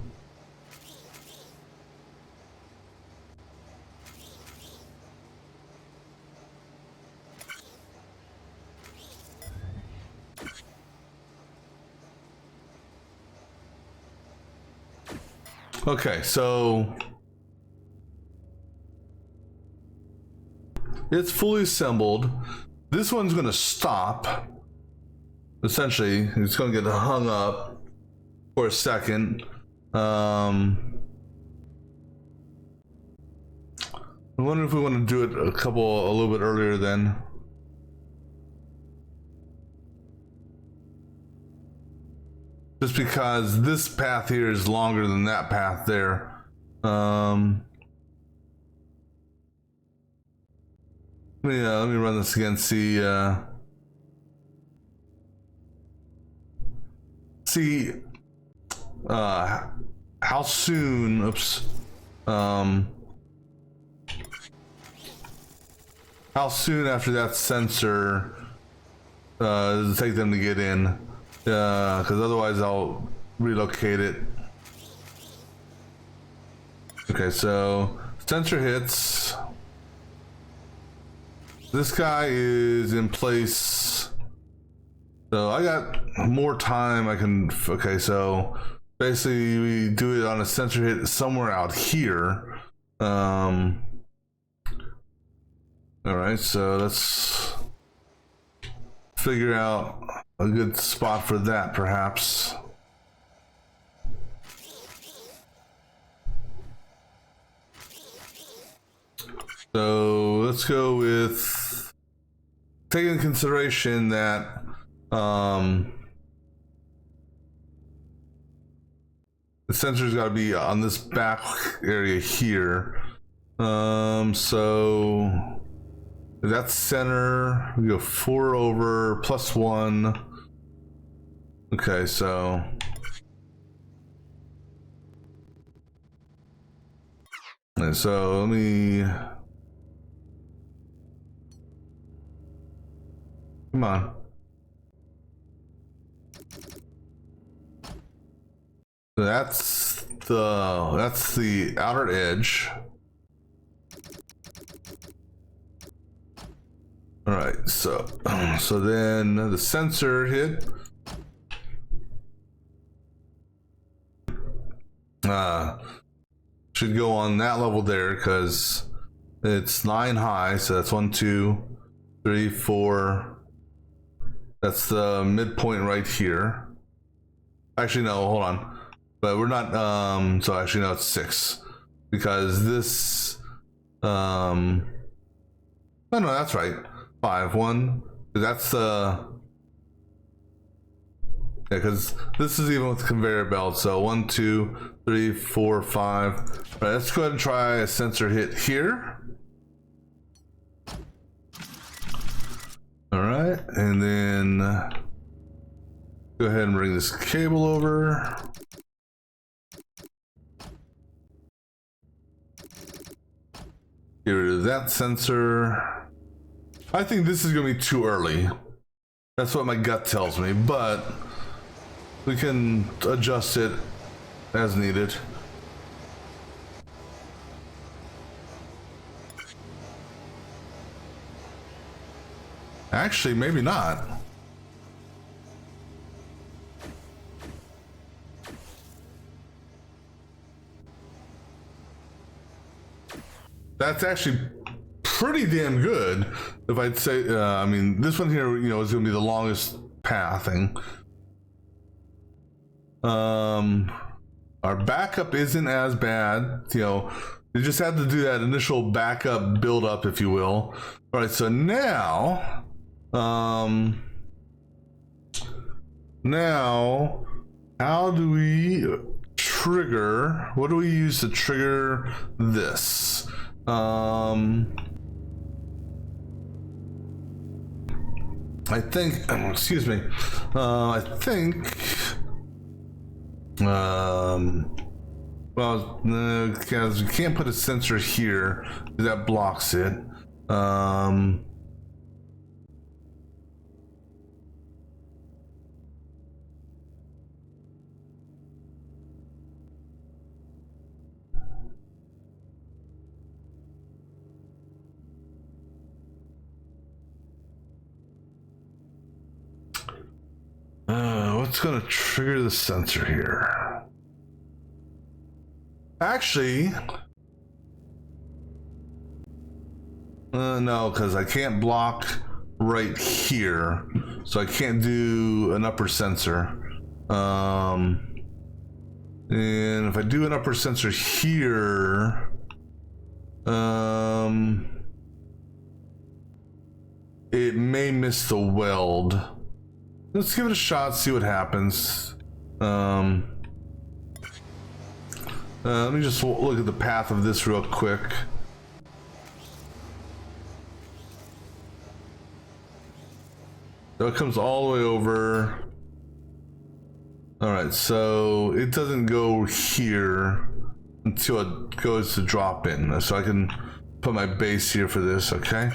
Okay, so it's fully assembled. This one's going to stop. Essentially, it's going to get hung up for a second. I wonder if we want to do it a little bit earlier then. Just because this path here is longer than that path there. Let me run this again, see how soon, oops, how soon after that sensor does it take them to get in? Because otherwise I'll relocate it. Okay, so sensor hits. This guy is in place. So I got more time. I can, okay, so basically we do it on a sensor hit somewhere out here. All right, so let's figure out a good spot for that, perhaps. So let's go with taking into consideration that the sensor's got to be on this back area here. So that's center. We go 4 over plus 1. Okay, so let me, come on. So that's the outer edge. All right, so then the sensor hit. Should go on that level there because it's 9 high, so that's 1, 2, 3, 4. That's the midpoint right here. Actually, no, hold on. But we're not, so actually, no, it's 6. Because this, no, that's right. 5, 1. That's the, yeah, because this is even with the conveyor belt. So 1, 2, 3, 4, 5. All right, let's go ahead and try a sensor hit here. All right, and then go ahead and bring this cable over. Get rid of that sensor. I think this is gonna be too early. That's what my gut tells me, but we can adjust it as needed. Actually, maybe not. That's actually pretty damn good, if I'd say. I mean, this one here, you know, is going to be the longest pathing. Our backup isn't as bad. You know, you just have to do that initial backup build up, if you will. All right, so now, now, how do we trigger? What do we use to trigger this? I think, excuse me, I think, well, because we can't put a sensor here, that blocks it. What's gonna trigger the sensor here? Actually, no, because I can't block right here, so I can't do an upper sensor. And if I do an upper sensor here, it may miss the weld. Let's give it a shot, see what happens. Let me just look at the path of this real quick. So it comes all the way over. All right, so it doesn't go here until it goes to drop in. So I can put my base here for this, okay?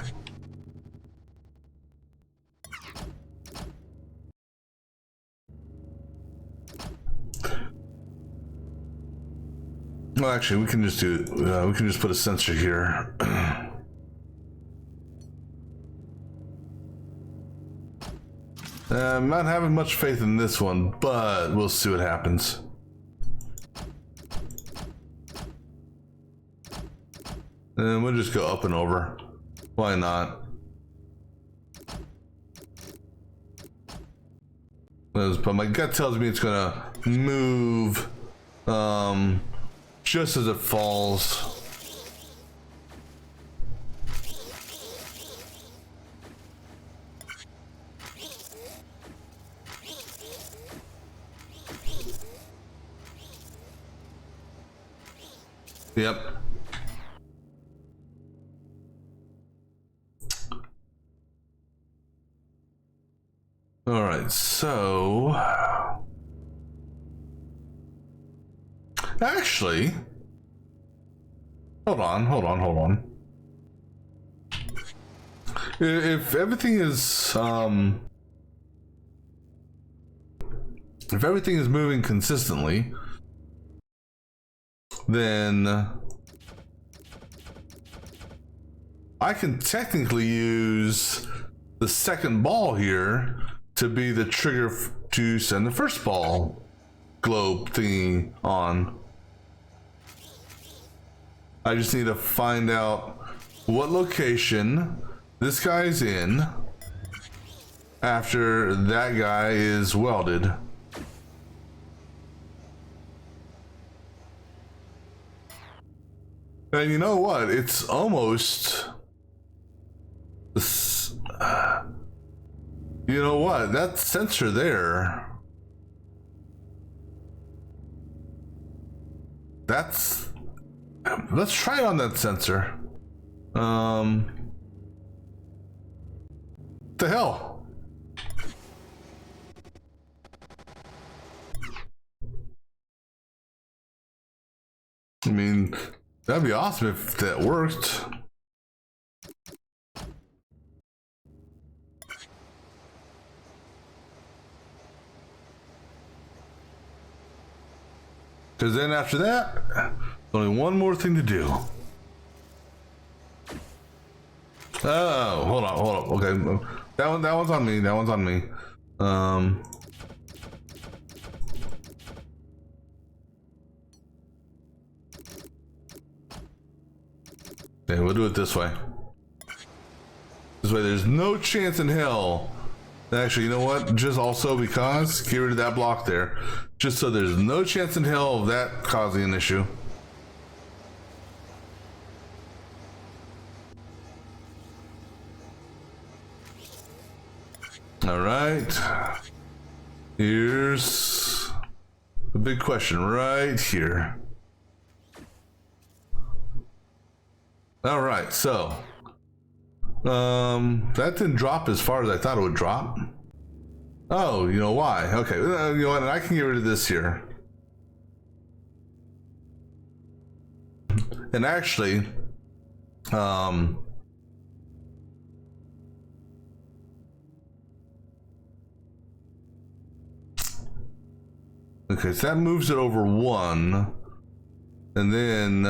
Well, actually, we can just put a sensor here. I'm not having much faith in this one, but we'll see what happens. And we'll just go up and over. Why not? But my gut tells me it's gonna move just as it falls. Yep. All right, so actually, hold on. If everything is moving consistently, then I can technically use the second ball here to be the trigger to send the first ball globe thingy on. I just need to find out what location this guy's in after that guy is welded. And you know what? It's almost... You know what? That sensor there... That's... Let's try it on that sensor. The hell? I mean, that'd be awesome if that worked. Because then after that, only one more thing to do. Oh, hold on. Okay, that one's on me. Okay, we'll do it this way. This way, there's no chance in hell. Actually, you know what? Just also because, get rid of that block there. Just so there's no chance in hell of that causing an issue. All right. Here's the big question right here. All right, so that didn't drop as far as I thought it would drop. Oh, you know why? Okay, you know what? I can get rid of this here. And actually, okay, so that moves it over one, and then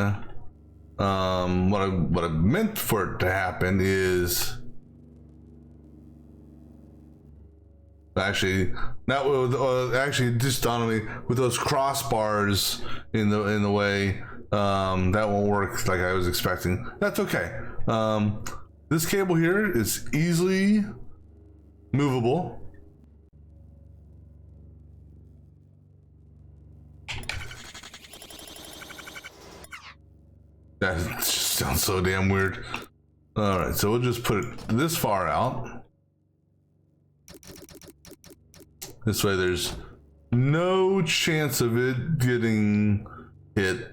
what I meant for it to happen is actually not with actually just on me with those crossbars in the way. That won't work like I was expecting. That's okay. This cable here is easily movable. That just sounds so damn weird. All right, so we'll just put it this far out. This way there's no chance of it getting hit,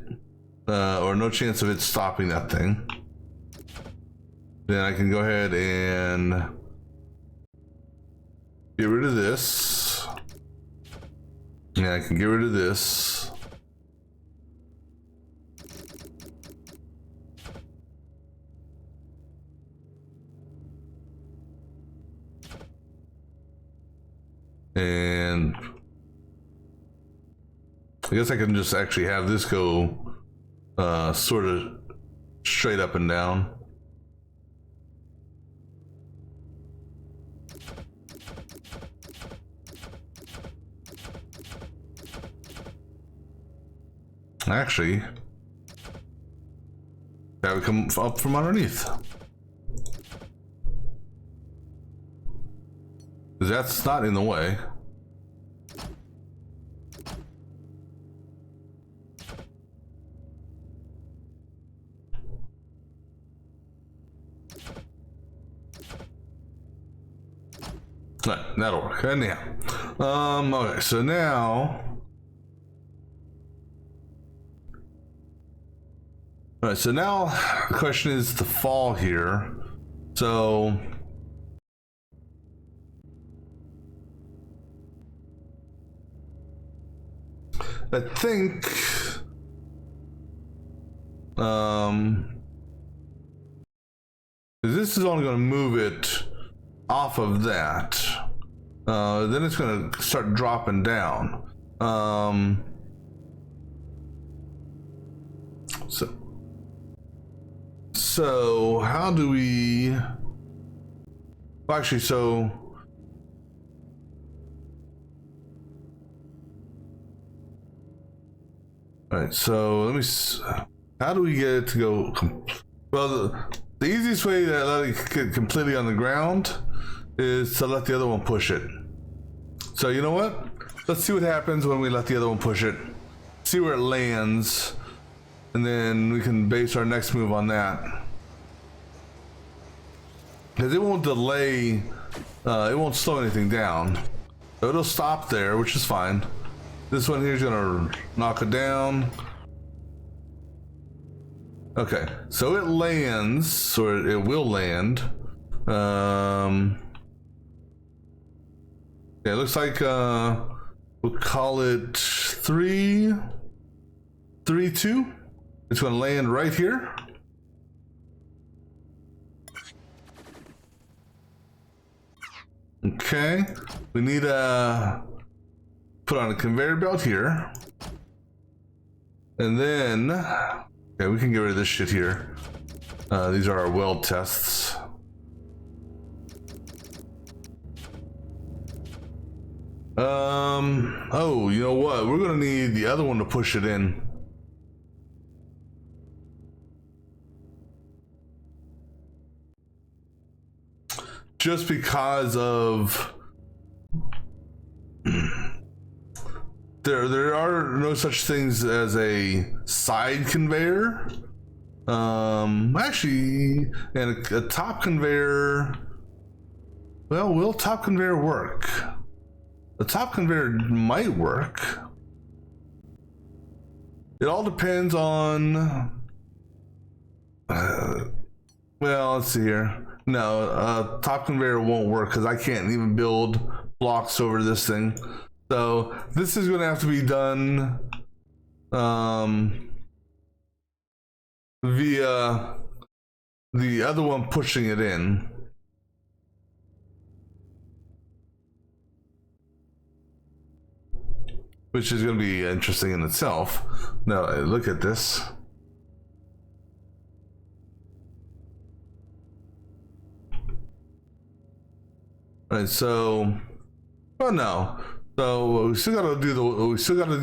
or no chance of it stopping that thing. Then I can go ahead and get rid of this. Yeah, I can get rid of this. And I guess I can just actually have this go sort of straight up and down. Actually, have it come up from underneath. Because that's not in the way. No, that'll work. Anyhow. Okay, so now. Alright, so now the question is the fall here. So I think this is only going to move it off of that. Then it's going to start dropping down. So how do we? Well, actually, so all right. So let me. How do we get it to go? Well, the easiest way to let it get completely on the ground is to let the other one push it. So you know what? Let's see what happens when we let the other one push it. See where it lands, and then we can base our next move on that. Because it won't delay, it won't slow anything down. So it'll stop there, which is fine. This one here is gonna knock it down. Okay, so it lands, or it will land. Yeah, it looks like we'll call it 3-2. It's gonna land right here. Okay, we need to put on a conveyor belt here. And then, okay, we can get rid of this shit here. These are our weld tests. Oh, you know what? We're gonna need the other one to push it in. Just because of there are no such things as a side conveyor. Actually, and a top conveyor. Well, will top conveyor work? The top conveyor might work. It all depends on. Well, let's see here. No, top conveyor won't work because I can't even build blocks over this thing. So this is going to have to be done via the other one pushing it in. Which is going to be interesting in itself. Now, look at this. Alright, so, well, no. So we still gotta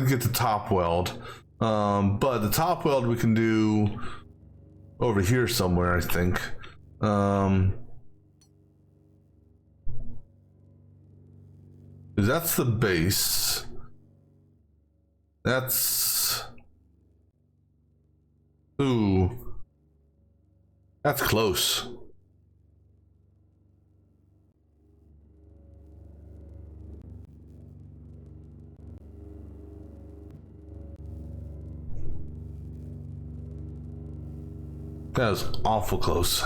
get the top weld. But the top weld we can do over here somewhere, I think. That's the base. That's, ooh, that's close. That was awful close.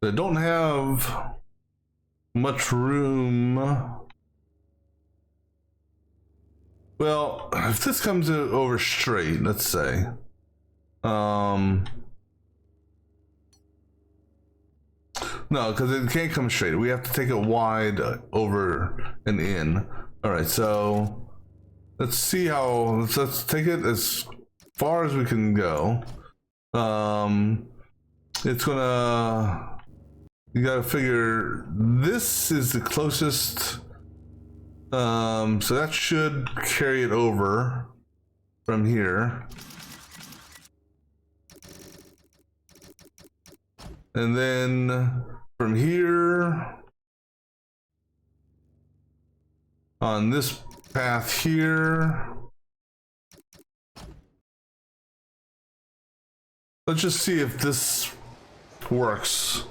They don't have much room. Well, if this comes over straight, let's say, no, because it can't come straight. We have to take it wide over and in. All right, so let's see how. Let's take it as far as we can go. It's gonna. You gotta figure this is the closest. So that should carry it over from here. And then from here on this path here, let's just see if this works.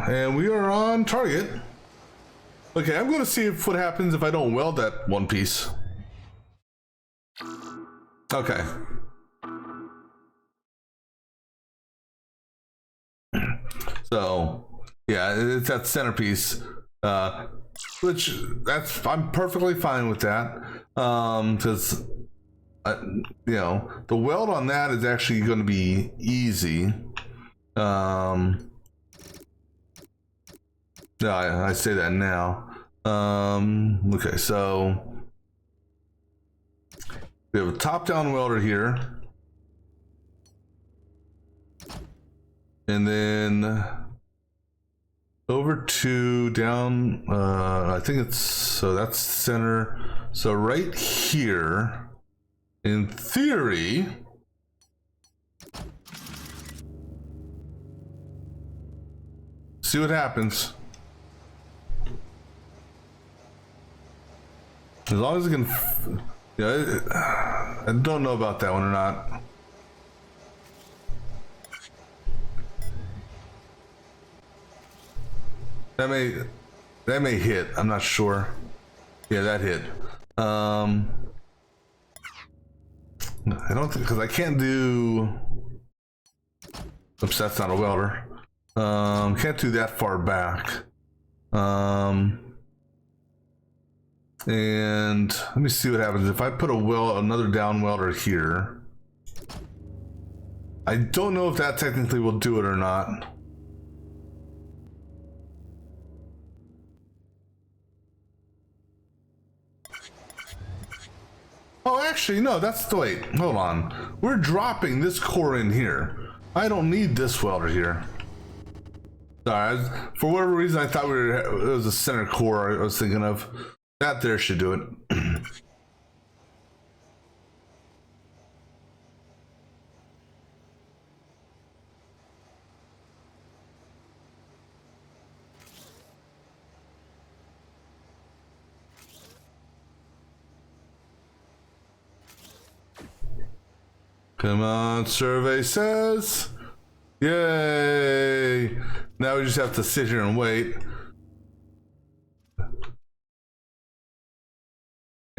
And we are on target. Okay, I'm gonna see if what happens if I don't weld that one piece. Okay. So, yeah, it's that centerpiece, which I'm perfectly fine with that, because you know, the weld on that is actually going to be easy. No, I say that now. Okay, so we have a top-down welder here, and then over to down. I think it's so that's center. So right here, in theory. See what happens. As long as it can, yeah. I don't know about that one or not. That may hit. I'm not sure. Yeah, that hit. I don't think because I can't do. Oops, that's not a welder. Can't do that far back. And let me see what happens if I put another down welder here. I don't know if that technically will do it or not. Oh, actually, no, that's the wait. Hold on. We're dropping this core in here. I don't need this welder here. Sorry, for whatever reason, I thought it was a center core I was thinking of. That there should do it. Come on, survey says. Yay! Now we just have to sit here and wait.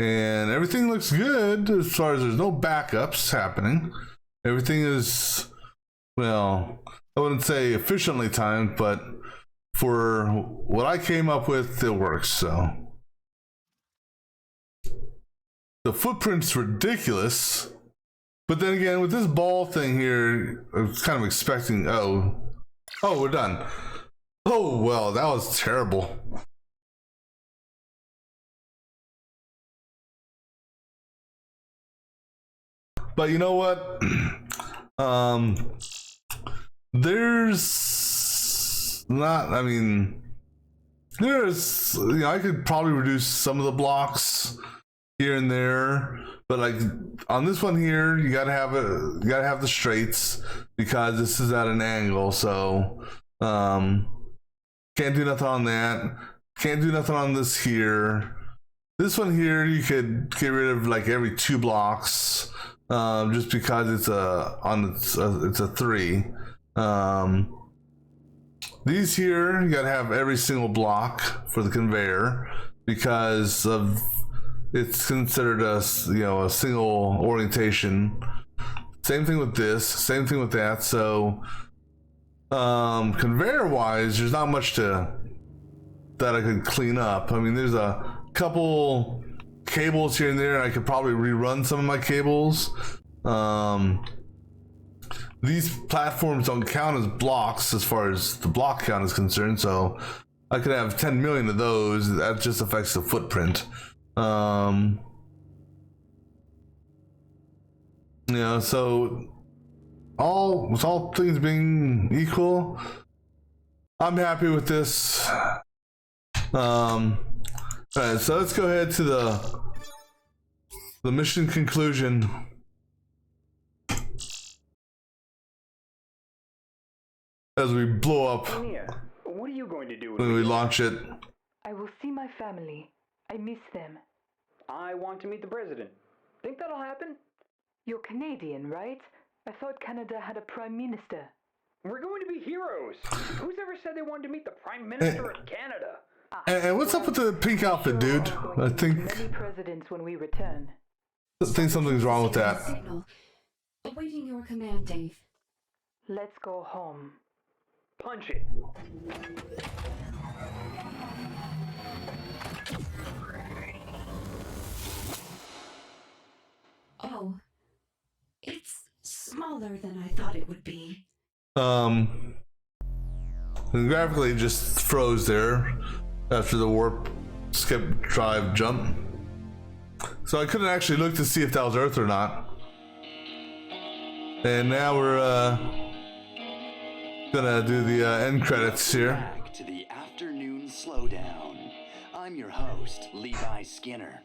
And everything looks good as far as there's no backups happening. Everything is, well, I wouldn't say efficiently timed, but for what I came up with, it works. So the footprint's ridiculous, but then again, with this ball thing here, I was kind of expecting, oh, we're done. Oh, well, that was terrible. But you know what? There's not, I mean, there's, you know, I could probably reduce some of the blocks here and there, but like on this one here, you gotta have the straights because this is at an angle. So, can't do nothing on that. Can't do nothing on this here. This one here, you could get rid of like every 2 blocks. Just because it's a 3. These here, you gotta have every single block for the conveyor because of it's considered a single orientation. Same thing with this, same thing with that. So conveyor wise, there's not much that I could clean up. I mean, there's a couple cables here and there. I could probably rerun some of my cables. These platforms don't count as blocks as far as the block count is concerned, so I could have 10 million of those. That just affects the footprint. So with all things being equal, I'm happy with this. Alright, so let's go ahead to the mission conclusion. As we blow up. What are you going to do when we launch it? I will see my family. I miss them. I want to meet the president. Think that'll happen? You're Canadian, right? I thought Canada had a prime minister. We're going to be heroes. Who's ever said they wanted to meet the prime minister of Canada? And what's up with the pink outfit, dude? I think many presidents when we return. I think something's wrong with that. Signal. Awaiting your command, Dave. Let's go home. Punch it. Oh, it's smaller than I thought it would be. And graphically it just froze there after the warp skip drive jump. So I couldn't actually look to see if that was Earth or not. And now we're gonna do the end credits here. Back to the afternoon slowdown. I'm your host, Levi Skinner.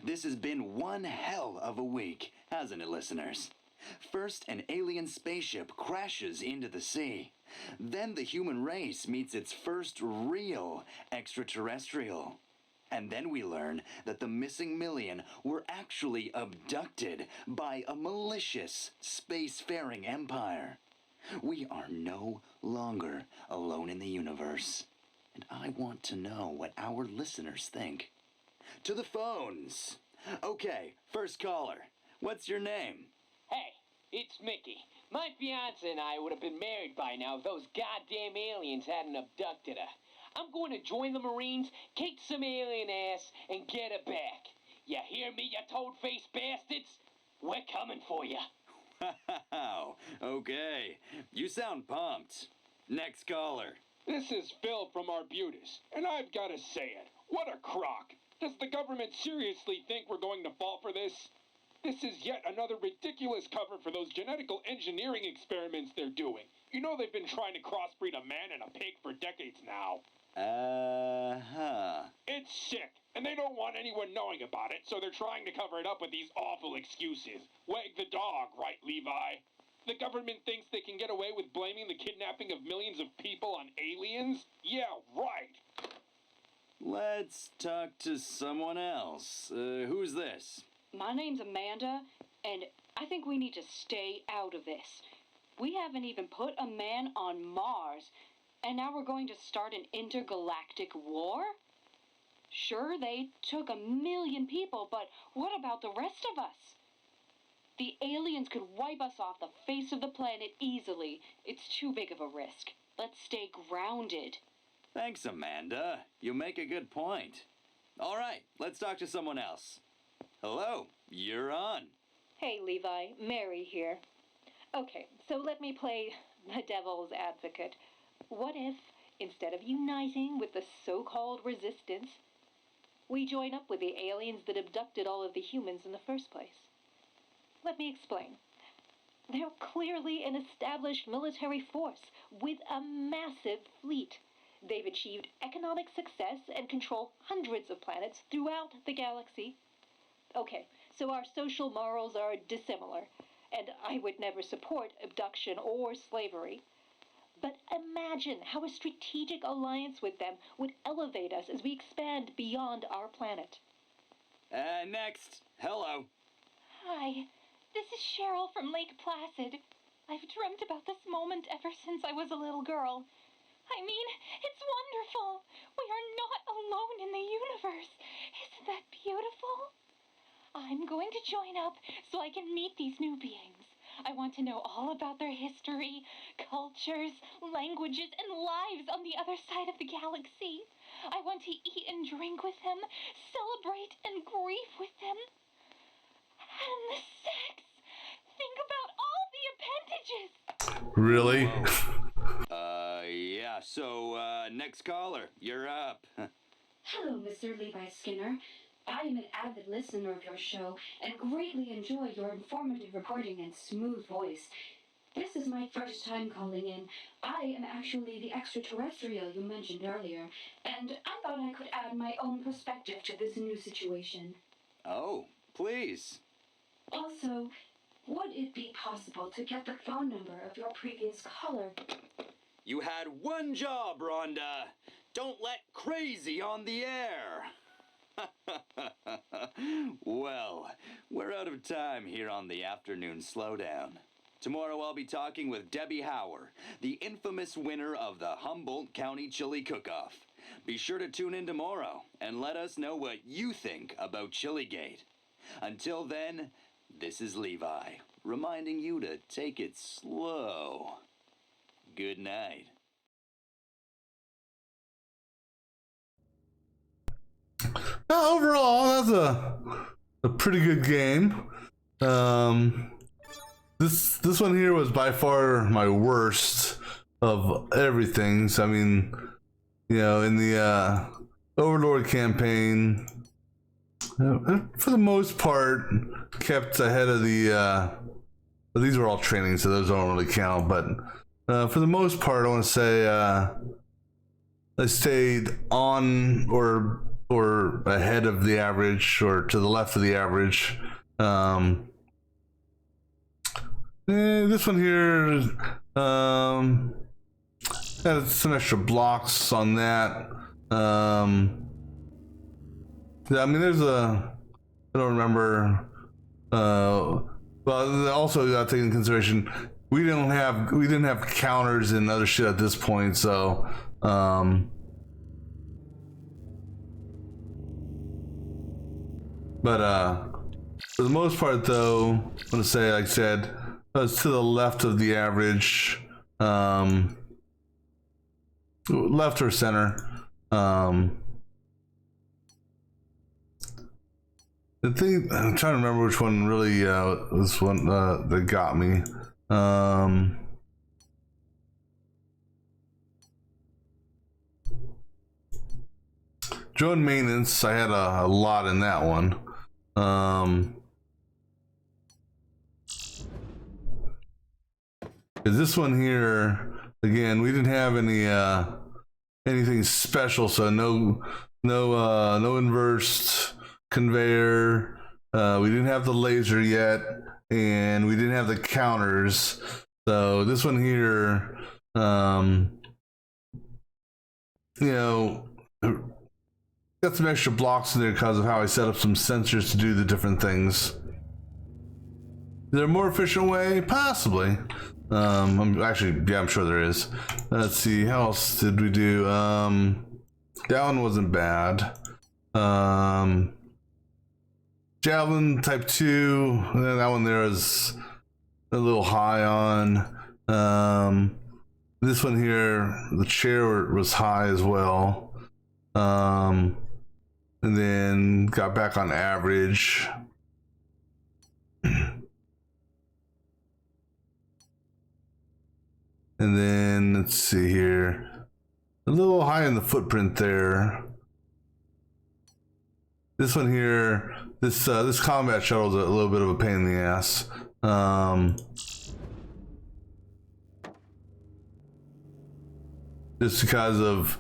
This has been one hell of a week, hasn't it, listeners? First, an alien spaceship crashes into the sea. Then the human race meets its first real extraterrestrial. And then we learn that the missing million were actually abducted by a malicious spacefaring empire. We are no longer alone in the universe. And I want to know what our listeners think. To the phones. Okay, first caller. What's your name? Hey, it's Mickey. My fiance and I would have been married by now if those goddamn aliens hadn't abducted her. I'm going to join the Marines, kick some alien ass, and get her back. You hear me, you toad-faced bastards? We're coming for you. Wow, okay. You sound pumped. Next caller. This is Phil from Arbutus, and I've got to say it. What a crock. Does the government seriously think we're going to fall for this? This is yet another ridiculous cover for those genetical engineering experiments they're doing. You know they've been trying to crossbreed a man and a pig for decades now. It's sick, and they don't want anyone knowing about it, so they're trying to cover it up with these awful excuses. Wag the dog, right, Levi? The government thinks they can get away with blaming the kidnapping of millions of people on aliens? Yeah, right. Let's talk to someone else. Who's this? My name's Amanda, and I think we need to stay out of this. We haven't even put a man on Mars, and now we're going to start an intergalactic war? Sure, they took 1 million people, but what about the rest of us? The aliens could wipe us off the face of the planet easily. It's too big of a risk. Let's stay grounded. Thanks, Amanda. You make a good point. All right, let's talk to someone else. Hello, you're on. Hey, Levi. Mary here. Okay, so let me play the devil's advocate. What if, instead of uniting with the so-called resistance, we join up with the aliens that abducted all of the humans in the first place? Let me explain. They're clearly an established military force with a massive fleet. They've achieved economic success and control hundreds of planets throughout the galaxy. Okay, so our social morals are dissimilar, and I would never support abduction or slavery. But imagine how a strategic alliance with them would elevate us as we expand beyond our planet. Next. Hello. Hi, this is Cheryl from Lake Placid. I've dreamt about this moment ever since I was a little girl. I mean, it's wonderful. We are not alone in the universe. Isn't that beautiful? I'm going to join up so I can meet these new beings. I want to know all about their history, cultures, languages, and lives on the other side of the galaxy. I want to eat and drink with them, celebrate and grieve with them. And the sex! Think about all the appendages! Really? Yeah, so, next caller, you're up. Hello, Mr. Levi Skinner. I am an avid listener of your show and greatly enjoy your informative reporting and smooth voice. This is my first time calling in. I am actually the extraterrestrial you mentioned earlier, and I thought I could add my own perspective to this new situation. Oh, please. Also, would it be possible to get the phone number of your previous caller? You had one job, Rhonda. Don't let crazy on the air. Well, we're out of time here on the Afternoon Slowdown. Tomorrow I'll be talking with Debbie Hauer, the infamous winner of the Humboldt County Chili Cook-Off. Be sure to tune in tomorrow and let us know what you think about Chilligate. Until then, this is Levi, reminding you to take it slow. Good night. Overall, that's a pretty good game. This one here was by far my worst of everything. So I mean, you know, in the Overlord campaign, for the most part, kept ahead of the. Well, these were all training, so those don't really count. But for the most part, I want to say I stayed on or ahead of the average, or to the left of the average. This one here had some extra blocks on that. Yeah, I mean, there's I don't remember. Well, also got to take into consideration we didn't have counters and other shit at this point, so but for the most part, though, I'm gonna say, like I said, I was to the left of the average, left or center. The thing, I'm trying to remember which one really was one that got me. Drone maintenance, I had a lot in that one. This one here, again, we didn't have any anything special, so no inversed conveyor. We didn't have the laser yet, and we didn't have the counters. So this one here, you know, got some extra blocks in there because of how I set up some sensors to do the different things. Is there a more efficient way? Possibly. I'm sure there is. Let's see, how else did we do? That one wasn't bad. Javelin type 2, that one there is a little high on. This one here, the chair was high as well. And then got back on average. And then let's see here, a little high in the footprint there. This one here, this combat shuttle is a little bit of a pain in the ass. Just because of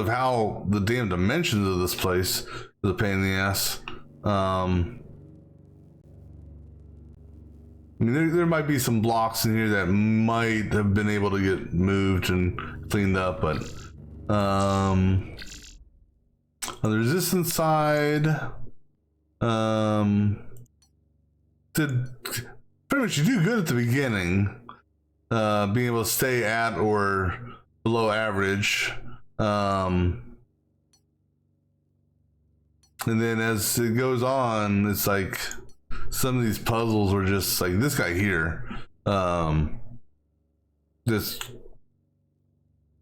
how the damn dimensions of this place is a pain in the ass. I mean, there might be some blocks in here that might have been able to get moved and cleaned up, but on the resistance side, pretty much you do good at the beginning, being able to stay at or below average. And then as it goes on, it's like some of these puzzles were just like this guy here. Just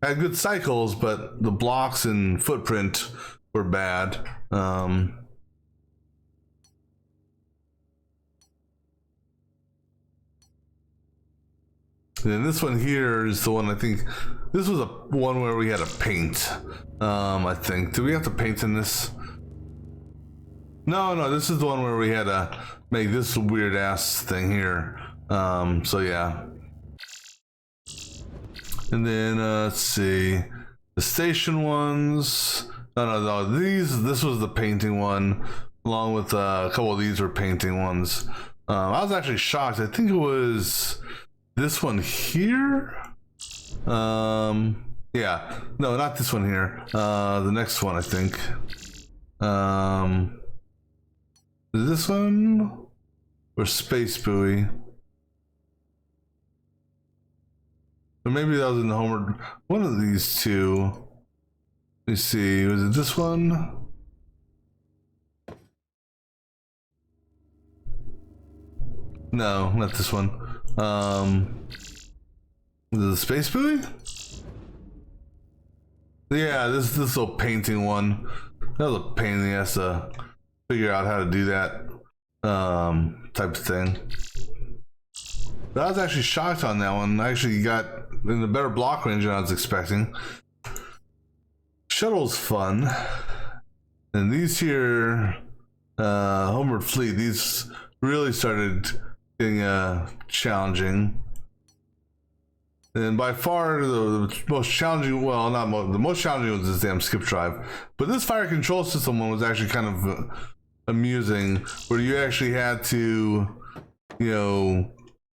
had good cycles, but the blocks and footprint were bad. And this one here is the one, I think this was a one where we had to paint. I think, did we have to paint in this? No, this is the one where we had to make this weird ass thing here. So yeah. And then let's see, the station ones. No, this was the painting one, along with a couple of these were painting ones. I was actually shocked. I think it was this one here. Yeah, no, not this one here. The next one, I think. Is this one or Space Buoy? Or maybe that was in the Homer. One of these two. Let me see. Was it this one? No, not this one. Was it the Space Buoy? Yeah, this little painting one. That was a pain in the ass to figure out how to do that type of thing. But I was actually shocked on that one. I actually got in a better block range than I was expecting. Shuttle's fun. And these here, Homeward Fleet, these really started getting challenging. And by far the most challenging, well, not the most challenging was this damn skip drive. But this fire control system one was actually kind of amusing, where you actually had to,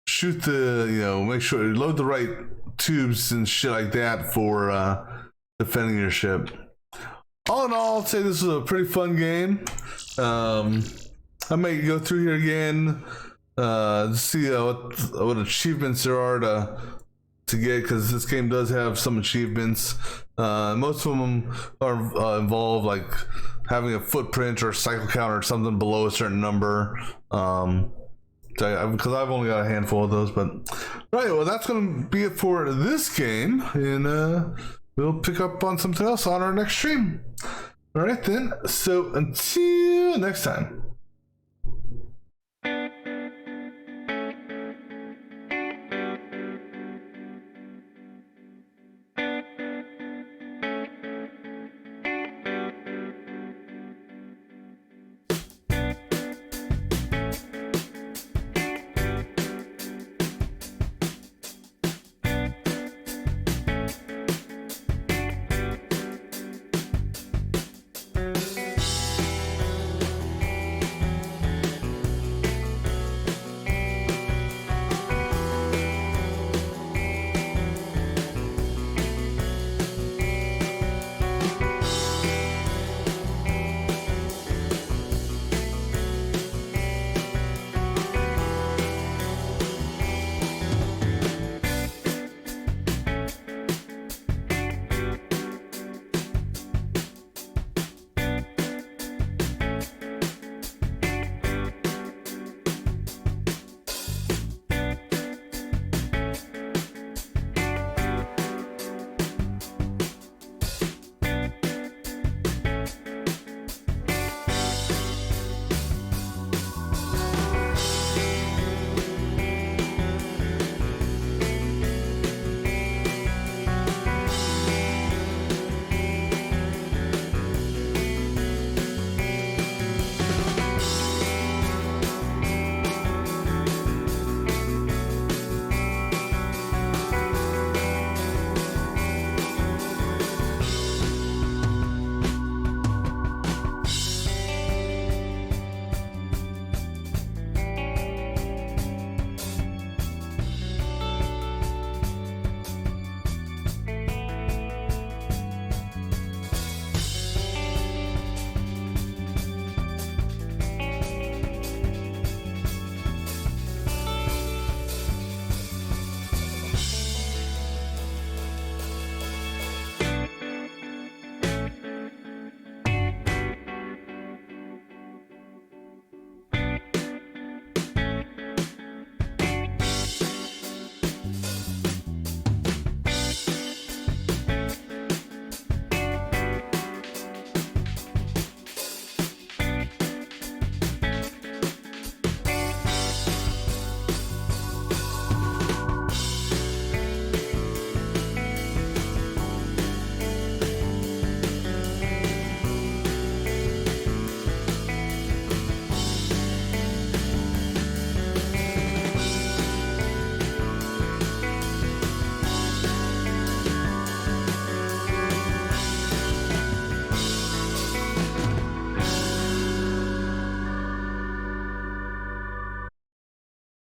shoot the, make sure you load the right tubes and shit like that for defending your ship. All in all, I'd say this was a pretty fun game. I might go through here again, see what achievements there are to get, because this game does have some achievements. Most of them are involve like having a footprint or cycle count or something below a certain number. Because I've only got a handful of those. But right, well, that's going to be it for this game, and we'll pick up on something else on our next stream. All right then. So until next time.